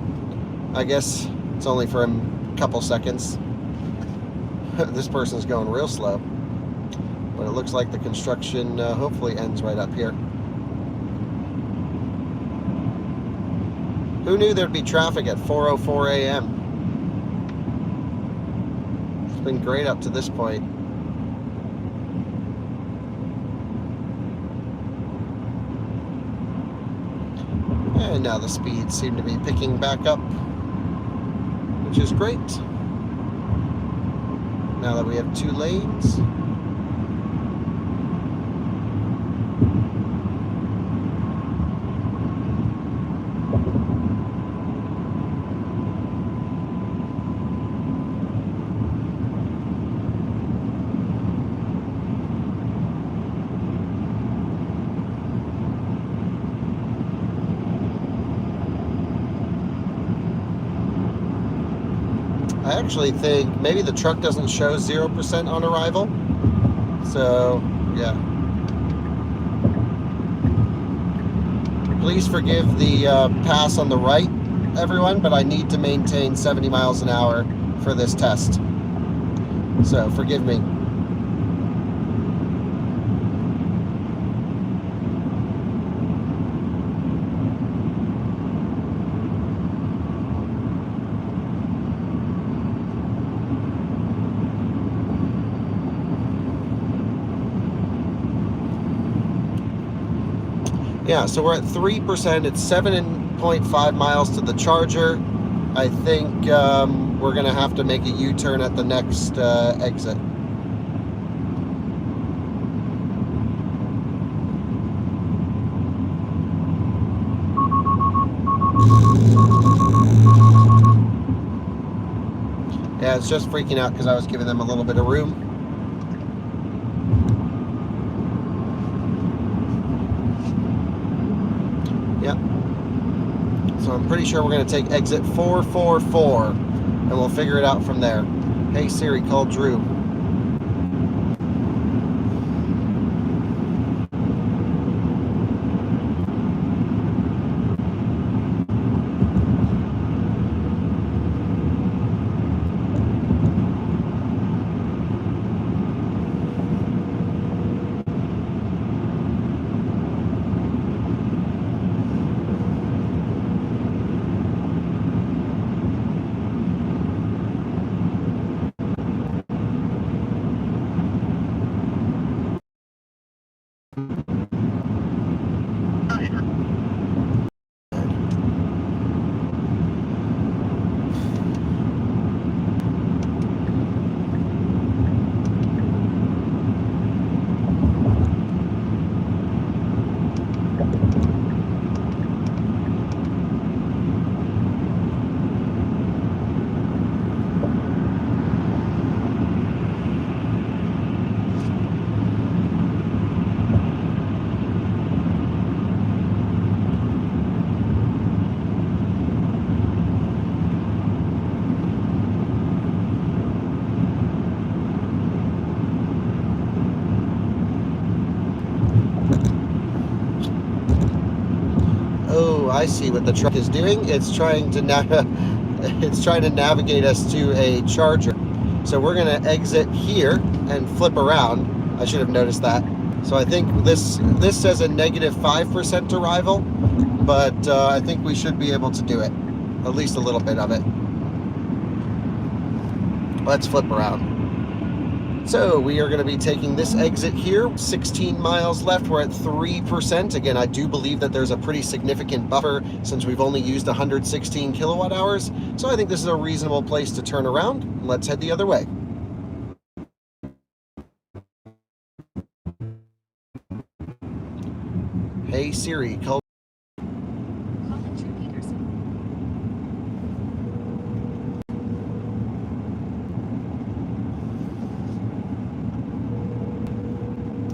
I guess it's only for a couple seconds. This person's going real slow, but it looks like the construction hopefully ends right up here. Who knew there'd be traffic at 4:04 a.m.? It's been great up to this point. And now the speeds seem to be picking back up, which is great. Now that we have 2 lanes. I actually think maybe the truck doesn't show 0% on arrival. So, yeah. Please forgive the pass on the right, everyone, but I need to maintain 70 miles an hour for this test. So, forgive me. Yeah, so we're at 3%. It's 7.5 miles to the charger. I think we're going to have to make a U-turn at the next exit. Yeah, it's just freaking out because I was giving them a little bit of room. Yep. So I'm pretty sure we're going to take exit 444, and we'll figure it out from there. Hey Siri, call Drew. Oh, I see what the truck is doing. It's trying to navigate us to a charger. So we're going to exit here and flip around. I should have noticed that. So I think this says a negative 5% arrival, but I think we should be able to do it. At least a little bit of it. Let's flip around. So we are going to be taking this exit here, 16 miles left. We're at 3%. Again, I do believe that there's a pretty significant buffer since we've only used 116 kilowatt hours. So I think this is a reasonable place to turn around. Let's head the other way. Hey Siri, call.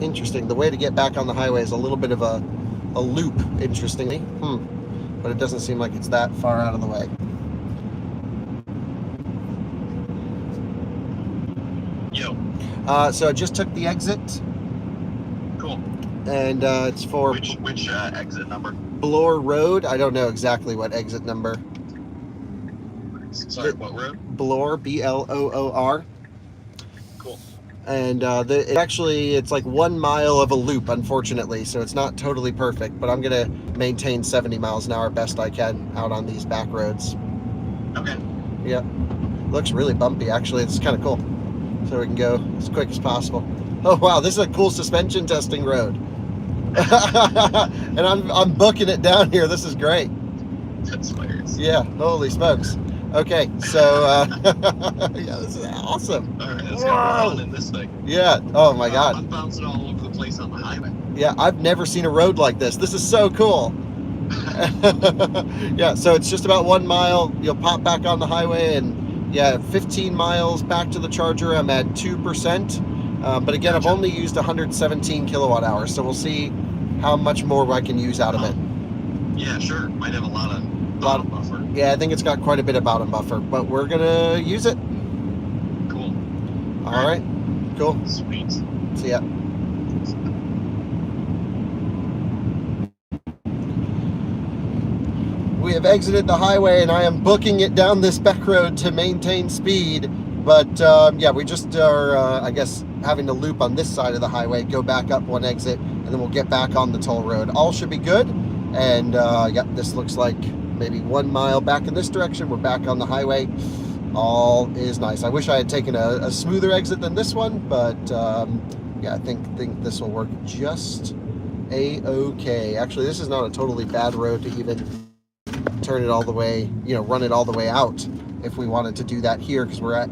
Interesting. The way to get back on the highway is a little bit of a loop, interestingly. But it doesn't seem like it's that far out of the way. Yo. So I just took the exit. Cool. And it's for which exit number? Bloor Road. I don't know exactly what exit number. Sorry, what road? Bloor, B-L-O-O-R. Cool. And it's like 1 mile of a loop, unfortunately, so it's not totally perfect, but I'm gonna maintain 70 miles an hour best I can out on these back roads. Okay. Yep. Looks really bumpy, actually. It's kind of cool. So we can go as quick as possible. Oh wow, this is a cool suspension testing road. And I'm booking it down here. This is great. That's hilarious. Yeah, holy smokes. Okay, so yeah, this is awesome. All right, let's go around in this thing. Yeah. Oh my God. I'm bouncing all over the place on the highway. Yeah, I've never seen a road like this. This is so cool. Yeah, so it's just about 1 mile. You'll pop back on the highway, and yeah, 15 miles back to the charger. I'm at 2%. But again, I've only used 117 kilowatt hours, so we'll see how much more I can use out of it. Yeah, sure. Might have a lot of bottom buffer. Yeah, I think it's got quite a bit of bottom buffer, but we're gonna use it. Cool. All right. Cool. Sweet. See ya. We have exited the highway, and I am booking it down this back road to maintain speed. But yeah, we just are, I guess, having to loop on this side of the highway, go back up one exit, and then we'll get back on the toll road. All should be good. And yep, this looks like maybe 1 mile back in this direction. We're back on the highway. All is nice. I wish I had taken a smoother exit than this one, but yeah, I think this will work just a-okay. Actually, this is not a totally bad road to even turn it all the way, run it all the way out if we wanted to do that here, because we're at,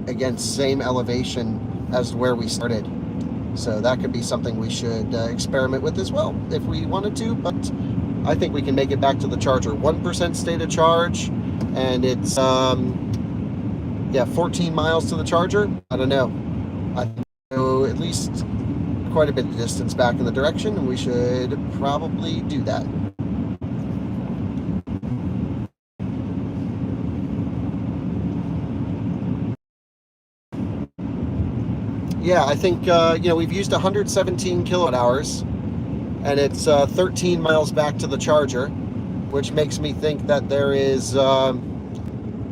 again, same elevation as where we started. So that could be something we should experiment with as well if we wanted to, but I think we can make it back to the charger. 1% state of charge, and it's Yeah, 14 miles to the charger. I don't know. I know at least quite a bit of distance back in the direction, and we should probably do that. Yeah, I think we've used 117 kilowatt hours, and it's 13 miles back to the charger, which makes me think that there is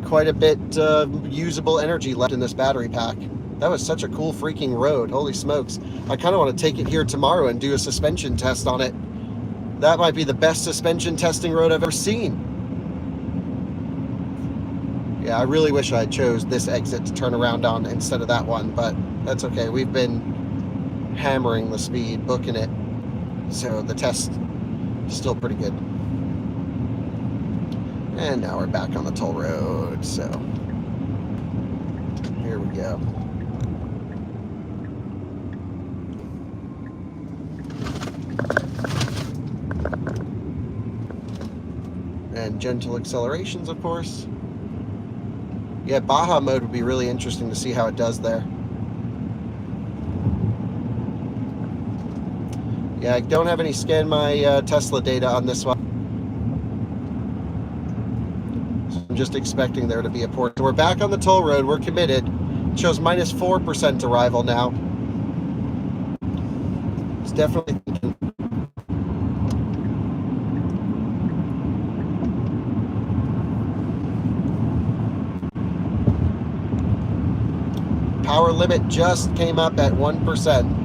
quite a bit usable energy left in this battery pack. That was such a cool freaking road. Holy smokes. I kind of want to take it here tomorrow and do a suspension test on it. That might be the best suspension testing road I've ever seen. Yeah, I really wish I chose this exit to turn around on instead of that one, but that's okay. We've been hammering the speed, booking it, so the test is still pretty good. And now we're back on the toll road, so here we go. And gentle accelerations, of course. Yeah, Baja mode would be really interesting to see how it does there. Yeah, I don't have any Scan My Tesla data on this one. So I'm just expecting there to be a port. So we're back on the toll road. We're committed. It shows minus 4% arrival now. It's definitely thinking. Power limit just came up at 1%.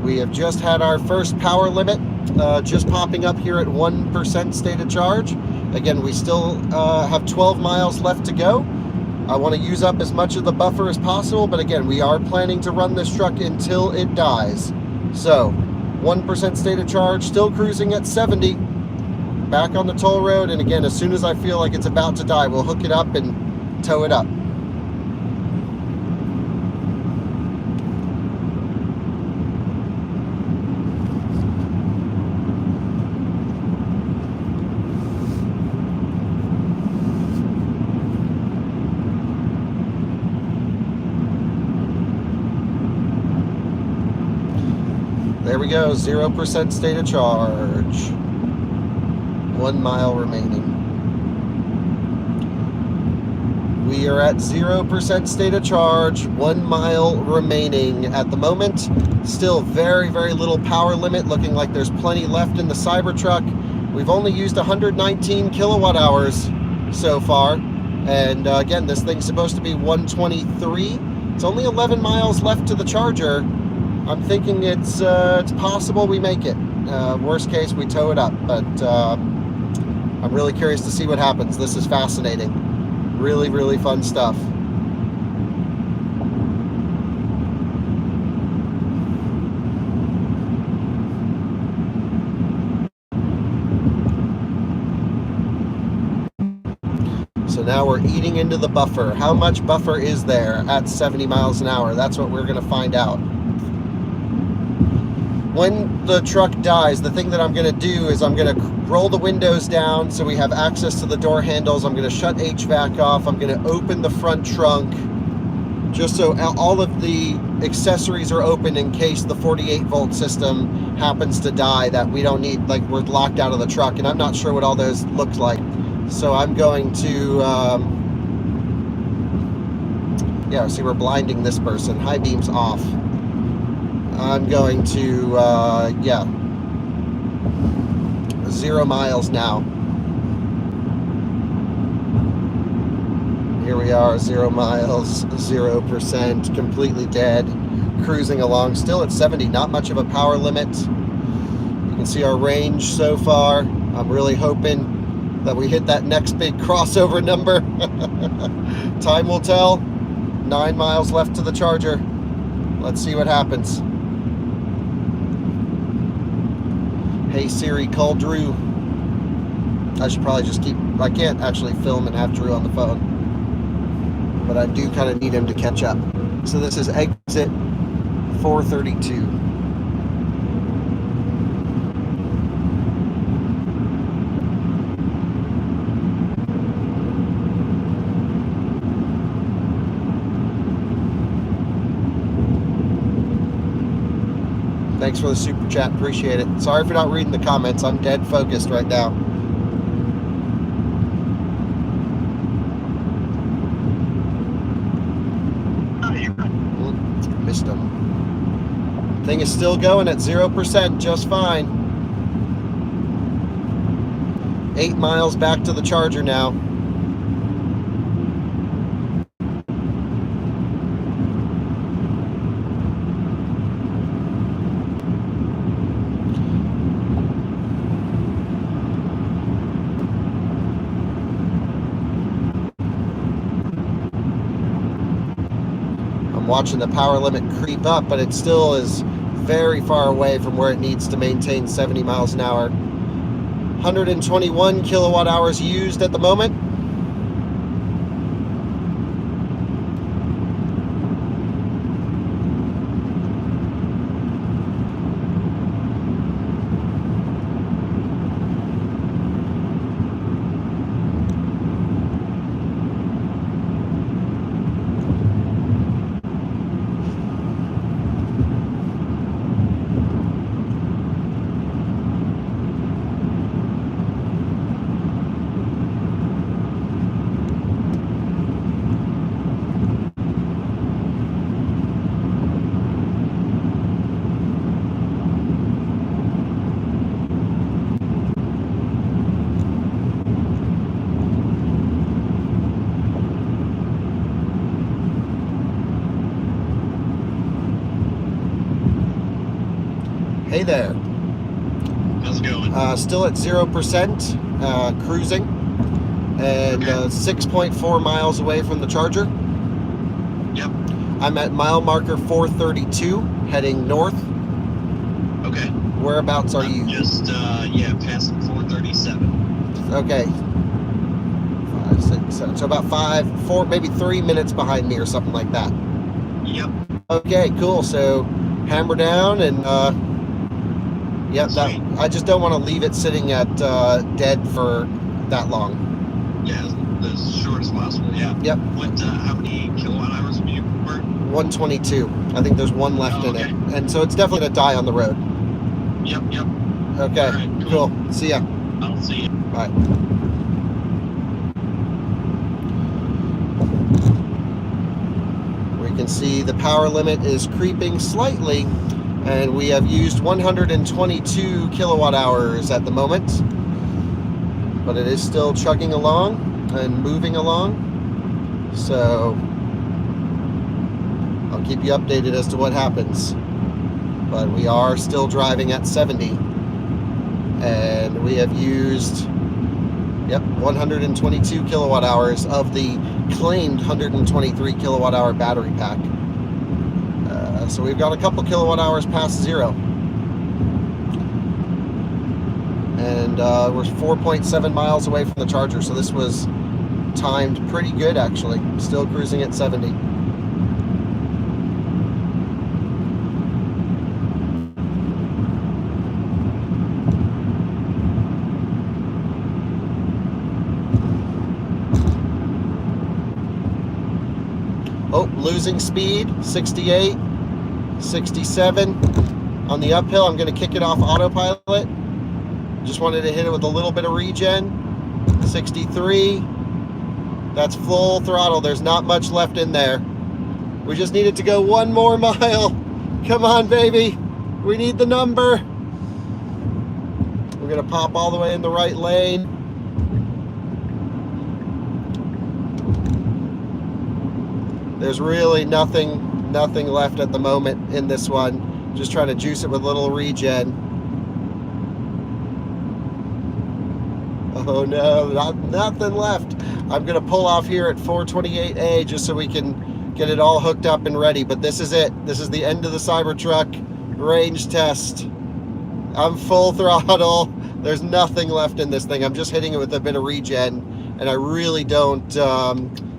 We have just had our first power limit, just popping up here at 1% state of charge. Again, we still have 12 miles left to go. I want to use up as much of the buffer as possible, but again, we are planning to run this truck until it dies. So, 1% state of charge, still cruising at 70, back on the toll road, and again, as soon as I feel like it's about to die, we'll hook it up and tow it up. There we go, 0% state of charge. 1 mile remaining. We are at 0% state of charge, 1 mile remaining at the moment. Still very, very little power limit, looking like there's plenty left in the Cybertruck. We've only used 119 kilowatt hours so far. And again, this thing's supposed to be 123. It's only 11 miles left to the charger. I'm thinking it's possible we make it. Worst case, we tow it up. But I'm really curious to see what happens. This is fascinating. Really, really fun stuff. So now we're eating into the buffer. How much buffer is there at 70 miles an hour? That's what we're going to find out. When the truck dies, the thing that I'm going to do is I'm going to roll the windows down so we have access to the door handles. I'm going to shut HVAC off. I'm going to open the front trunk just so all of the accessories are open in case the 48 volt system happens to die, that we don't need, like, we're locked out of the truck. And I'm not sure what all those look like. So I'm going to, yeah, see, we're blinding this person. High beams off. I'm going to, yeah, 0 miles now. Here we are, 0 miles, 0%, completely dead, cruising along, still at 70, not much of a power limit. You can see our range so far. I'm really hoping that we hit that next big crossover number. Time will tell. 9 miles left to the charger. Let's see what happens. Hey Siri, call Drew. I should probably just keep, I can't actually film and have Drew on the phone. but I do kind of need him to catch up. So this is exit 432. Thanks for the super chat. Appreciate it. Sorry for not reading the comments. I'm dead focused right now. Missed him. Thing is still going at 0%, just fine. 8 miles back to the charger now. Watching the power limit creep up, but it still is very far away from where it needs to maintain 70 miles an hour. 121 kilowatt hours used at the moment. Hey there. How's it going? Still at 0%, cruising, and 6.4 miles away from the charger. Yep. I'm at mile marker 432, heading north. Okay. Whereabouts are you? Just, past 437. Okay. 5, 6, 7. So about 4, maybe 3 minutes behind me or something like that. Yep. Okay, cool. So hammer down and yeah, I just don't want to leave it sitting at dead for that long. Yeah, as short as possible. Yeah. Yep. What? How many kilowatt hours have you burnt? 122. I think there's one left in it, and so it's definitely gonna die on the road. Yep. Okay. All right, cool. See ya. I'll see you. Bye. We can see the power limit is creeping slightly, and we have used 122 kilowatt hours at the moment, but it is still chugging along and moving along. So I'll keep you updated as to what happens. But we are still driving at 70, and we have used 122 kilowatt hours of the claimed 123 kilowatt hour battery pack. So we've got a couple kilowatt hours past zero, and we're 4.7 miles away from the charger, so this was timed pretty good actually. Still cruising at 70. Oh, losing speed, 68, 67. On the uphill, I'm going to kick it off autopilot. Just wanted to hit it with a little bit of regen. 63. That's full throttle. There's not much left in there. We just needed to go one more mile. Come on, baby. We need the number. We're going to pop all the way in the right lane. There's really nothing left at the moment in this one. Just trying to juice it with a little regen. Oh no, nothing left. I'm gonna pull off here at 428A just so we can get it all hooked up and ready. But this is it. This is the end of the Cybertruck range test. I'm full throttle. There's nothing left in this thing. I'm just hitting it with a bit of regen, and I really don't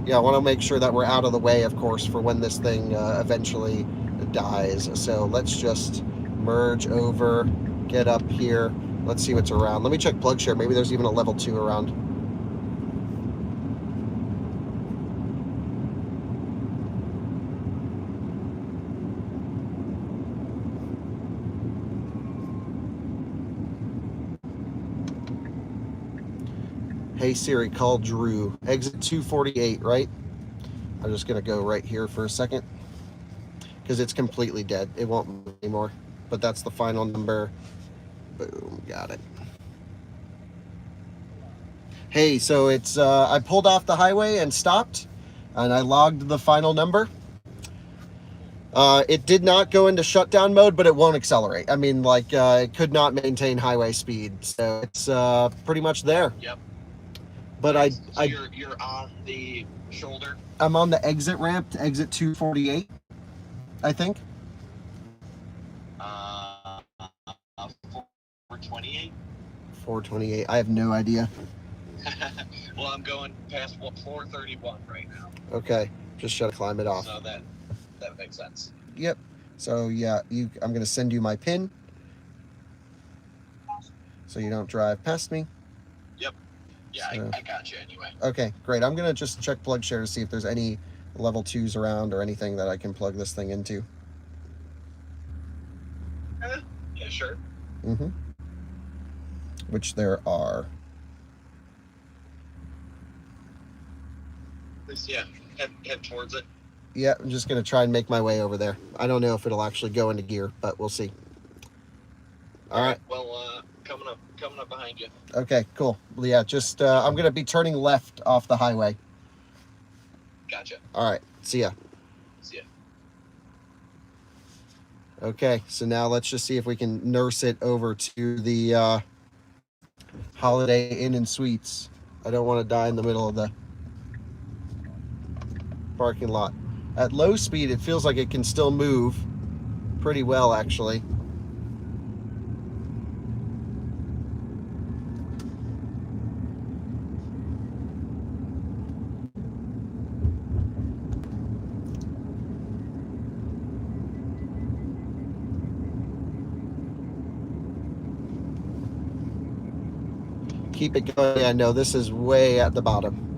Yeah, I want to make sure that we're out of the way, of course, for when this thing eventually dies. So let's just merge over, get up here. Let's see what's around. Let me check plug share. Maybe there's even a level 2 around. Hey Siri, call Drew. Exit 248, right? I'm just going to go right here for a second because it's completely dead. It won't move anymore. But that's the final number. Boom, got it. Hey, so it's I pulled off the highway and stopped, and I logged the final number. It did not go into shutdown mode, but it won't accelerate. I mean, like, it could not maintain highway speed, so it's pretty much there. Yep. But Nice. So you're on the shoulder. I'm on the exit ramp to exit 248, I think. 428. 428. I have no idea. Well, I'm going past 431 right now. Okay, just try to climb it off. So that makes sense. Yep. So yeah, I'm gonna send you my pin, so you don't drive past me. Yep. Yeah, So, I got you anyway. okay, great. I'm gonna just check plug share to see if there's any level 2s around or anything that I can plug this thing into. Yeah, sure. Mm-hmm. Which there are. Yeah, head towards it. Yeah, I'm just gonna try and make my way over there. I don't know if it'll actually go into gear, but we'll see. All right. Well, coming up behind you. Okay, cool. Yeah, just I'm gonna be turning left off the highway. Gotcha. All right. See ya. See ya. Okay, so now let's just see if we can nurse it over to the Holiday Inn and Suites. I don't want to die in the middle of the parking lot. At low speed, it feels like it can still move pretty well, actually. Keep it going. Yeah, no, this is way at the bottom.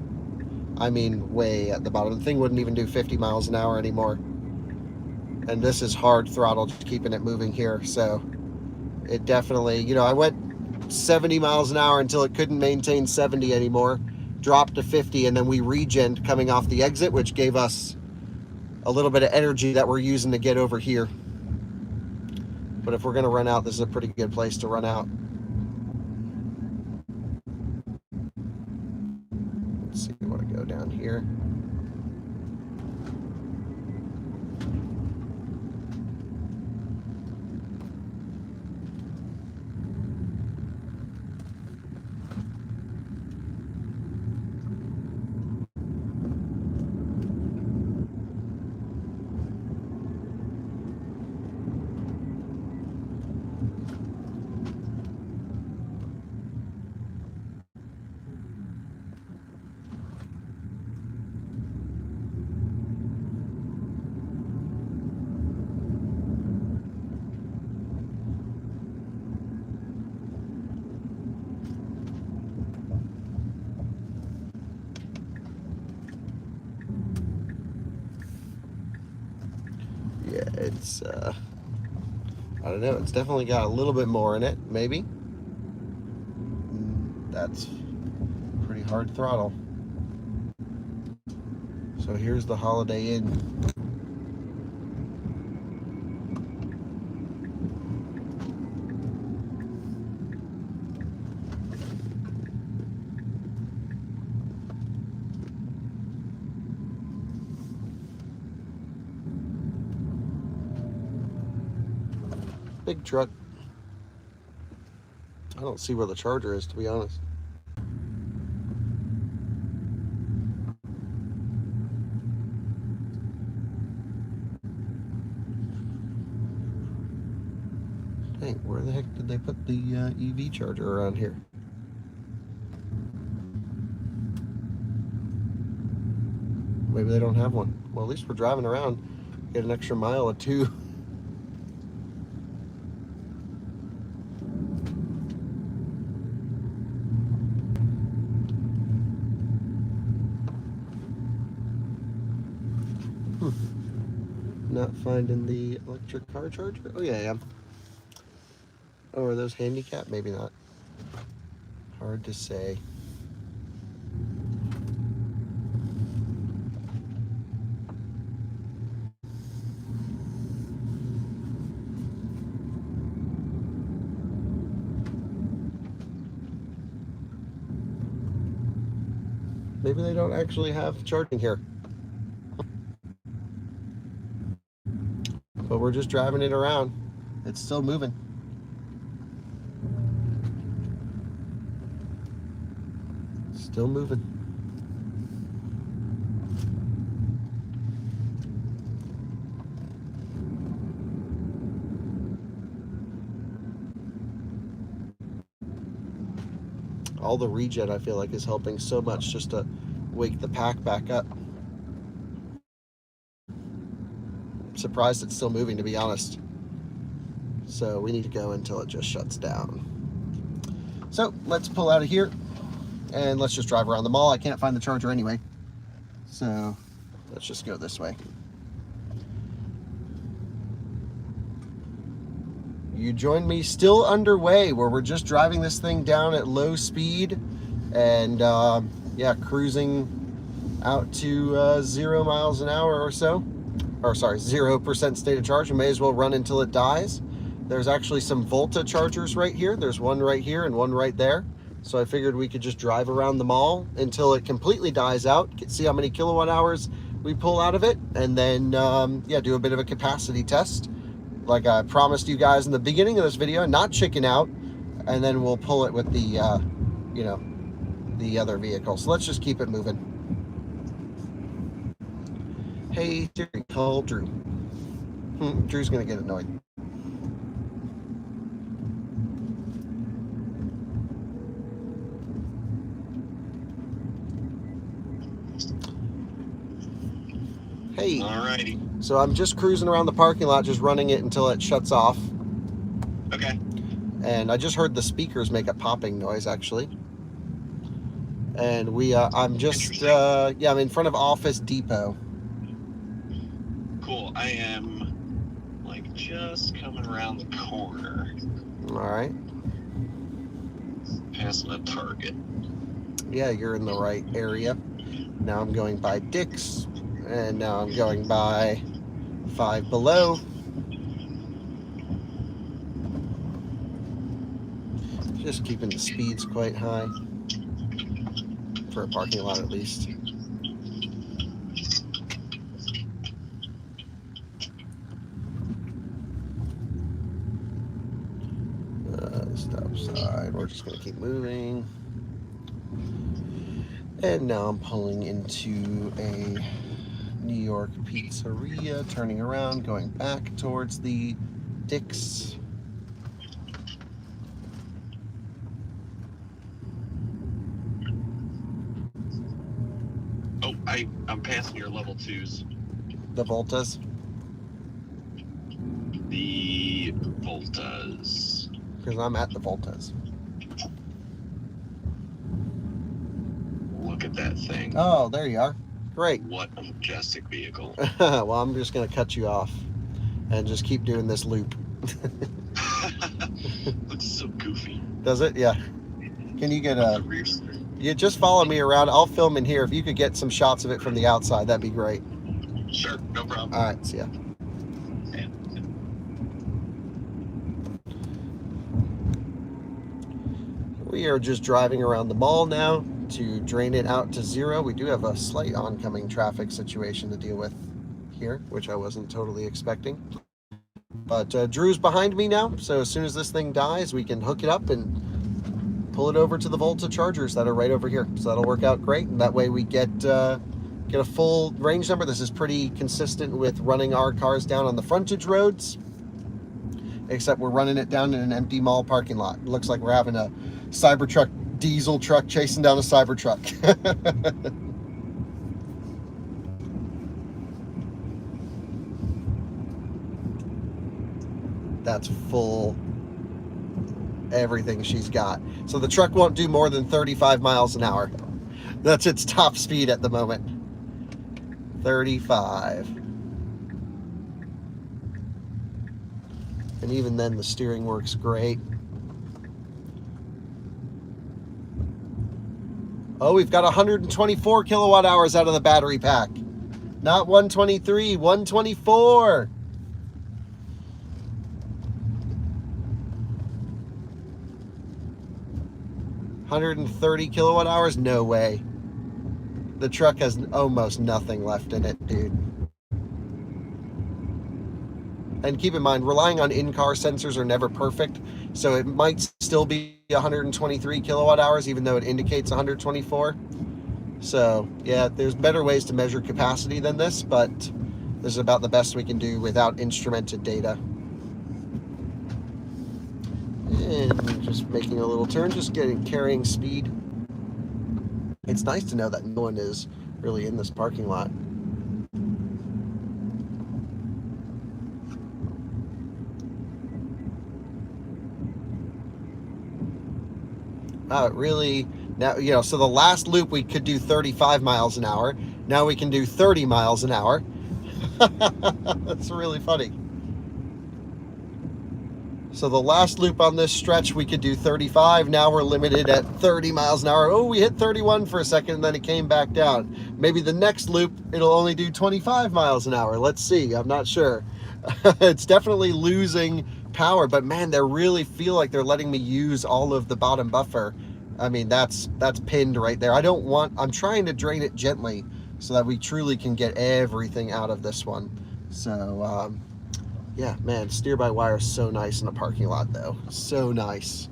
I mean, way at the bottom. The thing wouldn't even do 50 miles an hour anymore. And this is hard throttle, just keeping it moving here. So it definitely, you know, I went 70 miles an hour until it couldn't maintain 70 anymore. Dropped to 50, and then we regened coming off the exit, which gave us a little bit of energy that we're using to get over here. But if we're going to run out, this is a pretty good place to run out. Let's see, we want to go down here. Yeah, it's, I don't know, it's definitely got a little bit more in it, maybe. That's pretty hard throttle. So here's the Holiday Inn. Big truck. I don't see where the charger is, to be honest. Dang, where the heck did they put the EV charger around here? maybe they don't have one. Well, at least we're driving around, get an extra mile or two. Not finding the electric car charger. Oh yeah, yeah. Oh, are those handicapped? Maybe not. Hard to say. Maybe they don't actually have charging here. But we're just driving it around. It's still moving. Still moving. All the regen, I feel like, is helping so much just to wake the pack back up. I'm surprised it's still moving, to be honest. So we need to go until it just shuts down. So let's pull out of here and let's just drive around the mall. I can't find the charger anyway. So let's just go this way. You join me still underway, where we're just driving this thing down at low speed and yeah, cruising out to 0 miles an hour or so. Or sorry, 0% state of charge. We may as well run until it dies. There's actually some Volta chargers right here. There's one right here and one right there. So I figured we could just drive around the mall until it completely dies out, see how many kilowatt hours we pull out of it, and then yeah, do a bit of a capacity test like I promised you guys in the beginning of this video, and not chicken out, and then we'll pull it with the you know, the other vehicle. So let's just keep it moving. Hey Siri, call Drew. Drew's gonna get annoyed. Hey. Alrighty. So I'm just cruising around the parking lot, just running it until it shuts off. Okay. And I just heard the speakers make a popping noise, actually. And I'm just, yeah, I'm in front of Office Depot. Cool. I am, like, just coming around the corner. All right. Passing a Target. Yeah, you're in the right area. Now I'm going by Dick's. And now I'm going by Five Below. Just keeping the speeds quite high. For a parking lot, at least. Stop sign. We're just going to keep moving. And now I'm pulling into a New York pizzeria, turning around, going back towards the Dick's. Oh, I'm passing your level 2s. The Voltas. The Voltas. Because I'm at the Voltas. Look at that thing. Oh, there you are. Great. What a majestic vehicle. Well, I'm just going to cut you off and just keep doing this loop. Looks so goofy. Does it? Yeah. Can you get The a... rear start. You just follow me around. I'll film in here. If you could get some shots of it from the outside, that'd be great. Sure, no problem. All right, see ya. Yeah. We are just driving around the mall now to drain it out to 0. We do have a slight oncoming traffic situation to deal with here, which I wasn't totally expecting. But Drew's behind me now, so as soon as this thing dies, we can hook it up and pull it over to the Volta chargers that are right over here. So that'll work out great, and that way we get a full range number. This is pretty consistent with running our cars down on the frontage roads, except we're running it down in an empty mall parking lot. It looks like we're having a Cybertruck diesel truck chasing down a Cybertruck. That's full everything she's got. So the truck won't do more than 35 miles an hour. That's its top speed at the moment. 35. And even then the steering works great. Oh, we've got 124 kilowatt hours out of the battery pack. Not 123, 124. $130 kilowatt hours? No way. The truck has almost nothing left in it, dude. And keep in mind, relying on in-car sensors are never perfect, so it might still be 123 kilowatt hours, even though it indicates 124. So, yeah, there's better ways to measure capacity than this, but this is about the best we can do without instrumented data. And just making a little turn, just carrying speed. It's nice to know that no one is really in this parking lot. Wow, it really, now, you know, so the last loop we could do 35 miles an hour. Now we can do 30 miles an hour. That's really funny. So the last loop on this stretch, we could do 35. Now we're limited at 30 miles an hour. Oh, we hit 31 for a second, and then it came back down. Maybe the next loop, it'll only do 25 miles an hour. Let's see. I'm not sure. It's definitely losing power, but man, they really feel like they're letting me use all of the bottom buffer. I mean, that's pinned right there. I'm trying to drain it gently so that we truly can get everything out of this one. So, yeah, man, steer-by-wire is so nice in the parking lot, though. So nice.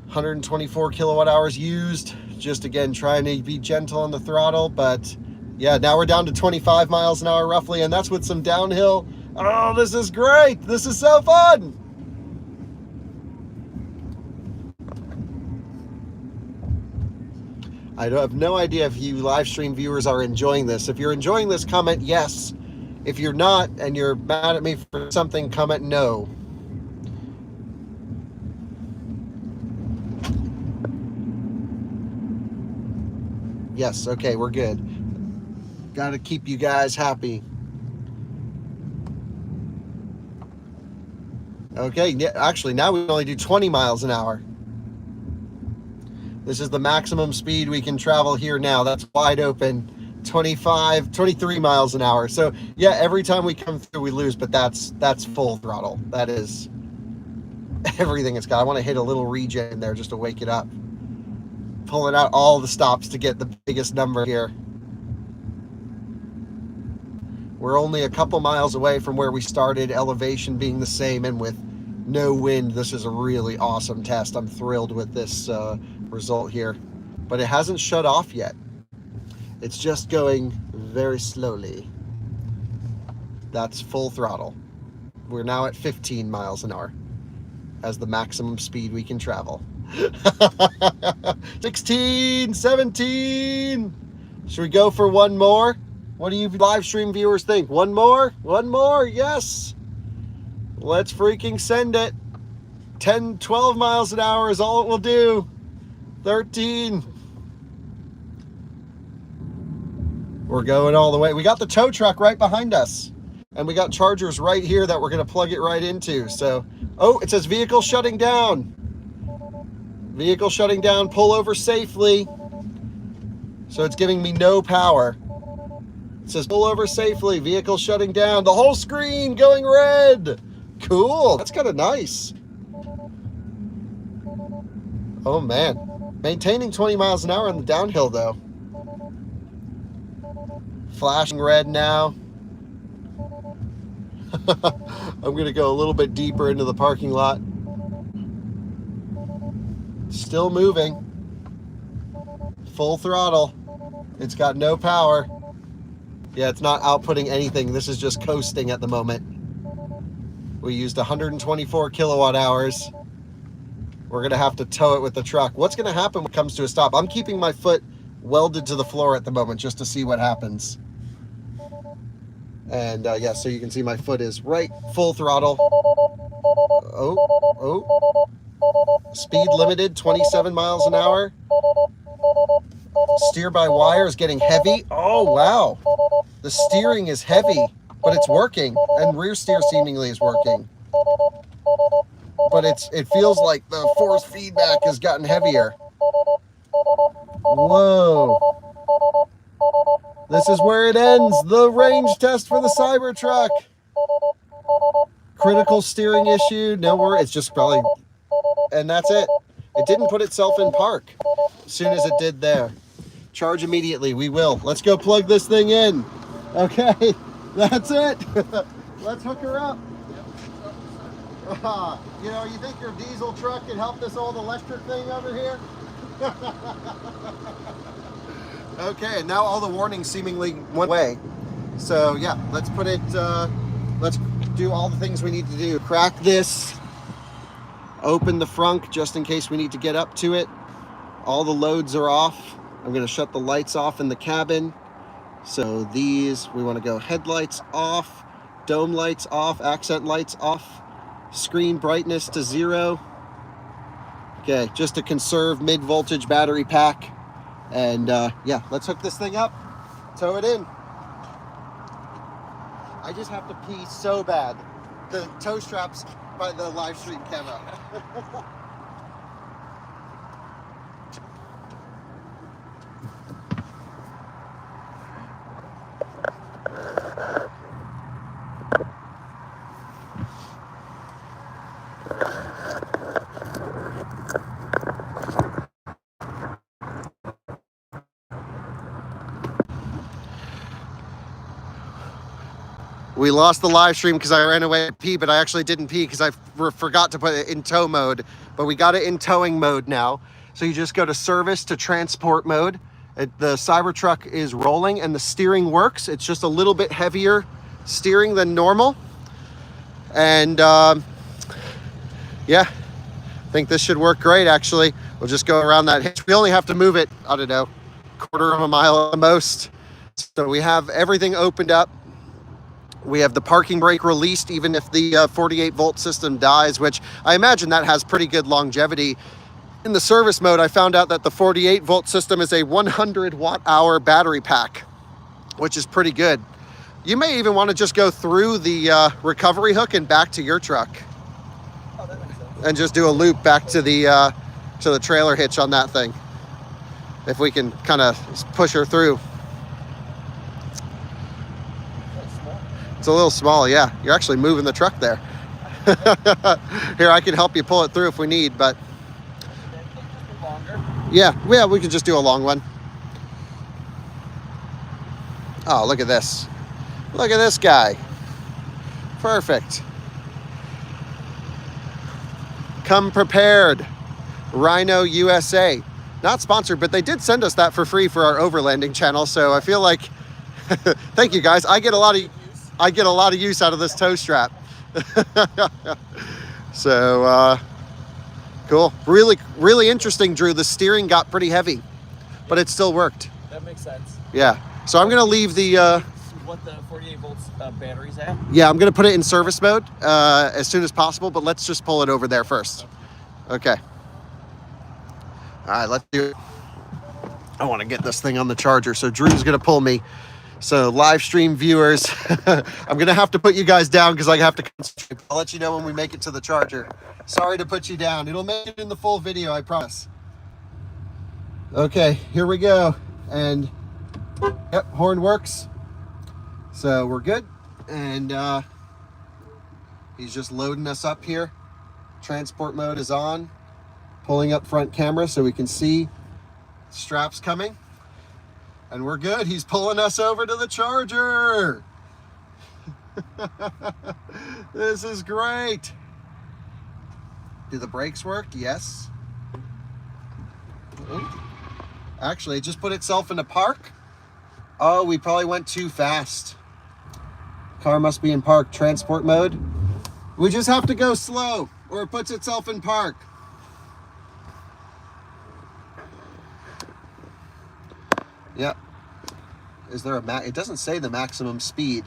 124 kilowatt hours used. Just, again, trying to be gentle on the throttle. But, yeah, now we're down to 25 miles an hour, roughly. And that's with some downhill. Oh, this is great. This is so fun. I have no idea if you live stream viewers are enjoying this. If you're enjoying this, comment yes. If you're not and you're mad at me for something, comment no. Yes, okay, we're good. Gotta keep you guys happy. Okay, actually now we only do 20 miles an hour. This is the maximum speed we can travel here now. That's wide open. 23 miles an hour. So yeah, every time we come through we lose, but that's full throttle. That is everything it's got. I want to hit a little regen in there just to wake it up. Pulling out all the stops to get the biggest number here. We're only a couple miles away from where we started, elevation being the same, and with no wind, this is a really awesome test. I'm thrilled with this result here, but it hasn't shut off yet. It's just going very slowly. That's full throttle. We're now at 15 miles an hour as the maximum speed we can travel. 16, 17. Should we go for one more? What do you live stream viewers think? One more? One more? Yes. Let's freaking send it. 10, 12 miles an hour is all it will do. 13. We're going all the way. We got the tow truck right behind us. And we got chargers right here that we're going to plug it right into. So, oh, it says vehicle shutting down. Vehicle shutting down, pull over safely. So it's giving me no power. It says pull over safely, vehicle shutting down. The whole screen going red. Cool, that's kind of nice. Oh man, maintaining 20 miles an hour on the downhill though. Flashing red now. I'm gonna go a little bit deeper into the parking lot. Still moving. Full throttle. It's got no power. Yeah, it's not outputting anything. This is just coasting at the moment. We used 124 kilowatt hours. We're gonna have to tow it with the truck. What's gonna happen when it comes to a stop? I'm keeping my foot welded to the floor at the moment just to see what happens. And yeah, so you can see my foot is right full throttle. Speed limited 27 miles an hour. Steer by wire is getting heavy. Oh, wow. The steering is heavy, but it's working. And rear steer seemingly is working. But it feels like the force feedback has gotten heavier. Whoa. This is where it ends. The range test for the Cybertruck. Critical steering issue. No worry. It's just probably... And that's it. It didn't put itself in park as soon as it did there. Charge immediately. We will. Let's go plug this thing in. Okay. That's it. Let's hook her up. You know, you think your diesel truck can help this old electric thing over here? Okay, and now all the warnings seemingly went away. So yeah, let's put it, let's do all the things we need to do. Crack this, open the frunk just in case we need to get up to it. All the loads are off. I'm gonna shut the lights off in the cabin. So these, we wanna go headlights off, dome lights off, accent lights off, screen brightness to 0. Okay, just to conserve mid-voltage battery pack. And yeah, let's hook this thing up, tow it in. I just have to pee so bad. The tow straps by the live stream came out. We lost the live stream because I ran away to pee, but I actually didn't pee because I forgot to put it in tow mode. But we got it in towing mode now. So you just go to service to transport mode. The Cybertruck is rolling and the steering works. It's just a little bit heavier steering than normal. And yeah, I think this should work great actually. We'll just go around that hitch. We only have to move it, I don't know, quarter of a mile at the most. So we have everything opened up. We have the parking brake released even if the 48 volt system dies, which I imagine that has pretty good longevity. In the service mode, I found out that the 48 volt system is a 100 watt hour battery pack, which is pretty good. You may even want to just go through the recovery hook and back to your truck. Oh, that makes sense. And just do a loop back to the trailer hitch on that thing. If we can kind of push her through. It's a little small, yeah. You're actually moving the truck there. Here, I can help you pull it through if we need, but... Yeah, we can just do a long one. Oh, look at this. Look at this guy. Perfect. Come prepared. Rhino USA. Not sponsored, but they did send us that for free for our overlanding channel, so I feel like... Thank you, guys. I get a lot of use out of this tow strap. So, cool. Really interesting, Drew. The steering got pretty heavy, but it still worked. That makes sense. Yeah. So I'm going to leave the... what the 48 volts battery's at? Yeah, I'm going to put it in service mode as soon as possible, but let's just pull it over there first. Okay. All right, let's do it. I want to get this thing on the charger, so Drew's going to pull me. So live stream viewers, I'm going to have to put you guys down because I have to concentrate. I'll let you know when we make it to the charger. Sorry to put you down. It'll make it in the full video, I promise. Okay, here we go. And yep, horn works. So we're good. And he's just loading us up here. Transport mode is on. Pulling up front camera so we can see straps coming. And we're good. He's pulling us over to the charger. This is great. Do the brakes work? Yes. Actually, it just put itself into park. Oh, we probably went too fast. Car must be in park. Transport mode. We just have to go slow or it puts itself in park. Yep. Is there a it doesn't say the maximum speed.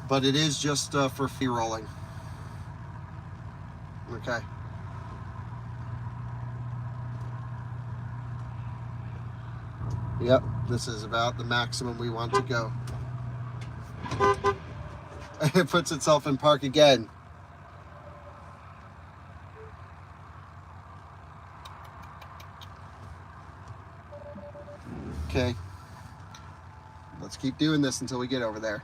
but it is just for free rolling. Okay. Yep, this is about the maximum we want to go. It puts itself in park again. Okay. Let's keep doing this until we get over there.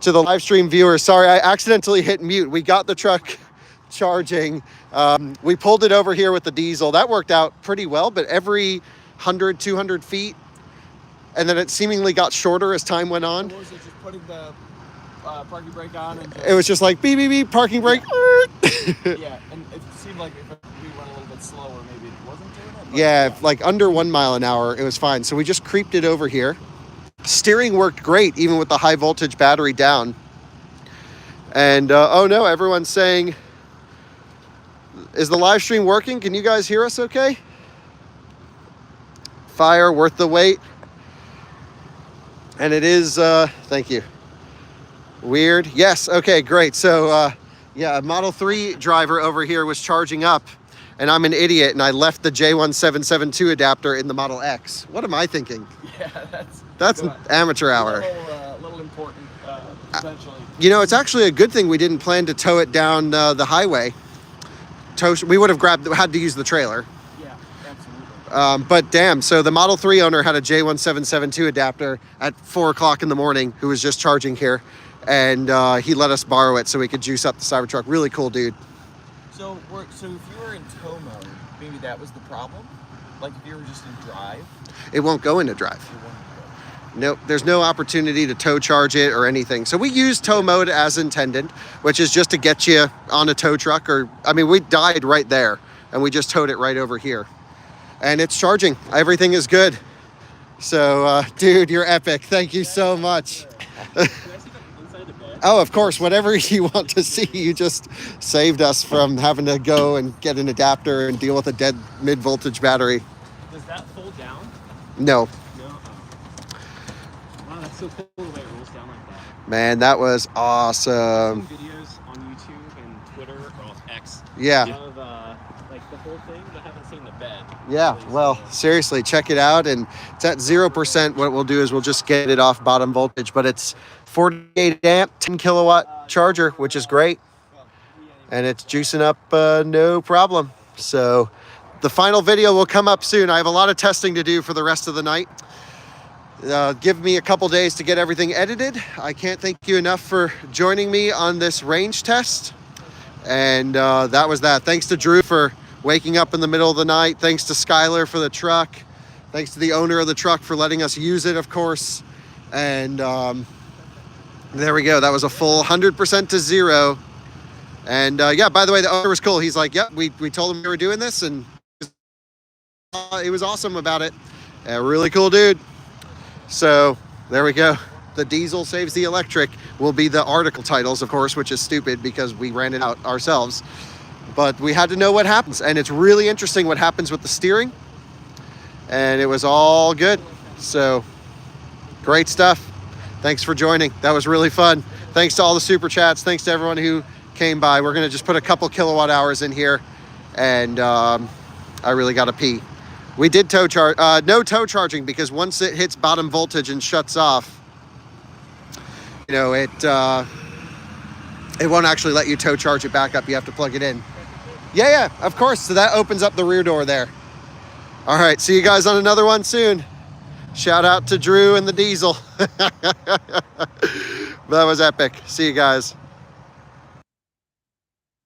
to the live stream viewers. Sorry, I accidentally hit mute. We got the truck charging. We pulled it over here with the diesel. That worked out pretty well, but every 100, 200 feet, and then it seemingly got shorter as time went on. What was it, just putting the parking brake on? And It was just like, beep, beep, beep, parking brake. Yeah, and it seemed like if we went a little bit slower, maybe it wasn't doing it. But Yeah, like under 1 mile an hour, it was fine. So we just creeped it over here. Steering worked great, even with the high voltage battery down. And, oh no, everyone's saying, is the live stream working? Can you guys hear us okay? Fire, worth the wait. And it is, thank you. Weird. Yes, okay, great. So, yeah, a Model 3 driver over here was charging up, and I'm an idiot, and I left the J1772 adapter in the Model X. What am I thinking? yeah, That's an amateur hour. a little important, potentially. You know, it's actually a good thing we didn't plan to tow it down the highway. We would have had to use the trailer. Yeah, absolutely. But damn, so the Model 3 owner had a J1772 adapter at 4 o'clock in the morning who was just charging here, and he let us borrow it so we could juice up the Cybertruck. Really cool dude. So if you were in tow mode, maybe that was the problem? Like if you were just in drive? It won't go into drive. Nope, there's no opportunity to tow charge it or anything. So we use tow mode as intended, which is just to get you on a tow truck, or, I mean, we died right there and we just towed it right over here. And it's charging. Everything is good. So, dude, you're epic. Thank you so much. Oh, of course, whatever you want to see. You just saved us from having to go and get an adapter and deal with a dead mid-voltage battery. Does that fold down? No. No. Wow, that's so cool the way it rolls down like that. Man, that was awesome. Videos on YouTube and Twitter, or X. Yeah. Of like the whole thing, but I haven't seen the bed. Yeah, well, seriously, check it out. And it's at 0%. What we'll do is we'll just get it off bottom voltage, but it's 48 amp, 10 kilowatt charger, which is great. And it's juicing up no problem. So the final video will come up soon. I have a lot of testing to do for the rest of the night. Give me a couple days to get everything edited. I can't thank you enough for joining me on this range test. And that was that. Thanks to Drew for waking up in the middle of the night. Thanks to Skylar for the truck. Thanks to the owner of the truck for letting us use it, of course. And there we go. That was a full 100% to 0. And yeah, by the way, the owner was cool. He's like, yep, we told him we were doing this, and he was awesome about it. Really cool dude. So there we go. The diesel saves the electric will be the article titles, of course, which is stupid because we ran it out ourselves. But we had to know what happens. And it's really interesting what happens with the steering. And it was all good. So great stuff. Thanks for joining. That was really fun. Thanks to all the super chats. Thanks to everyone who came by. We're going to just put a couple kilowatt hours in here. And I really got to pee. We did tow charge, no tow charging, because once it hits bottom voltage and shuts off, you know, it won't actually let you tow charge it back up. You have to plug it in. Yeah, of course. So that opens up the rear door there. All right, see you guys on another one soon. Shout out to Drew and the diesel. That was epic. See you guys.